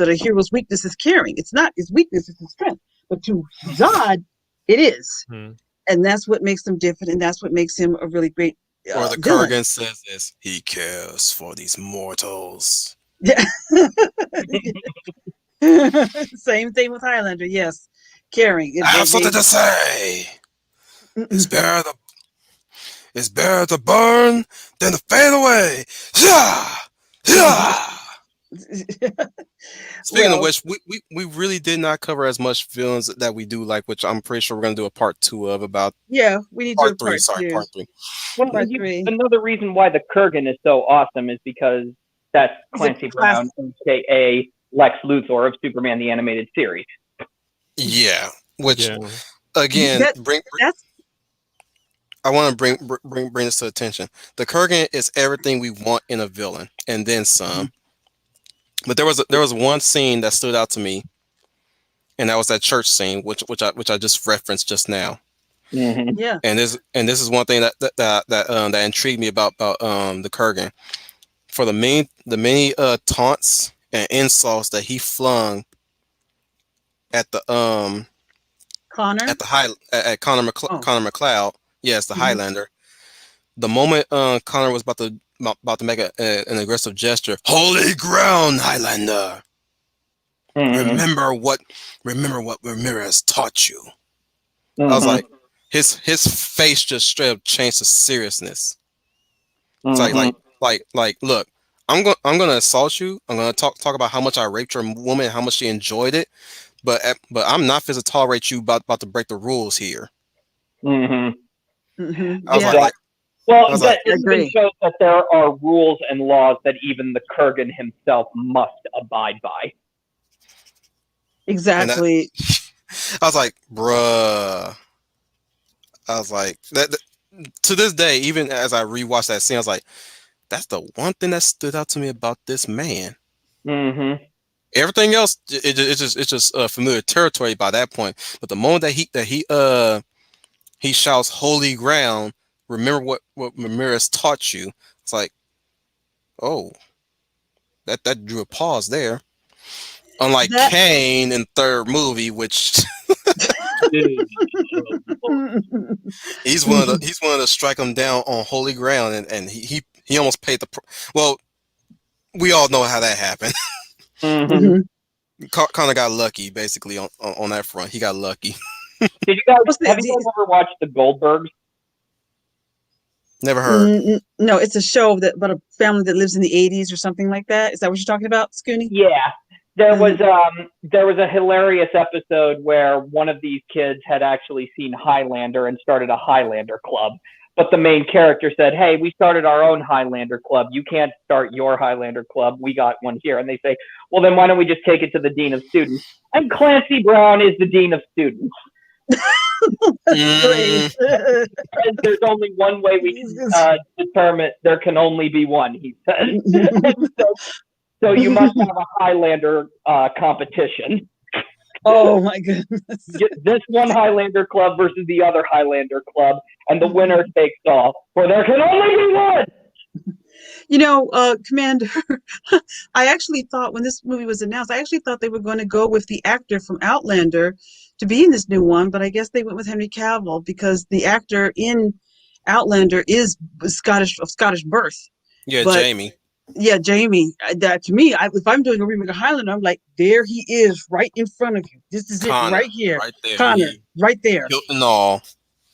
S3: a hero's weakness is caring. It's not his weakness; it's his strength. But to God, it is,
S4: Hmm.
S3: and that's what makes them different, and that's what makes him a really great
S1: Or the
S3: villain.
S1: Kurgan says this: he cares for these mortals.
S3: Yeah. Same thing with Highlander. Yes, caring.
S1: I have something to say. It's better to burn than to fade away. Yeah, yeah. Speaking of
S3: Well,
S1: which, we really did not cover as much villains that we do like, which I'm pretty sure we're gonna do a part 2 of about
S3: yeah, we need to do a
S1: part three.
S3: part
S1: Sorry,
S3: two.
S1: part 3.
S2: Well,
S3: Part three.
S2: another reason why the Kurgan is so awesome is because that's
S3: He's a
S2: Clancy
S3: class.
S2: Brown, aka Lex Luthor of Superman the Animated Series.
S1: Yeah, which
S4: Yeah.
S1: again,
S3: That's
S1: I want to bring this to attention. The Kurgan is everything we want in a villain, and then some. But there was one scene that stood out to me, and that was that church scene, which I just referenced just now.
S2: Mm-hmm.
S3: yeah.
S1: And this is one thing that intrigued me about the Kurgan, for the many taunts and insults that he flung at the
S3: Connor.
S1: at Connor
S3: Oh.
S1: Connor McLeod. Yes, the
S3: Mhm.
S1: Highlander. The moment Connor was about to make an aggressive gesture, holy ground, Highlander.
S2: Mm-hmm.
S1: Remember what Ramirez taught you. I was
S2: Mm-hmm.
S1: like, his face just straight up changed to seriousness. It's
S2: Mm-hmm.
S1: like, look, I'm gonna assault you. I'm gonna talk about how much I raped your woman, how much she enjoyed it. But I'm not going to tolerate you about to break the rules here.
S2: Mm-hmm.
S1: I was
S3: Yeah,
S1: like,
S2: Well,
S1: I was like,
S2: that
S3: I
S2: even
S3: agree.
S2: shows that there are rules and laws that even the Kurgan himself must abide by.
S1: and that,
S3: Exactly.
S1: I was like, bruh. I was like, that to this day, even as I rewatched that scene, I was like, that's the one thing that stood out to me about this man.
S2: Mm-hmm.
S1: Everything else, it's just familiar territory by that point. But the moment he shouts "Holy ground," remember what Ramirez taught you. It's like, oh, that drew a pause there. Unlike
S3: That
S1: Kane in third movie, which he's one to strike him down on holy ground, and he almost paid the. Well, we all know how that happened.
S2: Mm-hmm.
S1: Connor got lucky, basically on that front. He got lucky.
S2: Did you guys
S3: What's
S2: have you guys ever watched the Goldbergs?
S1: Never heard.
S3: No, it's a show about a family that lives in the 80s or something like that. Is that what you're talking about, Scooney?
S2: Yeah. There was a hilarious episode where one of these kids had actually seen Highlander and started a Highlander club. But the main character said, "Hey, we started our own Highlander club. You can't start your Highlander club. We got one here." And they say, "Well, then why don't we just take it to the dean of students?" And Clancy Brown is the dean of students.
S3: Great.
S2: Because there's only one way we can determine there can only be one, he said. So you must have a Highlander competition.
S3: Oh my goodness.
S2: This one Highlander club versus the other Highlander club, and the winner takes all. For there can only be one.
S3: Commander, I actually thought when this movie was announced, I actually thought they were going to go with the actor from Outlander to be in this new one, but I guess they went with Henry Cavill because the actor in Outlander is of Scottish birth.
S1: Yeah,
S3: But
S1: Jamie.
S3: yeah, Jamie. That to me, if I'm doing a remake of Highlander, I'm like, there he is, right in front of you. This is
S1: Connor,
S3: it, right here.
S1: right there.
S3: Connor, right there.
S1: Hilton all.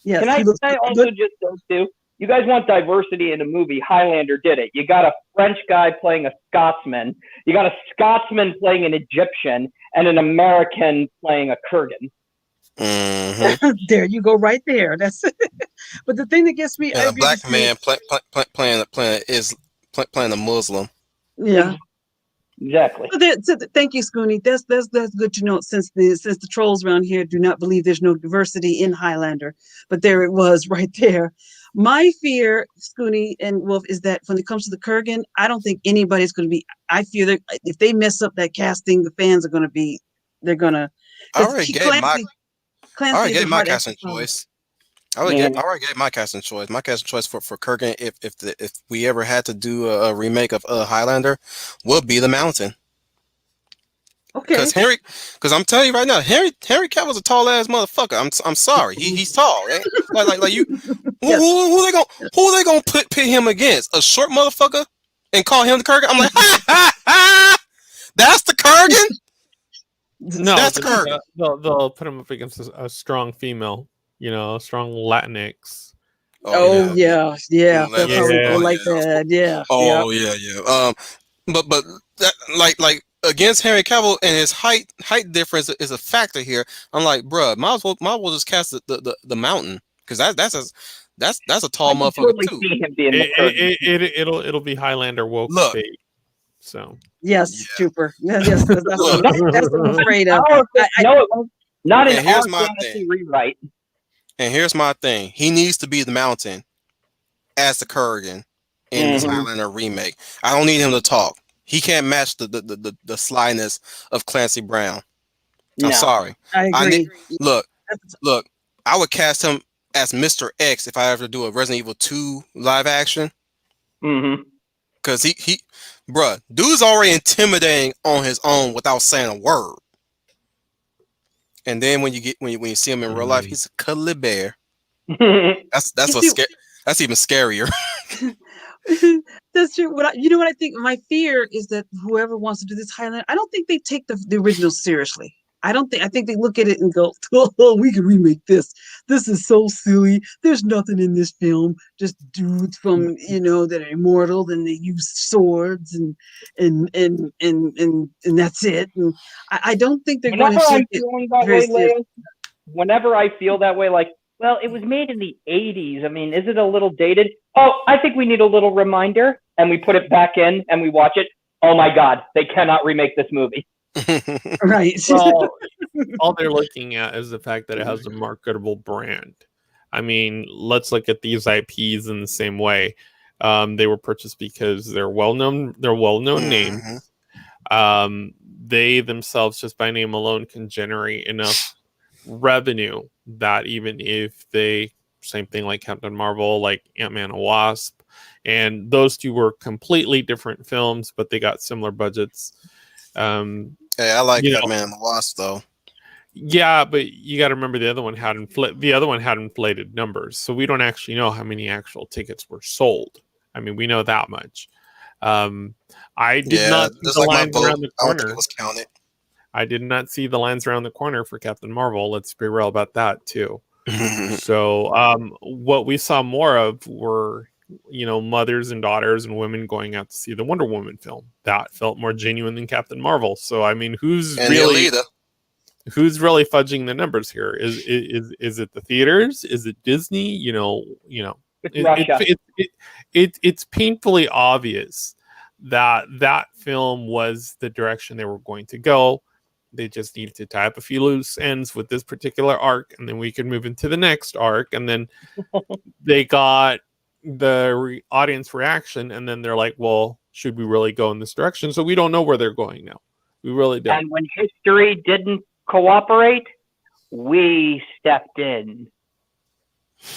S3: Yes,
S2: Can I
S3: he looks
S2: also
S3: good.
S2: just say too? You guys want diversity in a movie? Highlander did it. You got a French guy playing a Scotsman. You got a Scotsman playing an Egyptian, and an American playing a Kurgan.
S1: Mm-hmm.
S3: There you go, right there. That's But the thing that gets me, I
S1: And a
S3: agree with
S1: black
S3: you.
S1: man playing a Muslim.
S3: Yeah.
S2: Exactly.
S3: Thank you, Scooney. That's good to know. Since the trolls around here do not believe there's no diversity in Highlander, but there it was right there. My fear, Scooney and Wolf, is that when it comes to the Kurgan, I don't think anybody's going to be. I fear that if they mess up that casting, the fans are going to be. They're going to
S1: I
S3: because
S1: already gave my
S3: Clancy is a hard act to
S1: casting
S3: follow.
S1: choice.
S2: Mm.
S1: I already gave my casting choice. My casting choice for Kurgan, if we ever had to do a remake of Highlander, would be the Mountain.
S3: Okay.
S1: Because I'm telling you right now, Henry Cavill's a tall ass motherfucker. I'm sorry, he's tall. Like you,
S3: Yes.
S1: who they gonna pit him against? A short motherfucker and call him the Kurgan? I'm like, ha ha ha! That's the Kurgan.
S4: No,
S1: That's the Kurgan.
S4: they'll put him up against a strong female, a strong Latinx.
S3: Oh yeah, they'll probably go
S4: Yeah.
S3: like that. Yeah, yeah.
S1: Oh yeah, yeah. But that, like against Henry Cavill and his height difference is a factor here. I'm like, bruh, might as well just cast the Mountain because that's a
S2: I
S1: tall
S2: can
S1: motherfucker
S2: totally
S1: too.
S2: see him being the Kurgan.
S4: It'll be Highlander woke
S1: Look.
S4: state. So
S3: Yes,
S1: Yeah.
S3: Trooper. Yes, that's
S1: Look.
S3: what I'm afraid of.
S2: No, it won't. Not in
S1: And here's
S2: our
S1: my
S2: fantasy
S1: thing.
S2: rewrite.
S1: And here's my thing. He needs to be the Mountain as the Kurgan in this
S2: Mhm.
S1: Highlander remake. I don't need him to talk. He can't match the slyness of Clancy Brown. I'm
S2: No.
S1: sorry.
S3: I
S1: I
S3: agree.
S1: need look. I would cast him as Mr. X if I ever do a Resident Evil 2 live action.
S2: Mm-hmm.
S1: Cause bruh, dude's already intimidating on his own without saying a word. And then when you see him in real life, he's a cuddly bear. That's
S3: You
S1: what's
S3: see-
S1: that's even scarier.
S3: That's true. You know what I think? My fear is that whoever wants to do this Highlander, I don't think they take the original seriously. I think they look at it and go, oh, we can remake this. This is so silly. There's nothing in this film. Just dudes from, that are immortal, and they use swords and that's it. And I don't think they're going
S2: Whenever
S3: to
S2: I'm
S3: take it
S2: feeling that
S3: very
S2: way,
S3: seriously.
S2: Leia, whenever I feel that way, like, well, it was made in the 80s. I mean, is it a little dated? Oh, I think we need a little reminder. And we put it back in and we watch it. Oh my God, they cannot remake this movie.
S3: Right.
S4: well, all they're looking at is the fact that it has a marketable brand. I mean, let's look at these IPs in the same way. They were purchased because they're well-known names. They themselves, just by name alone, can generate enough revenue that even if same thing like Captain Marvel, like Ant-Man and Wasp, and those two were completely different films, but they got similar budgets.
S1: Hey, I like Ant-Man and the Wasp though.
S4: Yeah, but you got to remember the other one had inflated numbers, so we don't actually know how many actual tickets were sold. I mean, we know that much. I did not see the lines around the corner.
S1: I don't think it was counted.
S4: I did not see the lines around the corner for Captain Marvel. Let's be real about that too. So, what we saw more of were, mothers and daughters and women going out to see the Wonder Woman film. That felt more genuine than Captain Marvel. So, I mean, who's really fudging the numbers here? Is it the theaters? Is it Disney? It's painfully obvious that film was the direction they were going to go. They just needed to tie up a few loose ends with this particular arc, and then we could move into the next arc. And then they got the audience reaction, and then they're like, well, should we really go in this direction? So we don't know where they're going now. We really don't.
S2: And when history didn't cooperate, we stepped in.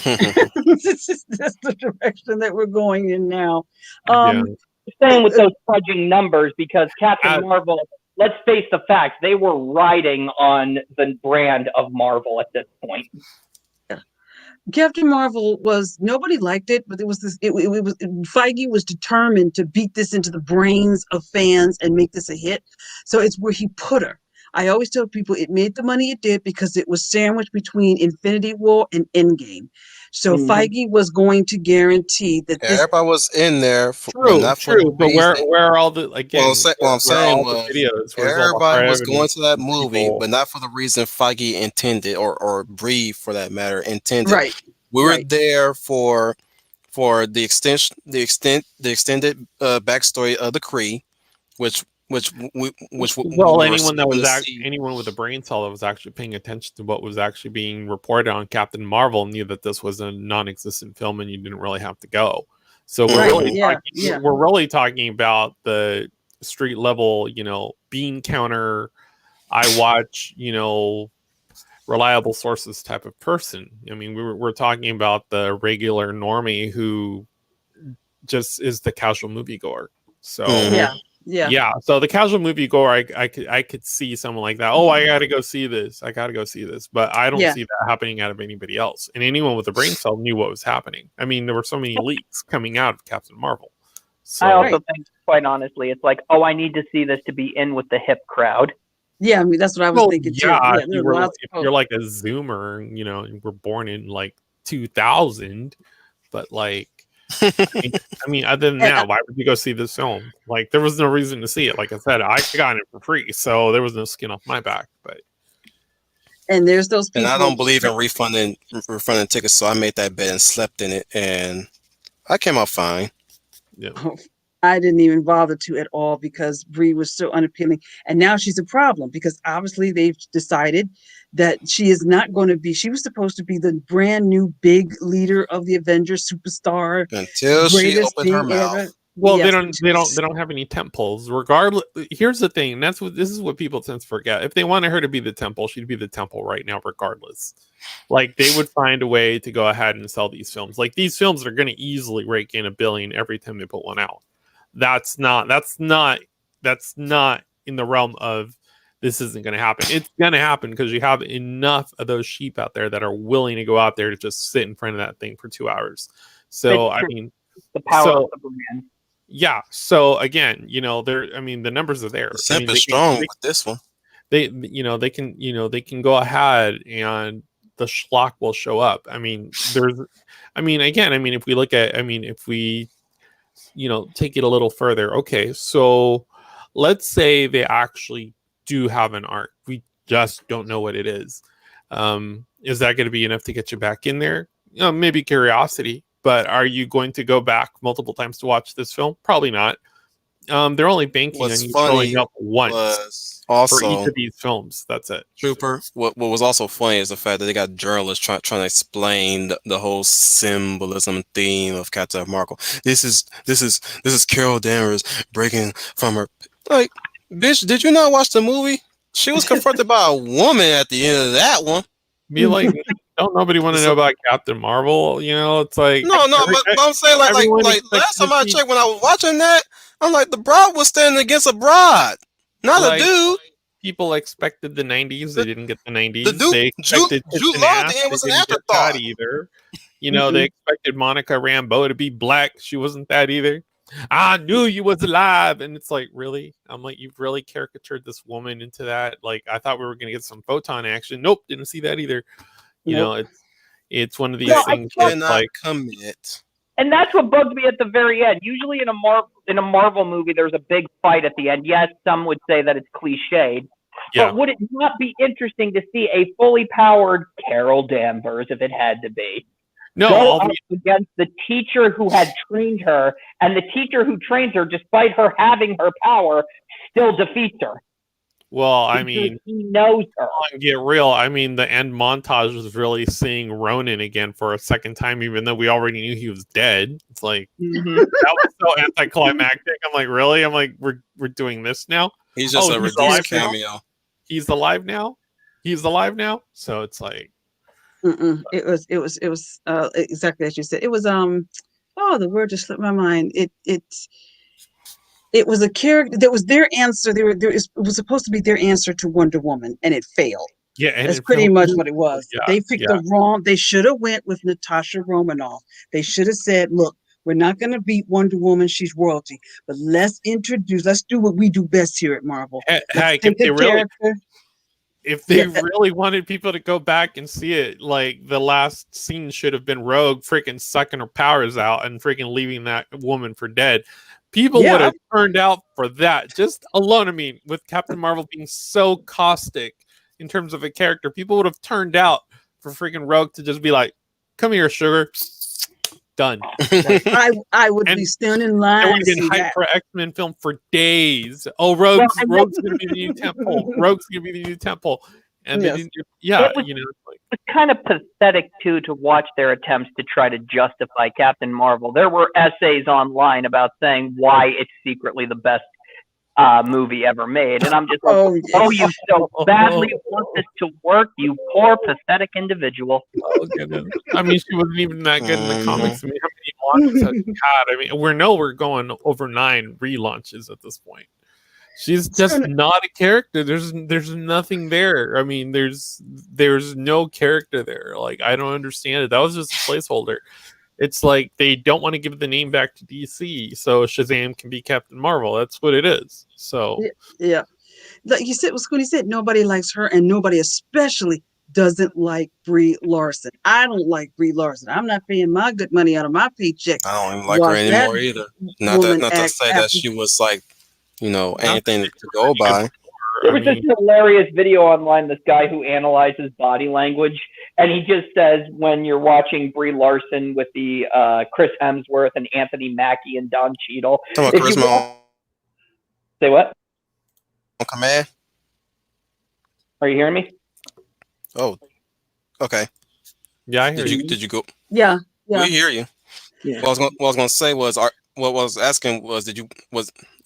S3: That's the direction that we're going in now.
S2: Staying with those fudging numbers, because Captain Marvel, let's face the facts, they were riding on the brand of Marvel at this point.
S3: Captain Marvel nobody liked it, but it was Feige was determined to beat this into the brains of fans and make this a hit. So it's where he put her. I always tell people it made the money it did because it was sandwiched between Infinity War and Endgame. So Feige was going to guarantee that
S1: everybody was in there.
S4: True. But where are all the
S1: what I'm saying was
S4: videos?
S1: Everybody was going to that movie, but not for the reason Feige intended or Bree, for that matter, intended.
S3: Right.
S1: We were
S3: Right.
S1: there for the extended backstory of the Kree, which
S4: Well,
S1: we were
S4: anyone that
S1: going
S4: was
S1: to see.
S4: anyone with a brain cell that was actually paying attention to what was actually being reported on Captain Marvel knew that this was a non-existent film, and you didn't really have to go. So we're
S3: Right.
S4: really
S1: Mhm.
S3: Yeah.
S4: talking.
S3: Yeah.
S4: We're really talking about the street level, bean counter. I watch, reliable sources type of person. I mean, we're talking about the regular normie who just is the casual moviegoer. So
S1: Mhm.
S3: Yeah. Yeah.
S4: yeah, so the casual moviegoer, I could see someone like that. Oh, I got to go see this. I got to go see this. But I don't
S3: Yeah.
S4: see that happening out of anybody else. And anyone with a brain cell knew what was happening. I mean, there were so many leaks coming out of Captain Marvel.
S2: I
S4: So
S2: also
S3: Right.
S2: think, quite honestly, it's like, oh, I need to see this to be in with the hip crowd.
S3: Yeah. I mean, that's what I was
S4: well,
S3: thinking too.
S4: yeah,
S3: Yeah. There are lots
S4: if
S3: of
S4: you're like a Zoomer, and we're born in like 2000, but like I mean, other than
S3: and,
S4: that, why would you go see this film? Like, there was no reason to see it. Like I said, I got it for free, so there was no skin off my back. But
S3: and there's those
S1: And I
S3: people.
S1: don't believe in refunding tickets, so I made that bed and slept in it, and I came out fine.
S4: yeah,
S3: I didn't even bother to at all because Bree was so unappealing. And now she's a problem because obviously they've decided that she is not going to be, she was supposed to be the brand new big leader of the Avengers superstar,
S1: Until she
S3: greatest
S1: opened her
S3: thing ever.
S1: mouth.
S4: well, they
S3: Yes.
S4: don't, they don't have any temples. Regardless, here's the thing. This is what people tend to forget. If they wanted her to be the temple, she'd be the temple right now, regardless. Like, they would find a way to go ahead and sell these films. Like, these films are going to easily rake in $1 billion every time they put one out. That's not in the realm of this isn't going to happen. It's going to happen because you have enough of those sheep out there that are willing to go out there to just sit in front of that thing for 2 hours. So
S2: It's
S4: I
S2: true.
S4: mean,
S2: The power of
S4: so
S2: Superman.
S4: yeah. So again, there. I mean, the numbers are there.
S1: The
S4: I
S1: simp
S4: mean,
S1: is strong with this one.
S4: they can go ahead and the schlock will show up. I mean, again, I mean, if we look at, I mean, if we take it a little further. Okay, so let's say they actually do have an arc. We just don't know what it is. Is that going to be enough to get you back in there? Maybe curiosity, but are you going to go back multiple times to watch this film? Probably not. They're only banking on
S1: What's
S4: you showing
S1: funny
S4: up once
S1: was
S4: for each
S1: also
S4: of these films. That's it.
S1: Trooper. What was also funny is the fact that they got journalists trying to explain the whole symbolism theme of Captain Marvel. This is Carol Danvers breaking from her. Like, bitch, did you not watch the movie? She was confronted by a woman at the end of that one.
S4: Be like, don't nobody want to know
S1: So,
S4: about Captain Marvel? It's like
S1: no, but I'm saying
S4: everyone
S1: like
S4: expected
S1: last
S4: to
S1: time I
S4: see,
S1: checked when I was watching that, I'm like the broad was standing against a broad, not a
S4: like,
S1: dude.
S4: people expected the 90s. They
S1: The,
S4: didn't get the
S1: the
S4: 90s.
S1: dude
S4: They expected tits
S1: Jude
S4: and
S1: Law at the
S4: ass.
S1: end
S4: They
S1: was an
S4: didn't get that
S1: afterthought.
S4: either. They
S3: Mm-mm.
S4: expected Monica Rambeau to be black. She wasn't that either. I knew you was alive. And it's like, really? I'm like, you've really caricatured this woman into that. Like, I thought we were going to get some photon action. Nope, didn't see that either.
S3: Nope.
S4: It's one of these
S2: Well,
S1: They
S2: I
S4: things where
S2: guess,
S4: it's
S1: cannot
S4: like,
S1: commit.
S2: and that's what bugged me at the very end. Usually in a Marvel movie, there's a big fight at the end. Yes, some would say that it's cliched,
S4: yeah.
S2: but would it not be interesting to see a fully powered Carol Danvers, if it had to be,
S4: No,
S2: go
S4: all
S2: up
S4: the
S2: against the teacher who had trained her, and the teacher who trains her, despite her having her power, still defeats her
S4: well, I
S2: because
S4: mean,
S2: he knows her.
S4: get real. I mean, the end montage was really seeing Ronan again for a second time, even though we already knew he was dead. It's like
S2: Mm-hmm.
S4: that was so anticlimactic. I'm like, really? I'm like, we're doing this now?
S1: He's just a
S4: He's
S1: reduced
S4: alive now.
S1: cameo.
S4: He's alive now. He's alive now. So it's like,
S3: Mm-mm. It was exactly as you said. It was oh, the word just slipped my mind. It was a character that was their answer. It was supposed to be their answer to Wonder Woman, and it failed.
S4: yeah, and
S3: That's
S4: it
S3: pretty
S4: felt
S3: much what it was.
S4: yeah,
S3: They picked the wrong. They should have went with Natasha Romanoff. They should have said, "Look, we're not going to beat Wonder Woman. She's royalty, but let's do what we do best here at Marvel. Let's
S4: heck,
S3: take a character."
S4: if they
S3: Yeah,
S4: really wanted people to go back and see it, like the last scene should have been Rogue freaking sucking her powers out and freaking leaving that woman for dead. People would
S3: yeah,
S4: have turned out for that just alone. I mean, with Captain Marvel being so caustic in terms of a character, people would have turned out for freaking Rogue to just be like, Come here, sugar. Done.
S3: I would
S4: And
S3: be standing in
S4: I
S3: line
S4: would
S3: to
S4: have been
S3: see
S4: hyped
S3: that.
S4: for X-Men film for days. Oh,
S2: Well, and that
S4: Rogue's gonna be the new temple. Rogue's gonna be the new temple. And they
S3: Yes.
S4: didn't yeah,
S2: it was
S4: you know, it's like
S2: kind of pathetic too to watch their attempts to try to justify Captain Marvel. There were essays online about saying why it's secretly the best movie ever made, and I'm just like,
S3: Oh
S2: oh,
S3: yes.
S2: you so badly want this to work, you poor pathetic individual.
S4: oh goodness. I mean, she wasn't even that good in the
S1: Mhm.
S4: comics. I mean, how many launches has she had? I mean, we're going over 9 relaunches at this point. She's just not a character. There's nothing there. I mean, there's no character there. Like, I don't understand it. That was just a placeholder. It's like they don't want to give the name back to DC, so Shazam can be Captain Marvel. That's what it is. So
S3: Yeah. Like you said, what Scooty said, nobody likes her, and nobody especially doesn't like Brie Larson. I don't like Brie Larson. I'm not paying my good money out of my paycheck
S1: I don't even
S3: to
S1: like her
S3: watch that
S1: anymore either.
S3: woman
S1: Not to
S3: act
S1: say that
S3: after.
S1: she was like,
S4: not
S1: anything
S4: that
S1: to go by.
S2: There
S4: I
S2: was this
S4: mean,
S2: hilarious video online. This guy who analyzes body language, and he just says when you're watching Brie Larson with the Chris Hemsworth and Anthony Mackie and Don Cheadle,
S1: Talking about
S2: if you
S1: charisma
S2: say what?
S1: on command.
S2: Are you hearing me?
S1: Oh, okay.
S4: yeah, I hear you.
S1: Did you go?
S3: Yeah, yeah,
S1: We hear you.
S3: yeah.
S1: What I was gonna say was, what I was asking was, it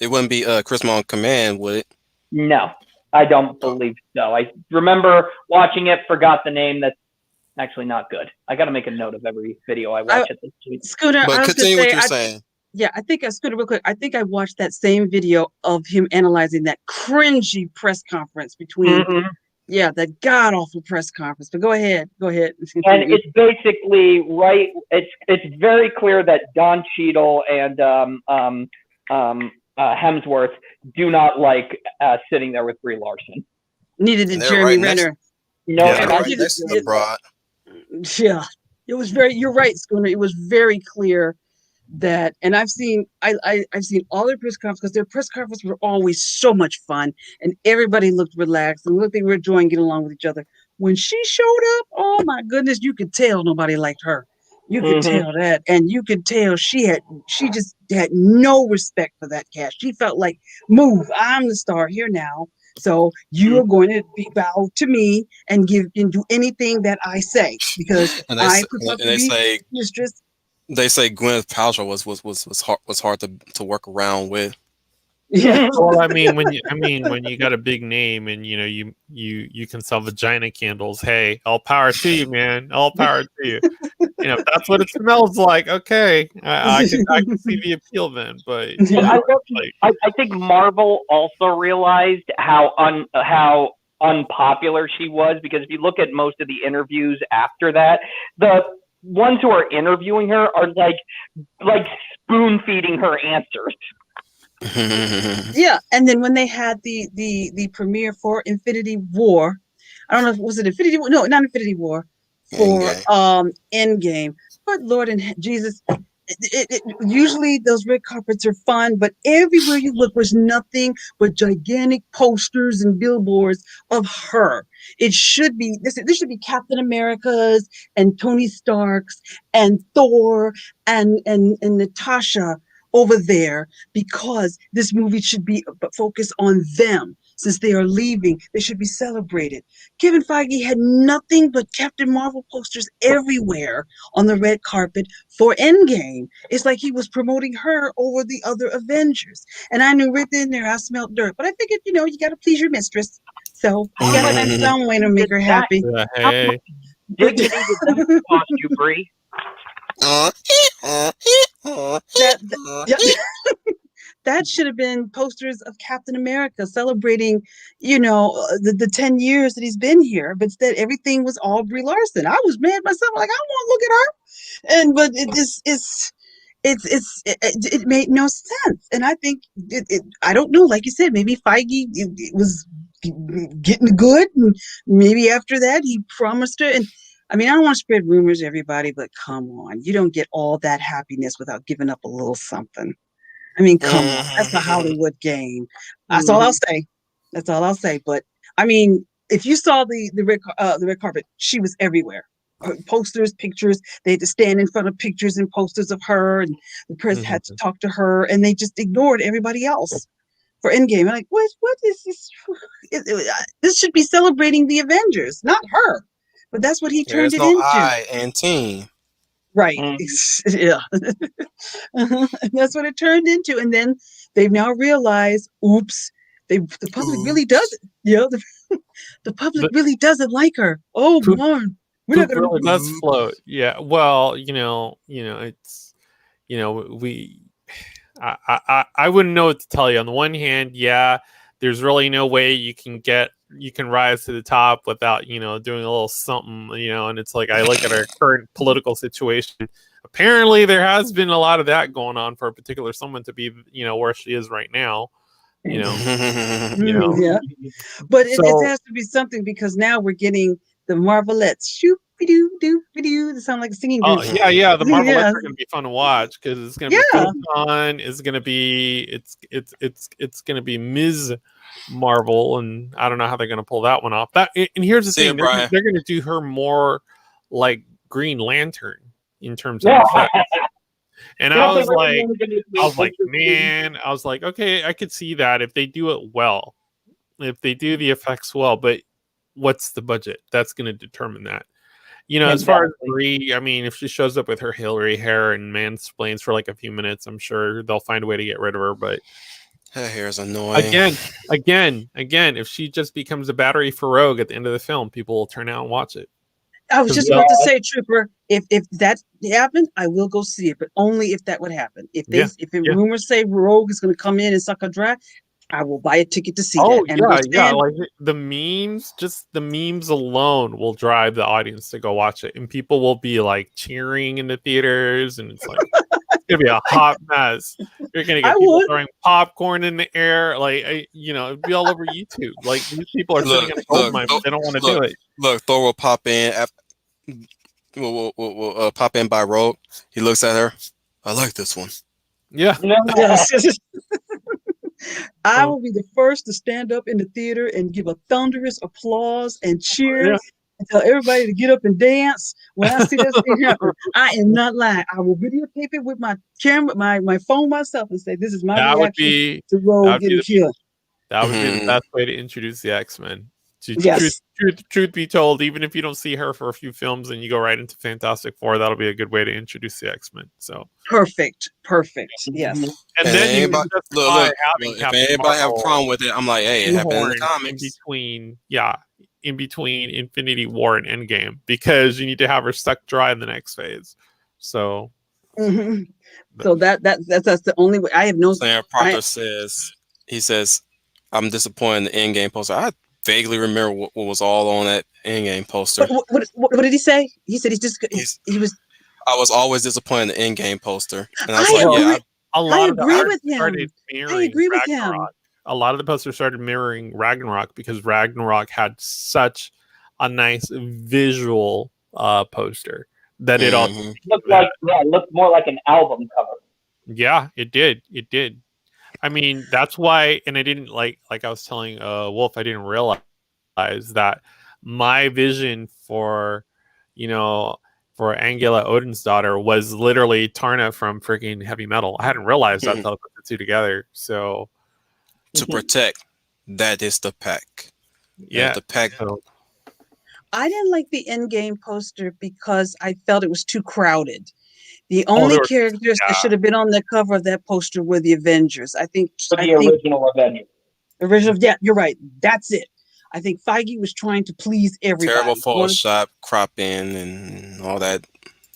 S1: wouldn't be charisma on command, would it?
S2: No, I don't
S1: Oh,
S2: believe so. I remember watching it, forgot the name. That's actually not good. I got to make a note of every video I watch at this point.
S3: Scooter,
S1: but
S3: I was gonna
S1: continue what
S3: say,
S1: you're saying.
S3: I think Scooter, real quick. I think I watched that same video of him analyzing that cringy press conference between,
S2: Mm-hmm.
S3: that god awful press conference. But go ahead.
S2: And it's basically right. It's very clear that Don Cheadle and Hemsworth do not like sitting there with Brie Larson.
S3: Needed
S1: And
S3: to
S1: they're
S3: Jeremy
S1: right next.
S3: Renner.
S2: No,
S1: Yeah,
S4: Yeah.
S1: they're
S2: not
S1: right next to the
S3: It-
S1: broad.
S3: Yeah, it was very. You're right, Schooner. It was very clear that, and I've seen all their press conferences because their press conferences were always so much fun, and everybody looked relaxed and looked they were enjoying getting along with each other. When she showed up, oh my goodness, you could tell nobody liked her. You could
S2: Mm-hmm.
S3: tell that, and you could tell she just had no respect for that cast. She felt like, move, I'm the star here now. So you are going to bow to me and do anything that I say because
S1: And
S3: I'm supposed to
S1: they
S3: be
S1: say
S3: mistress.
S1: Gwyneth Paltrow was hard to work around with.
S3: Yeah.
S4: Well, when you got a big name and you can sell vagina candles. Hey, all power to you, man. All power to you. If that's what it smells like, okay, I can see the appeal then. But
S2: I think Marvel also realized how unpopular she was because if you look at most of the interviews after that, the ones who are interviewing her are like spoon feeding her answers.
S3: Yeah, and then when they had the premiere for Infinity War, I don't know if was it Infinity War? No, not Infinity War, for
S1: Endgame.
S3: Endgame. But Lord and Jesus, usually those red carpets are fun, but everywhere you look was nothing but gigantic posters and billboards of her. It should be this should be Captain America's and Tony Stark's and Thor and Natasha over there because this movie should be focused on them. Since they are leaving, they should be celebrated. Kevin Feige had nothing but Captain Marvel posters everywhere on the red carpet for Endgame. It's like he was promoting her over the other Avengers. And I knew right then and there I smelled dirt. But I figured, you got to please your mistress. So you got to find some way to make her happy.
S4: hey,
S2: Dignity did that cost you, Brie?
S3: That should have been posters of Captain America celebrating, the 10 years that he's been here. But instead, everything was all Brie Larson. I was mad myself. Like, I want to look at her. But it made no sense. And I think I don't know. Like you said, maybe Feige it was getting good, and maybe after that he promised her. And I mean, I don't want to spread rumors, everybody, but come on, you don't get all that happiness without giving up a little something. I mean, come on, that's a Hollywood game. That's all I'll say. But I mean, if you saw the red carpet, she was everywhere. posters, pictures. They had to stand in front of pictures and posters of her, and the press had to talk to her, and they just ignored everybody else for Endgame. I'm like, what is this? This should be celebrating the Avengers, not her. But that's what he turned
S1: There's
S3: it
S1: no
S3: into.
S1: I and team.
S3: Right.
S2: Mhm.
S3: Yeah. And that's what it turned into. And then they've now realized, oops, the public really does
S1: Oops.
S3: it. Yeah, the public really doesn't like her. Oh
S4: Poop,
S3: man, we're not
S4: poop
S3: gonna.
S4: really does float.
S1: Oops.
S4: Yeah. Well, it's we. I wouldn't know what to tell you. On the one hand, yeah, there's really no way you can rise to the top without doing a little something, and it's like I look at our current political situation. Apparently there has been a lot of that going on for a particular someone to be where she is right now. you know you know
S3: Yeah, but it
S4: so
S3: has to be something because now we're getting the Marvelettes. Shoop doo doo doo. They sound like a singing group.
S4: yeah, the Marvelettes
S3: Yeah,
S4: are going to be fun to watch because it's going to be
S3: yeah.
S4: Photon. It's going to be it's going to be Ms. Marvel, and I don't know how they're going to pull that one off. And here's the
S1: See ya,
S4: thing:
S1: Brian.
S4: they're going to do her more like Green Lantern in terms of
S2: Yeah.
S4: effects. And I was like,
S2: man.
S4: man, I was like, okay, I could see that if they do it well, if they do the effects well, but what's the budget? That's going to determine that. As far as Brie, I mean, if she shows up with her Hillary hair and mansplains for like a few minutes, I'm sure they'll find a way to get rid of her. But
S1: Her hair's annoying.
S4: again, if she just becomes a battery for Rogue at the end of the film, people will turn out and watch it.
S3: I was just about to say, Trooper, if that happened, I will go see it, but only if that would happen. If rumors say Rogue is going to come in and suck her dry, I will buy a ticket to see that. And
S4: like the memes alone will drive the audience to go watch it, and people will be like cheering in the theaters, and it's like it's gonna be a hot mess. You're gonna get people throwing popcorn in the air, like it'd be all over YouTube. Like these people are sitting in a gold mine, but they don't want to do it.
S1: Look, Thor will pop in. Will pop in by Rogue. He looks at her. I like this one.
S4: Yeah.
S3: I will be the first to stand up in the theater and give a thunderous applause and cheer and tell everybody to get up and dance when I see that thing happen. I am not lying. I will videotape it with my camera, my phone myself, and say, "This is my reaction to Rogue getting killed."
S4: That would be the best way to introduce the X-Men.
S3: Yes.
S4: Truth be told, even if you don't see her for a few films and you go right into Fantastic Four, that'll be a good way to introduce the X-Men. So
S3: perfect. Yes.
S4: And then
S1: if anybody have a problem with it, I'm like, hey, it happened in the comics.
S4: In between Infinity War and Endgame, because you need to have her stuck dry in the next phase. So,
S3: so that's the only way. I have no.
S1: Sam Proctor says I'm disappointed in the Endgame poster. I vaguely remember what was all on that Endgame poster.
S3: What did he say? He said he was.
S1: I was always disappointed in the Endgame poster, and I was
S3: I agree with him.
S4: A lot of the posters started mirroring Ragnarok because Ragnarok had such a nice visual poster that it all
S2: looked more like an album cover.
S4: Yeah, it did. I mean, that's why, and I didn't like I was telling Wolf, I didn't realize that my vision for Angela Odin's daughter was literally Tarna from freaking Heavy Metal. I hadn't realized that until I put the two together. So
S1: to protect, that is the pack.
S4: Yeah,
S1: the pack.
S3: I didn't like the Endgame poster because I felt it was too crowded. The only characters that should have been on the cover of that poster were the Avengers. I think
S2: original Avengers.
S3: Yeah, you're right. That's it. I think Feige was trying to please everybody.
S1: Terrible Photoshop, crop in, and all that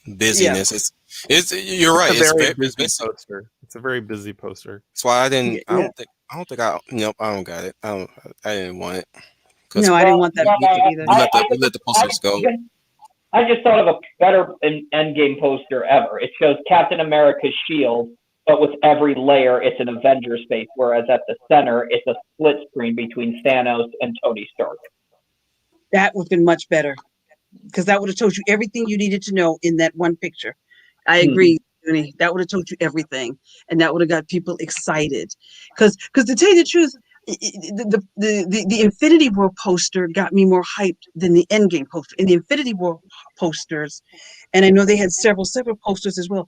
S1: busyness. Yeah. You're right. It's a very busy
S4: poster. It's a very busy poster.
S1: That's why I didn't. I don't think I. Nope. I don't got it. I didn't want it.
S3: No, I didn't want that either.
S1: Let the posters go.
S2: I just thought of a better Endgame poster ever. It shows Captain America's shield, but with every layer, it's an Avengers face, whereas at the center, it's a split screen between Thanos and Tony Stark.
S3: That would have been much better, because that would have told you everything you needed to know in that one picture. I agree, That would have told you everything, and that would have got people excited. Because to tell you the truth, the Infinity War poster got me more hyped than the Endgame poster. In the Infinity War posters, and I know they had several posters as well.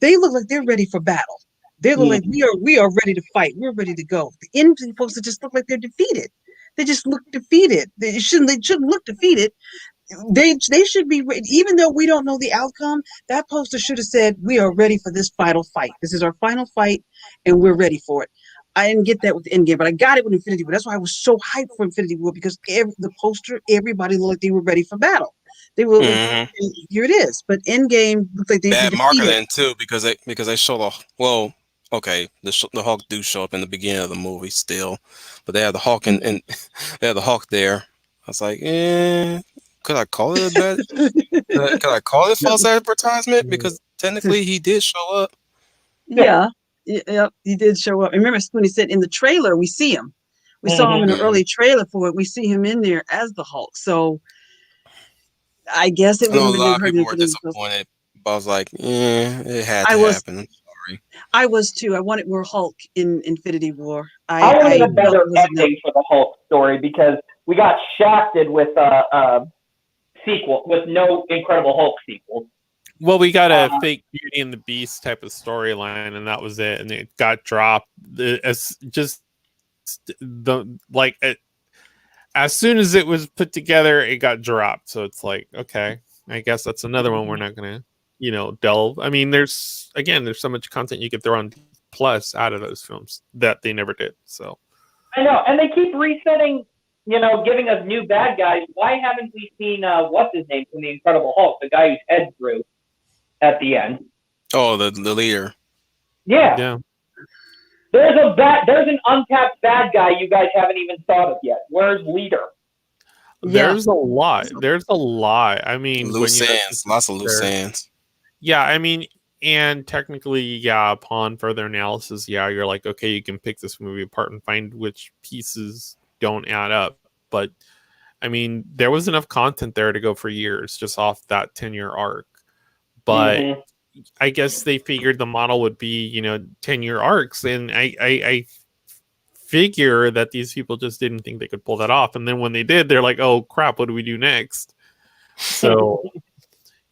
S3: They look like they're ready for battle. They look like we are ready to fight. We're ready to go. The Endgame posters just look like they're defeated. They just look defeated. They shouldn't look defeated. They should be, even though we don't know the outcome. That poster should have said, "We are ready for this final fight. This is our final fight, and we're ready for it." I didn't get that with the Endgame, but I got it with Infinity War. That's why I was so hyped for Infinity War, because the poster, everybody looked like they were ready for battle. They were like,
S1: Hmm.
S3: here it is. But Endgame looked like they
S1: Bad
S3: defeated.
S1: marketing too, because they show the well, okay, the Hulk do show up in the beginning of the movie still, but they have the Hulk and they have the Hulk there. I was like, could I call it a bad? Could I call it false advertisement? Because technically he did show up.
S2: Yeah.
S3: Yeah, yeah, he did show up. And remember when he said in the trailer, we see him. We saw him in an
S1: Mhm.
S3: early trailer for it. We see him in there as the Hulk. So I guess it
S1: I know
S3: wouldn't
S1: a
S3: really
S1: lot of
S3: hurt
S1: people were
S3: Infinity.
S1: disappointed, but I was like, it had
S3: I
S1: to
S3: was,
S1: happen. I'm sorry.
S3: I was too. I wanted more Hulk in Infinity War.
S2: I wanted
S3: I
S2: a
S3: felt
S2: better
S3: it wasn't enough.
S2: ending for the Hulk story because we got shafted with a sequel with no Incredible Hulk sequel.
S4: Well, we got a
S2: Uh,
S4: fake Beauty and the Beast type of storyline, and that was it. And it got dropped. As just the like as soon as it was put together, it got dropped. So it's like, okay, I guess that's another one we're not gonna, delve. I mean, there's so much content you could throw on Plus out of those films that they never did. So
S2: I know, and they keep resetting, giving us new bad guys. Why haven't we seen what's his name from the Incredible Hulk, the guy whose head grew at the end?
S1: Oh, the leader.
S2: Yeah,
S4: yeah,
S2: there's an untapped bad guy you guys haven't even thought of yet. Where's Leader?
S3: Yeah.
S4: there's a lot. There's a lot. I mean, when
S1: Loose
S4: you actually
S1: ends, lots of loose
S4: there,
S1: ends.
S4: yeah. I mean, and technically, yeah. Upon further analysis, yeah, you're like, okay, you can pick this movie apart and find which pieces don't add up. But I mean, there was enough content there to go for years just off that 10-year arc. But
S2: Mm-hmm.
S4: I guess they figured the model would be, 10-year arcs. And I figure that these people just didn't think they could pull that off. And then when they did, they're like, oh crap, what do we do next? So,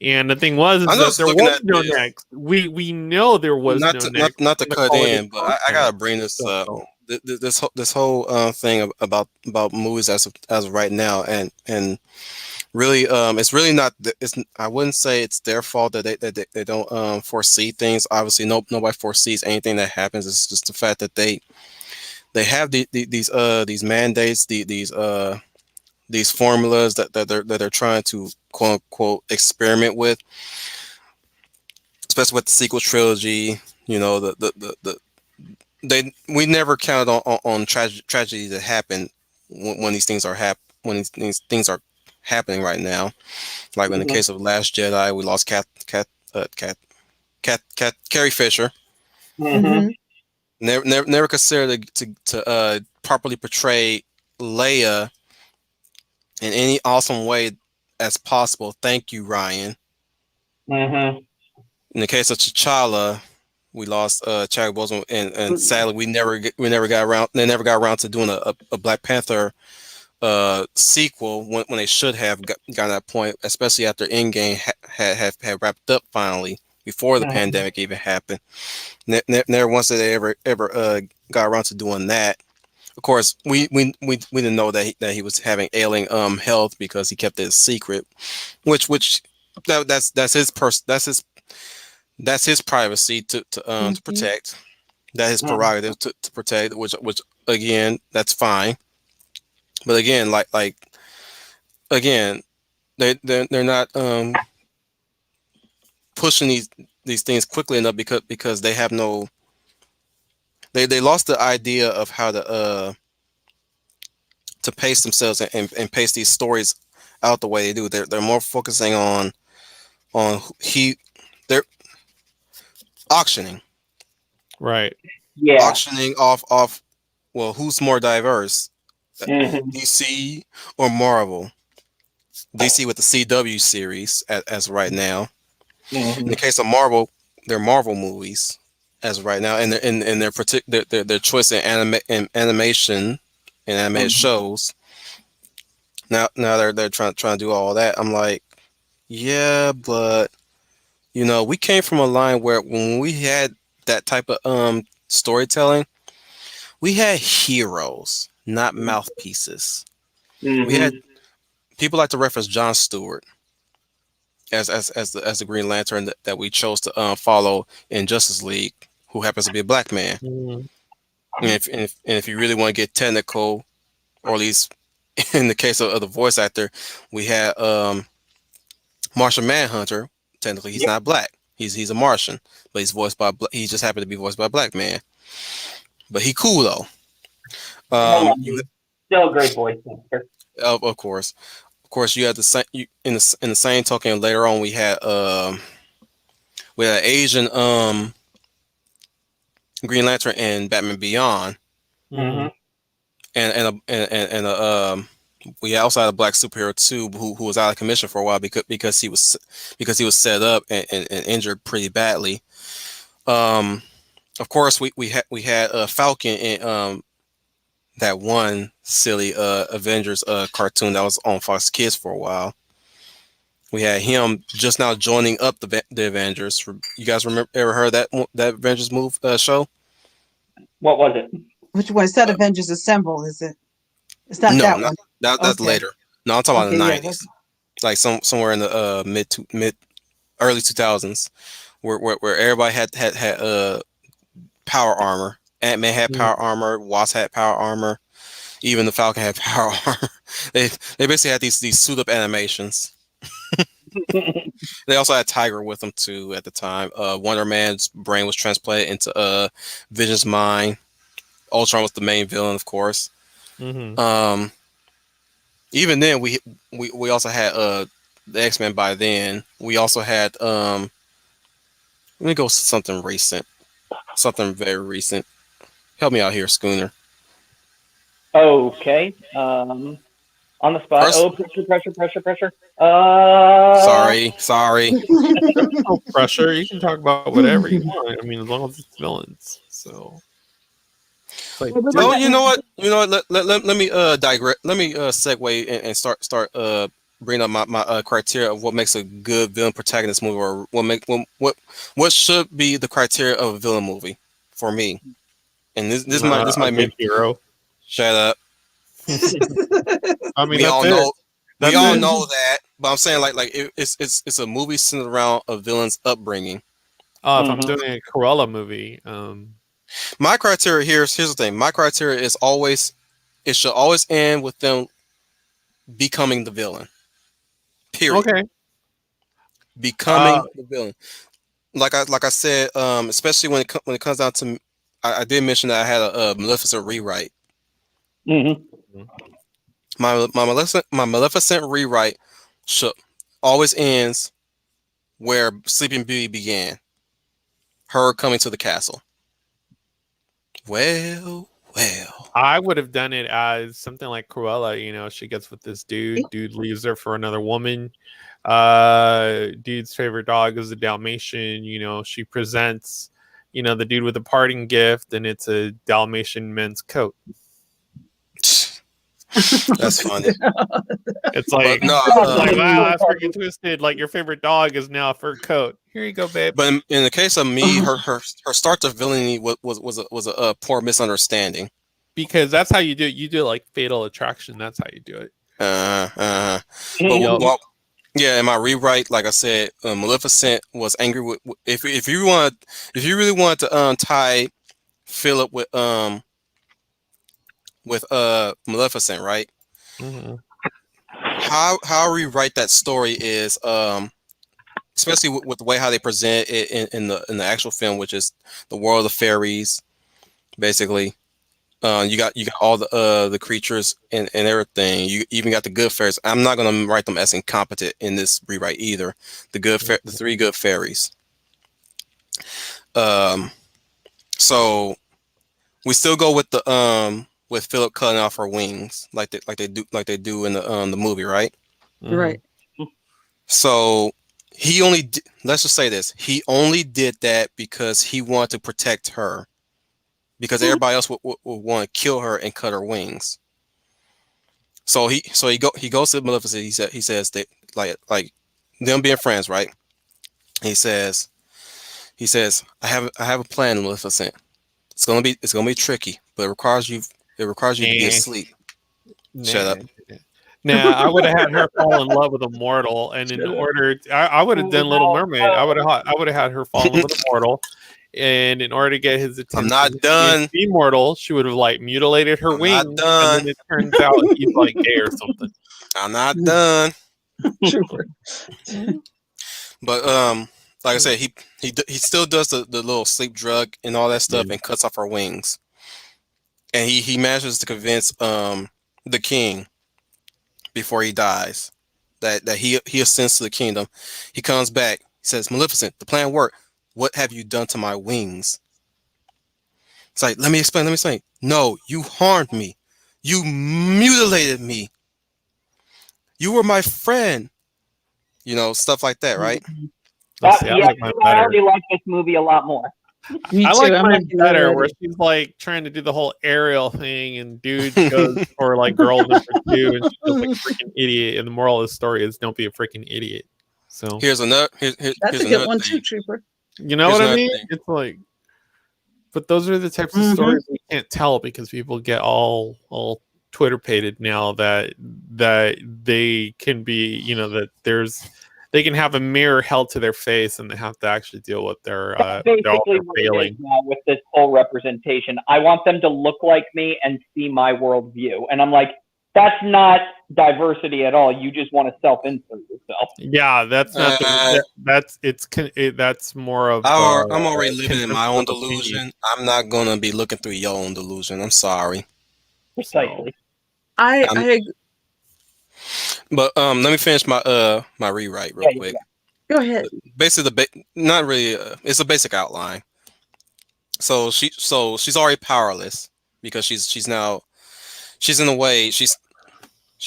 S4: and the thing was,
S1: I'm
S4: is that
S1: just
S4: there
S1: looking
S4: was
S1: at
S4: no
S1: this.
S4: next. We know there was
S1: Not
S4: no
S1: to not
S4: next.
S1: not to
S4: The
S1: cut
S4: quality of
S1: in, but I
S4: content.
S1: gotta bring this up.
S4: So,
S1: This whole thing about movies as of right now, and really it's really not it's I wouldn't say it's their fault that they don't foresee things. Obviously, nobody foresees anything that happens. It's just the fact that they have these mandates, these formulas that they're trying to quote unquote experiment with, especially with the sequel trilogy. You know, we never counted on tragedy to happen when these things are when these things are happening right now. Like in the
S2: Mm-hmm.
S1: case of Last Jedi, we lost Carrie Fisher.
S2: Mm-hmm.
S3: Mm-hmm.
S1: Never considered to properly portray Leia in any awesome way as possible. Thank you, Ryan.
S2: Mm-hmm.
S1: In the case of T'Challa, we lost Chadwick Boseman, and sadly we never got around. They never got around to doing a Black Panther sequel when they should have gotten that point, especially after Endgame had wrapped up finally before the
S2: Mm-hmm.
S1: pandemic even happened. Never once did they ever got around to doing that. Of course, we didn't know that he was having ailing health because he kept it a secret, which that's his that's his privacy to
S3: Mm-hmm.
S1: protect. That his
S2: Mm-hmm.
S1: prerogative to protect, which again that's fine. But again, like again, they're not pushing these things quickly enough because they have no they lost the idea of how to pace themselves and pace these stories out the way they do. They're more focusing on they're auctioning
S4: right.
S2: Yeah.
S1: auctioning off well, who's more diverse,
S2: Mm-hmm.
S1: DC or Marvel? DC with the CW series as right now. In
S2: Mm-hmm.
S1: the case of Marvel, they're Marvel movies. as of right now, and their choice in animation and animated
S2: Mhm.
S1: shows. Now they're trying to do all that. I'm like, yeah, but we came from a line where when we had that type of storytelling, we had heroes, not mouthpieces. We had
S2: Mhm.
S1: people like to reference John Stewart as the Green Lantern that we chose to follow in Justice League, who happens to be a black man.
S4: Mhm.
S1: And if you really want to get technical, or at least in the case of the voice actor, we had Martian Manhunter. Technically, he's
S2: Yep.
S1: not black. He's a Martian, but he just happened to be voiced by a black man. But he cool though.
S2: Come on,
S1: You
S2: dude. Still a great voice actor.
S1: of course you had the same in the same token. Later on, we had Asian Green Lantern and Batman Beyond,
S4: Mhm.
S2: Mhm.
S1: and we also had a black superhero too who was out of commission for a while because he was set up and injured pretty badly. Um, of course, we had Falcon in that one silly Avengers cartoon that was on Fox Kids for a while. We had him just now joining up the Avengers. You guys ever heard that Avengers show?
S2: What was it?
S3: Which one? It's not
S1: Uh,
S3: Avengers Assemble, is it? It's not
S1: no,
S3: that
S1: not
S3: one.
S1: that's
S3: Okay.
S1: later. No, I'm talking about
S3: Okay.
S1: the
S3: Yeah.
S1: '90s, like somewhere in the mid early 2000s, where everybody had power armor. Ant-Man had
S4: Mhm.
S1: power armor. Wasp had power armor. Even the Falcon had power armor. They basically had these suit up animations. They also had Tiger with them too at the time. Wonder Man's brain was transplanted into Vision's mind. Ultron was the main villain, of course.
S4: Mhm.
S1: Um, Even then, we also had the X-Men. By then, we also had let me go to something recent, something very recent. Help me out here, Schooner.
S2: Okay. On the spot.
S1: First,
S2: Oh, pressure, pressure, pressure, pressure.
S1: sorry.
S4: No pressure. You can talk about whatever you want. I mean, as long as it's villains. So it's like
S3: Well,
S1: Oh,
S4: Disney.
S1: you know what? You know what? Let me digress. Let me segue and start bring up my criteria of what makes a good villain protagonist movie, or what should be the criteria of a villain movie for me. And this might
S4: A
S1: be
S4: good hero.
S1: shut up.
S4: I mean,
S1: We
S4: that's
S1: all
S4: it.
S1: know we
S4: That's
S1: all
S4: it.
S1: know that, but I'm saying it's a movie centered around a villain's upbringing.
S4: If I'm
S2: Mhm.
S4: doing a Cruella movie,
S1: My criteria here's the thing. My criteria is always it should always end with them becoming the villain. Period.
S4: okay. Uh,
S1: Becoming the villain. Like I said, especially when it comes down to, I did mention that I had a Maleficent rewrite.
S2: Mhm.
S1: My Maleficent rewrite should always ends where Sleeping Beauty began. Her coming to the castle. Well, well.
S4: I would have done it as something like Cruella. She gets with this dude. Dude leaves her for another woman. Dude's favorite dog is a Dalmatian. She presents, the dude with a parting gift, and it's a Dalmatian men's coat.
S1: That's funny.
S4: It's
S1: But
S4: like,
S1: no,
S4: it's like, wow, that's freaking twisted. Like your favorite dog is now a fur coat. Here you go, babe.
S1: but in the case of me, her start to villainy was a poor misunderstanding.
S4: Because that's how you do it. You do it like Fatal Attraction. That's how you do it.
S1: Uh, uh, but
S4: Yup.
S1: well, yeah, in my rewrite, like I said, Maleficent was angry with if you really want to tie Philip with Maleficent, right?
S4: Mm-hmm.
S1: How I rewrite that story is especially with the way how they present it in the actual film, which is the world of fairies, basically. You got all the creatures and everything. You even got the good fairies. I'm not gonna write them as incompetent in this rewrite either. The three good fairies. Um, so we still go with Philip cutting off her wings like they do in the movie, right?
S4: Mm-hmm.
S3: Right.
S1: So let's just say this. He only did that because he wanted to protect her. Because everybody else would want to kill her and cut her wings. So he goes to Maleficent. He says that like them being friends, right? He says I have a plan, Maleficent. It's gonna be tricky, but it requires you to be
S4: Eh,
S1: asleep. Shut
S4: nah.
S1: up.
S4: Nah, I would have had her fall in love with a mortal, and in
S3: Shut up.
S4: order, I would have done Little
S2: No,
S4: Mermaid. I would have had her fall in love with a mortal, and in order to get his
S1: I'm
S4: attention
S1: not
S4: and
S1: done.
S4: be mortal, she would have like mutilated her
S1: I'm not
S4: wings, and then
S1: done.
S4: it turns out he's like gay or something.
S1: I'm not done.
S3: Trooper.
S1: But like I said, he still does the little sleep drug and all that
S4: Yeah.
S1: stuff and cuts off her wings. And he manages to convince the king before he dies that he ascends to the kingdom. He comes back. He says, Maleficent, the plan worked. What have you done to my wings? It's like, let me explain. Let me explain. No, you harmed me. You mutilated me. You were my friend. Stuff like that, right?
S4: Oh, see, I
S2: Yeah,
S4: like mine
S2: I
S4: better.
S2: already like this movie a lot more.
S3: Me
S4: I
S3: too.
S4: like
S3: I'm
S4: mine
S3: liking it
S4: better, where
S3: already.
S4: she's like trying to do the whole aerial thing, and dude goes for like girl number 2, and she feels like a freaking idiot. And the moral of the story is don't be a freaking idiot. So
S1: here's another
S3: That's
S1: here's
S3: a good
S1: another
S3: one too,
S1: thing.
S3: Trooper.
S4: you know
S1: Here's
S4: what I
S1: another
S4: mean?
S1: thing.
S4: It's like, but those are the types of
S3: Mm-hmm.
S4: stories we can't tell because people get all Twitter pated now that they can be, that they can have a mirror held to their face and they have to actually deal with
S2: That's
S4: all
S2: basically
S4: their
S2: what it is
S4: failing.
S2: now with this whole representation. I want them to look like me and see my worldview. And I'm like, that's not diversity at all. You just want to self-insert yourself.
S4: Yeah, that's not
S1: Uh,
S4: that's more of
S1: I'm already living in my own
S4: conservative opinion.
S1: delusion. I'm not gonna be looking through your own delusion. I'm sorry.
S4: So
S2: Precisely.
S3: I
S1: I'm,
S3: I
S1: but let me finish my rewrite real
S2: Yeah, yeah,
S1: quick.
S2: yeah.
S3: go ahead.
S1: Basically, not really. It's a basic outline. So she's already powerless because she's in a way she's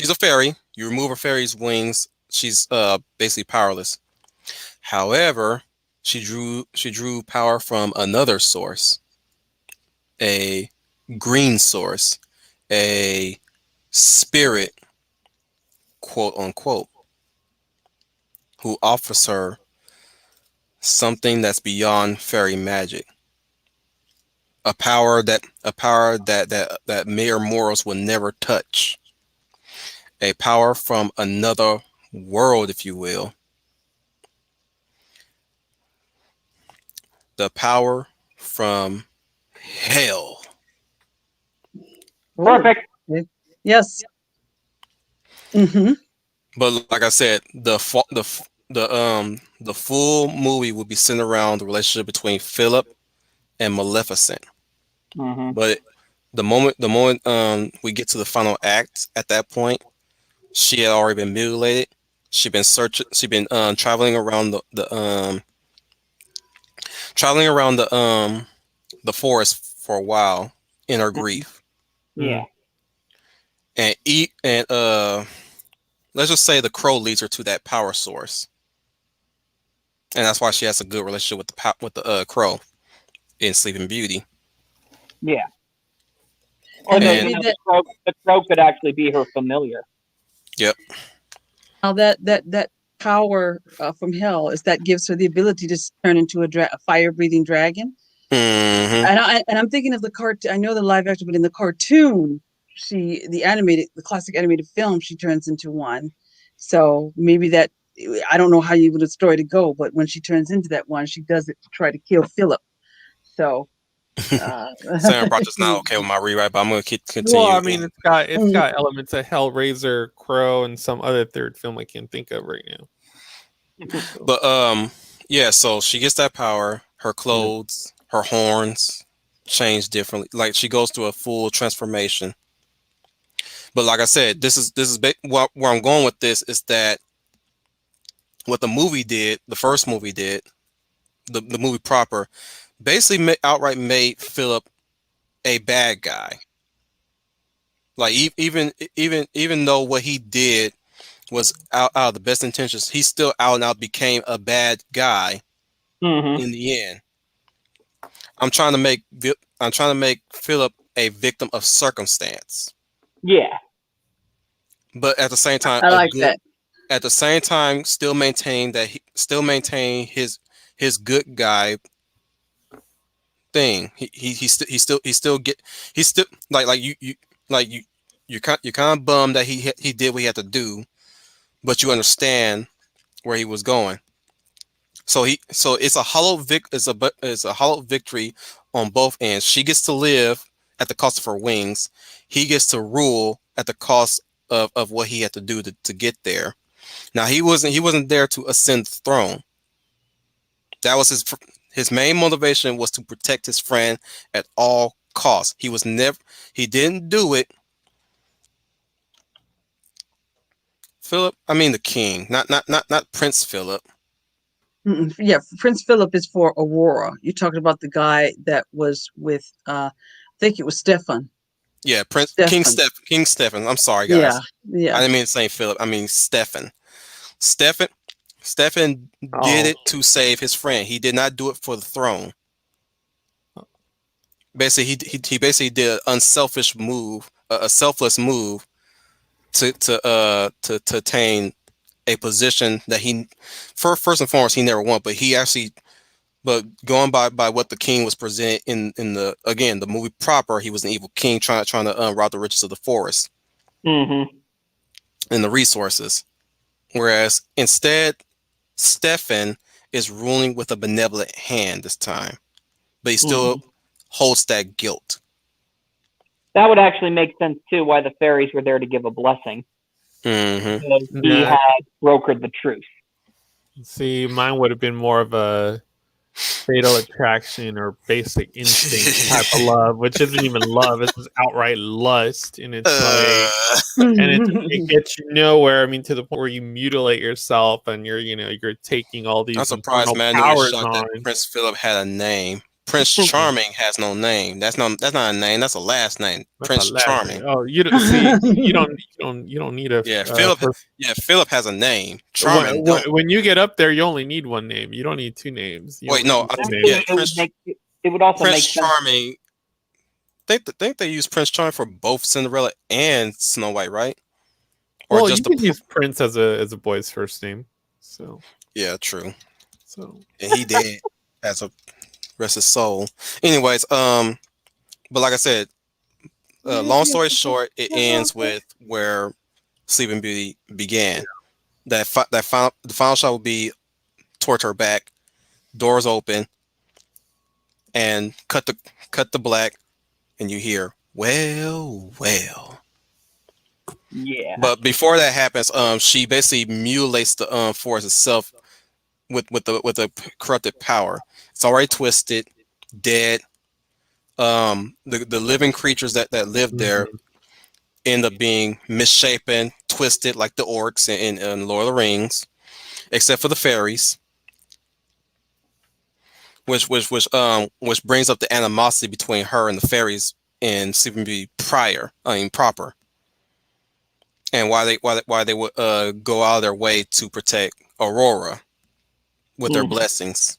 S1: a fairy. You remove a fairy's wings, she's basically powerless. However, she drew power from another source, a green source, a spirit, quote unquote, who offers her something that's beyond fairy magic. A power that mere mortals will never touch. A power from another world, if you will. The power from hell.
S2: Perfect.
S3: Okay. Yes. Mm-hmm.
S1: But like I said, the full movie will be centered around the relationship between Philip and Maleficent.
S2: Mm-hmm.
S1: But the moment we get to the final act, at that point, she had already been mutilated. She'd been searching. She'd been traveling around the forest for a while in her grief.
S2: Yeah.
S1: And let's just say the crow leads her to that power source, and that's why she has a good relationship with the crow in Sleeping Beauty.
S2: Yeah. Or
S3: And
S2: the,
S1: And
S3: maybe that
S2: the crow could actually be her familiar.
S1: yep.
S3: now that power from hell is that gives her the ability to turn into a fire breathing dragon.
S1: Hmm.
S3: And I'm thinking of the cartoon. I know the live action, but in the cartoon, the classic animated film, she turns into one. So maybe that I don't know how you would the story to go, but when she turns into that one, she does it to try to kill Philip. So, uh,
S1: Sarah Proctor's not okay with my rewrite, but I'm gonna
S4: well,
S1: continue.
S4: I mean, it's got elements of Hellraiser, Crow, and some other third film I can't think of right now. So,
S1: But yeah. So she gets that power. Her
S4: yeah.
S1: clothes, her horns change differently. Like she goes through a full transformation. But like I said, where I'm going with this is that what the movie did, the first movie did, the movie proper, basically outright made Philip a bad guy. Like even though what he did was out of the best intentions. He still out and out became a bad guy
S2: Hmm.
S1: in the end. I'm trying to make Philip a victim of circumstance,
S2: Yeah.
S1: but at the same time
S3: I
S1: a
S3: like
S1: good.
S3: that.
S1: At the same time, still maintain his good guy thing. He still get he's still like you like you're kind of bummed that he did what he had to do, but you understand where he was going. So it's a it's a hollow victory on both ends. She gets to live at the cost of her wings. He gets to rule at the cost of what he had to do to get there. Now he wasn't there to ascend the throne. That was his main motivation was to protect his friend at all costs. He didn't do it. Philip, I mean the king, not Prince Philip.
S3: Yeah, Prince Philip is for Aurora. You're talking about the guy that was with, I think it was Stefan.
S1: Yeah,
S3: Stefan.
S1: King Stephen. I'm sorry
S3: Yeah,
S1: guys. I
S3: yeah.
S1: didn't mean to say Philip. I mean Stephen. Stephen Stephen did
S4: Oh,
S1: it to save his friend. He did not do it for the throne. Basically, he basically did an unselfish move, a selfless move to attain a position that first and foremost he never won, but he actually but going by what the king was presented in the again the movie proper, he was an evil king trying to rob the riches of the forest
S2: Hmm.
S1: and the resources, whereas instead Stefan is ruling with a benevolent hand this time, but he still
S2: Hmm.
S1: holds that guilt.
S2: That would actually make sense too. Why the fairies were there to give a blessing
S1: Hmm.
S2: because he
S4: nah.
S2: had brokered the truce.
S4: See, mine would have been more of a fatal attraction or basic instinct type of love, which isn't even love; it's just outright lust, and it's like,
S1: uh,
S4: and it gets you nowhere. I mean, to the point where you mutilate yourself, and you're taking all
S1: I'm
S4: these
S1: surprised
S4: infernal
S1: Manu is
S4: powers
S1: shocked that
S4: on.
S1: Prince Philip had a name. Prince Charming has no name. That's not a name. That's a last name.
S4: That's a
S1: Prince
S4: last name.
S1: Charming.
S4: Oh, you don't see. You don't need a
S1: Yeah, Philip.
S4: first.
S1: Yeah, Philip has a name.
S4: When,
S1: Charming
S4: when
S1: don't.
S4: when you get up there, you only need one name. You don't need two names. You
S1: Wait,
S4: only
S1: no.
S4: need one name.
S1: Yeah,
S2: Actually, it would make it would also
S1: Prince
S2: make sense.
S1: Charming. Think they use Prince Charming for both Cinderella and Snow White, right? Or
S4: Well, you
S1: just the.
S4: could use Prince as a boy's first name. So
S1: Yeah, true.
S4: so
S1: And he did as a rest his soul. Anyways, but like I said, long story short, it ends with where Sleeping Beauty began. The final shot will be towards her back, doors open, and cut the black, and you hear well, well.
S2: Yeah.
S1: But before that happens, she basically mutilates the force itself with the corrupted power. It's already twisted, dead. The living creatures that live there
S4: mhm.
S1: end up being misshapen, twisted like the orcs in Lord of the Rings, except for the fairies, which brings up the animosity between her and the fairies in Sleeping Beauty proper, and why they would go out of their way to protect Aurora with their
S2: Mm.
S1: blessings,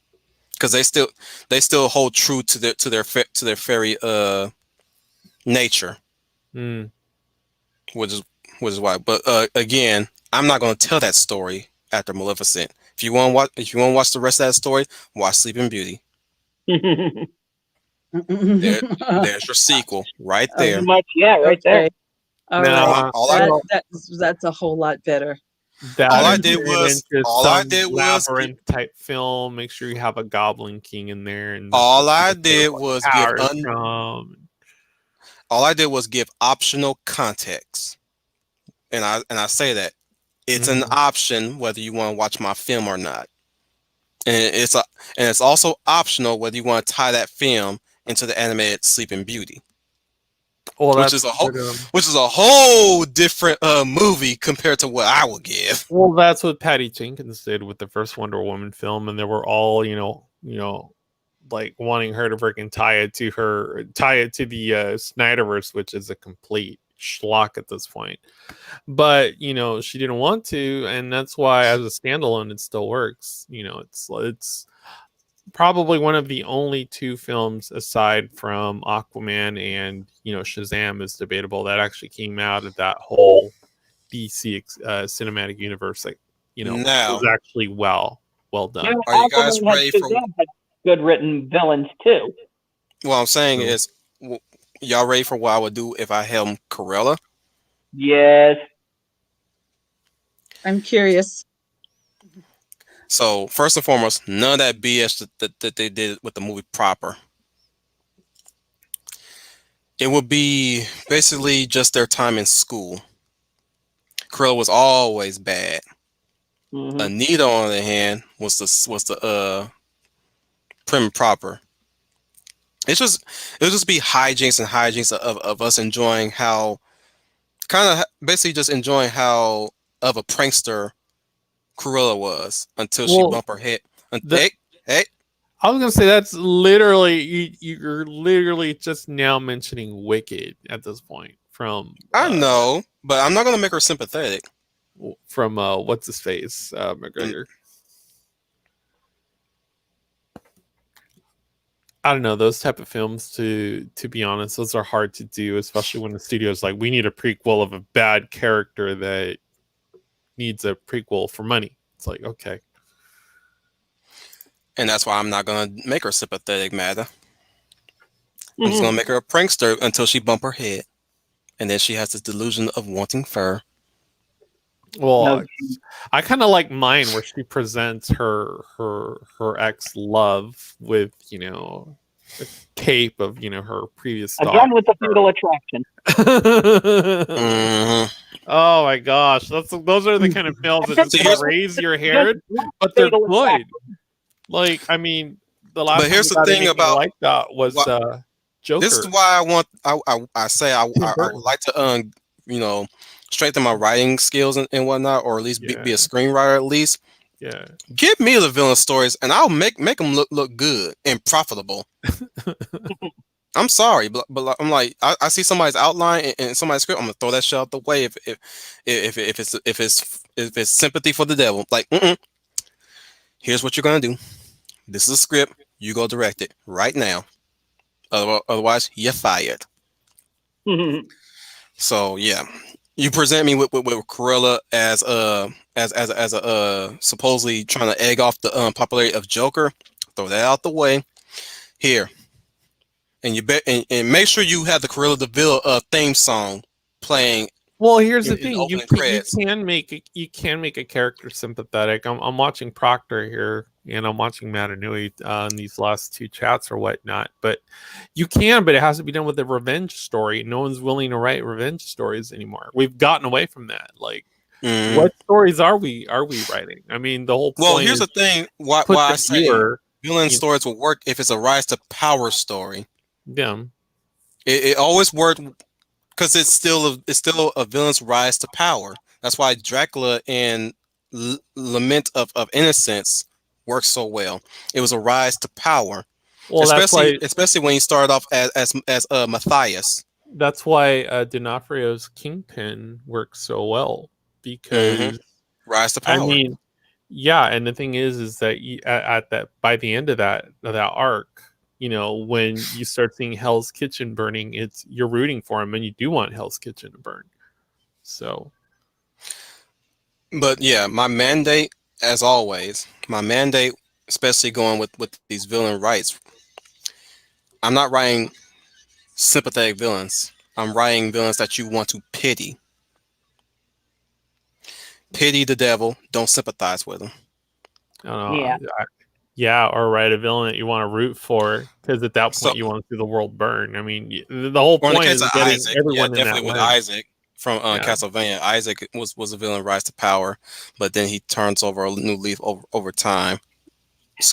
S1: because they still hold true to their fairy nature,
S4: Mm.
S1: which is why. But again, I'm not going to tell that story after Maleficent. If you want to watch the rest of that story, watch Sleeping Beauty. There, there's your sequel right
S2: Pretty
S1: there.
S3: Okay.
S2: much, yeah, right there.
S3: Okay. All
S1: All
S3: right.
S1: I,
S4: Now,
S1: all I,
S3: That's a whole lot better.
S1: all
S4: that
S1: I
S4: if
S1: did
S4: you're
S1: was,
S4: into
S1: all I
S4: some
S1: did was, gi-
S4: labyrinth type film, make sure you have a Goblin King in there, and that's
S1: all
S4: where
S1: I
S4: the
S1: did was give
S4: powers come.
S1: all I did was give optional context, and I say that it's an
S4: Mhm.
S1: option whether you want to watch my film or not, and it's also optional whether you want to tie that film into the animated Sleeping Beauty,
S4: Well,
S1: which is
S4: that's
S1: a whole
S4: what,
S1: which is a whole different movie compared to what I would give.
S4: that's what Patty Jenkins did with the first Wonder Woman film, and they were all like wanting her to freaking tie it to the Snyderverse, which is a complete schlock at this point. But you know, she didn't want to, and that's why as a standalone it still works. You know, it's probably one of the only two films aside from Aquaman and, you know, Shazam is debatable that actually came out of that whole DC cinematic universe that, you know,
S1: Now,
S4: was actually well
S2: Yeah,
S4: done.
S1: are you guys
S2: Aquaman had
S1: ready for
S2: Shazam had good written villains too.
S1: what I'm saying?
S4: So,
S1: Is y'all ready for what I would do if I held Cruella?
S2: Yes.
S3: I'm curious.
S1: So first and foremost, none of that BS that they did with the movie proper. It would be basically just their time in school. Cruella was always bad.
S2: Hmm.
S1: Anita, on the other hand, was the prim and proper. It'll just be hijinks and hijinks of us enjoying how kind of basically just enjoying how of a prankster Cruella was until she
S4: well,
S1: bumped her head.
S4: the
S1: Hey, hey,
S4: I was gonna say that's literally you're literally just now mentioning Wicked at this point
S1: I know, but I'm not gonna make her sympathetic.
S4: from what's his face
S1: And
S4: McGregor. I don't know, those type of films, to be honest, those are hard to do, especially when the studio's like, we need a prequel of a bad character that needs a prequel for money. It's like, okay.
S1: and that's why I'm not gonna make her sympathetic, Mada. I'm just gonna make her a prankster until she bump her head, and then she has this delusion of wanting fur.
S4: Well,
S2: No,
S4: I kind of like mine where she presents her ex love with, you know, a cape of, you know, her previous
S2: again
S4: stalker.
S2: with the fatal attraction.
S1: Mhm.
S4: Oh my gosh, those are the kind of films that just
S1: See,
S4: kind of
S1: here's
S4: raise your hair,
S2: Just one
S4: but they're
S2: fatal
S4: good.
S2: attraction.
S4: Like, I mean, the
S1: but
S4: last time
S1: here's
S4: we
S1: the
S4: got
S1: thing
S4: anything
S1: about
S4: like that was
S1: what this is
S4: Joker.
S1: why I want. I say
S4: Tim
S1: I would
S4: Burton.
S1: like to you know strengthen my writing skills and whatnot, or at least be a
S4: Yeah,
S1: screenwriter at least.
S4: yeah.
S1: Give me the villain stories, and I'll make them look good and profitable. I'm sorry, but like, I'm like I see somebody's outline and somebody's script. I'm gonna throw that shit out the way if it's sympathy for the devil. Like, here's what you're gonna do. This is a script. You go direct it right now. Otherwise, you're fired. So yeah, you present me with Cruella as a supposedly trying to egg off the popularity of Joker. Throw that out the way here, and you bet and make sure you have the Cruella de Vil theme song playing
S4: Well, here's the
S1: in the
S4: thing:
S1: opening credits.
S4: you can make a character sympathetic. I'm watching Proctor here, and I'm watching Matanui in these last two chats or whatnot. But you can, but it has to be done with a revenge story. No one's willing to write revenge stories anymore. We've gotten away from that. Like,
S1: Mhm.
S4: what stories are we writing? I mean, the whole
S1: Well,
S4: point
S1: here's
S4: is
S1: the thing. Why
S4: put
S1: I
S4: the
S1: say
S4: viewer,
S1: villain
S4: you
S1: stories will work if it's a rise to power story.
S4: them.
S1: It always worked because it's still a villain's rise to power. That's why Dracula and Lament of Innocence works so well. It was a rise to power,
S4: Well,
S1: especially when he started off as Matthias.
S4: that's why D'Onofrio's Kingpin works so well
S1: Hmm.
S4: because
S1: Rise to
S4: I
S1: power.
S4: mean, yeah, and the thing is that at that by the end of that arc, you know, when you start seeing Hell's Kitchen burning, it's you're rooting for him, and you do want Hell's Kitchen to burn. So,
S1: But yeah, my mandate, as always, my mandate, especially going with these villain rights, I'm not writing sympathetic villains. I'm writing villains that you want to pity. Pity the devil. Don't sympathize with him.
S4: I don't
S2: Yeah.
S4: know, yeah, or write a villain that you want to root for, because at that
S1: So,
S4: point you want to see the world burn. I mean, the whole
S1: or in the
S4: point
S1: case
S4: is
S1: of
S4: getting
S1: Isaac, yeah,
S4: everyone in that
S1: definitely with
S4: lens.
S1: Isaac from
S4: Yeah,
S1: Castlevania. Isaac was a villain rise to power, but then he turns over a new leaf over time.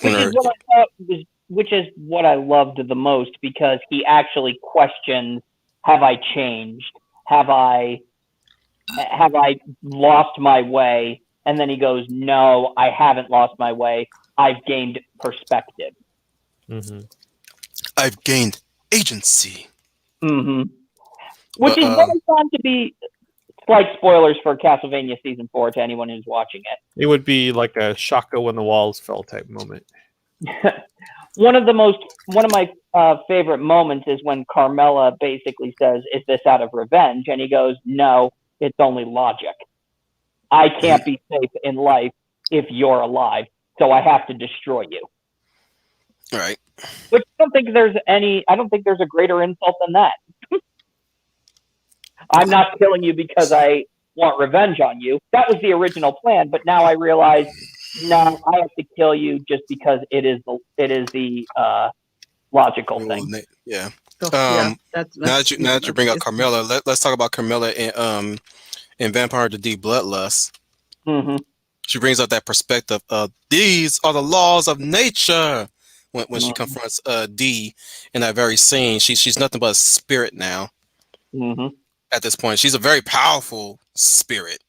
S2: Which is
S1: Schooner,
S2: what I thought was, which is what I loved the most because he actually questions: Have I changed? Have I lost my way? And then he goes, No, I haven't lost my way. I've gained perspective.
S4: hmm
S1: I've gained agency.
S2: Mm-hmm. which
S1: But
S2: is what I found to be slight spoilers for Castlevania Season 4 to anyone who's watching
S4: It would be like a Shaka when the walls fell type moment.
S2: it. One of my favorite moments is when Carmela basically says, "Is this out of revenge?" And he goes, "No, it's only logic. I can't be safe in life if you're alive, so I have to destroy you."
S1: right.
S2: Which I don't think there's a greater insult than that. I'm not killing you because I want revenge on you. That was the original plan, but now I realize, no, I have to kill you just because it is the logical thing.
S1: Yeah.
S3: So, yeah,
S1: Now that you bring up Carmilla, let's talk about Carmilla in Vampire the Deep Bloodlust.
S2: Mm-hmm.
S1: She brings up that perspective of these are the laws of nature. When she
S2: Mm-hmm.
S1: confronts D in that very scene, she's nothing but a spirit now.
S2: Mm-hmm.
S1: At this point, she's a very powerful spirit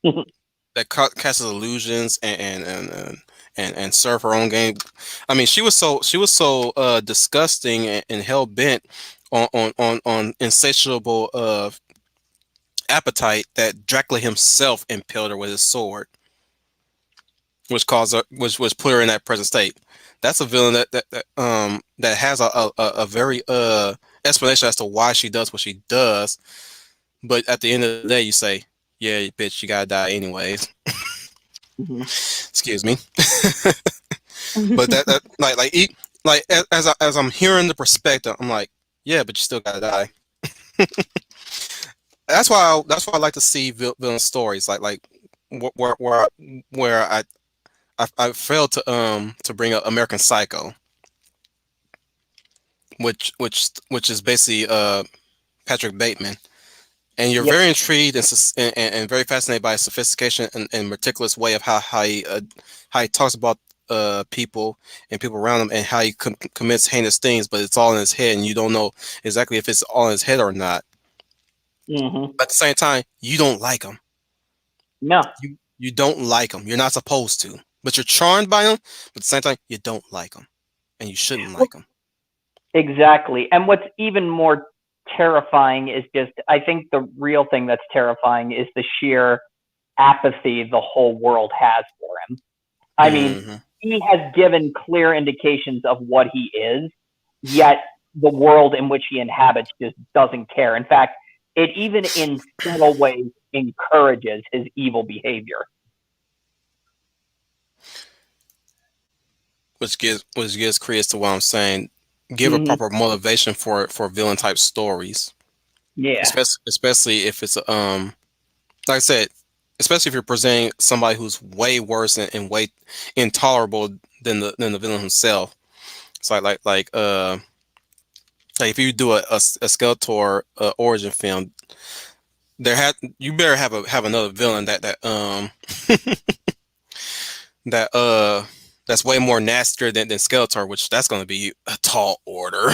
S1: that casts illusions and serve her own game. I mean, she was so disgusting and hell bent on insatiable appetite that Dracula himself impaled her with his sword, which caused her, which put her in that present state. That's a villain that has a very explanation as to why she does what she does. But at the end of the day, you say, "Yeah, bitch, you gotta die anyways."
S2: Mm-hmm.
S1: Excuse me. But that like as I'm hearing the perspective, I'm like, yeah, but you still gotta die. That's why I like to see villain stories like where I failed to bring up American Psycho, which is basically Patrick Bateman, and you're
S2: Yep.
S1: very intrigued and very fascinated by his sophistication and meticulous way of how he talks about people and people around him and how he commits heinous things, but it's all in his head and you don't know exactly if it's all in his head or not.
S2: Mm-hmm.
S1: But at the same time, you don't like him.
S2: No,
S1: You don't like him. You're not supposed to, but you're charmed by him. But at the same time, you don't like him, and you shouldn't like him.
S2: exactly. And what's even more terrifying is I think the real thing that's terrifying is the sheer apathy the whole world has for him. I mean,
S1: Hmm.
S2: he has given clear indications of what he is, yet the world in which he inhabits just doesn't care. In fact, it even in subtle ways encourages his evil behavior.
S1: Which gives credence to what I'm saying. Give a
S2: Mm-hmm.
S1: proper motivation for villain type stories,
S2: Yeah.
S1: especially if it's like I said, especially if you're presenting somebody who's way worse and way intolerable than the villain himself. It's like if you do a Skeletor origin film, you better have another villain that that's way more nastier than Skeletor, which that's going to be a tall order.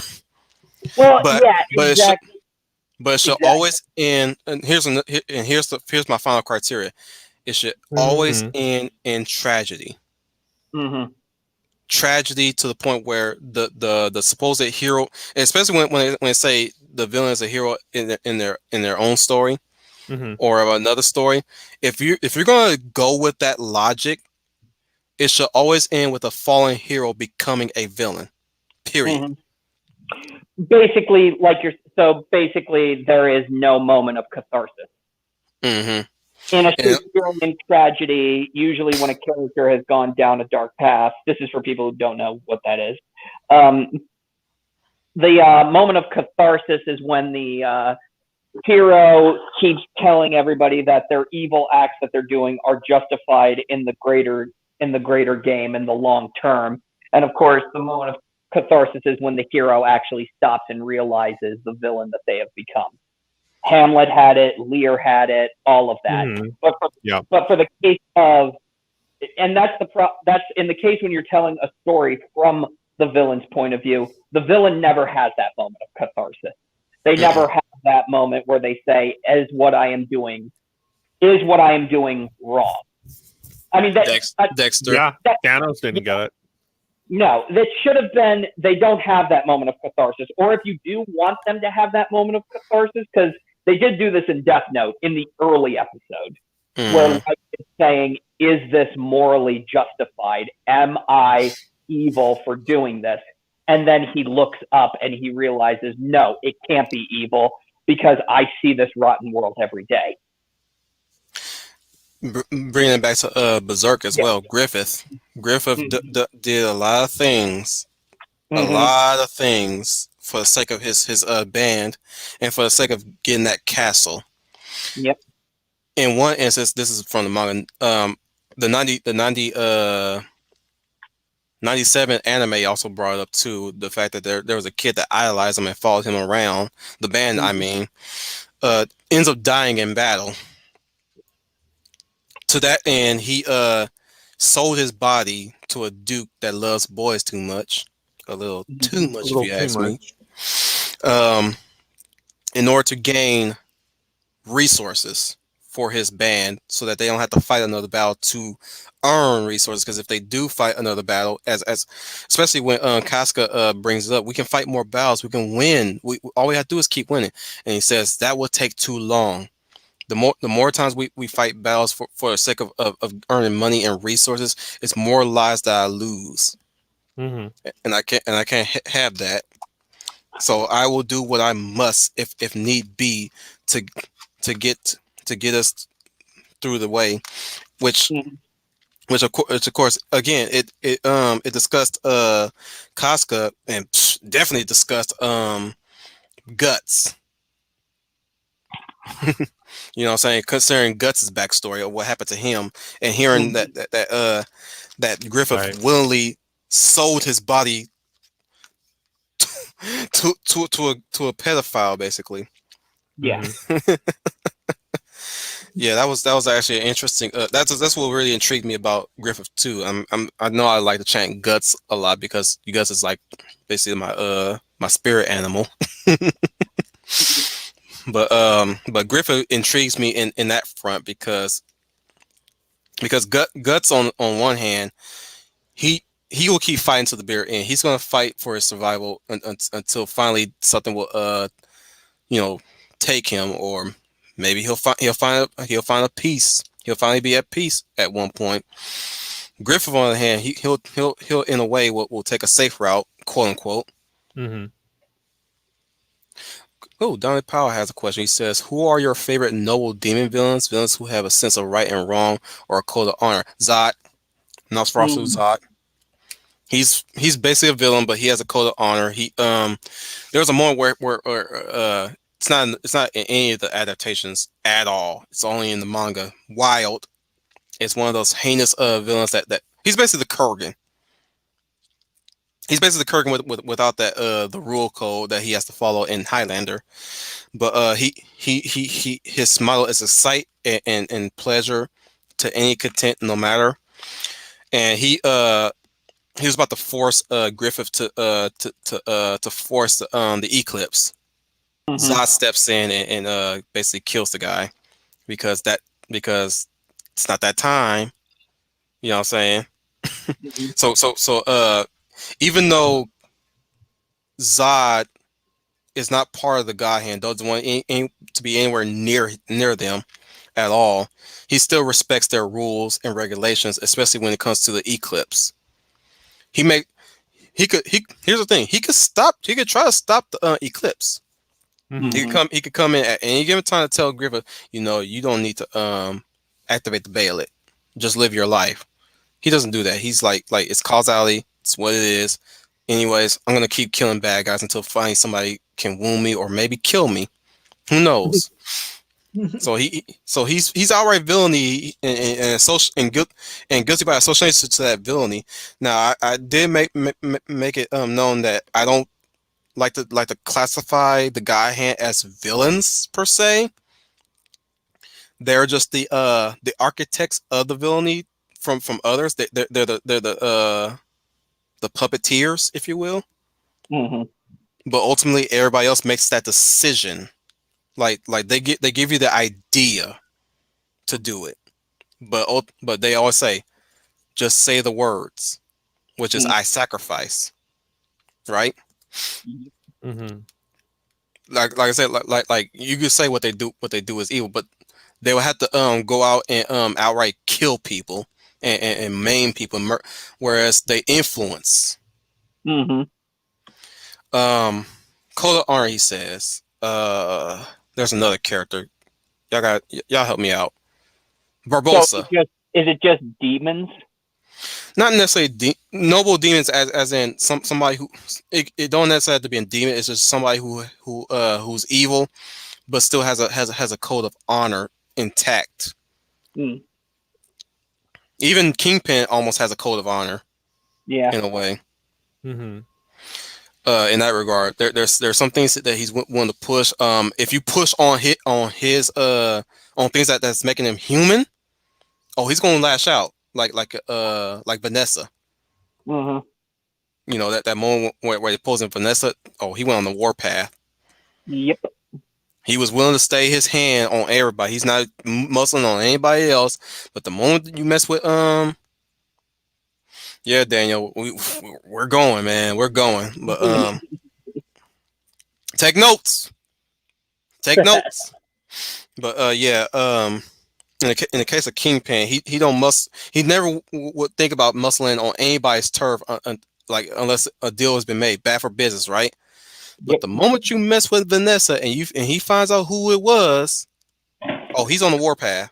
S2: Well,
S1: but
S2: yeah,
S1: but it should
S2: exactly.
S1: but it should
S2: Exactly.
S1: always end. And here's my final criteria. It should always
S4: Mm-hmm.
S1: end in tragedy.
S2: Mm-hmm.
S1: Tragedy to the point where the supposed hero, especially when they say the villain is a hero in their own story
S4: Mm-hmm.
S1: or of another story, if you're gonna go with that logic, it should always end with a fallen hero becoming a villain. Period.
S2: Mm-hmm. Basically, basically, there is no moment of catharsis.
S1: Hmm.
S2: In a
S1: And
S2: Shakespearean tragedy, usually when a character has gone down a dark path, this is for people who don't know what that is. Um, the moment of catharsis is when the hero keeps telling everybody that their evil acts that they're doing are justified in the greater game in the long term. And of course, the moment of catharsis is when the hero actually stops and realizes the villain that they have become. Hamlet had it, Lear had it, all of that.
S4: Mm-hmm.
S2: But for,
S4: Yeah.
S2: but for the case of, and that's in the case when you're telling a story from the villain's point of view, the villain never has that moment of catharsis. They
S1: mm-mm.
S2: never have that moment where they say, is what I am doing wrong?" I mean
S1: Dexter.
S2: that
S4: Yeah. Thanos didn't get it.
S2: No, that should have been. They don't have that moment of catharsis, or if you do want them to have that moment of catharsis, because they did do this in Death Note in the early episode, where
S1: Mm.
S2: Light is saying, "Is this morally justified? Am I evil for doing this?" And then he looks up and he realizes, no, it can't be evil because I see this rotten world every day.
S1: Bringing it back to Berserk as
S2: Yeah.
S1: well, Griffith
S2: Mm-hmm.
S1: did a
S2: Mm-hmm.
S1: lot of things for the sake of his band, and for the sake of getting that castle.
S2: Yep.
S1: In one instance, this is from the manga, the 97 anime also brought up too the fact that there was a kid that idolized him and followed him around. The band, I
S2: Mm-hmm.
S1: mean, ends up dying in battle. To that end, he sold his body to a duke that loves boys too much, a little too
S4: A
S1: much if
S4: little
S1: you
S4: too
S1: ask me.
S4: much.
S1: Um, in order to gain resources for his band, so that they don't have to fight another battle to earn resources. Because if they do fight another battle, as especially when Casca brings it up, we can fight more battles, we can win. We all we have to do is keep winning. And he says that will take too long. The more times we fight battles for the sake of earning money and resources, it's more lives that I lose,
S4: Hmm.
S1: and I can't have that. So I will do what I must, if need be, to to get to get us through the way, which
S2: Mm-hmm.
S1: which of course again it discussed Casca, and definitely discussed Guts. You know what I'm saying? Considering Guts' backstory of what happened to him, and hearing
S2: Mm-hmm.
S1: that Griffith
S4: Right.
S1: willingly sold his body to a pedophile, basically.
S2: Yeah.
S4: Hmm.
S1: Yeah, that was actually an interesting. That's what really intrigued me about Griffith too. I know I like to chant Guts a lot because Guts is like basically my spirit animal. But Griffith intrigues me in that front because Guts on one hand, he he will keep fighting to the bitter end. He's gonna fight for his survival until finally something will you know take him, or maybe he'll find a peace. He'll finally be at peace at one point. Griffith, on the other hand, he'll in a way will take a safe route, quote unquote.
S4: Hmm.
S1: Oh, Donnie Powell has a question. He says, "Who are your favorite noble demon villains? Villains who have a sense of right and wrong or a code of honor?" Zod, Nosferatu
S2: Mm-hmm.
S1: Zod. He's basically a villain, but he has a code of honor. There was a moment where it's not in any of the adaptations at all. It's only in the manga. Wild. It's one of those heinous villains that he's basically the Kurgan. He's basically the Kurgan without that the rule code that he has to follow in Highlander. But his model is a sight and pleasure to any content, no matter. And he was about to force Griffith to force the eclipse.
S2: Mm-hmm.
S1: Zod steps in and basically kills the guy because because it's not that time. You know what I'm saying?
S2: Mm-hmm.
S1: So even though Zod is not part of the God Hand, doesn't want to be anywhere near them at all, he still respects their rules and regulations, especially when it comes to the eclipse. He make he here's the thing, he could try to stop the eclipse.
S4: Hmm.
S2: Mm-hmm.
S1: He could come in at any given time to tell Griffith, you don't need to activate the Bayonet. Just live your life. He doesn't do that. He's like it's causality. It's what it is. Anyways, I'm gonna keep killing bad guys until finally somebody can wound me or maybe kill me. Who knows? So he's outright villainy and social and guilty by association to that villainy. Now I did make it known that I don't like to classify the guy hand as villains per se. They're just the architects of the villainy from others. They're the puppeteers, if you will.
S2: Mm-hmm.
S1: But ultimately, everybody else makes that decision. Like they give you the idea to do it, but they always say, just say the words. which is I sacrifice, right?
S4: Mm-hmm.
S1: Like I said, like you could say what they do is evil, but they will have to go out and outright kill people and maim people, whereas they influence.
S2: Mm-hmm.
S1: Code of Honor, he says. There's another character. Y'all help me out.
S2: So
S1: Barbosa.
S2: is it just demons?
S1: Not necessarily noble demons, as in somebody who it don't necessarily have to be a demon. It's just somebody who's evil, but still has a code of honor intact.
S2: Mm.
S1: Even Kingpin almost has a code of honor
S2: Yeah.
S1: in a way.
S4: Mm-hmm.
S1: In that regard, there's some things that he's willing to push. If you push on his on things that's making him human, oh, he's gonna lash out like Vanessa.
S2: Mm-hmm.
S1: You know that moment where he pulls in Vanessa. Oh, he went on the warpath.
S2: Yep.
S1: He was willing to stay his hand on everybody. He's not muscling on anybody else. But the moment that you mess with yeah, Daniel, we're going, man, we're going. But take notes, take notes. But yeah, in the case of Kingpin, he never would think about muscling on anybody's turf, like unless a deal has been made. Bad for business, right? But
S2: Yep.
S1: the moment you mess with Vanessa and he finds out who it was, oh, he's on the warpath.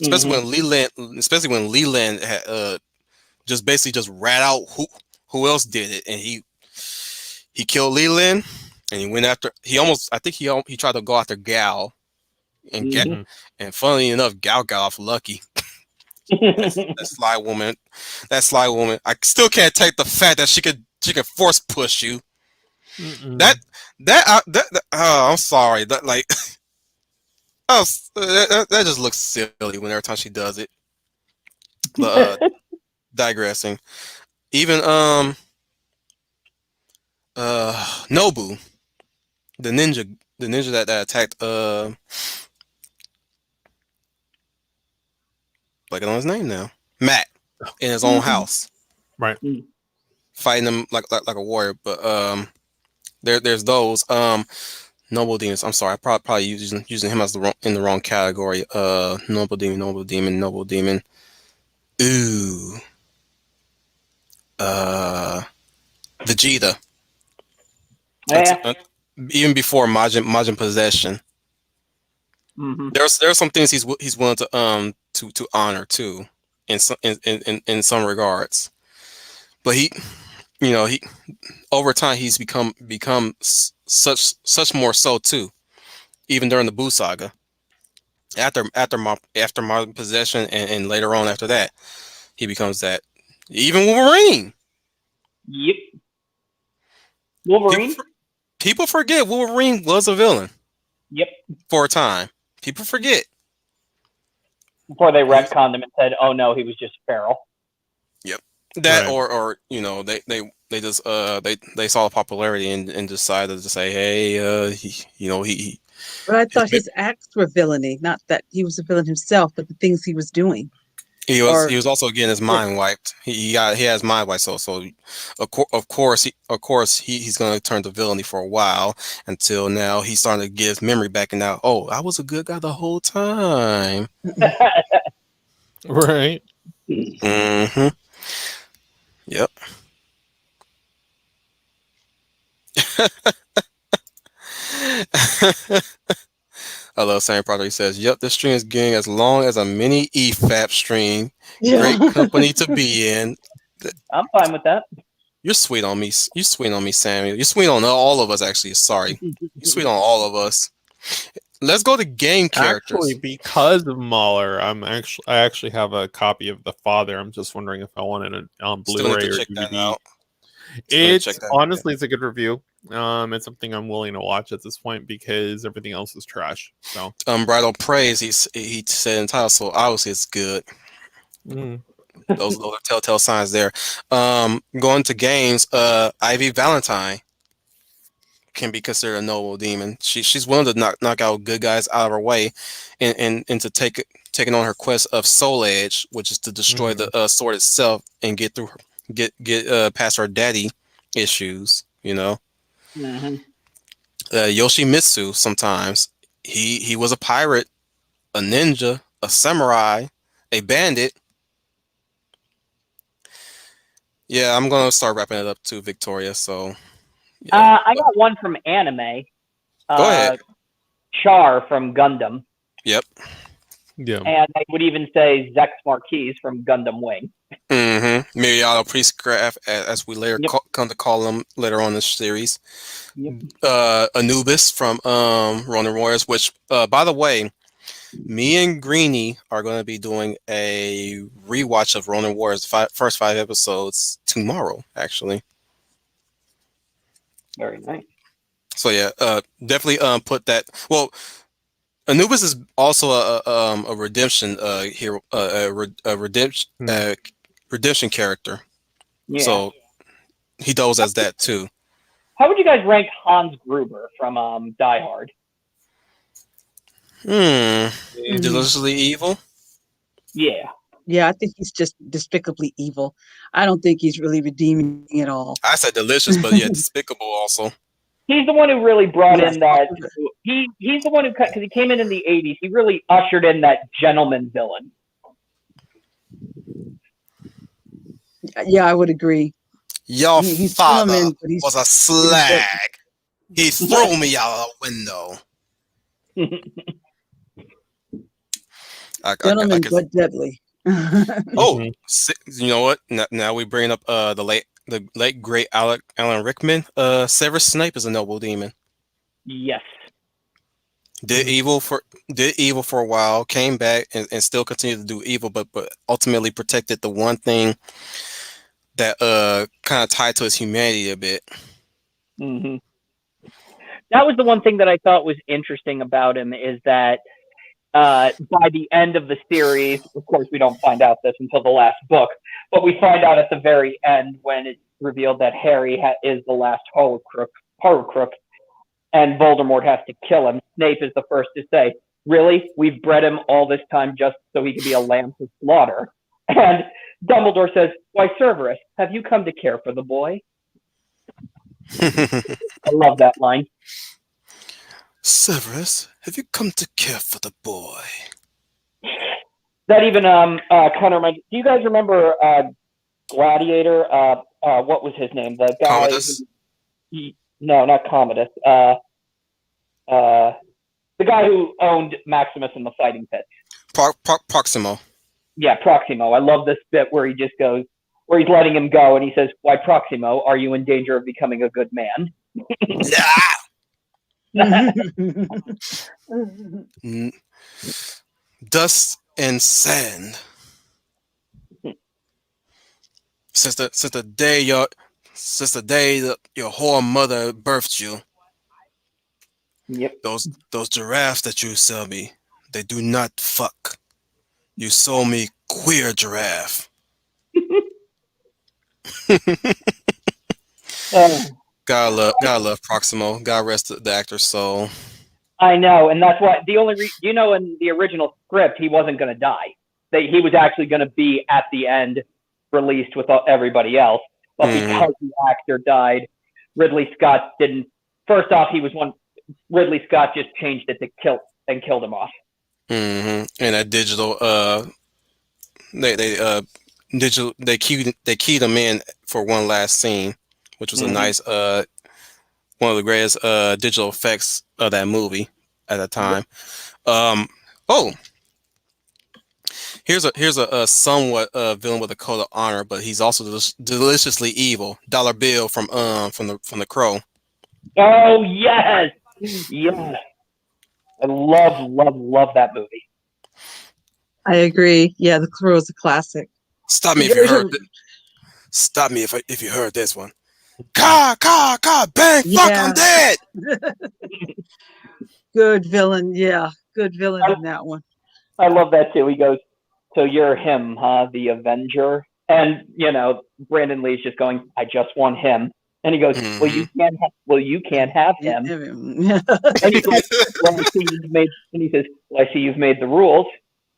S1: Especially
S2: Mm-hmm.
S1: when Leland had just basically just rat out who else did it, and he killed Leland, and he went after I think he tried to go after Gal, and
S2: Mm-hmm.
S1: and funnily enough, Gal got off lucky. That sly woman, I still can't take the fact that she could force push you. That oh, I'm sorry. That like oh, that just looks silly when every time she does it. But digressing. Even Nobu, the ninja that attacked like on his name now. Matt in his own house.
S4: Right.
S1: Fighting him like a warrior. But there's those. Noble demons. I'm sorry, I probably using him as in the wrong category. Noble demon, noble demon, noble demon. Ooh. Vegeta.
S2: Yeah.
S1: Even before Majin possession.
S2: Mm-hmm.
S1: There's some things he's willing to honor too, in some regards. But he over time he's become such more so too. Even during the Buu saga, after my possession and later on after that, he becomes that. Even Wolverine.
S2: Yep.
S1: People
S2: Wolverine.
S1: people forget Wolverine was a villain
S2: Yep.
S1: for a time. People forget.
S2: Before they retconned him and said, "Oh no, he was just feral."
S1: Yep. That
S4: Right.
S1: or they just they saw the popularity and decided to say, hey, he
S3: But I
S1: his
S3: thought his acts were villainy, not that he was a villain himself, but the things he was doing.
S1: he
S3: Or
S1: was also getting his mind wiped. He has mind wiped. So of course he's going to turn to villainy for a while until now he's starting to get his memory back and now, oh, I was a good guy the whole time.
S4: Right.
S1: Mm-hmm. Yep. I love Sam Proctor. He says, "Yep, this string is getting as long as a mini EFAP string.
S3: yeah.
S1: Great company to be in."
S2: I'm fine with that.
S1: You're sweet on me. You sweet on me, Samuel. You're sweet on all of us. Actually, sorry. You sweet on all of us. Let's go to game
S4: Actually,
S1: characters.
S4: because of Mahler, I actually have a copy of The Father. I'm just wondering if I wanted it on
S1: Still need
S4: Blu-ray
S1: to
S4: or
S1: check that
S4: DVD.
S1: out. Still need to check
S4: It's
S1: that out.
S4: honestly it's a good review. It's something I'm willing to watch at this point because everything else is trash. So
S1: Bridal Praise. He said in the title, so obviously it's good.
S4: mm,
S1: Those are telltale signs there. Going to games. Ivy Valentine can be considered a noble demon. She's willing to knock out good guys out of her way, and to taking on her quest of Soul Edge, which is to destroy the sword itself and get past her daddy issues.
S2: Hmm.
S1: Yoshimitsu. Sometimes he was a pirate, a ninja, a samurai, a bandit. Yeah, I'm gonna start wrapping it up too, Victoria. So yeah,
S2: I got one from anime.
S1: go ahead.
S2: Uh, Char from Gundam,
S1: Yep.
S4: Yeah.
S2: and I would even say Zex Marquise from Gundam Wing.
S1: Miriado Priestcraft, as we later
S2: Yep.
S1: come to call him later on in the series.
S2: Yep.
S1: Anubis from Ronin Warriors, which by the way, me and Greeny are going to be doing a rewatch of Ronin Warriors, first 5 episodes tomorrow, actually.
S2: Very nice.
S1: So yeah, definitely put that. Well, Anubis is also a redemption hero, a redemption
S4: Hmm.
S1: redemption character.
S2: Yeah.
S1: So he does as that too.
S2: How would you guys rank Hans Gruber from Die Hard?
S1: Hmm.
S3: Mm.
S1: Deliciously evil.
S2: Yeah.
S3: Yeah, I think he's just despicably evil. I don't think he's really redeeming at all.
S1: I said delicious, but yeah, despicable also.
S2: He's the one who really brought
S3: Yes.
S2: in that. He's the one who, because he came in the '80s. He really ushered in that gentleman villain.
S3: Yeah, I would agree.
S1: Your
S3: He's
S1: father
S3: gentleman, but
S1: was a
S3: he's
S1: slag. He threw me out a window. I
S3: gentleman
S1: can.
S3: but deadly.
S1: Oh,
S4: Mhm.
S1: you know what? Now we bring up the late great Alan Rickman. Severus Snape is a noble demon.
S2: Yes.
S1: Did
S4: Mhm.
S1: evil for did evil for a while, came back and still continued to do evil, but ultimately protected the one thing that kind of tied to his humanity a bit.
S2: Hmm. That was the one thing that I thought was interesting about him is that by the end of the series, of course, we don't find out this until the last book, but we find out at the very end when it's revealed that Harry is the last Horcrux, and Voldemort has to kill him. Snape is the first to say, "Really? We've bred him all this time just so he could be a lamb to slaughter." And Dumbledore says, "Why, Cerberus, have you come to care for the boy?" I love that line.
S1: Severus, have you come to care for the boy?
S2: That even kind of reminds. Do you guys remember Gladiator? What was his name? The guy
S1: Commodus?
S2: no, not Commodus. Uh, the guy who owned Maximus in the fighting pit.
S1: Proximo.
S2: Yeah, Proximo. I love this bit where he just goes, where he's letting him go, and he says, "Why, Proximo, are you in danger of becoming a good man?"
S1: N- Dust and sand. Since the day that your whore mother birthed you,
S2: Yep.
S1: those giraffes that you sell me, they do not fuck. You sold me queer giraffe.
S2: Uh,
S1: gotta love Proximo. God rest the actor's soul.
S2: I know, and that's why the only in the original script he wasn't going to die. He was actually going to be at the end released with everybody else, but
S1: Hmm.
S2: because the actor died, Ridley Scott didn't. First off, he was one. Ridley Scott just changed it to killed him off.
S1: And that digital they digital they keyed them in for one last scene, which was a
S2: Mm-hmm.
S1: nice one of the greatest digital effects of that movie at that
S2: Yep.
S1: time. Um, oh, here's a somewhat villain with a code of honor, but he's also deliciously evil. Dollar Bill from the Crow.
S2: Oh yes, yes. I love that movie.
S3: I agree. Yeah, The Crow is a classic.
S1: Stop me
S3: He's
S1: if you
S3: very
S1: heard. Stop me if you heard this one. Car, bang, fuck, I'm
S3: yeah,
S1: dead.
S3: good villain. Yeah, good villain
S2: I,
S3: in that one.
S2: I love that too. He goes, "So you're him, huh? The Avenger?" And Brandon Lee's just going, "I just want him." And he goes, "Well,
S1: Hmm.
S2: you can't have him."
S3: Yeah.
S2: And he's like, "Well, I see you've made." And he says, "Well, I see you've made the rules."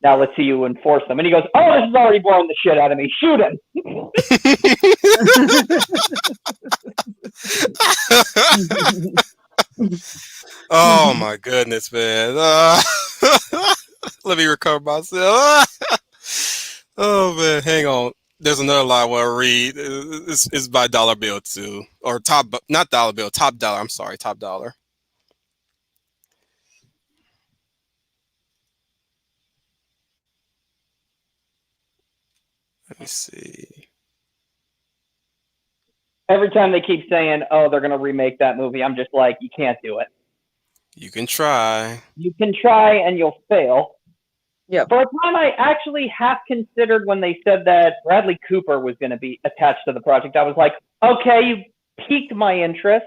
S2: Now let's see you enforce them. And he goes, oh, this is already boring the shit out of me. Shoot him.
S1: Oh my goodness, man. Let me recover myself. Oh man, hang on. There's another line I want to read. It's by Dollar Bill too, or not Dollar Bill, Top Dollar. I'm sorry, Top Dollar. Let me see.
S2: Every time they keep saying, oh, they're going to remake that movie, I'm just like, you can't do it.
S1: You can try.
S2: You can try and you'll fail.
S3: Yep.
S2: For a time, I actually half considered when they said that Bradley Cooper was going to be attached to the project. I was like, okay, you piqued my interest,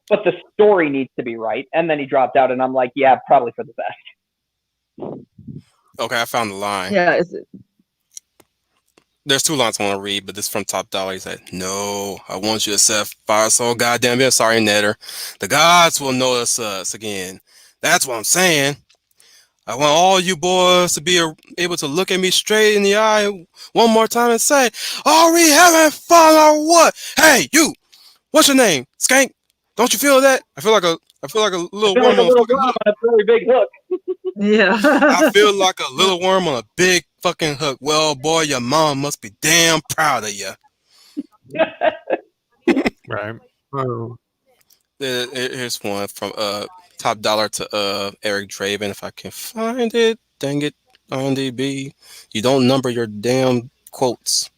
S2: but the story needs to be right. And then he dropped out, and I'm like, yeah, probably for the best.
S1: Okay, I found the line.
S3: Yeah.
S1: There's two lines I want to read, but this is from Top Dollar. He said, no, I want you to set fire so goddamn bit. Sorry, Netter. The gods will notice us again. That's what I'm saying. I want all you boys to be able to look at me straight in the eye one more time and say, are we having fun or what? Hey, you, what's your name? Skank? Don't you feel that? I feel like a little
S2: I feel
S1: worm
S2: like a
S1: on a
S2: little
S1: fucking
S2: worm
S1: hook.
S2: on a really big hook.
S3: Yeah.
S1: I feel like a little worm on a big fucking hook. Well, boy, your mom must be damn proud of you.
S4: Right. Oh.
S1: Here's one from Top Dollar to Eric Draven. If I can find it, dang it, IMDb. You don't number your damn quotes.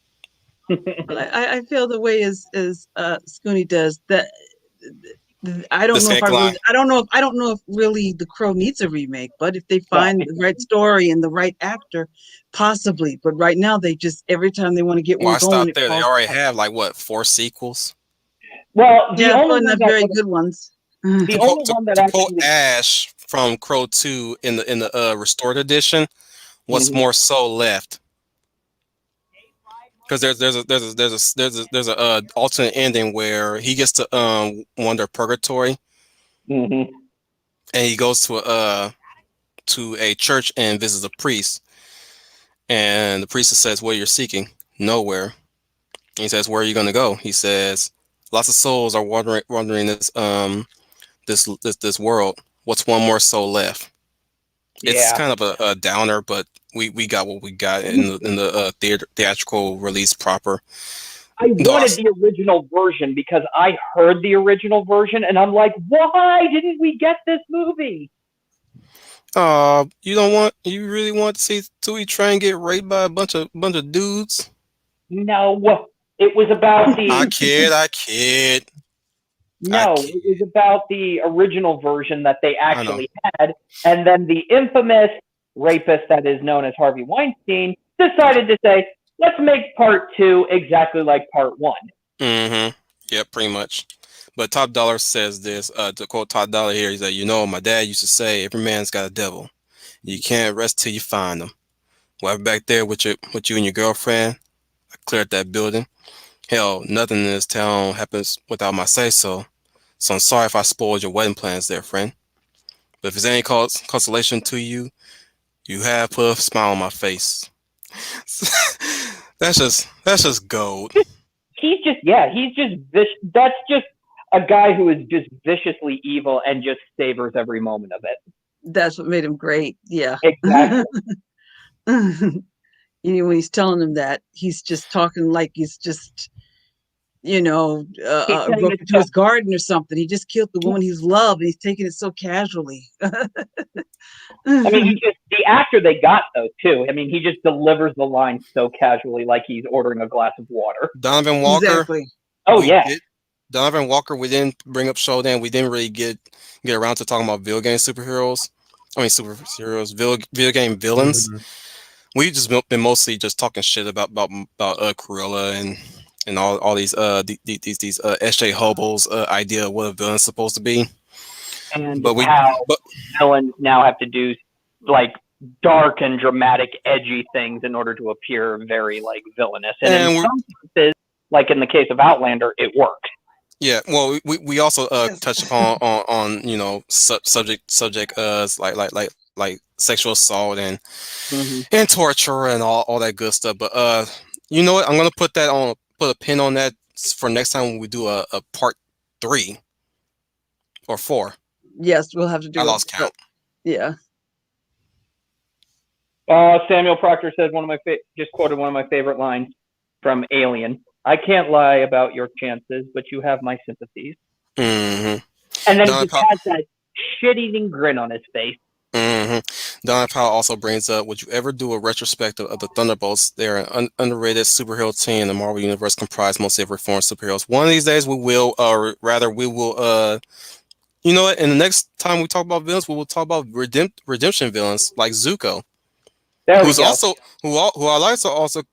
S3: I feel the way as Scooney does that. I
S1: The
S3: don't know if
S1: Skank line.
S3: I don't know if really The Crow needs a remake, but if they find the right story and the right actor, possibly. But right now they just every time they want to get one
S1: Why
S3: going,
S1: stop
S3: it
S1: there? They
S3: falls
S1: already
S3: apart.
S1: have like what 4 sequels.
S2: Well, the
S3: Yeah,
S2: only
S3: but
S2: one
S3: not
S2: that
S3: very good ones.
S2: the
S1: To
S2: only
S1: quote to,
S2: one that
S1: to quote
S2: actually
S1: Ash from Crow 2 in the restored edition, what's
S2: Mhm.
S1: more soul left? Because there's a alternate ending where he gets to wander purgatory
S2: Mhm.
S1: and he goes to a church and visits a priest, and the priest says, "What you're seeking? Nowhere." And he says, "Where are you going to go?" He says, "Lots of souls are wandering this world. What's one more soul left?" It's
S2: Yeah.
S1: kind of a downer, but we got what we got in the theatrical release proper.
S2: I
S1: Though
S2: wanted the original version because I heard the original version and I'm like, why didn't we get this movie?
S1: you really want to see Tui try and get raped by a bunch of dudes?
S2: No, it was about
S1: I
S2: the
S1: kid, I kid, I
S2: no,
S1: kid.
S2: it was about the original version that they
S1: I know.
S2: actually had, and then the infamous rapist that is known as Harvey Weinstein decided to say, let's make part two exactly like part one.
S1: Mm-hmm. Yeah, pretty much. But Top Dollar says this, to quote Top Dollar here, he's like, my dad used to say, every man's got a devil. You can't rest till you find them. Well, back there with you and your girlfriend, I cleared that building. Hell, nothing in this town happens without my say-so. So I'm sorry if I spoiled your wedding plans there, friend. But if it's any consolation to you, you have put a smile on my face. That's just gold.
S2: That's just a guy who is just viciously evil and just savors every moment of it.
S3: That's what made him great. Yeah.
S2: Exactly.
S3: When he's telling him that, he's just talking like he's just,
S2: He's saying
S3: broke
S2: it's
S3: into his garden or something. He just killed the woman he's loved, and he's taking it so casually.
S2: I mean, the actor they got though too. I mean, he just delivers the line so casually, like he's ordering a glass of water.
S1: Donovan Walker.
S3: Exactly.
S2: Oh yeah.
S1: Donovan Walker. We didn't bring up Shodan. We didn't really get around to talking about video game superheroes. I mean, superheroes, video game villains.
S4: Mhm.
S1: We've just been mostly just talking shit about Cruella and all these these SJ Hobos idea of what a villain's supposed to be.
S2: And
S1: But
S2: how
S1: but
S2: villains now have to do like dark and dramatic, edgy things in order to appear very like villainous. And in some cases, like in the case of Outlander, it worked.
S1: Yeah, well, we also
S3: Yes.
S1: touched upon subject like sexual assault
S2: Hmm.
S1: and torture and all that good stuff. But you know what? I'm gonna put a pin on that for next time when we do a part 3 or 4.
S3: Yes, we'll have to
S1: I
S3: do
S1: lost
S3: a
S1: count.
S3: yeah.
S2: Samuel Proctor says just quoted one of my favorite lines from Alien. I can't lie about your chances, but you have my sympathies.
S1: hmm
S2: And then he
S1: Don
S2: just
S1: Powell,
S2: has that shit-eating grin on his face.
S1: hmm Don Powell also brings up: would you ever do a retrospective of the Thunderbolts? They're an underrated superhero team in the Marvel Universe, comprised mostly of reformed superheroes. One of these days, we will, or rather, we will. You know what? And the next time we talk about villains, we will talk about redemption villains like Zuko,
S2: There we
S1: who's
S2: go.
S1: also who I like to also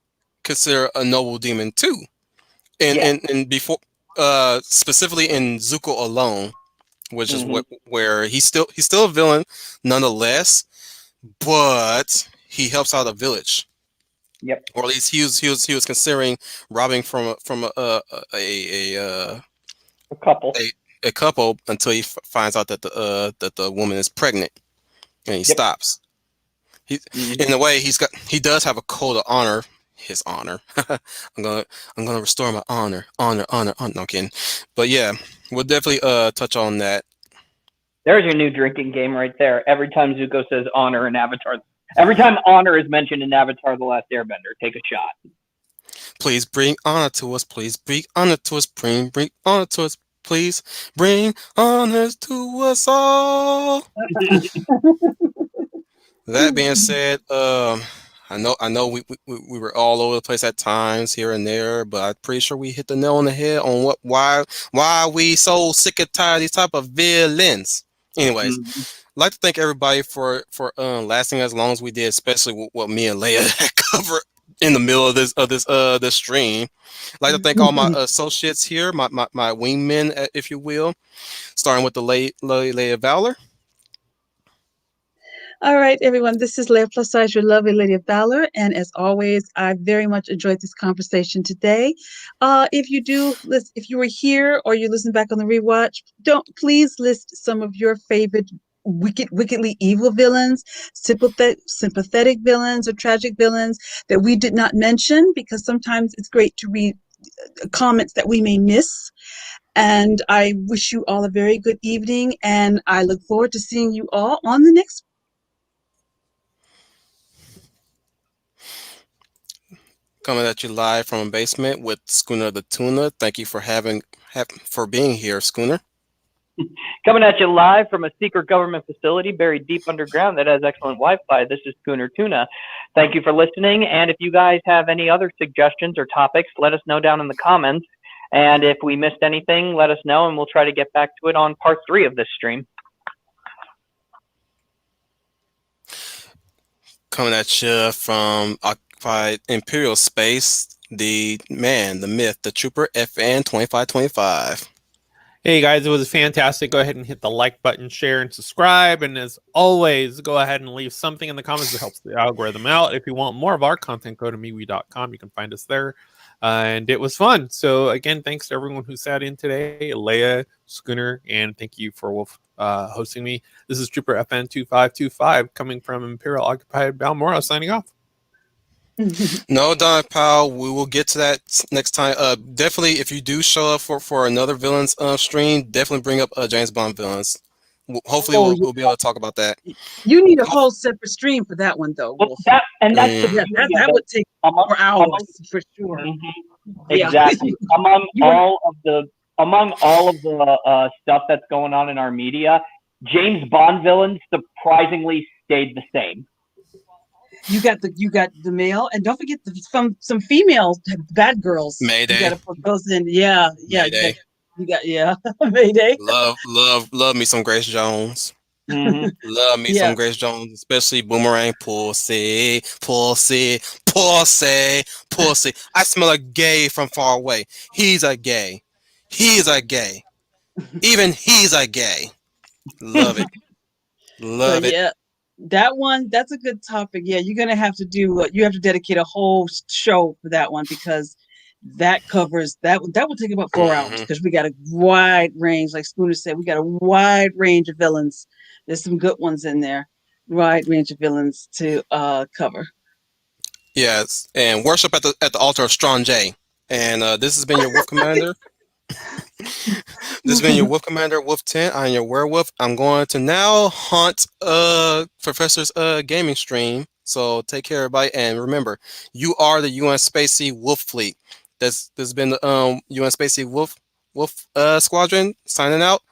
S1: consider a noble demon too. And
S2: Yeah.
S1: before, specifically in Zuko alone, which is
S2: Hmm.
S1: where he's still a villain nonetheless, but he helps out a village,
S2: Yep.
S1: or at least he was considering robbing from
S2: A couple.
S1: a, a couple until he finds out that the woman is pregnant, and he
S2: Yep.
S1: stops. He,
S2: Hmm.
S1: in a way, he does have a code of honor. His honor. I'm gonna restore my honor. No I'm kidding, but yeah, we'll definitely touch on that.
S2: There's your new drinking game right there. Every time Zuko says honor in Avatar, every time honor is mentioned in Avatar: The Last Airbender, take a shot.
S1: Please bring honor to us. Please bring honor to us. Bring honor to us. Please bring honor to us all. That being said, I know we were all over the place at times here and there, but I'm pretty sure we hit the nail on the head on why we so sick and tired of these type of villains. Anyways,
S2: Mhm.
S1: I'd like to thank everybody for lasting as long as we did, especially what me and Leia had covered in the middle of this stream. I'd like to thank all my associates here, my wingmen, if you will, starting with the Leia Valor.
S3: All right, everyone. This is Leah Plus Size, your lovely lady of valor, and as always, I very much enjoyed this conversation today. If you do, if you were here or you listen back on the rewatch, don't please list some of your favorite wickedly evil villains, sympathetic villains, or tragic villains that we did not mention, because sometimes it's great to read comments that we may miss. And I wish you all a very good evening, and I look forward to seeing you all on the next.
S1: Coming at you live from a basement with Schooner the Tuna. Thank you for for being here, Schooner.
S2: Coming at you live from a secret government facility buried deep underground that has excellent Wi-Fi. This is Schooner Tuna. Thank you for listening. And if you guys have any other suggestions or topics, let us know down in the comments. And if we missed anything, let us know, and we'll try to get back to it on part 3 of this stream.
S1: Coming at you from occupied Imperial space, the man, the myth, the trooper, FN 2525.
S4: Hey guys, it was fantastic. Go ahead and hit the like button, share, and subscribe. And as always, go ahead and leave something in the comments that helps the algorithm out. If you want more of our content, go to MeWe.com. You can find us there. And it was fun. So again, thanks to everyone who sat in today, Leia, Schooner, and thank you for Wolf hosting me. This is Trooper FN2525 coming from Imperial Occupied Balmora signing off.
S1: No, Don Powell, we will get to that next time. Definitely, if you do show up for another villains stream, definitely bring up James Bond villains. Hopefully,
S3: Oh,
S1: we'll be able to talk about that.
S3: you need a whole separate stream for that one, though,
S2: Well,
S3: Wolf.
S2: that's the
S3: Yeah,
S2: beauty of
S3: that
S2: it.
S3: would take
S2: Among,
S3: 4 hours
S2: among,
S3: for sure. Yeah.
S2: exactly. Among
S3: You want
S2: all of the stuff that's going on in our media, James Bond villains surprisingly stayed the same.
S3: you got the male, and don't forget some female bad girls. You
S1: Mayday,
S3: got to put those in. Yeah,
S1: Mayday.
S3: you got yeah, Mayday.
S1: Love me some Grace Jones.
S2: Mm-hmm.
S1: Love me
S3: Yeah.
S1: some Grace Jones, especially Boomerang. Pussy, pussy, pussy, pussy. I smell a gay from far away. He's a gay. He's a gay. Even he's a gay. Love it.
S3: So
S1: Love it.
S3: yeah, that's a good topic. Yeah, you're gonna have to do you have to dedicate a whole show for that one, because that covers that. That would take about 4 hours
S1: Hmm.
S3: because we got a wide range, like Spooner said, we got a wide range of villains. There's some good ones in there. Wide range of villains to cover.
S1: Yes, and worship at the altar of Strong J. And this has been your Wolf Commander. This has been your Wolf Commander, Wolf 10. I'm your werewolf. I'm going to now haunt Professor's gaming stream. So take care, everybody, and remember, you are the UN Spacey Wolf Fleet. This has been the UN Spacey Wolf Squadron signing out.